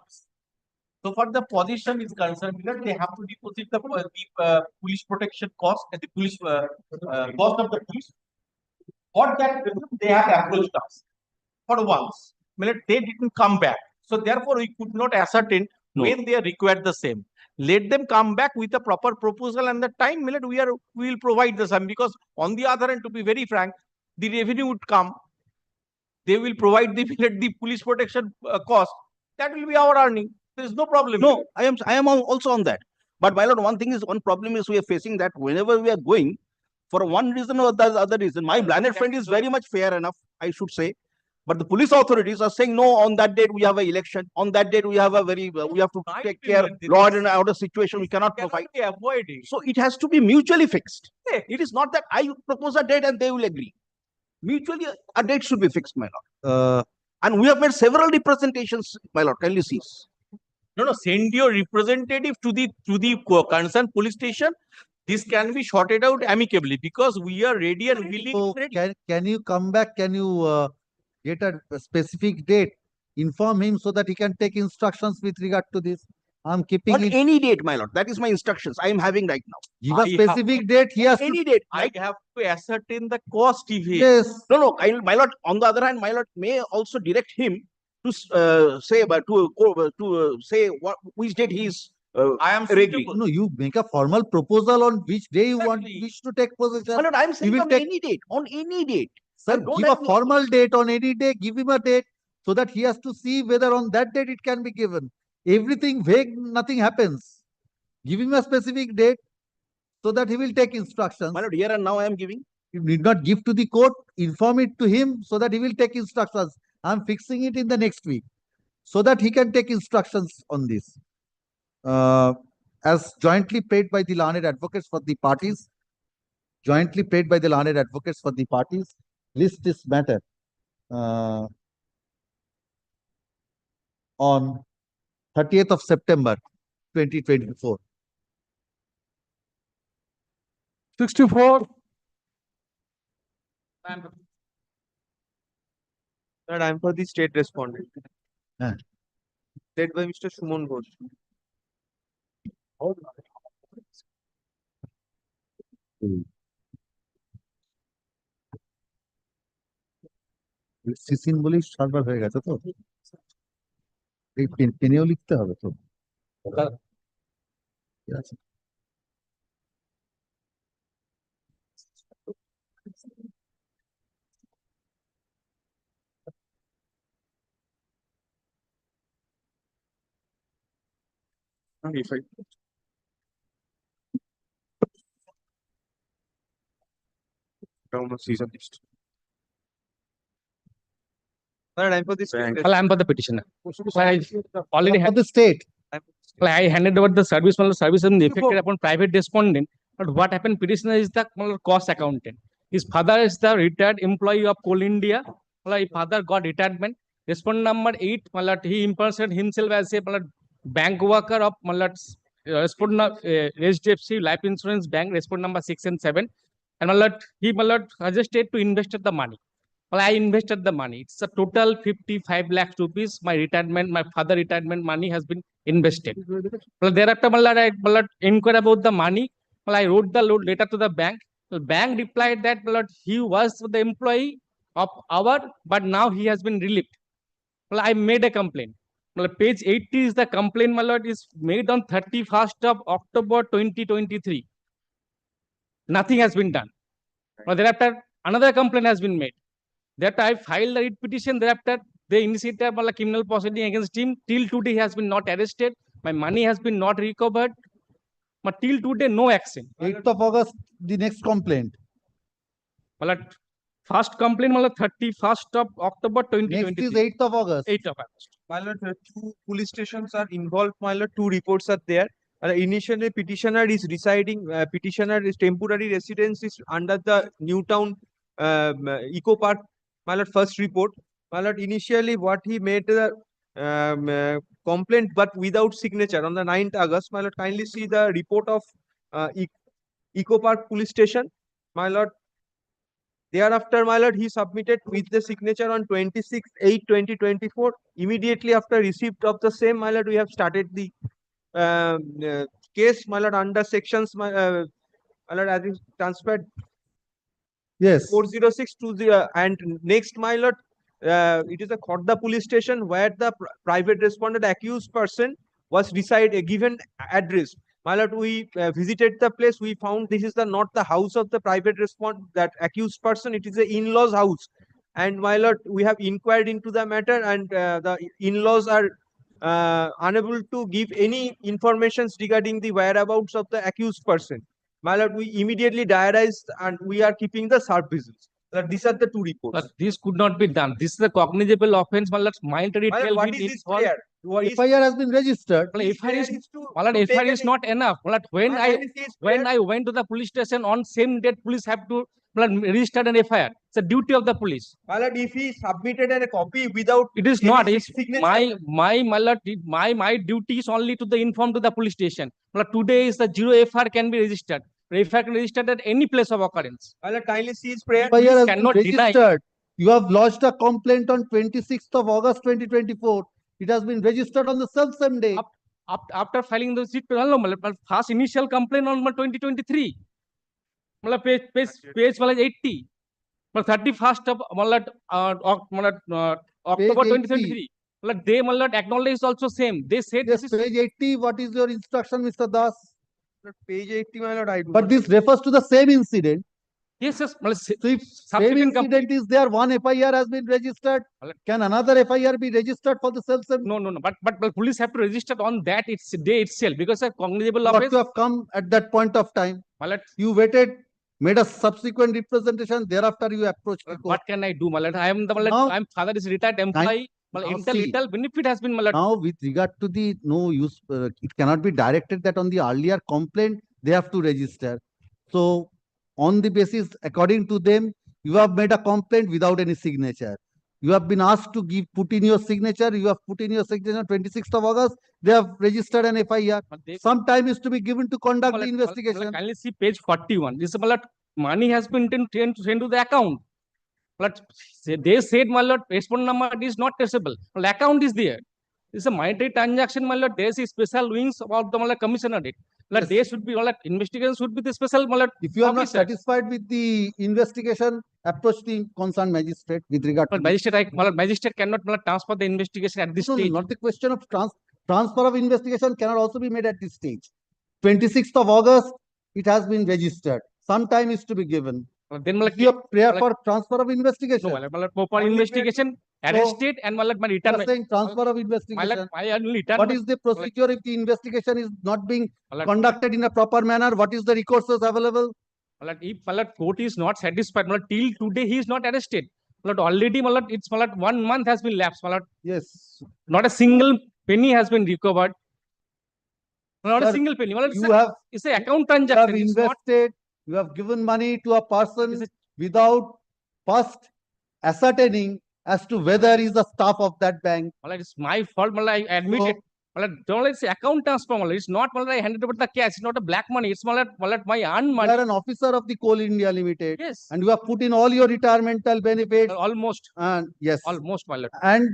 So for the position is concerned, they have to deposit the police protection cost and the police cost of the police. For that, they have approached us for once. They didn't come back. So therefore, we could not ascertain when they required the same. Let them come back with a proper proposal and the time we will provide the same, because on the other hand, to be very frank, the revenue would come. They will provide the police protection cost. That will be our earning. There is no problem. No, I am also on that. But my lord, one problem is we are facing that whenever we are going for one reason or the other reason, my landed friend is very much fair enough, I should say. But the police authorities are saying, no, on that date we have an election. On that date we have a we have to take care of law and order situation. We cannot provide. So it has to be mutually fixed. It is not that I propose a date and they will agree. Mutually, a date should be fixed, my lord. And we have made several representations, my lord. Kindly cease. No, send your representative to the concerned police station. This can be sorted out amicably because we are ready and willing. So can you come back? Can you get a specific date? Inform him so that he can take instructions with regard to this. I'm keeping on it. Any date, my lord. That is my instructions I am having right now. Give a specific date. He has any date. I have to ascertain the cost if he. Yes. No, my lord. On the other hand, my lord may also direct him to say say which date he is. I am ready. No, you make a formal proposal on which day you wish to take possession. My lord, I am saying will on any date. On any date. Sir, give a formal date on any day. Give him a date so that he has to see whether on that date it can be given. Everything vague, nothing happens. Give him a specific date so that he will take instructions. My lord, here and now I am giving. You need not give to the court. Inform it to him so that he will take instructions. I am fixing it in the next week so that he can take instructions on this. As jointly paid by the learned advocates for the parties, list this matter on 30th of September 2024. 64. That I am for the state respondent. led by Mr. Sumon Ghosh. সিসিন বলেই server হয়ে গেছে তো এই পেনেও লিখতে হবে তো ঠিক আছে If I down a season list. Sir, I'm for this. Well, I'm for the petitioner. Well, I already for the state well, I handed over the service. Well, service is affected upon private respondent. But what happened? Petitioner is the cost accountant. His father is the retired employee of Coal India. Well, his father got retirement. Respondent number 8. Well, he impersonated himself as a bank worker of respondent HDFC Life Insurance Bank. Respondent number 6 and 7. And he suggested to invest the money. Well, I invested the money. It's a total 55 lakhs rupees. My father retirement money has been invested. Well, thereafter, I inquired about the money. Well, I wrote the letter to the bank. The bank replied that he was the employee of but now he has been relieved. Well, I made a complaint. Well, page 80 is the complaint, my lord, is made on 31st of October 2023. Nothing has been done. Well, thereafter, another complaint has been made. That I filed a writ petition. Thereafter, they initiated a criminal proceeding against him. Till today, he has been not arrested. My money has been not recovered. But till today, no action. 8th of August, the next complaint. Well, first complaint, 31st of October 2023. Next is 8th of August. 8th of August. My lord, two police stations are involved. My lord, two reports are there. Initially, petitioner is residing. Petitioner is temporary residence is under the Newtown Eco Park. My lord, first report. My lord, initially what he made the complaint but without signature on the 9th August. My lord, kindly see the report of Eco Park Police Station. My lord, thereafter, my lord, he submitted with the signature on 26/8/2024. Immediately after receipt of the same, my lord, we have started the case, my lord, under sections, my lord, as is transferred. Yes. 40620 and next, my lord, it is a Khorda police station where the private respondent accused person was given address. My lord, we visited the place. We found this is not the house of the private respondent, that accused person. It is the in-laws house. And my lord, we have inquired into the matter, and the in-laws are unable to give any information regarding the whereabouts of the accused person. My lord, we immediately diarized and we are keeping the services. These are the two reports. But this could not be done. This is a cognizable offense. Military My lord, what is this clear? FIR has been registered. FIR is not enough. When I went to the police station on same date, police have to register an FIR. It's a duty of the police. My lord, if he submitted a copy without it is not. It's signature. My duty is only to the inform to the police station. Today is the 0 FIR can be registered. FIR can be registered at any place of occurrence. My lord, kindly see his prayer. FIR has cannot been deny. registered. You have lodged a complaint on 26th of August 2024. It has been registered on the same day. After filing the first initial complaint on 2023. Page 80. 31st of October 2023. They acknowledged also same. They said yes, this is page 80. What is your instruction, Mr. Das? Page 80, my lord, I do. But this refers to the same incident. Yes, yes. So if same incident is there, one FIR has been registered. Can another FIR be registered for the same? No. But police have to register on that day itself because a cognizable But offense. you have come at that point of time. You waited, made a subsequent representation. Thereafter, you approached the court. What can I do, Malat? I am the Malat. I'm father is retired employee. Little benefit has been Malat. Now, with regard to the no use, it cannot be directed that on the earlier complaint they have to register. So, on the basis, according to them, you have made a complaint without any signature. You have been asked to put in your signature. You have put in your signature on 26th of August. They have registered an FIR. Some time is to be given to conduct the investigation. Kindly see page 41. This is money has been sent to the account. But they said, my lord, respondent number is not traceable. Well, account is there. It's a monetary transaction, my lord. There is a special wings about the my lord, commissionerate. Like Yes. there should be, my lord, investigation should be the special, my lord, If you are not officer. satisfied with the investigation, approach the concerned magistrate with regard to. But magistrate, my lord, magistrate cannot, my lord, transfer the investigation at this No, stage. not the question of transfer of investigation cannot also be made at this stage. 26th of August, it has been registered. Some time is to be given. Then, my If you lord, prayer for transfer of investigation. no, my lord, proper investigation, arrested, and my lord, my You return. are saying transfer of My investigation. lord, my return. What is the procedure if the investigation is not being conducted in a proper manner? What is the recourses available? My lord, if my lord, court is not satisfied, my lord, till today he is not arrested. My lord, already, my lord, it's, my lord, 1 month has been lapsed, my lord. Yes. Not a single penny has been recovered. Not a Sir, single penny. My lord, it's an account you transaction. have It's not. invested, you have given money to a person without first ascertaining as to whether he is the staff of that bank. Well, it's my fault. Well, I admit it. Well, don't let say account transfer. Well, it's not. Well, I handed over the cash. It's not a black money. It's well, my earned You money. are an officer of the Coal India Limited. Yes. And you have put in all your retirement benefits. Almost. And yes. Almost, my lord. And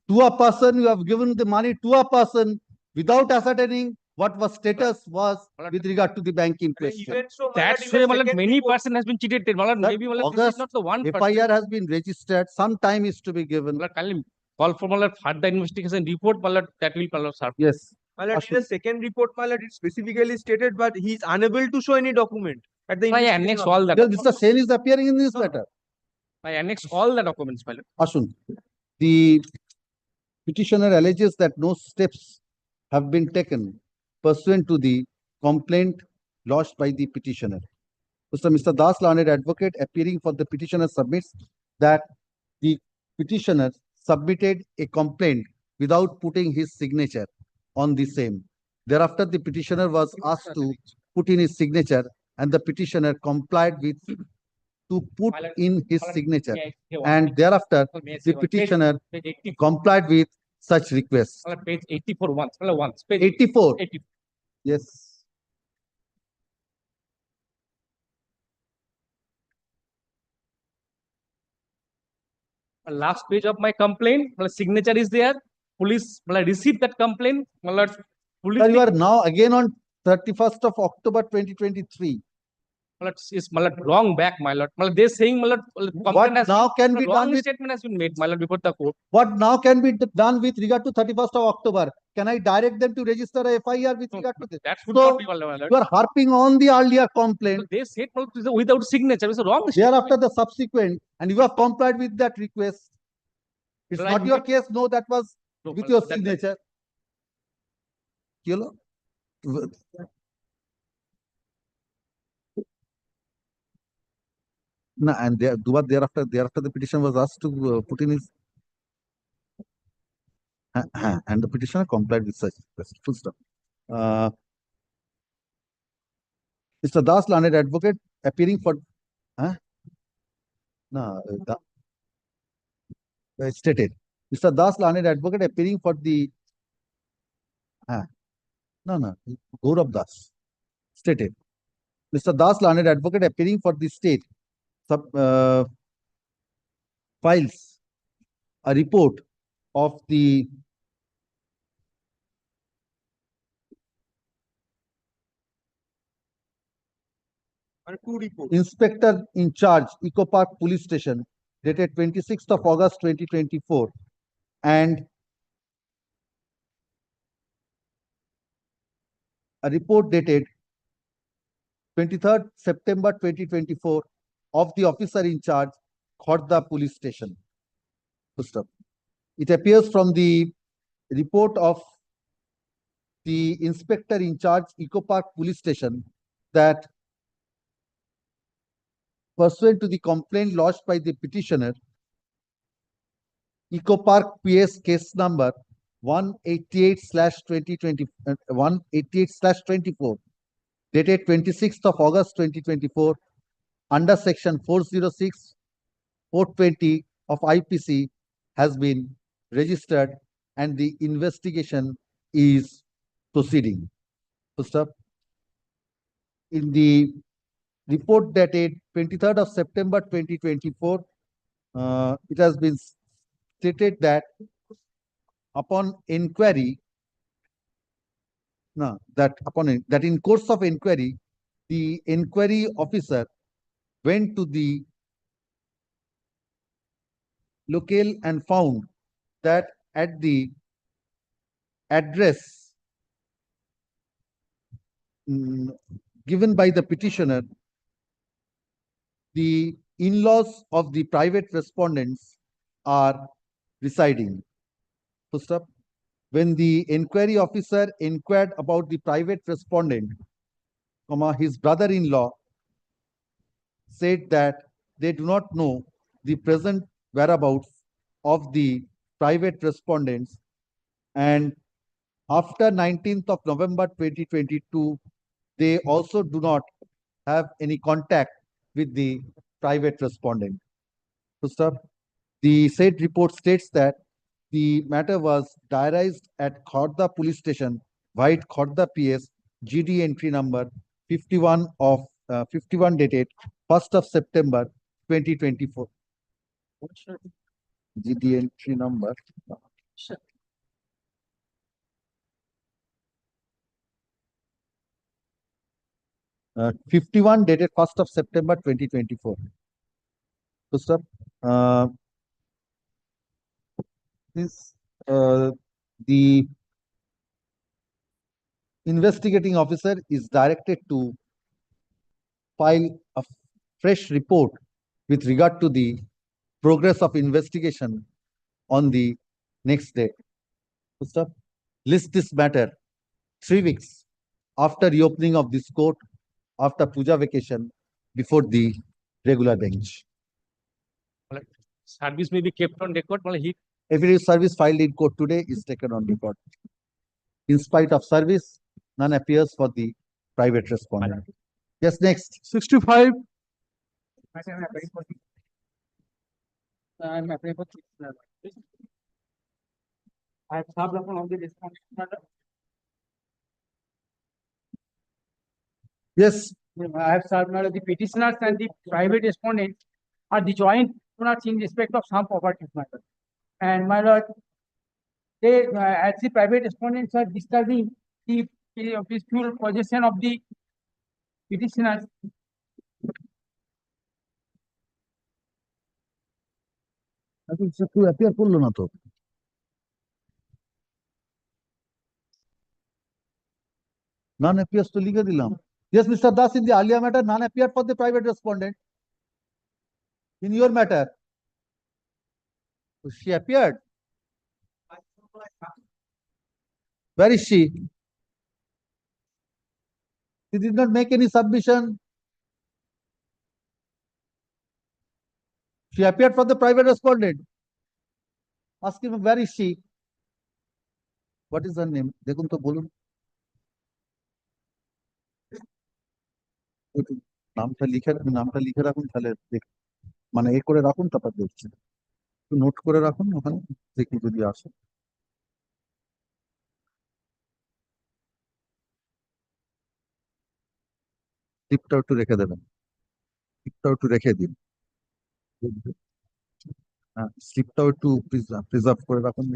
to a person, you have given the money to a person without ascertaining what was status was with regard to the bank in question. That's why, my lord, many person has been cheated. My lord, maybe, my lord, this is August, not the one person. FIR has been registered. Some time is to be given. My lord, call for, my lord, further investigation report, my lord, that will, my lord, serve. Yes. My lord, in the second report, my lord, it specifically stated, but he is unable to show any document at the I investigation. annex all that. Yes, Mr. Sen is appearing in this matter. I annex all the documents, my lord. Ashun, the petitioner alleges that no steps have been taken pursuant to the complaint lodged by the petitioner. Mr. Das, learned advocate, appearing for the petitioner, submits that the petitioner submitted a complaint without putting his signature on the same. Thereafter, the petitioner was asked to put in his signature, and the petitioner complied with to put in his signature. And thereafter, the petitioner complied with such requests. Page 84 once. Page 84. Yes. Last page of my complaint, my signature is there. Police, I received that complaint. My lord, police. Sir, you are now again on 31st of October 2023. My lord, is my lord wrong back, my lord. My lord, they're saying, my lord, What now can be done with statement has been made, my lord, before the court. what now can be done with regard to 31st of October? Can I direct them to register a FIR with regard to this? That should So not be, my lord. you are harping on the earlier complaint. They said, my lord, without signature. It's a wrong statement. Thereafter, the subsequent, and you have complied with that request. It's Well, not your case. No, that was with your signature. You know. No, and thereafter the petition was asked to put in his and the petitioner complied with such request. Full stop. Mr. Das, learned advocate, appearing for stated. Mr. Das, learned advocate, appearing for the Gaurav Das stated. Mr. Das, learned advocate, appearing for the state files a report of the Inspector in charge, Eco Park Police Station, dated 26th of August 2024, and a report dated 23rd September 2024 of the officer in charge, Khordha Police Station. It appears from the report of the Inspector in charge, Eco Park Police Station, that pursuant to the complaint lodged by the petitioner, Eco Park PS case number 188/2024, dated 26th of August 2024, under section 406/420 of IPC, has been registered and the investigation is proceeding. In the report dated 23rd of September 2024, it has been stated that upon inquiry, no, that in course of inquiry, the inquiry officer went to the locale and found that at the address given by the petitioner, the in-laws of the private respondents are residing. Full stop. When the inquiry officer inquired about the private respondent, his brother-in-law said that they do not know the present whereabouts of the private respondents, and after 19th of November 2022, they also do not have any contact with the private respondent. Full stop. The said report states that the matter was diarized at Khordha Police Station, White Khordha PS, GD entry number 51 dated 1st of September 2024. GD entry number. 51 dated 1st of September 2024. Full stop. The investigating officer is directed to file a fresh report with regard to the progress of investigation on the next day. Full stop. List this matter 3 weeks after reopening of this court after puja vacation before the regular bench. Service may be kept on record. Every service filed in court today is taken on record. In spite of service, none appears for the private respondent. Yes, next. 65. I have served upon all the respondents. Yes. I have served the petitioners and the private respondents are the joint owners in respect of some properties matter. And my lord, they, as the private respondents are disturbing the peaceful possession of the petitioners. Appear করলো না তো। None appears to লিখে দিলাম। Yes, Mr. Das, in the earlier matter, none appeared for the private respondent. In your matter, she appeared. Where is she? She did not make any submission. She appeared for the private respondent. Ask him, where is she? What is her name? দেখুন তো বলুন। নামটা লিখে রাখুন, তাহলে মানে এ করে রাখুন, তারপর দেখছি। একটু নোট করে রাখুন ওখানে, দেখি যদি আসে। স্লিপটাও একটু রেখে দেবেন, স্লিপটাও একটু রেখে দিন। হ্যাঁ, স্লিপটাও একটু প্রিজার্ভ করে রাখুন।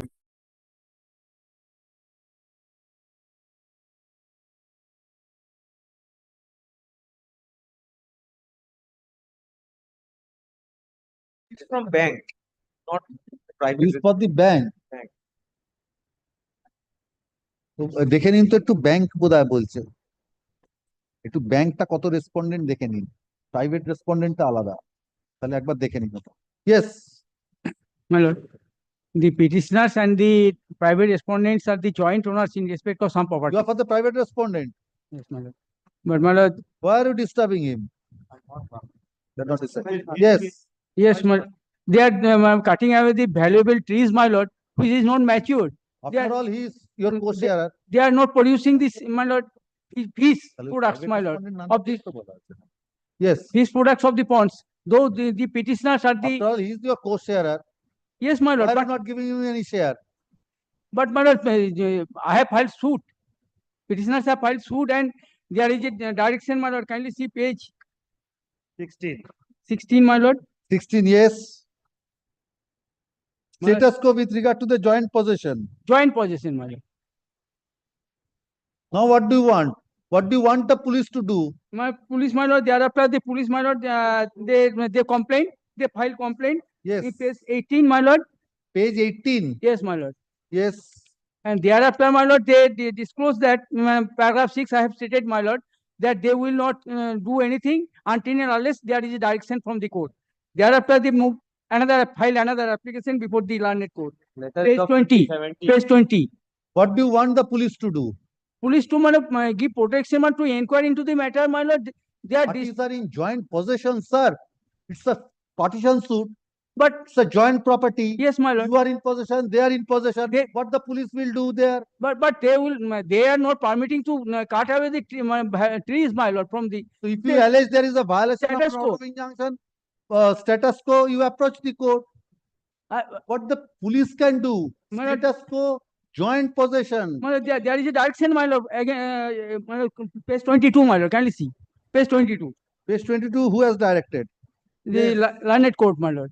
It's from bank, not private. It's for the bank. দেখে নিন তো একটু, ব্যাংক বোধহয় বলছে, একটু ব্যাংকটা কত রেসপন্ডেন্ট দেখে নিন, প্রাইভেট রেসপন্ডেন্টটা আলাদা, তাহলে একবার দেখে নিন ওটা। Yes, my lord, the petitioners and the private respondents are the joint owners in respect of some property. you are for the private respondent. Yes, my lord. But my lord, Why are you disturbing him? They're not disturbing. Yes. yes, my, they are cutting away the valuable trees, my lord, which is not matured. After all, he is your co-sharer. They are not producing this, my lord, fish products, my lord, of this. Yes. Fish products of the ponds. Though the petitioners are the. After all, he is your co-sharer. Yes, my lord. Why are But you not giving him any share? But my lord, I have filed suit. Petitioners have filed suit, and there is a direction, my lord. Kindly see page 16. 16, my lord. 16, yes. Status quo with regard to the joint possession. Joint possession, my lord. Now what do you want? What do you want the police to do? My police, my lord, thereafter the police, my lord, they complain, they file complaint. Yes. In page 18, my lord. Page 18. Yes, my lord. Yes. And thereafter, my lord, they disclose that paragraph 6, I have stated, my lord, that they will not do anything until and unless there is a direction from the court. Thereafter, they move file another application before the learned court. Page 20. Page 20. What do you want the police to do? Police to give protection to inquire into the matter, my lord. They are Parties are in joint possession, sir. It's a partition suit. But it's a joint property. Yes, my lord. You are in possession, they are in possession. What the police will do there? But they are not permitting to cut away the trees, my lord, from the. So if you allege there is a violation Status of quo. order of injunction, status quo, you approach the court. What the police can do? Status quo, joint possession. My lord, there is a direction, my lord. Again, page 22, my lord. Kindly see. Page 22. Page 22, who has directed? The learned court, my lord.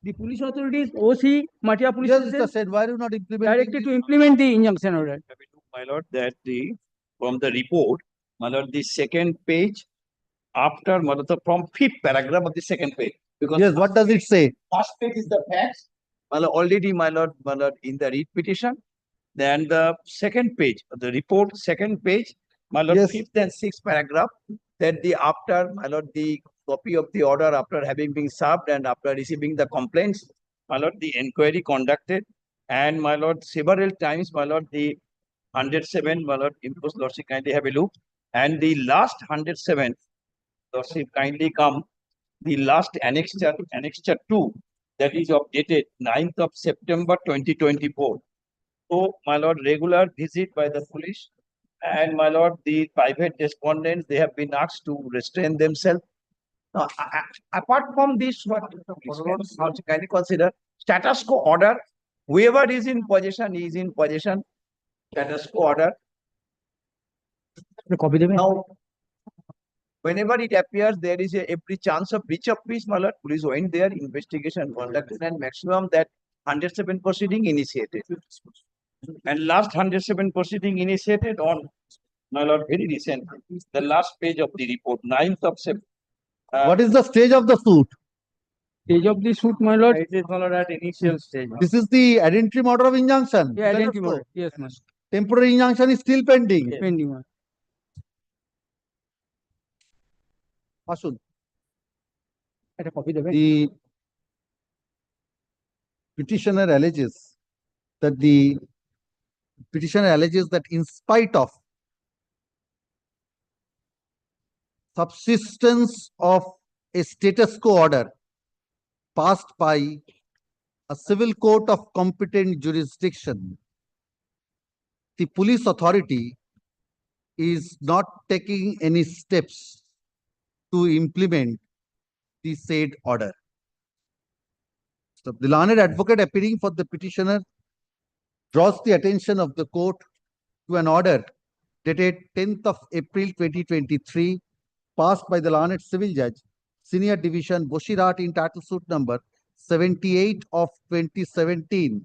The police authorities, OC, Matia Police Yes, Station, Mr. Sen, why are you not implementing? directed to implement the injunction order. My lord, that from the report, my lord, the second page after, my lord, from fifth paragraph of the second page. Because yes, what does it say? first page is the facts. My lord, already, my lord, in the read petition. Then the second page, the report, second page, my lord, Yes. fifth and sixth paragraph. Then after, my lord, the copy of the order after having been served and after receiving the complaints, my lord, the inquiry conducted, and my lord, several times, my lord, the 107, my lord, imposed lordship, kindly have a look, and the last 107, lordship, kindly come, the last annexure 2, that is of dated 9th of September 2024. So, my lord, regular visit by the police, and my lord, the private respondents, they have been asked to restrain themselves. Now, apart from this, what also kindly consider status quo order. Whoever is in possession is in possession. Status quo order. Now, whenever it appears there is every chance of breach of peace, my lord, police went there, investigation conducted, and maximum that 107 proceeding initiated. And last 107 proceeding initiated on, my lord, very recent, the last page of the report, 9th of September. What is the stage of the suit? Stage of the suit, my lord. It is, my lord, at initial stage. This is the ad interim order of injunction. Yeah, Let us identity go. order. Yes, ma'am. Temporary injunction is still pending. Pending, ma'am. Ashun. At copy the The petitioner alleges that in spite of subsistence of a status quo order passed by a civil court of competent jurisdiction, the police authority is not taking any steps to implement the said order. So the learned advocate appearing for the petitioner draws the attention of the court to an order dated 10th of April 2023, passed by the learned civil judge, Senior Division, Boshirat, in title suit number 78 of 2017.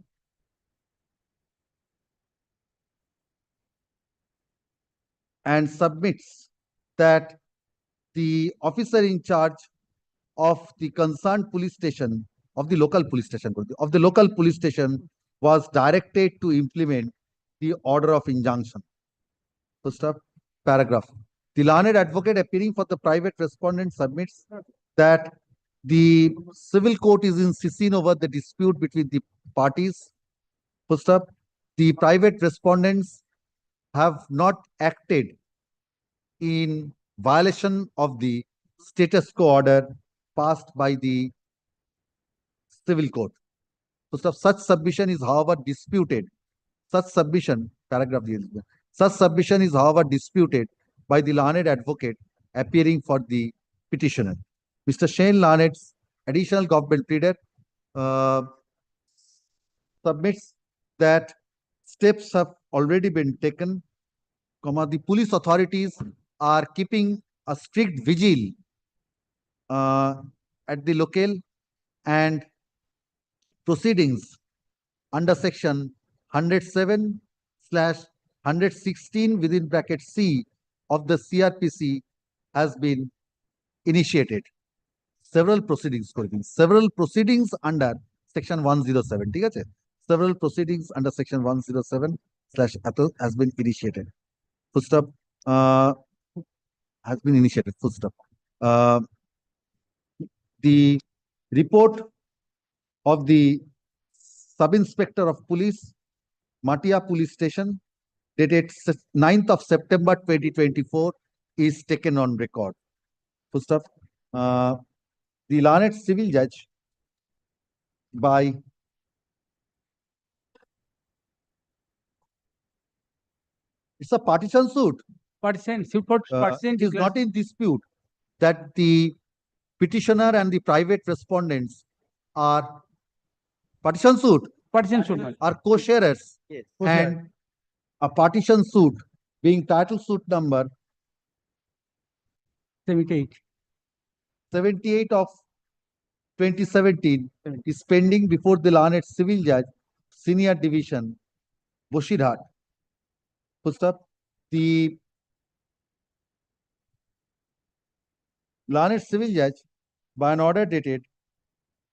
And submits that the officer in charge of the concerned police station, of the local police station, was directed to implement the order of injunction. First up, paragraph. The learned advocate appearing for the private respondent submits that the civil court is in session over the dispute between the parties. First up, the private respondents have not acted in violation of the status quo order passed by the civil court. First of such submission is, however, disputed. Such submission, paragraph, such submission is, however, disputed by the learned advocate appearing for the petitioner. Mr. Shane Larnett's additional government pleader submits that steps have already been taken, the police authorities are keeping a strict vigil at the locale, and proceedings under section 107/116 within bracket C of the CRPC has been initiated. Several proceedings under section 107, ঠিক আছে? Several proceedings under section 107/এত has been initiated. Full stop. Has been initiated. Full stop. The report of the Sub-Inspector of Police, Matia Police Station, dated 9th of September 2024, is taken on record. Full stop. The learned civil judge by it's a partition suit. Partition, suit for partition. It is not in dispute that the petitioner and the private respondents are partition suit are co-sharers, and a partition suit being title suit number 78 of 2017 is pending before the learned civil judge, senior division, Boshirhat. Full stop. The learned civil judge, by an order dated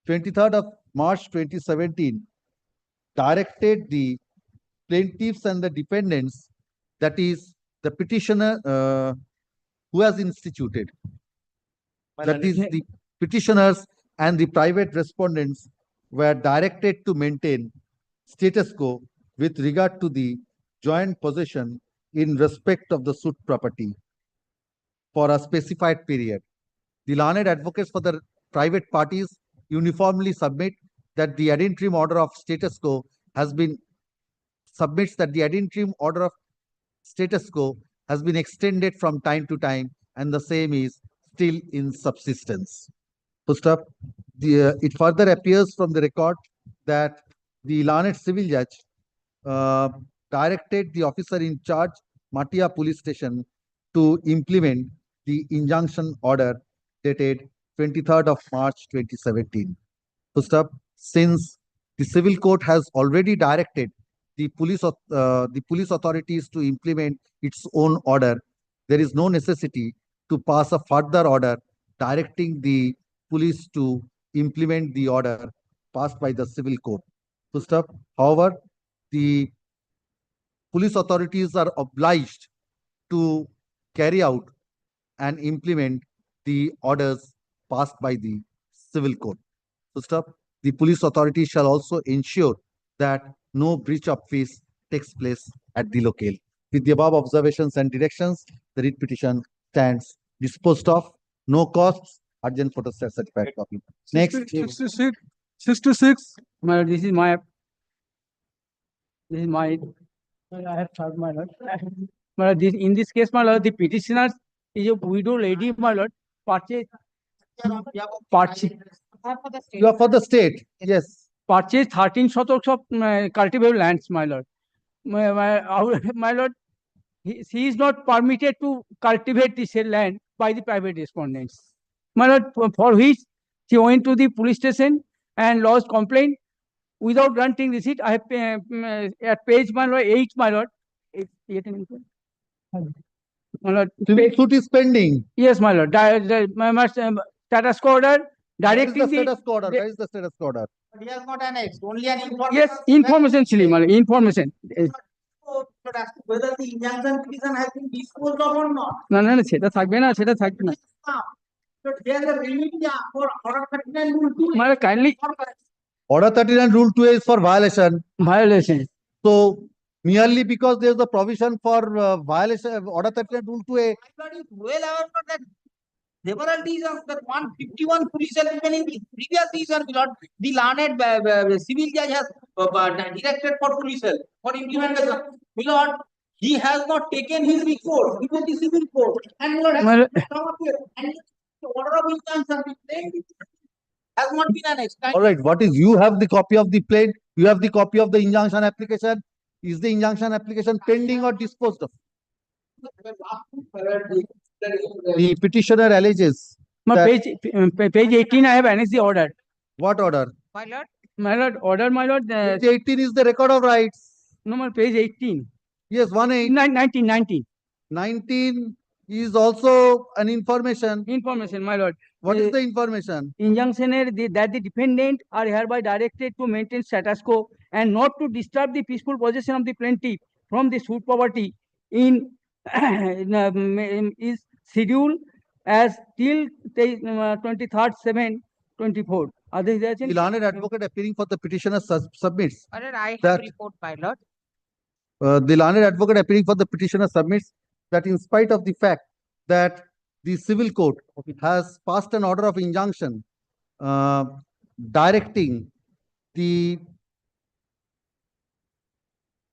23rd of March 2017, directed the plaintiffs and the defendants, that is the petitioner who has instituted, that is the petitioners and the private respondents, were directed to maintain status quo with regard to the joint possession in respect of the suit property for a specified period. The learned advocates for the private parties uniformly submit that the ad interim order of status quo has been extended from time to time, and the same is still in subsistence. Full stop. It further appears from the record that the learned civil judge directed the officer in charge, Matia Police Station, to implement the injunction order dated 23rd of March 2017. Full stop. Since the civil court has already directed the police authorities to implement its own order, there is no necessity to pass a further order directing the police to implement the order passed by the civil court. Full stop. However, the police authorities are obliged to carry out and implement the orders passed by the civil court. Full stop. The police authorities shall also ensure that no breach of peace takes place at the locale. With the above observations and directions, the writ petition stands disposed of. No costs. Urgent photostat certified copy. Next. 66. This is my. I have served, my lord. My lord, in this case, my lord, the petitioner is a widow lady, my lord. Purchase. You are for the state. Yes. Purchase 13 shotaks of cultivable lands, my lord. My lord, she is not permitted to cultivate this land by the private respondents. My lord, for which she went to the police station and lodged complaint without granting receipt. I have at page, my lord, 8, my lord. My lord, suit is pending. Yes, my lord. Status quo order directing the status quo order. Where is the status quo order? But he has not annexed, only an information. Yes, information, my lord, information. Whether the injunction petition has been disposed of or not. No, সেটা থাকবে না, সেটা থাকবে না। But there is a remedy for order 39 rule 2. My kindly. Order 39 rule 2 is for violation. Violation. So merely because there is a provision for violation of order 39 rule 2A. Everybody is well aware of that. Several reasons that 151 police and even in the previous reason, the learned civil judge has directed for police for implementation. Lord, he has not taken his recourse before the civil court, and Lord has come up here, and the order of injunction has not been annexed. All right, what is, you have the copy of the plaint, you have the copy of the injunction application. Is the injunction application pending or disposed of? The petitioner alleges. Page 18, I have annexed the order. What order? My lord, My lord, order, my lord, Page 18 is the record of rights. no, my page 18. Yes, 1/8. 19. 19 is also an information. Information, my lord. What is the information? Injunction that the defendant are hereby directed to maintain status quo and not to disturb the peaceful possession of the plaintiff from the suit property in is scheduled as till 23rd/7/24. The learned advocate appearing for the petitioner submits. I have that report, my lord. The learned advocate appearing for the petitioner submits that in spite of the fact that the civil court has passed an order of injunction directing the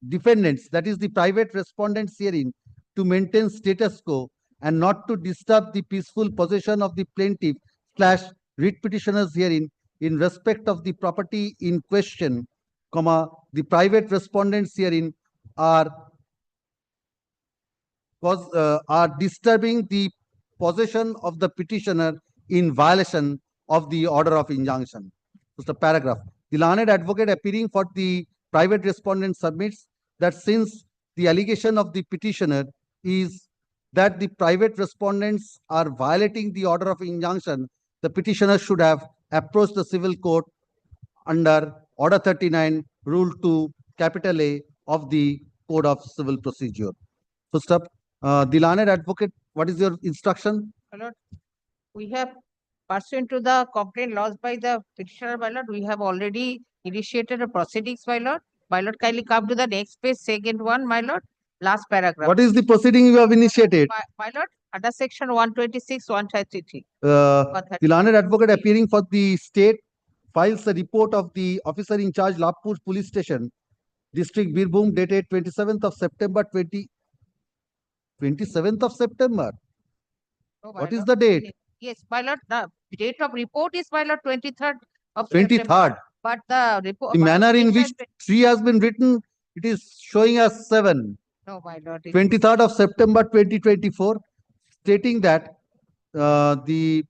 defendants, that is the private respondents herein, to maintain status quo and not to disturb the peaceful possession of the plaintiff slash writ petitioners herein in respect of the property in question, the private respondents herein are disturbing the possession of the petitioner in violation of the order of injunction. Just a paragraph. The learned advocate appearing for the private respondent submits that since the allegation of the petitioner is that the private respondents are violating the order of injunction, the petitioner should have approached the civil court under Order 39, Rule 2, capital A of the Code of Civil Procedure. First up, the learned advocate, what is your instruction? My lord, we have pursuant to the complaint lodged by the petitioner, my lord, we have already initiated a proceedings, my lord. My lord, kindly come to the next page, second one, my lord, last paragraph. What is the proceeding you have initiated? My lord, under section 126, 133. The learned advocate appearing for the state files a report of the officer in charge, Lapur Police Station, District Birbhum, dated 27th of September 27th of September. No, my What is lord. the date? Yes, my lord, the date of report is, my lord, 23rd of September. 23rd. But the report. The manner in which 3 has been written, it is showing us 7. No, my lord. 23rd of September 2024, stating that the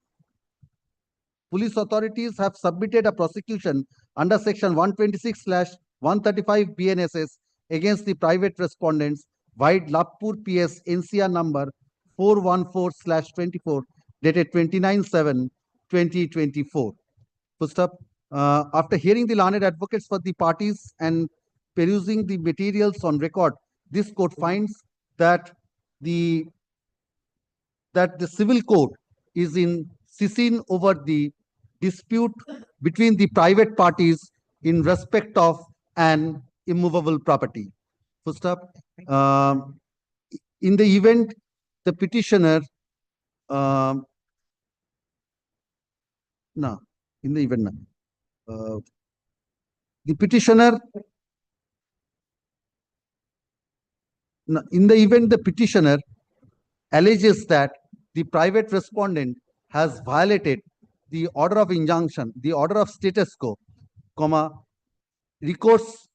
police authorities have submitted a prosecution under section 126/135 BNSS against the private respondents, Wide Lapur PS NCR number 414/24, dated 29/7/2024. First up, after hearing the learned advocates for the parties and perusing the materials on record, this court finds that the civil court is in session over the dispute between the private parties in respect of an immovable property. First up, in the event the petitioner the petitioner in the event the petitioner alleges that the private respondent has violated the order of injunction, the order of status quo, recourse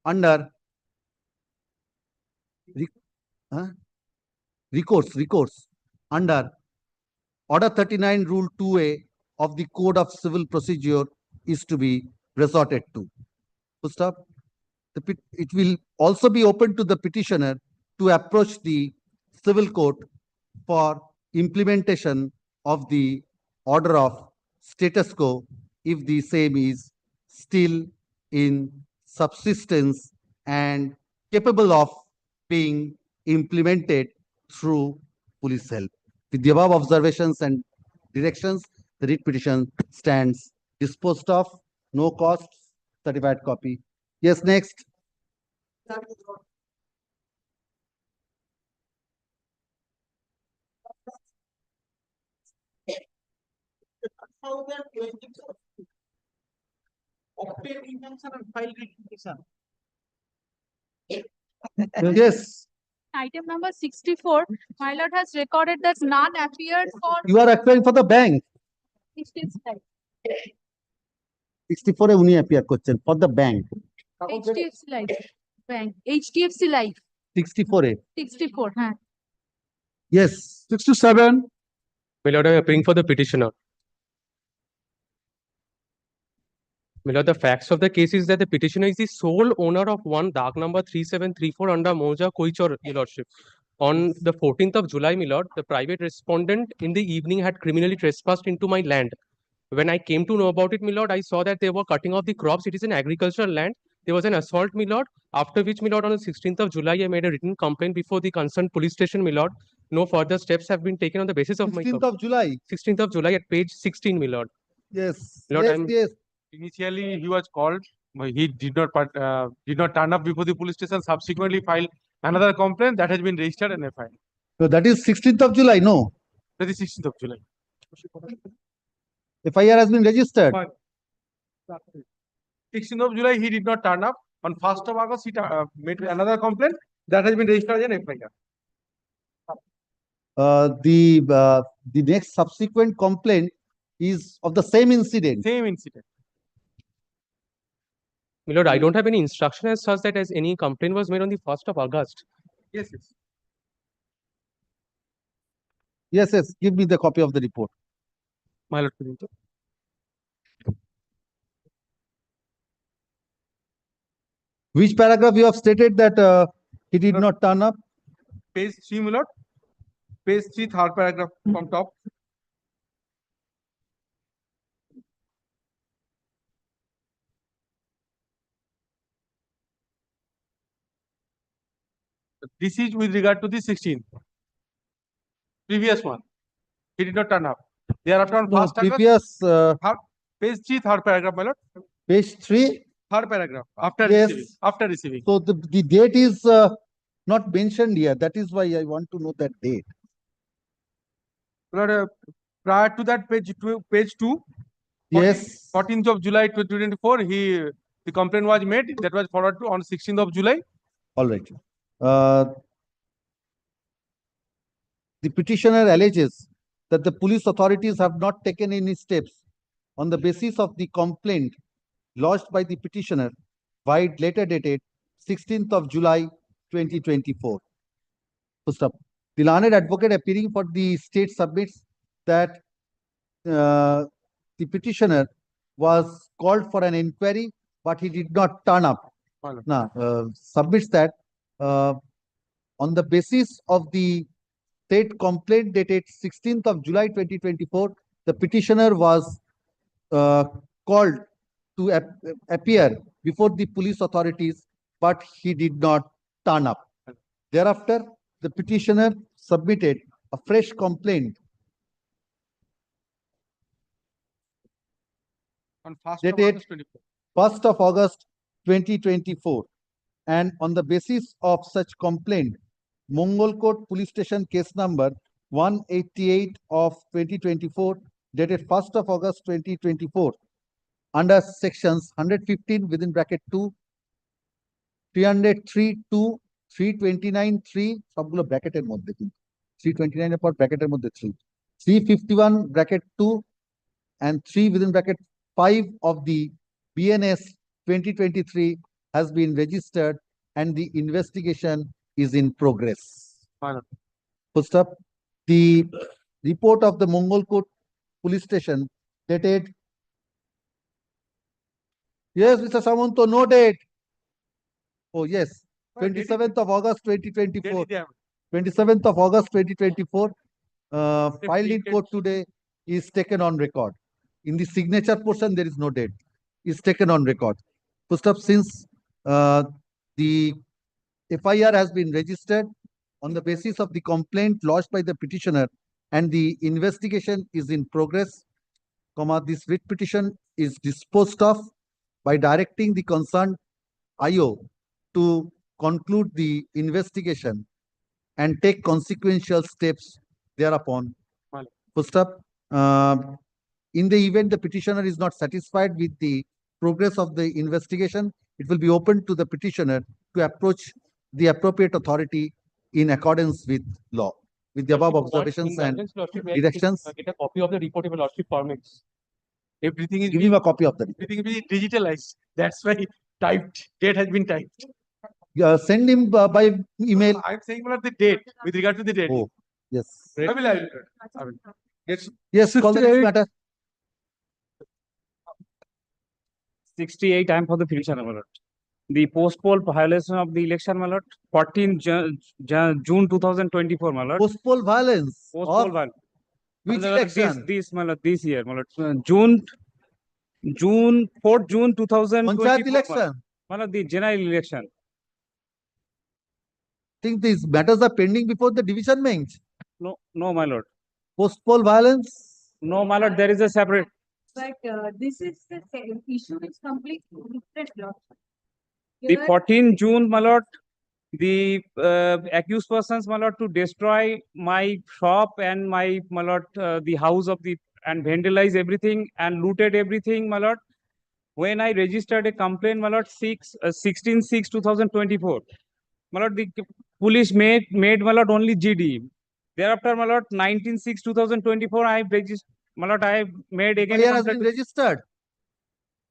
under recourse under Order 39, Rule 2A of the Code of Civil Procedure is to be resorted to. First up, it will also be open to the petitioner to approach the civil court for implementation of the order of status quo if the same is still in subsistence and capable of being implemented through police help. With the above observations and directions, the writ petition stands disposed of, no costs, certified copy. Yes, next. Yes. Item number 64, my lord has recorded that none appeared for. You are applying for the bank. 64 এ উনি appear করছেন for the bank. HDFC Life Bank, HDFC Life 64 এ. 64, হ্যাঁ। Yes. 67. My lord, I am appearing for the petitioner. My lord, the facts of the case is that the petitioner is the sole owner of one dark number 3734 under Moja Koichor, your lordship. On the 14th of July, my lord, the private respondent in the evening had criminally trespassed into my land. When I came to know about it, my lord, I saw that they were cutting off the crops. It is an agricultural land. There was an assault, my lord. After which, my lord, on the 16th of July, I made a written complaint before the concerned police station, my lord. No further steps have been taken on the basis of my 16th of July. 16th of July at page 16, my lord. Yes, Lord, yes, I'm- yes. Initially, he was called, but he did not turn up before the police station. Subsequently, filed another complaint that has been registered and FIR. No, that is 16th of July. No, That is 16th of July. FIR has been registered. 16th of July, he did not turn up. On 1st of August, he made another complaint that has been registered as an FIR. The next subsequent complaint is of the same incident. Same incident. My lord, I don't have any instruction as such that as any complaint was made on the 1st of August. Yes, yes. Yes, yes. Give me the copy of the report. My lord, Which paragraph you have stated that he did not turn up? page 3, my lord. Page 3, third paragraph from top. This is with regard to the 16th. Previous one. He did not turn up. Thereafter on No, 1st August. previous Page 3, third paragraph, my lord. page 3. Third paragraph. After Yes. receiving. After receiving. So the date is not mentioned here. That is why I want to know that date. Lord, prior to that, page 2. Yes. 14th of July 2024, the complaint was made. That was forwarded to on 16th of July. All right. The petitioner alleges that the police authorities have not taken any steps on the basis of the complaint lodged by the petitioner, vide letter dated 16th of July 2024. First up, the learned advocate appearing for the state submits that the petitioner was called for an inquiry, but he did not turn up. Now, submits that on the basis of the state complaint dated 16th of July 2024, the petitioner was called to appear before the police authorities, but he did not turn up. Thereafter, the petitioner submitted a fresh complaint On 1st of dated August 24. 1st of August 2024. And on the basis of such complaint, Mongolkot Police Station case number 188 of 2024, dated 1st of August 2024, under sections 115 within bracket 2, 303 2, 329 3, সবগুলো ব্র্যাকেটের মধ্যে, 329 এর পর ব্র্যাকেটের মধ্যে 3, 351 bracket 2 and 3 within bracket 5 of the BNS 2023 has been registered and the investigation is in progress. First up, the report of the Mongolkot Police Station dated. Yes, Mr. Samanto, no date. Oh, yes, 27th of August 2024. 27th of August 2024, filed in court today, is taken on record. In the signature portion, there is no date. Is taken on record. First up, since the FIR has been registered on the basis of the complaint lodged by the petitioner and the investigation is in progress, this writ petition is disposed of by directing the concerned IO to conclude the investigation and take consequential steps thereupon. First up, in the event the petitioner is not satisfied with the progress of the investigation, it will be open to the petitioner to approach the appropriate authority in accordance with law. With the above observations and directions, Get a copy of the report if lordship permits. Everything is give him a copy of the report. everything is being digitalized. That's why typed. Date has been typed. Send him by email. I'm saying about the date with regard to the date. Oh, yes. I will. Yes, call the next matter. 68, I am for the petitioner, my lord. The post-poll violation of the election, my lord, 14 June 2024, my lord. Post-poll violence Post-poll of violence. which My lord, election? This, my lord, this year, my lord. Fourth June 2024. Panchayat election. My lord, the general election. Think these matters are pending before the division bench. No, my lord. Post-poll violence. No, my lord, there is a separate. But this is the same issue is completely different, Lord. The Here- 14 June, my lord, the accused persons, my lord, to destroy my shop and my lord, the house of the and vandalize everything and looted everything, my lord. When I registered a complaint, my lord, 16/6/2024, my lord, the police made my lord only GD. Thereafter, my lord, 19/6/2024, I registered, my lord, I made again. FIR has been registered.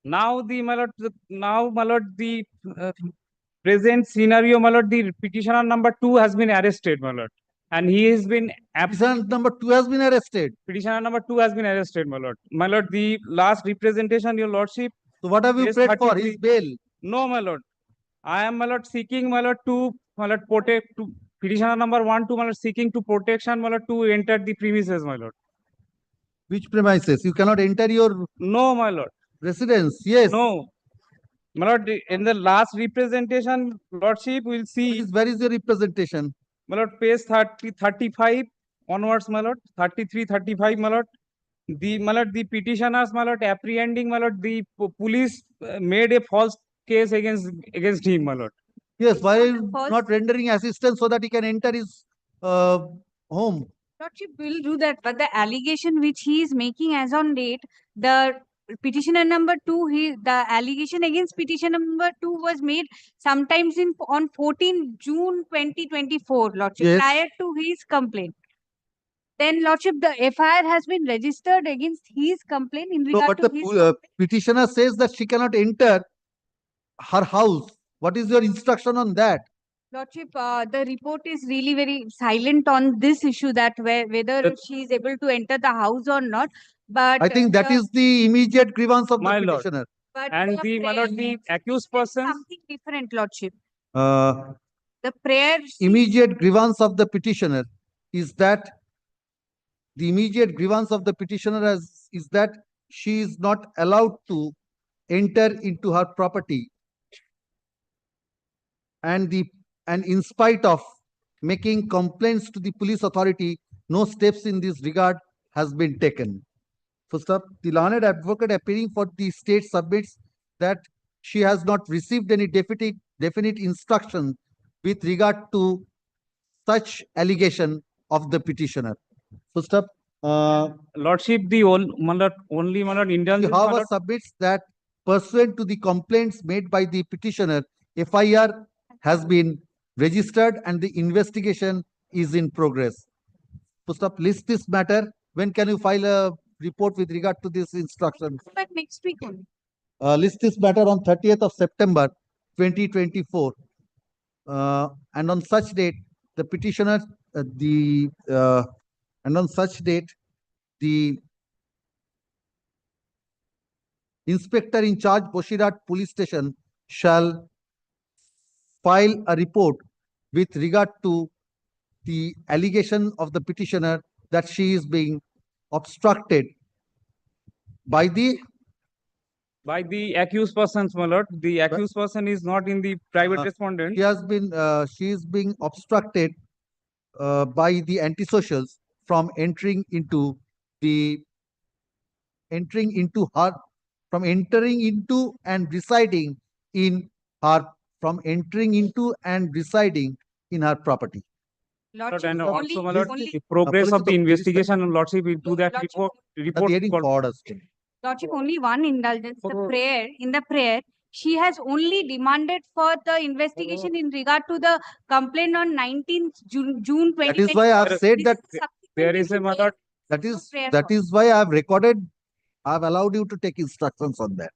Now my lord, the present scenario, my lord, the petitioner number 2 has been arrested, my lord, and he has been Petitioner number 2 has been arrested. Petitioner number 2 has been arrested, my lord. My lord, the last representation, your lordship. So what have you Case prayed for? 33. His bail. No, my lord. I am, my lord, seeking, my lord, to protect to petitioner number 1, 2, my lord, seeking to protection, my lord, to enter the premises, my lord. Which premises? You cannot enter your No, my lord. residence. Yes. No. My lord, in the last representation, lordship, will see. Where is your representation? My lord, page 35 onwards, my lord, 33, 35, my lord. My lord, the petitioners, my lord, apprehending, my lord, the police made a false case against him, my lord. Yes, why are you not rendering assistance so that he can enter his home? Lordship will do that, but the allegation which he is making as on date, the petitioner number 2, the allegation against petitioner number 2 was made sometimes on 14 June 2024, Lordship, Yes. prior to his complaint. Then, Lordship, the FIR has been registered against his complaint in No, regard but to his the petitioner says that she cannot enter her house. What is your instruction on that? Lordship, the report is really very silent on this issue that whether she is able to enter the house or not. But I think that is the immediate grievance of the My lord. petitioner. But And my lord, the accused person. something different, Lordship. Uh, The prayer. immediate grievance of the petitioner is that the immediate grievance of the petitioner is that she is not allowed to enter into her property, and in spite of making complaints to the police authority, no steps in this regard has been taken. First up, the learned advocate appearing for the state submits that she has not received any definite instruction with regard to such allegation of the petitioner. First up, Lordship, the only my lord, Indian. however, submits that pursuant to the complaints made by the petitioner, FIR has been registered and the investigation is in progress. First up, list this matter. When can you file a report with regard to this instruction? But next week only. List this matter on 30th of September 2024. And on such date, the petitioner, and on such date, the inspector in charge, Boshirat Police Station, shall file a report with regard to the allegation of the petitioner that she is being obstructed by the accused persons, my lord. The accused person is not in the private respondent. She is being obstructed by the antisocials from entering into and residing in her property. Lordship, And only- also, my lord, only- the progress of the Police- investigation, lordship, will do that Lordship- report. Hearing called- for orders. Lordship, only one indulgence. In the prayer, she has only demanded for the investigation in regard to the complaint on 19th June 2020. That is why I have said that there is a matter. that is prayer that for. is why I have recorded. I have allowed you to take instructions on that.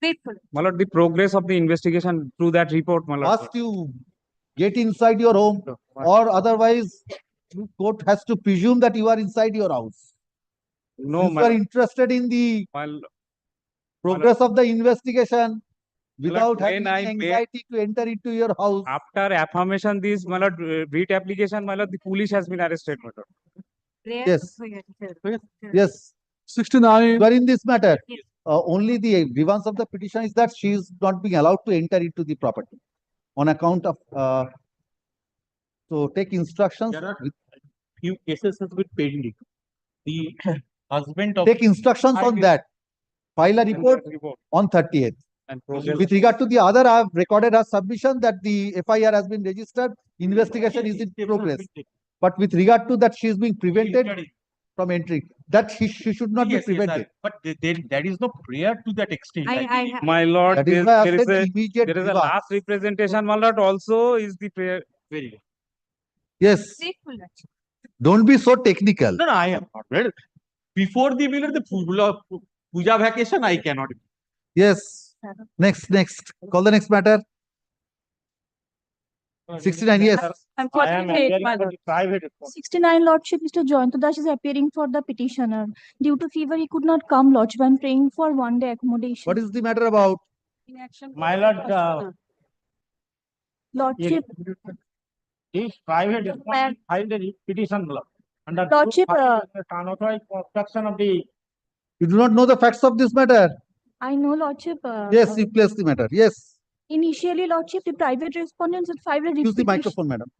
Grateful. My lord, the progress of the investigation through that report, my lord. First, you get inside your home, or otherwise, court has to presume that you are inside your house. No, If you my are lord. interested in the My lord. Progress of the investigation without when having I any made- anxiety to enter into your house. After affirmation, this, my lord, writ application, my lord, the police has been arrested, my lord. Yes. Yes. 69. You are in this matter. Only the grievance of the petition is that she is not being allowed to enter into the property on account of, so take instructions. There are few cases has been pending. The husband of. Take instructions on that. File a report on 30th. And With regard to the other, I have recorded her submission that the FIR has been registered, investigation is in progress. But with regard to that, she is being prevented from entering. That she should not be prevented. But there is no prayer to that extent. My lord, That is there why I there is said a, immediate there is a grievance. last representation, my lord, also is the prayer. Very good. Yes. Don't be so technical. No, I am not. Well, before the middle of the puja vacation, I cannot. Yes. Next. Call the next matter. 69, yes. I'm I am appearing my for lord. the private response. 69 Lordship, Mr. Jayanta Das is appearing for the petitioner. Due to fever, he could not come, Lordship. I'm praying for one-day accommodation. What is the matter about? My lord, Lordship, this private response filed a petition, my lord. Under Lordship, unauthorized construction of the. You do not know the facts of this matter? I know, Lordship. Yes, you place the matter. Yes. Initially, Lordship, the private respondents had filed a writ Use the petition. microphone, madam.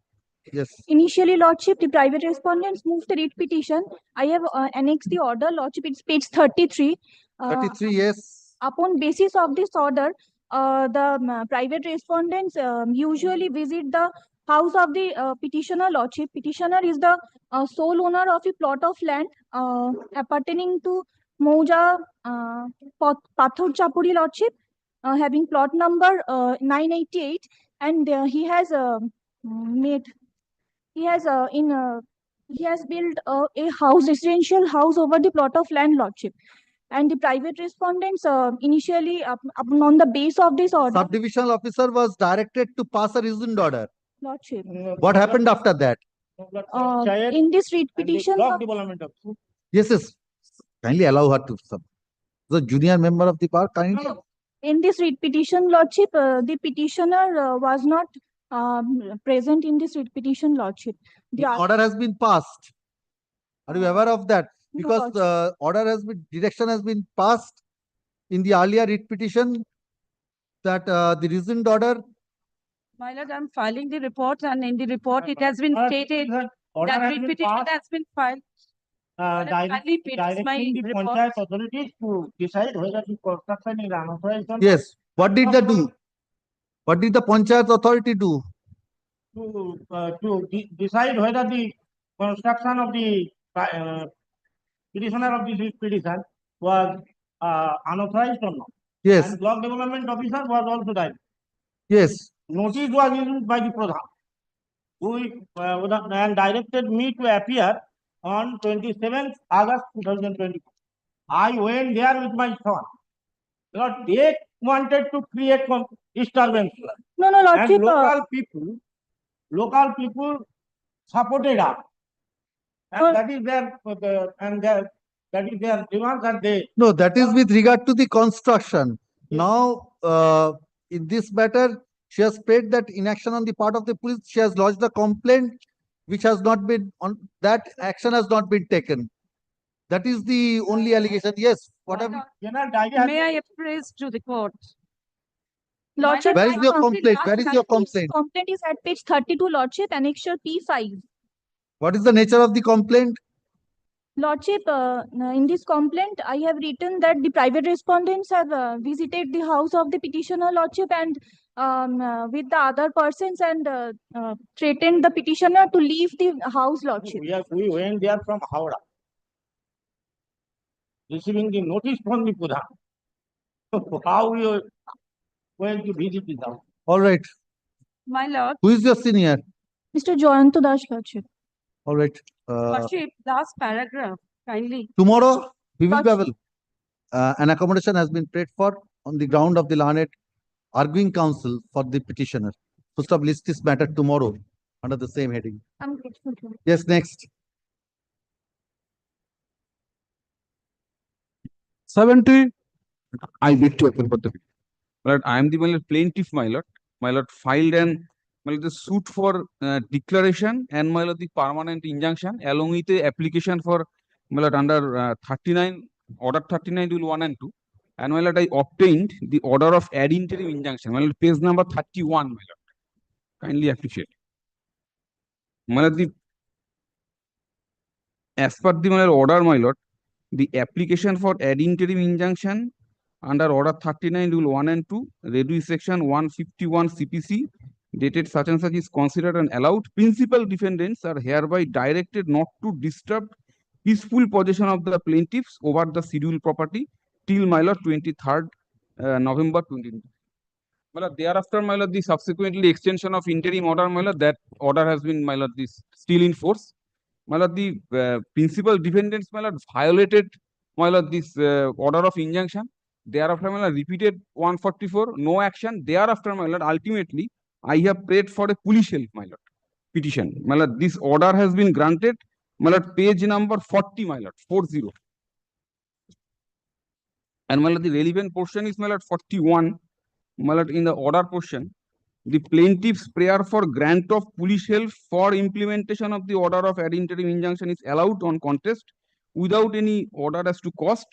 Yes. Initially, Lordship, the private respondents moved the writ petition. I have annexed the order, Lordship, it's page 33. 33, yes. Upon basis of this order, the private respondents usually visit the house of the petitioner, Lordship. Petitioner is the sole owner of a plot of land appertaining to Mouja Pathor Chapuri, Lordship, having plot number 988, and he has built a house, residential house over the plot of land, Lordship. And the private respondents initially on the base of this order, Subdivisional officer was directed to pass a reasoned order. Lordship. What happened after that? In this writ petition, Yes. Kindly allow her to sub. The junior member of the bar, kindly. in this writ petition, Lordship, the petitioner was not present in this writ petition, Lordship. The order has been passed. Are you aware of that? No, Because direction has been passed in the earlier writ petition that the reasoned order. My lord, I'm filing the report, and in the report it has been stated that writ petition has been filed. Directing the Panchayat authorities to decide whether the construction is unauthorized or not. Yes. What did they do? What did the Panchayat authority do? To decide whether the construction of the petitioner of this petition was unauthorized or not. Yes. And block development officer was also there. Yes. Notice was issued by the Pradhan, who and directed me to appear on 27th August 2024. I went there with my son. Because they wanted to create disturbance. No, Lordship. And local people supported us. And that is their demand that they. No, that is with regard to the construction. Now, in this matter, she has paid that inaction on the part of the police. She has lodged a complaint, which has not been on that action has not been taken. That is the only allegation. Yes, whatever. May I appraise to the court? Lordship, Where is your complaint? Where is your complaint? Complaint is at page 32, Lordship, annexure P5. What is the nature of the complaint? Lordship, in this complaint, I have written that the private respondents have visited the house of the petitioner, Lordship, and with the other persons and threatened the petitioner to leave the house, Lordship. We went there from Howrah, receiving the notice from the Pradhan. How we are going to visit the house? All right. My lord. Who is your senior? Mr. Jayanta Das, Lordship. All right. Lordship, last paragraph, kindly. Tomorrow, we will be able. An accommodation has been paid for on the ground of the learned arguing counsel for the petitioner. First of list this matter tomorrow under the same heading. I'm grateful to you. Yes, next. 70. I beg to appeal for the my lord, I am the plaintiff, my lord. My lord filed the suit for declaration and my lord the permanent injunction along with the application for my lord under 39 order 39 rule 1 and 2. And my lord, I obtained the order of ad interim injunction. My lord, page number 31, my lord. Kindly appreciate. My lord, as per the my lord, order, my lord, the application for ad interim injunction under order 39 rule 1 and 2 reduce section 151 CPC dated such and such is considered and allowed. Principal defendants are hereby directed not to disturb peaceful possession of the plaintiffs over the scheduled property till my lord 23rd November 2020. My lord, thereafter, my lord, the subsequently extension of interim order, my lord, that order has been, my lord, this still in force. My lord, the principal defendants, my lord, violated, my lord, this order of injunction. Thereafter, my lord, repeated 144, no action. Thereafter, my lord, ultimately, I have prayed for a police help, my lord, petition. My lord, this order has been granted, my lord, page number 40, my lord, 40. And my lord, the relevant portion is, my lord, 41. My lord, in the order portion, the plaintiff's prayer for grant of police help for implementation of the order of ad interim injunction is allowed on contest without any order as to cost.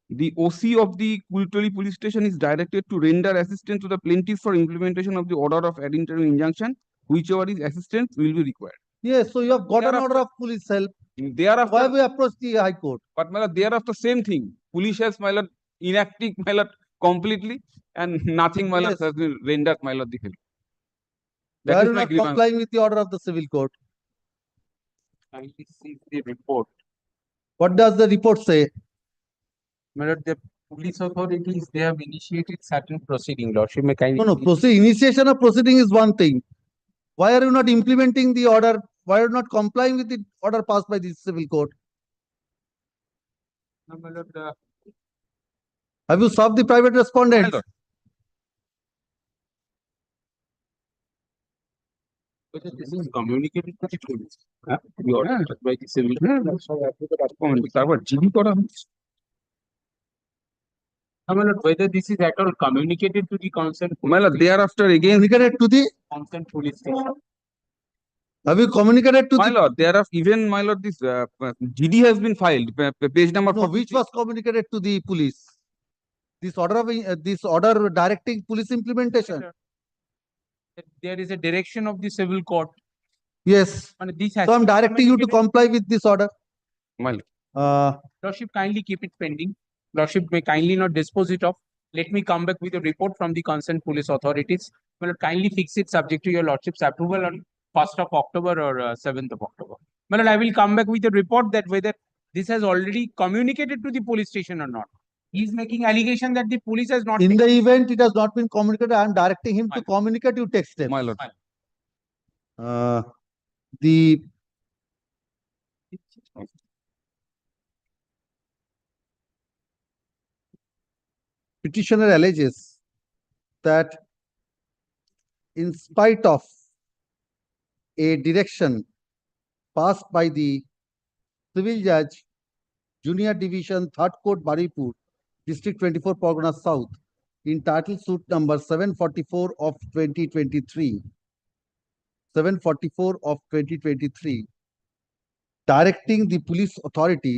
The OC of the Kultoli police station is directed to render assistance to the plaintiff for implementation of the order of ad interim injunction, whichever is assistance will be required. Yes, so you have got an order of police help. Thereafter, Why we approach the High Court? But my lord, thereafter same thing. Police has, my lord, enacting, my lord, completely, and nothing, my lord, has been rendered, my lord, the help. Why That are is you my not grievance. complying with the order of the civil court? I see the report. What does the report say? My lord, the police authorities, they have initiated certain proceeding, lordship. May kindly No, initiation of proceeding is one thing. Why are you not implementing the order? Why are you not complying with the order passed by the civil court? No, my lord, Have you served the private respondents? my lord. Whether this is communicated to the police. The order by the civil. তারপর GD করা হচ্ছে। My lord, whether this is at all communicated to the concerned. My lord, thereafter again communicated to the concerned police station. Have you communicated to My the lord, thereof even my lord, this GD has been filed. Page number. No, which was communicated to the police? This order directing police implementation. There is a direction of the civil court. Yes. And this has So I'm been directing you to communicated. comply with this order. My lord. Lordship, kindly keep it pending. Lordship may kindly not dispose it of. Let me come back with a report from the concerned police authorities. My lord, kindly fix it subject to your lordship's approval on 1st of October or 7th of October. My lord, I will come back with a report that whether this has already communicated to the police station or not. He is making allegation that the police has not. In the event it has not been communicated, I am directing him to communicate, you take steps. My lord. The petitioner alleges that in spite of a direction passed by the civil judge, Junior Division, 3rd Court, Baripur, District 24, Pargana South, in title suit number 744 of 2023, 744 of 2023, directing the police authority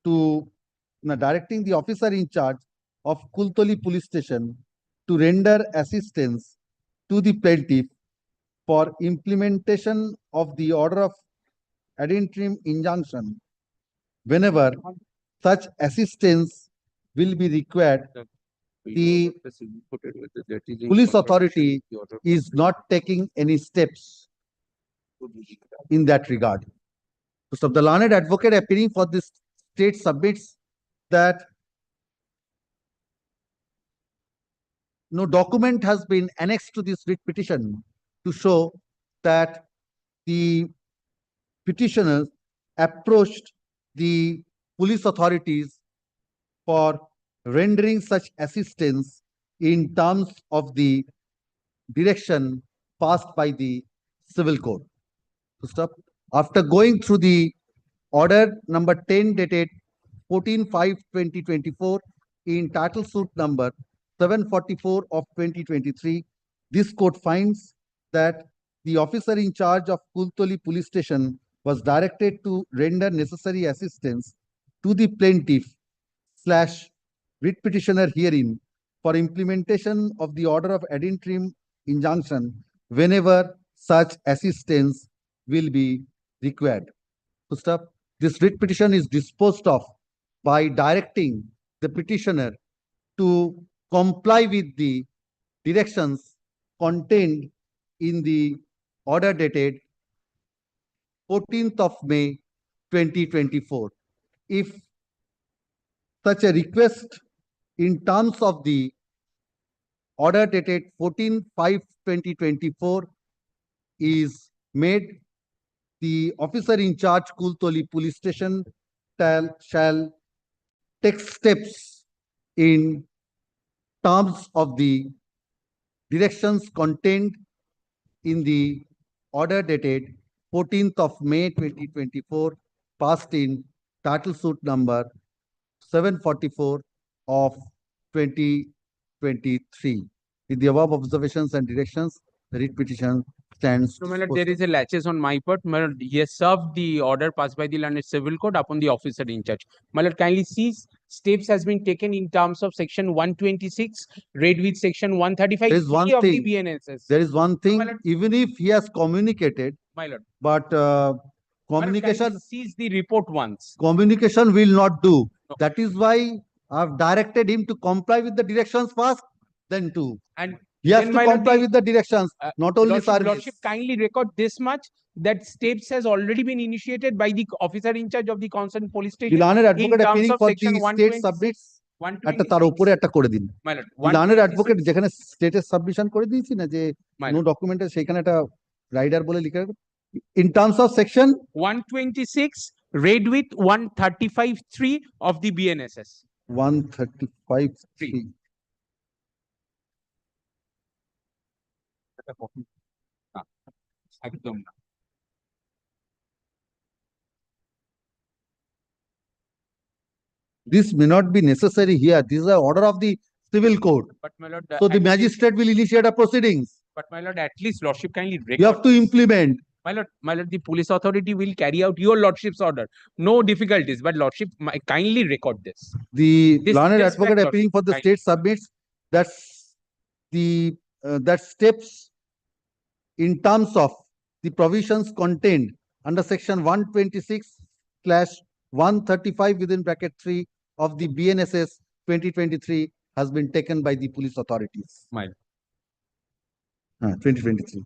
to directing the officer in charge of Kultoli police station to render assistance to the plaintiff for implementation of the order of ad interim injunction whenever such assistance will be required. The police authority is not taking any steps in that regard. So the learned advocate appearing for this state submits that no document has been annexed to this writ petition to show that the petitioners approached the police authorities for rendering such assistance in terms of the direction passed by the civil court. To stop. After going through the order number 10 dated 14/5/2024 in title suit number 744 of 2023, this court finds that the officer in charge of Kultoli police station was directed to render necessary assistance to the plaintiff / writ petitioner herein for implementation of the order of ad interim injunction whenever such assistance will be required. To stop, this writ petition is disposed of by directing the petitioner to comply with the directions contained in the order dated 14th of May 2024. If such a request in terms of the order dated 14/5/2024 is made, the officer in charge Kultoli police station shall take steps in terms of the directions contained in the order dated 14th of May 2024, passed in title suit number 744 of 2023. With the above observations and directions, the writ petition stands. So, my lord, there is a laches on my part. My lord, he has served the order passed by the learned civil court upon the officer in charge. My lord, kindly sees steps has been taken in terms of section 126, read with section 135 There is one of the thing. BNSS. There is one thing, my lord, even if he has communicated, my lord, but my lord, communication kindly sees the report once. communication will not do. That is why I've directed him to comply with the directions first, then to. And He has then, to my lord, comply with the directions, not only service. Lordship, kindly record this much, that steps has already been initiated by the officer in charge of the concerned police The station. learned in advocate terms appearing of for section the state 126, submits একটা 126, তার উপরে একটা করে দিন। my lord, The learned 126, advocate যেখানে স্টেটের submission করে দিয়েছি না যে my নো lord, ডকুমেন্টে সেখানে একটা রাইডার বলে লিখে রাখো। In terms of section 126, read with 135(3) of the BNSS. 135(3). একদম না। This may not be necessary here. This is an order of the civil court. But my lord, So the at least- magistrate will initiate a proceedings. But my lord, at least lordship kindly You record. have to implement. My lord, the police authority will carry out your lordship's order. No difficulties, but lordship kindly record this. The This- learned this advocate fact, appearing for the kindly. state submits that steps in terms of the provisions contained under section 126/135 within bracket 3 of the BNSS 2023 has been taken by the police authorities. My 2023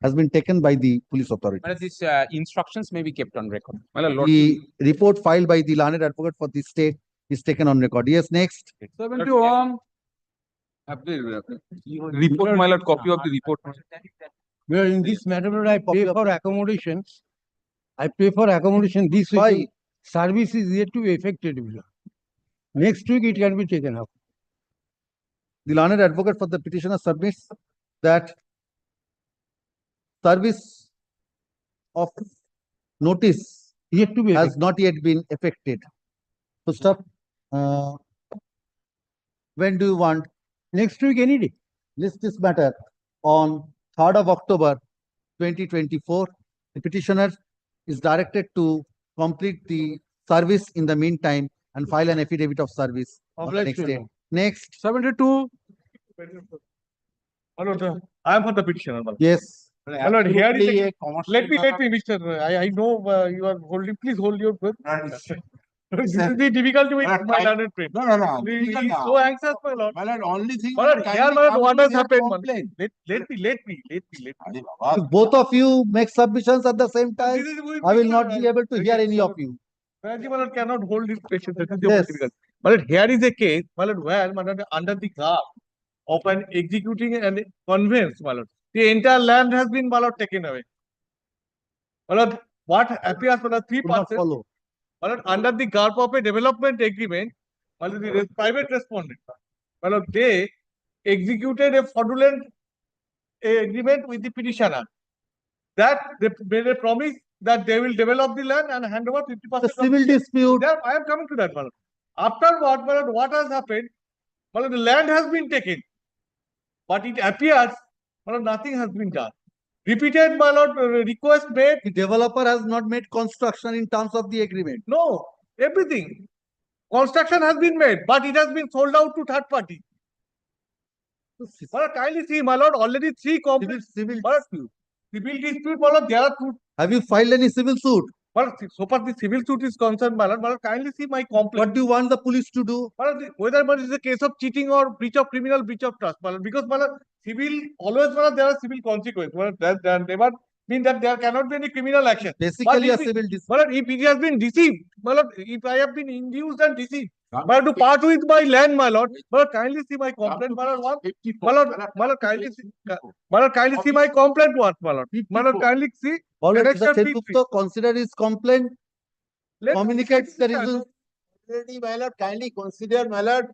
has been taken by the police authorities. lord, these instructions may be kept on record. My lord, The report filed by the learned advocate for the state is taken on record. Yes, next. 71. Report, my lord, copy of the report. Where in this matter, I pay for accommodation. I pay for accommodation this week. Why? Service is yet to be effected. Next week it can be taken up. The learned advocate for the petitioner submits that service of notice Yet to be has not yet been effected. First up, when do you want? Next week, any day. List this matter on 3rd of October 2024. The petitioner is directed to complete the service in the meantime and file an affidavit of service on the next day. Next. 72. My lord, I am for the petitioner. my lord. Yes. My lord, here is let me, Mr. I know you are holding, please hold your breath. This is the difficulty with my learned friend. No. He is so anxious, my lord. My lord, only thing. My lord, here, my lord, what has happened? my lord? Let me. If both of you make submissions at the same time, I will not be able to hear any of you. Raji, my lord, cannot hold his patience. That is the Yes. only difficulty. My lord, here is a case, my lord, where, my lord, under the guard of an executing and conveyance, my lord, the entire land has been, my lord, taken away. My lord, what appears, my lord, 3%. Follow. My lord, under the garb of a development agreement, my lord, the private respondent, my lord, they executed a fraudulent agreement with the petitioner. That they made a promise that they will develop the land and hand over 50%. The civil dispute. There, I am coming to that, my lord. Afterward, my lord, what has happened? My lord, the land has been taken. But it appears, my lord, nothing has been done. Repeated, my lord, request made. The developer has not made construction in terms of the agreement. No, everything. Construction has been made, but it has been sold out to third party. My lord, kindly see, my lord, already three complaints. Civil Civil dispute, my lord, there are two. Have you filed any civil suit? Well, so far the civil suit is concerned, my lord, kindly see my complaint. What do you want the police to do? My lord, whether it is a case of cheating or breach of criminal breach of trust, my lord, because my lord, civil always, my lord, there are civil consequences. My lord, that never mean that there cannot be any criminal action. Basically, a But if civil it- dispute. My lord, if it has been deceived, my lord, if I have been induced and deceived, my lord, to part with my land, my lord, kindly see my complaint, my lord, one. My lord, kindly see, my lord, kindly see my complaint, what, my lord, kindly see. All right, Annexure Mr. 50. Sengupta, consider his complaint, Let- communicates the reasons. Already, my lord, kindly consider, my lord,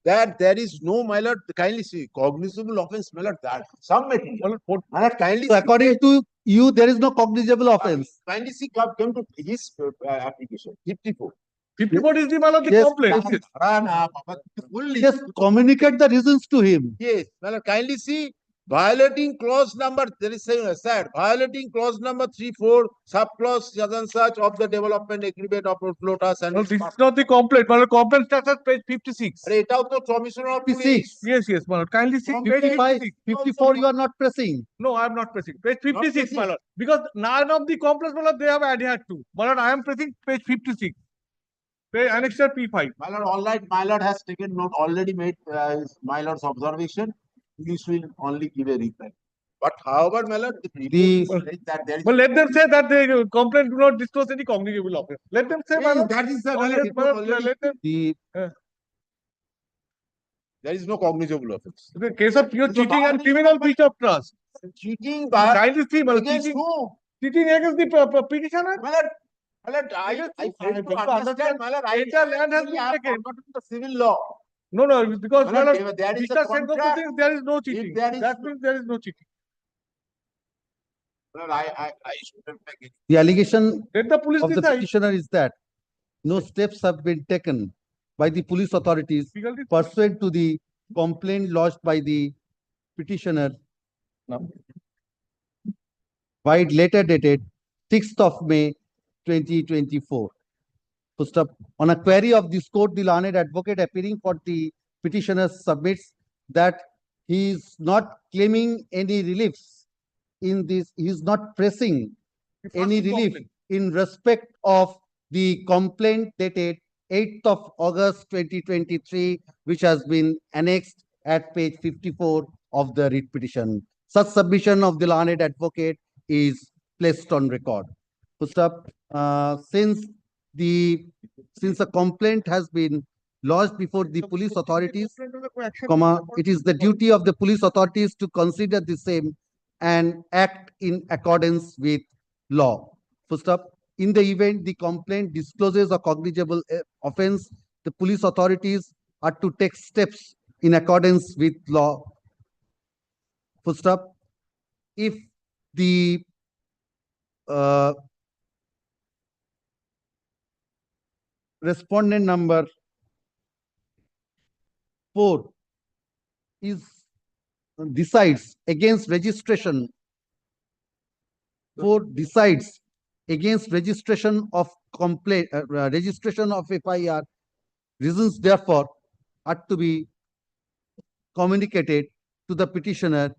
that there is no, my lord, kindly see, cognizable offense, my lord, that some material. My lord, kindly. So according to you, there is no cognizable offense. Kindly see, come to his application, 54. 54 is the, my lord, the Yes, complaint. Fully. Just communicate the reasons to him. Yes, my lord, kindly see, violating clause number, there is saying, sir, violating clause number 3-4, subclause such and such of the development agreement of Lotus and. No, this is not the complaint. My lord, complaint starts at page 56. Aरे, এটাও তো commissioner of 56. Yes, my lord. Kindly see page 55, 56. 54, you are not pressing. No, I am not pressing. Page 56, my pressing. lord. Because none of the complaints, my lord, they have adhered to. My lord, I am pressing page 56. Page annexure P5. My lord, all right, my lord has taken note, already made my lord's observation. This will only give a reply. But however, my lord, the that there is. Well, let them say that the complaint do not disclose any cognizable offense. Let them say, my lord. That is the Oh, my yes, lord, my lord, already. let them. There is no cognizable offense. The case of pure cheating and criminal breach of trust. Cheating by. Kindly see, my lord, Against cheating. who? Cheating against the petitioner. My lord, I fail to understand, my lord, Entire land has been I have taken. forgotten the civil law. No, because My my lord, lord, there is a Mr. Sengupta contract. thinks there is no cheating. there is That means there is no cheating. My lord, I shouldn't make it. The allegation Let the police of the decide. petitioner is that no steps have been taken by the police authorities Difficulty. pursuant to the complaint lodged by the petitioner by letter dated 6th of May 2024. First up, on a query of this court, the learned advocate appearing for the petitioner submits that he is not claiming any reliefs in this, he is not pressing any relief in respect of the complaint dated 8th of August 2023, which has been annexed at page 54 of the writ petition. Such submission of the learned advocate is placed on record. First up, since a complaint has been lodged before the police authorities, it is the duty of the police authorities to consider the same and act in accordance with law. First up, in the event the complaint discloses a cognizable offense, the police authorities are to take steps in accordance with law. First up, if the respondent number 4 decides against registration of complaint, registration of FIR, reasons therefore are to be communicated to the petitioner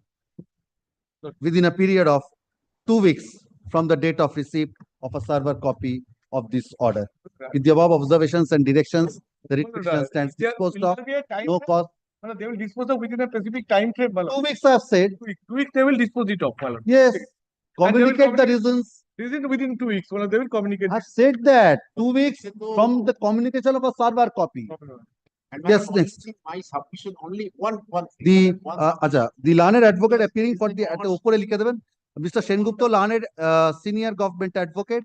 within a period of 2 weeks from the date of receipt of a server copy of this order. With the above observations and directions, the writ petition stands disposed of. No cause. They will dispose of within a specific time frame. 2 weeks I have said. 2 weeks they will dispose it of. Yes. Communicate the reasons. Within 2 weeks. They will communicate. I have said that 2 weeks from the communication of a server copy. And Yes, next. my submission only one. The learned advocate appearing for the Mr. Sengupta, learned senior government advocate,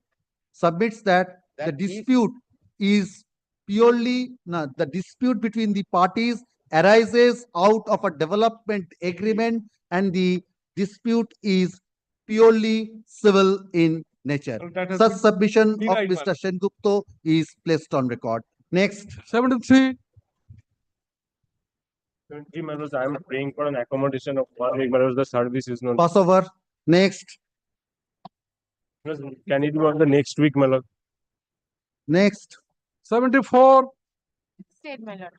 submits that the dispute is purely the dispute between the parties arises out of a development agreement, and the dispute is purely civil in nature. Such submission of Mr. Sengupta is placed on record. Next. 73. 20 members, I am praying for an accommodation of 1 week, members, the service is not. Pass over. Next. Can it be on the next week, my lord? Next. 74. State, my lord.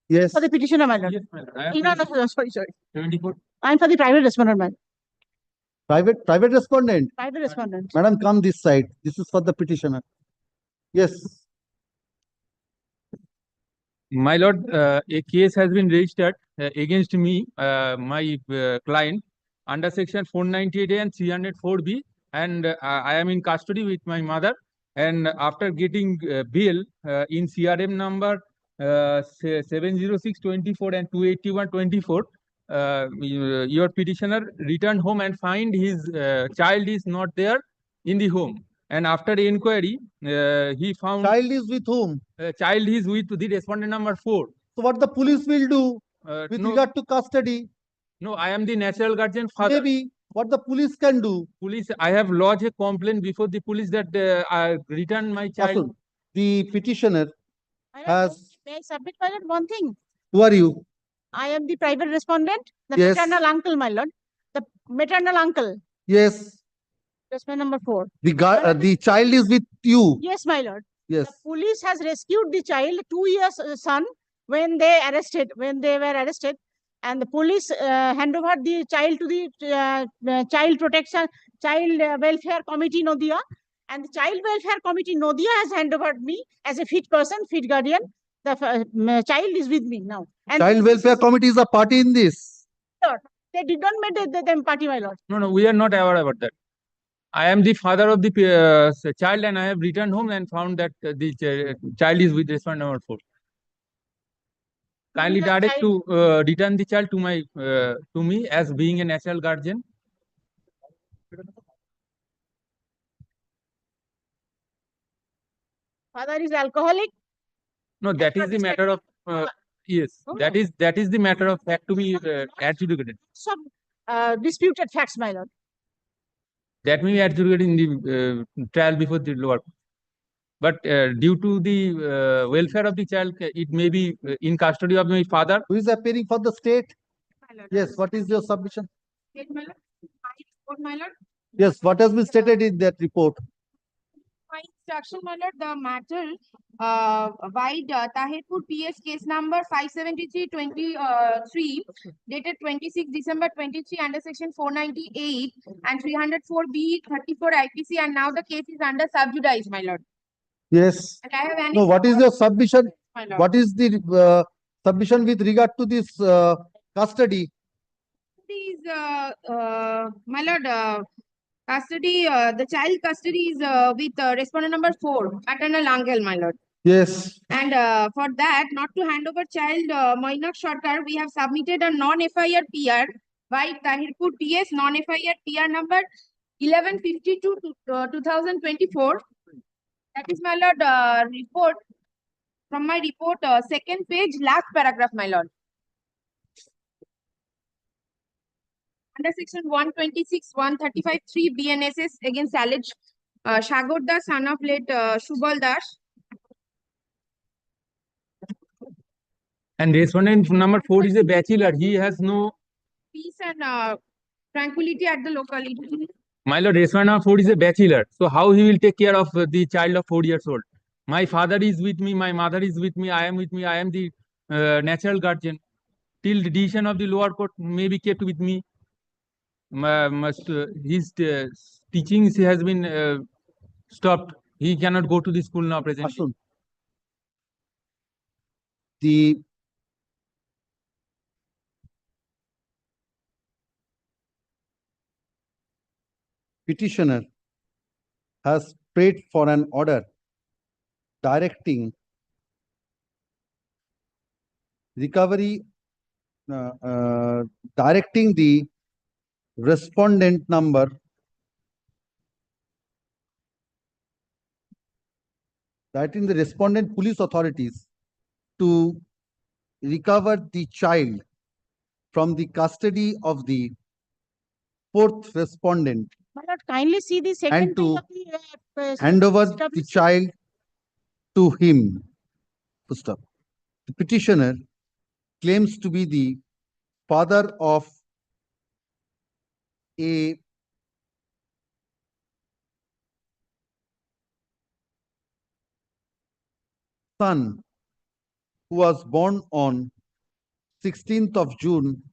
Yes. For the petitioner, my lord. Yes, my lord. I have No, sorry. 74. I'm for the private respondent, my lord. Private respondent. Private respondent. Madam, come this side. This is for the petitioner. Yes. My lord, a case has been registered against me, my client, under section 498A and 304B, and I am in custody with my mother. And after getting bail in CRM number 70624 and 28124, your petitioner returned home and find his child is not there in the home. And after inquiry, he found Child is with whom? Child is with the respondent number 4. So what the police will do with no, regard to custody? No, I am the natural guardian father. Maybe what the police can do. Police, I have lodged a complaint before the police that I returned my child. Asul, the petitioner has. May I submit, my lord, one thing? Who are you? I am the private respondent, the Yes. maternal uncle, my lord. The maternal uncle, Yes. respondent number 4. The child is with you. Yes, my lord. Yes. The police has rescued the child, 2 years son, when they were arrested, and the police hand over the child to the child welfare committee Nodia, and the child welfare committee Nodia has handed over me as a fit person, fit guardian. The child is with me now. And Child welfare committee is a party in this. Lord, they did not make them party, my lord. No, we are not aware about that. I am the father of the child, and I have returned home and found that the child is with respondent number 4. Kindly direct to return the child to my to me as being a natural guardian. Father is alcoholic. No, that is the matter of yes. That is the matter of fact to be adjudicated. Some disputed facts, my lord. That may be adjudicated in the trial before the lower court. But due to the welfare of the child, it may be in custody of my father. Who is appearing for the state? Yes. What is your submission? State, my lord. My report, my lord. Yes. What has been stated in that report? My instruction, my lord, the matter by Tahirpur PS case number 573/23 dated 26 December 23 under section 498 and 304B 34 IPC, and now the case is under sub judice, my lord. Yes. And I have No. What is your submission? My lord. What is the submission with regard to this custody? Is my lord, custody, the child custody is with respondent number 4, maternal uncle, my lord. Yes. And for that, not to hand over child Moinak Sarkar, we have submitted a non-FIR PR by Tahirpur PS non-FIR PR number 1152/2024. That is, my lord, report from my report, second page, last paragraph, my lord. Under section 126, 135, 3 BNSS against alleged Shagor Das, son of late Shubal Das. And respondent number 4 is a bachelor. He has no Peace and tranquility at the locality. My lord, respondent number 4 is a bachelor. So how he will take care of the child of 4 years old? My father is with me. My mother is with me. I am with me. I am the natural guardian. Till the decision of the lower court may be kept with me. His teachings has been stopped. He cannot go to the school now presently. The petitioner has prayed for an order directing recovery, directing the respondent number directing the respondent police authorities to recover the child from the custody of the 4th respondent My lord, kindly see the second and to page of the hand over the child to him. Full stop. The petitioner claims to be the father of a son who was born on 16th of June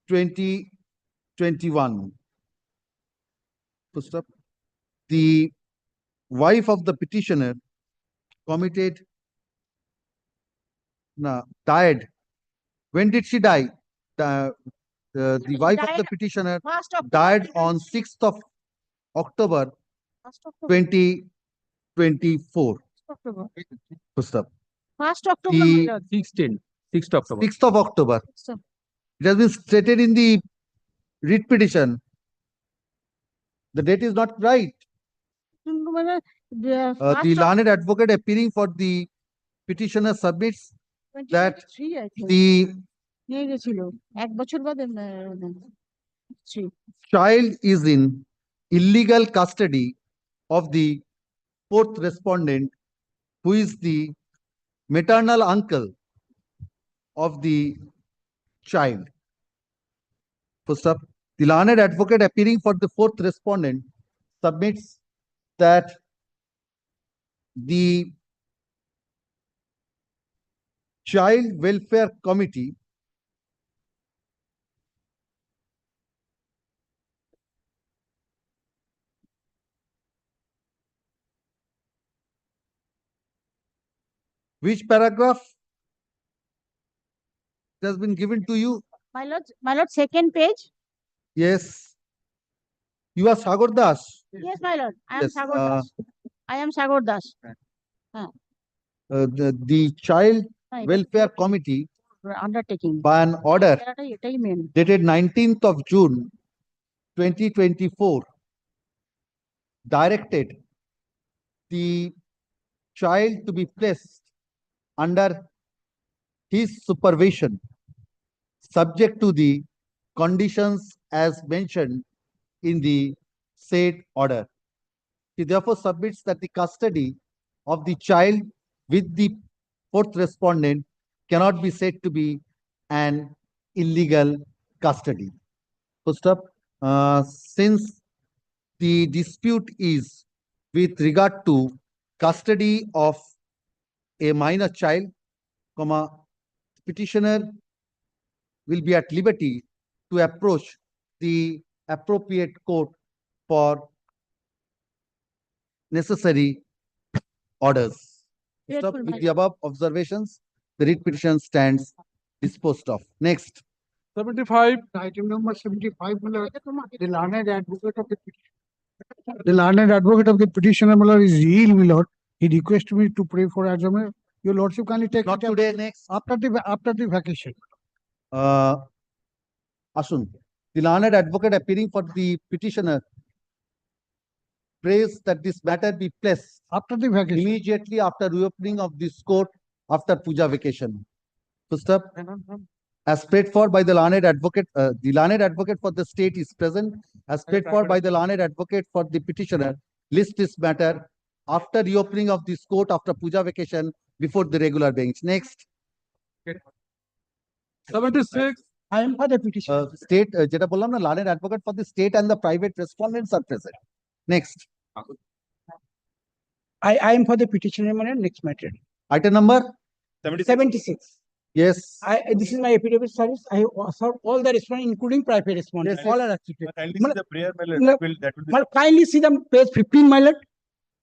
2021. Full stop. The wife of the petitioner died. When did she die? The wife of the petitioner died on 6th of October 2024. October. Full stop. 1st October, The- my lord. 6th October. 6th of October. So, It has been stated in the writ petition. The date is not right. my lord, the The 1st of learned advocate appearing for the petitioner submits that 2023, I think. the নিয়ে গেছিল 1 বছর বাদে three. child is in illegal custody of the fourth respondent, who is the maternal uncle of the child. First up, the learned advocate appearing for the fourth respondent submits that the Child Welfare Committee which paragraph has been given to you? My lord, second page. Yes. You are Sagar Das. Yes, my lord. I am Yes, Sagar Das. I am Sagar Das. The Child Right. Welfare Committee, Undertaking. by an order এটাই main. dated 19th of June 2024, directed the child to be placed under his supervision, subject to the conditions as mentioned in the said order. He therefore submits that the custody of the child with the fourth respondent cannot be said to be an illegal custody. First up, since the dispute is with regard to custody of a minor child, petitioner will be at liberty to approach the appropriate court for necessary orders. Stop Grateful, with my the above observations. The writ petition stands disposed of. Next. 75. Item number 75. The learned advocate of the petitioner. The learned advocate of the petitioner, my lord, is ill, my lord. He requested me to pray for adjournment. Your lordship kindly take Not it up today, next. after the vacation. Ashun, the learned advocate appearing for the petitioner prays that this matter be placed After the vacation. immediately after reopening of this court after puja vacation. First up, as prayed for by the learned advocate for the state is present, as prayed for by the learned advocate for the petitioner, list this matter after reopening of this court after puja vacation before the regular bench. Next. 76. I am for the petition. State, যেটা বললাম না, learned advocate for the state and the private respondents are present. Next. I am for the petitioner, my lord. Next matter. Item number? 76. Yes. This is my affidavit service. I served all the respondents, including private respondents. Yes, All are accepted. Kindly My see the prayer, my lord. lord, That will be. my lord, kindly see the page 15, my lord.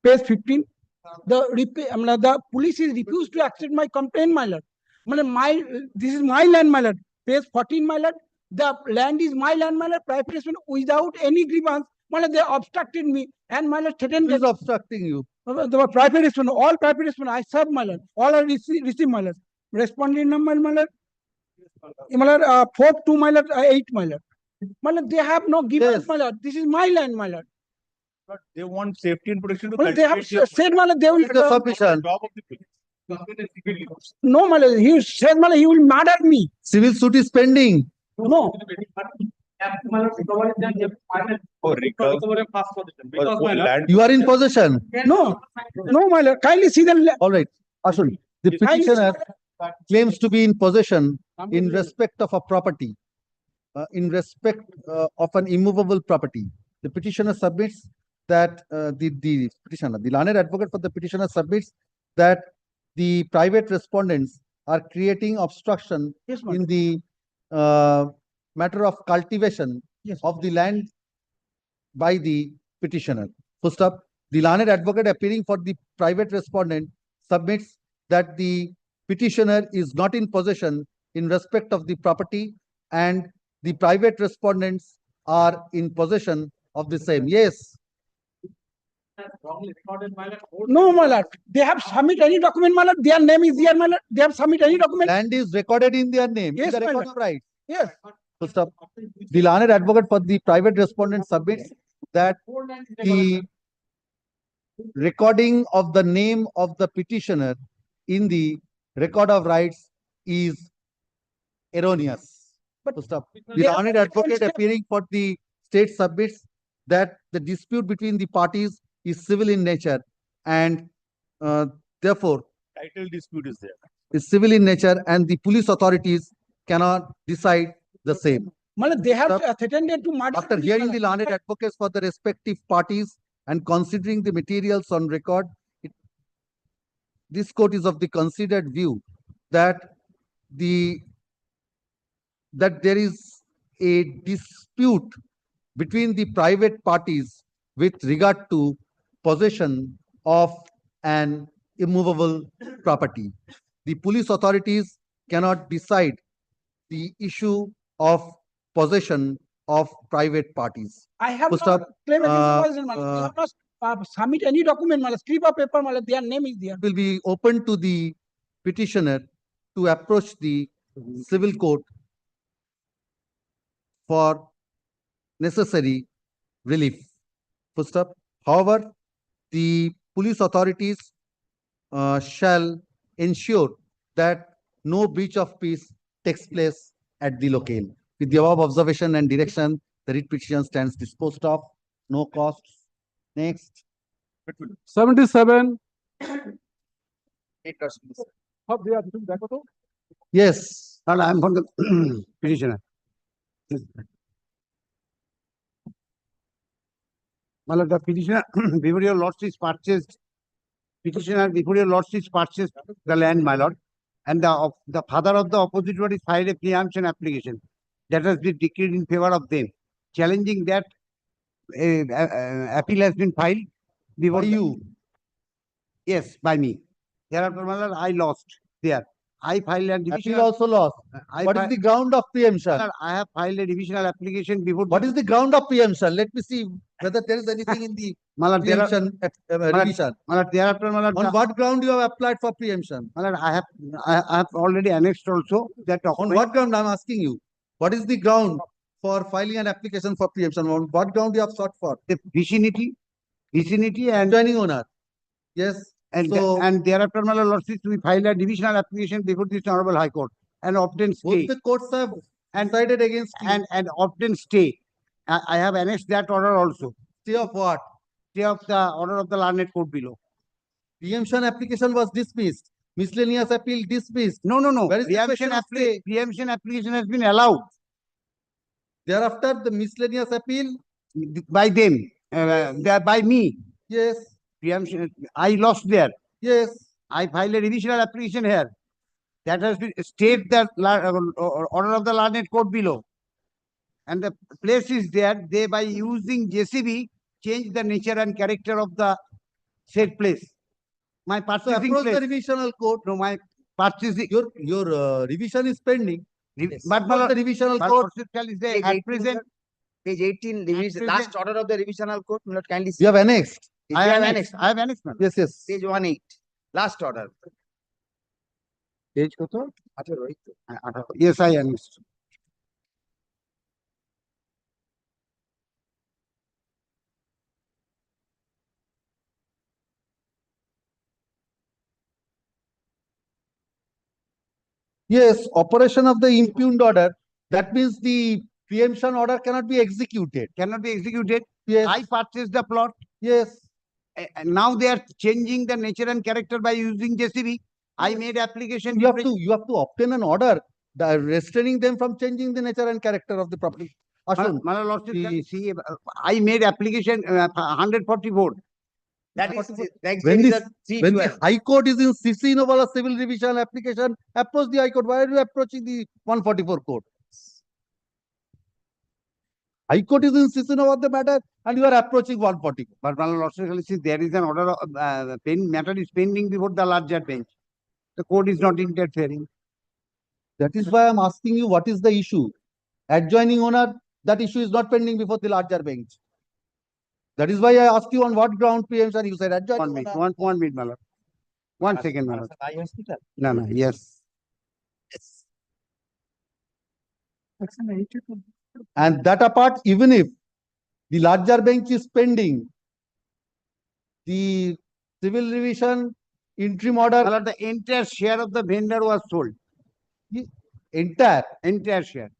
Page 15. The police is refused to accept my complaint, my lord. This is my land, my lord. Page 14, my lord. The land is my land, my lord. Private respondent without any grievance, my lord, they obstructed me, and my lord threatened Who is obstructing you? the private respondent, all private respondent, I serve, my lord. All are receive, my lord. Respondent number, my lord. My lord, 4-2, my lord, 8, my lord. My lord, they have no grievance, my lord. This is my land, my lord. But they want safety and protection to Well, they have cultivate their said, my lord, they will. The submission. job of the police. No, my lord, he said, my lord, he will murder me. Civil suit is pending. No. For recovery. You are in possession. No, no, my lord. Kindly see the. All right. Ashun, The petitioner claims to be in possession in respect of a property, in respect of an immovable property. The petitioner submits that the petitioner, the learned advocate for the petitioner submits that the private respondents are creating obstruction in the matter of cultivation of the land by the petitioner. First up, the learned advocate appearing for the private respondent submits that the petitioner is not in possession in respect of the property and the private respondents are in possession of the same. Yes. No, my lord. They have submit any document, my lord. Their name is there, my lord. They have submit any document. Land is recorded in their name. Yes, in the my record lord. of rights. Yes. Full stop. The learned advocate for the private respondent submits that the recording of the name of the petitioner in the record of rights is erroneous. Full stop. The learned advocate appearing for the state submits that the dispute between the parties is civil in nature and therefore Title dispute is there. is civil in nature and the police authorities cannot decide the same. Malad, they have attended to murder. After hearing the learned advocates for the respective parties and considering the materials on record, this court is of the considered view that there is a dispute between the private parties with regard to possession of an immovable property. The police authorities cannot decide the issue of possession of private parties. I have First not up, claimed against the person, malad. They have not submit any document, malad. Strip of paper, malad. Their name is there. Will be open to the petitioner to approach the civil court for necessary relief. First up, however, the police authorities shall ensure that no breach of peace takes place at the locale. With the above observation and direction, the writ petition stands disposed of. No costs. Next. 77. Yes. I am from the petitioner. Well, the petitioner, before your lordship purchased, petitioner, before your lordship purchased the land, my lord, and the father of the opposite party filed a preemption application that has been decreed in favor of them. Challenging that, appeal has been filed before you. Yes, by me. Thereafter, my lord, I lost there. I filed a divisional. Appeal also lost. What is the ground of preemption? Sir, I have filed a divisional application before. What is the ground of preemption? Let me see whether there is anything in the preemption revision. On what ground you have applied for preemption? I have already annexed also that document. On what ground I am asking you? What is the ground for filing an application for preemption? On what ground you have sought for? The vicinity and joining owner. Yes. And So- and thereafter, my lordship, we filed a divisional application before this honorable High Court and obtained stay. Both the courts have decided against you. And obtained stay. I have annexed that order also. Stay of what? Stay of the order of the learned court below. Preemption application was dismissed. Miscellaneous appeal dismissed. No. Where is the question of stay? Preemption application has been allowed Thereafter, the miscellaneous appeal by them, by me. Yes. Preemption, I lost there. Yes. I filed a revisional application here. That has been state the order of the learned court below. And the place is there. They, by using JCB, change the nature and character of the said place. My So purchasing approach the place. revisional court. No, my purchasing. Your revision is pending. But Approach the revisional court. Is there at present. Page 18, revision, last order of the revisional court, will not kindly see. You have annexed. I have annexed. I have annexed. Yes. Page 18, last order. Page koto? Yes, I annexed. Yes, operation of the impugned order. That means the preemption order cannot be executed. Cannot be executed. Yes. I purchased the plot. Yes. And now they are changing the nature and character by using JCB. I made application. You have to obtain an order restraining them from changing the nature and character of the property. Ashun, My lordship, see, I made application 144. That is, next when day is the, a when the C12. High Court is in CC Novala civil revision application, approach the High Court. Why are you approaching the 144 court? High Court is insisting about the matter and you are approaching 140. But my lordship, see, there is an order of matter is pending before the larger bench. The court is not interfering. That is why I'm asking you what is the issue. Adjoining owner, that issue is not pending before the larger bench. That is why I asked you on what ground preemption. You said adjoining owner. One minute, my lord. 1 second, my lord. No, yes. And that apart, even if the larger bench is pending, the civil revision interim order. My lord, the entire share of the vendor was sold. Entire share.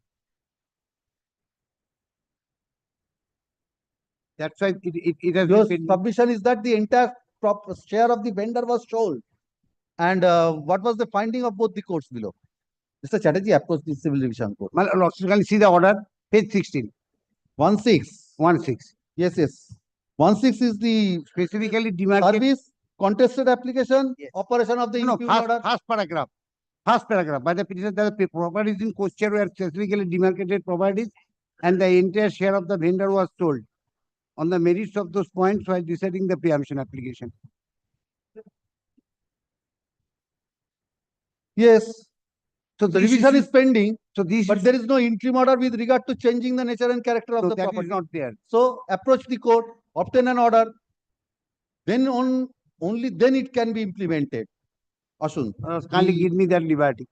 That's why it has Your been submission is that the entire share of the vendor was sold. And what was the finding of both the courts below? Mr. Chatterjee approached the civil revision court. My lord, you can see the order, page 16. 16. Yes. 16 is the specifically demarcated service, contested application, operation of the impugn order. First paragraph. By the petition that the properties in question were specifically demarcated properties and the entire share of the vendor was sold. On the merits of those points while deciding the preemption application. Yes. So the revision is pending. So but there is no interim order with regard to changing the nature and character of the that property. is not there. So approach the court, obtain an order. Then only then it can be implemented. Ashun. Kindly give me that liberty.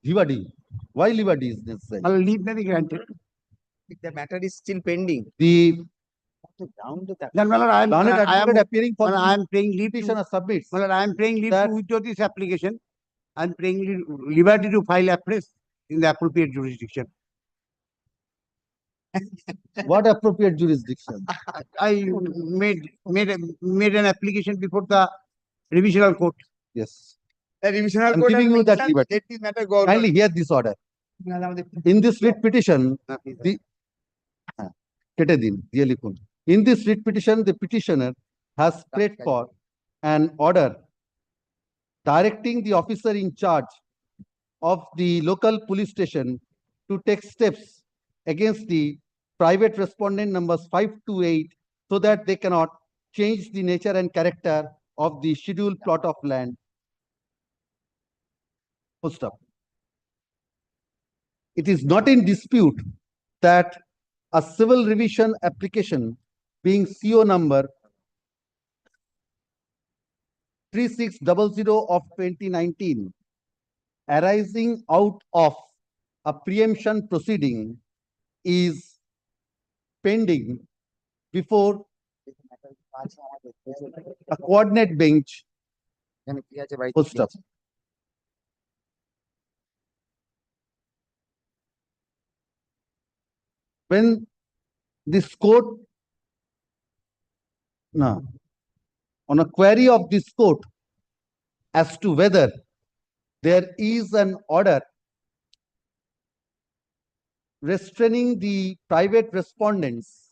Liberty. Why liberty is necessary? I'll leave that granted. If the matter is still pending. The Then, my lord, I am appearing for I am praying leave petitioner submits. My lord, I am praying leave to withdraw this application. I am praying liberty to file afresh in the appropriate jurisdiction. What appropriate jurisdiction? I made an application before the revisional court. Yes. The revisional I'm court giving has you that mentioned, liberty. let this matter go. Kindly hear this order. In this writ petition, in this writ petition, the petitioner has prayed for an order directing the officer in charge of the local police station to take steps against the private respondent numbers 5 to 8 so that they cannot change the nature and character of the scheduled plot of land. Full stop. It is not in dispute that a civil revision application being CO number 3600 of 2019 arising out of a preemption proceeding is pending before a coordinate bench. Full stop. When this court, on a query of this court as to whether there is an order restraining the private respondents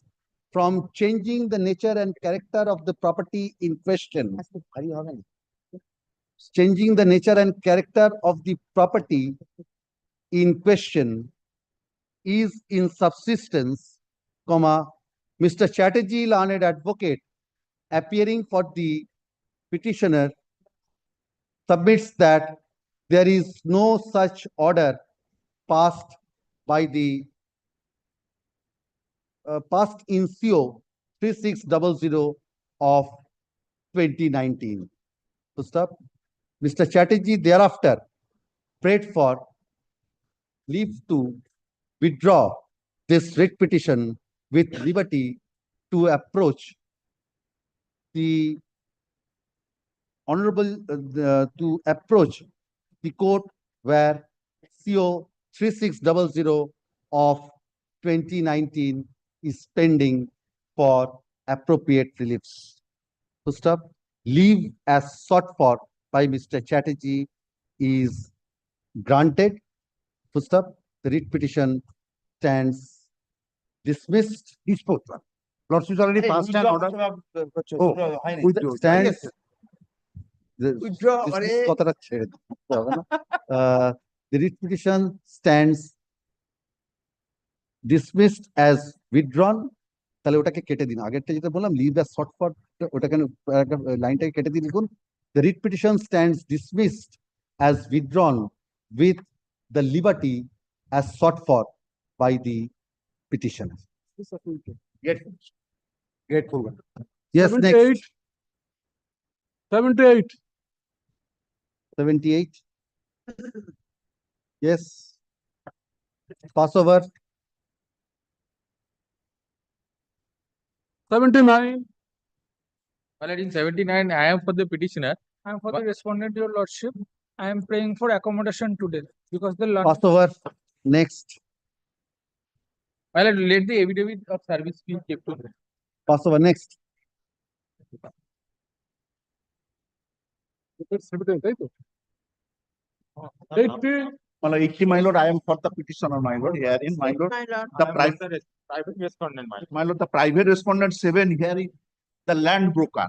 from changing the nature and character of the property in question. Changing the nature and character of the property in question is in subsistence, Mr. Chatterjee, learned advocate, appearing for the petitioner, submits that there is no such order passed by the passed in CO 3600 of 2019. Full stop. Mr. Chatterjee thereafter prayed for leave to withdraw this writ petition with liberty to approach the honorable to approach the court where CO 3600 of 2019 is pending for appropriate reliefs. Full stop. Leave as sought for by Mr. Chatterjee is granted. Full stop. The writ petition stands dismissed. Disposed. Lordship already passed an order. Stands Withdraw, dismissed আরে। কথাটা ছেড়ে দিতে হবে না। The writ petition stands dismissed as withdrawn. তাহলে ওটাকে কেটে দিন। আগেরটা যেটা বললাম লিভ অ্যাজ শর্ট ফর, ওটাকে লাইনটাকে কেটে দিয়ে লিখুন the writ petition stands dismissed as withdrawn with the liberty as sought for by the petitioner. Grateful. Yes, next. 78. 78. Yes. Passover. 79. Well, in 79, I am for the petitioner. I am for the respondent, your lordship. I am praying for accommodation today because the Passover. Next. Well, let the affidavit of service be kept to them. Passover. Next. Well, 80, my lord, I am for the petitioner, my lord. Herein, my lord, the private respondent, my lord, the private respondent 7 here is the land broker,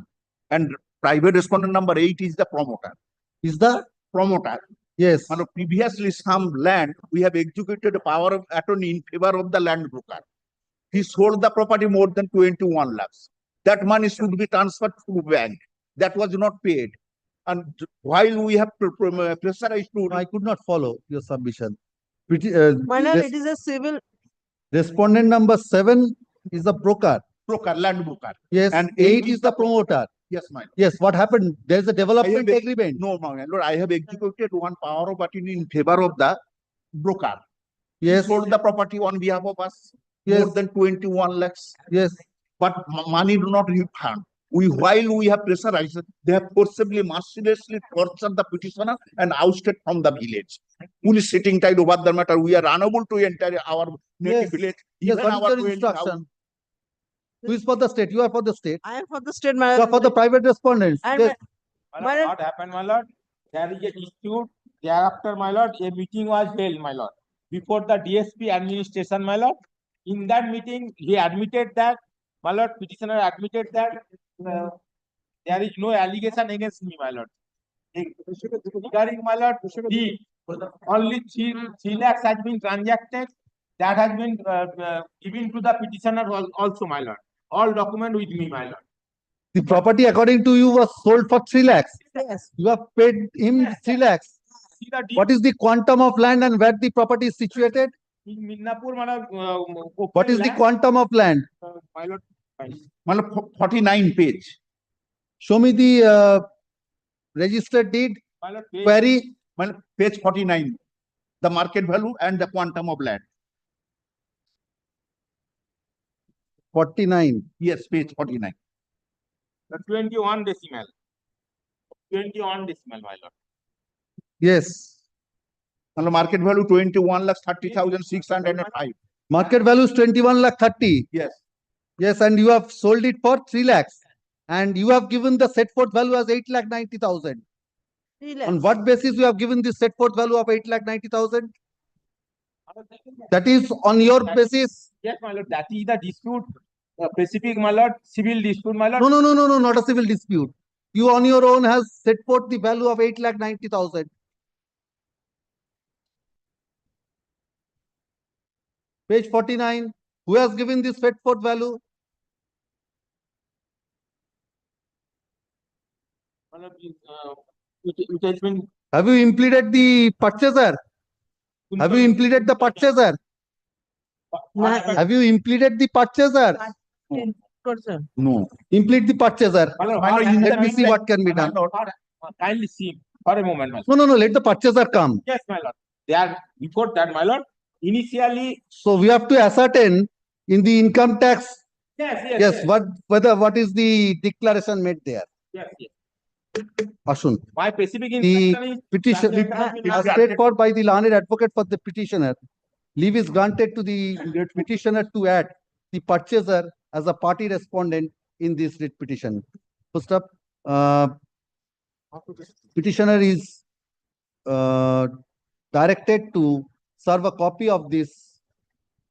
and private respondent number 8 is the promoter. Is the promoter? Yes. My lord, previously some land we have executed a power of attorney in favor of the land broker. He sold the property more than 21 lakhs. That money should be transferred to bank. That was not paid. And while we have pressurized to, I could not follow your submission. My lord, it is a civil. Respondent number 7 is the broker. Broker, land broker. Yes. And And 8 is the promoter. Yes, my lord. Yes. What happened? There is a development I have agreement. No, my lord. I have executed one power of attorney in favor of the broker. Yes. He sold the property on behalf of us. Yes. More than 21 lakhs. Yes. But money do not refund. While we have pressurized, they have forcibly, mercilessly tortured the petitioner and ousted from the village. Police sitting tight over the matter. We are unable to enter our native village. Yes. Even What is our your 12 instruction? Who is for the state? You are for the state. I am for the state, my You lord. are for the private respondents. And Yes. My lord, what happened, my lord? There is a dispute. Thereafter, my lord, a meeting was held, my lord, before the DSP administration, my lord. In that meeting, he admitted that, my lord, petitioner admitted that there is no allegation against me, my lord. Regarding, my lord, only 3 lakhs has been transacted. That has been given to the petitioner also, my lord. All document with me, my lord. The property, according to you, was sold for 3 lakhs. Yes. You have paid him 3 lakhs. See the deed What is the quantum of land and where the property is situated? in Minnapur, my lord. What is the quantum of land? My lord. My lord, 49 page. Show me the registered deed. My lord, Query. My lord, page 49. The market value and the quantum of land. 49. Yes, page 49. The 21 decimal. 21 decimal, my lord. Yes. And the market value 21 lakhs 30,605. Market value is 21 lakh 30. Yes. Yes, and you have sold it for 3 lakhs. And you have given the set forth value as 8 lakh 90,000. 3 lakhs. On what basis you have given this set forth value of 8 lakh 90,000? That is on your basis. Yes, my lord. That is the dispute. Specific, my lord. Civil dispute, my lord. No, not a civil dispute. You on your own has set forth the value of 8 lakh 90,000. Page 49. Who has given this set forth value? My lord, it has been. Have you implemented the purchaser? Have you implemented the purchaser? Have you implemented the purchaser? No. Implement the purchaser. My lord, Let me see what can be done. Kindly see for a moment, my lord. No, let the purchaser come. Yes, my lord. They are before that, my lord. Initially. So we have to ascertain in the income tax. Yes. What is the declaration made there? Yes. Ashun. My specific The instruction is petition, as paid for by the learned advocate for the petitioner, leave is granted to the petitioner to add the purchaser as a party respondent in this writ petition. First up, petitioner is directed to serve a copy of this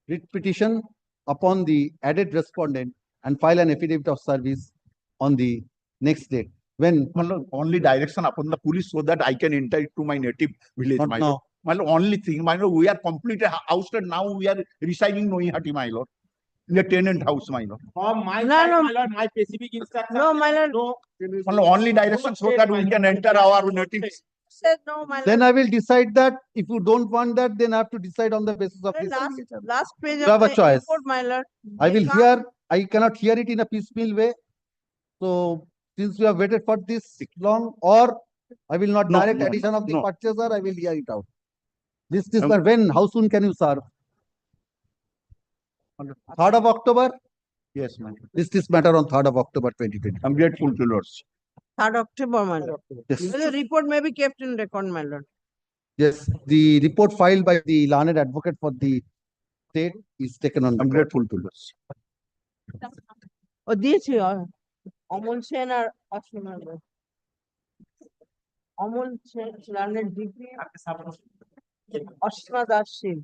writ petition upon the added respondent and file an affidavit of service on the next date. When? Only direction upon the police so that I can enter to my native village, Not my now. lord. My lord, only thing, my lord, we are completely ousted now. We are residing Noihati, my lord, in a tenant house, my lord. From my No, side, no. my lord, my specific instruction. No, my lord. No. My lord, only direction so that we can enter our native. Said no, my Then lord. I will decide that. If you don't want that, then I have to decide on the basis of this. Last page You have of a the choice. report, my lord. I They will can't- hear, I cannot hear it in a piecemeal way. So since you have waited for this long, or I will not No, direct no, addition of the no. purchaser, I will hear it out. This, sir, when, how soon can you serve? 3rd of October? Yes, ma'am. This matter on 3rd of October 2020. I'm grateful to lords. 3rd October, my lord. Yes. The report may be kept in record, my lord. Yes, the report filed by the learned advocate for the state is taken on I'm record. grateful to lords. ও দিয়েছি অমল সেন আর Asima Amal Sen লার্নের degree Asima Das Singh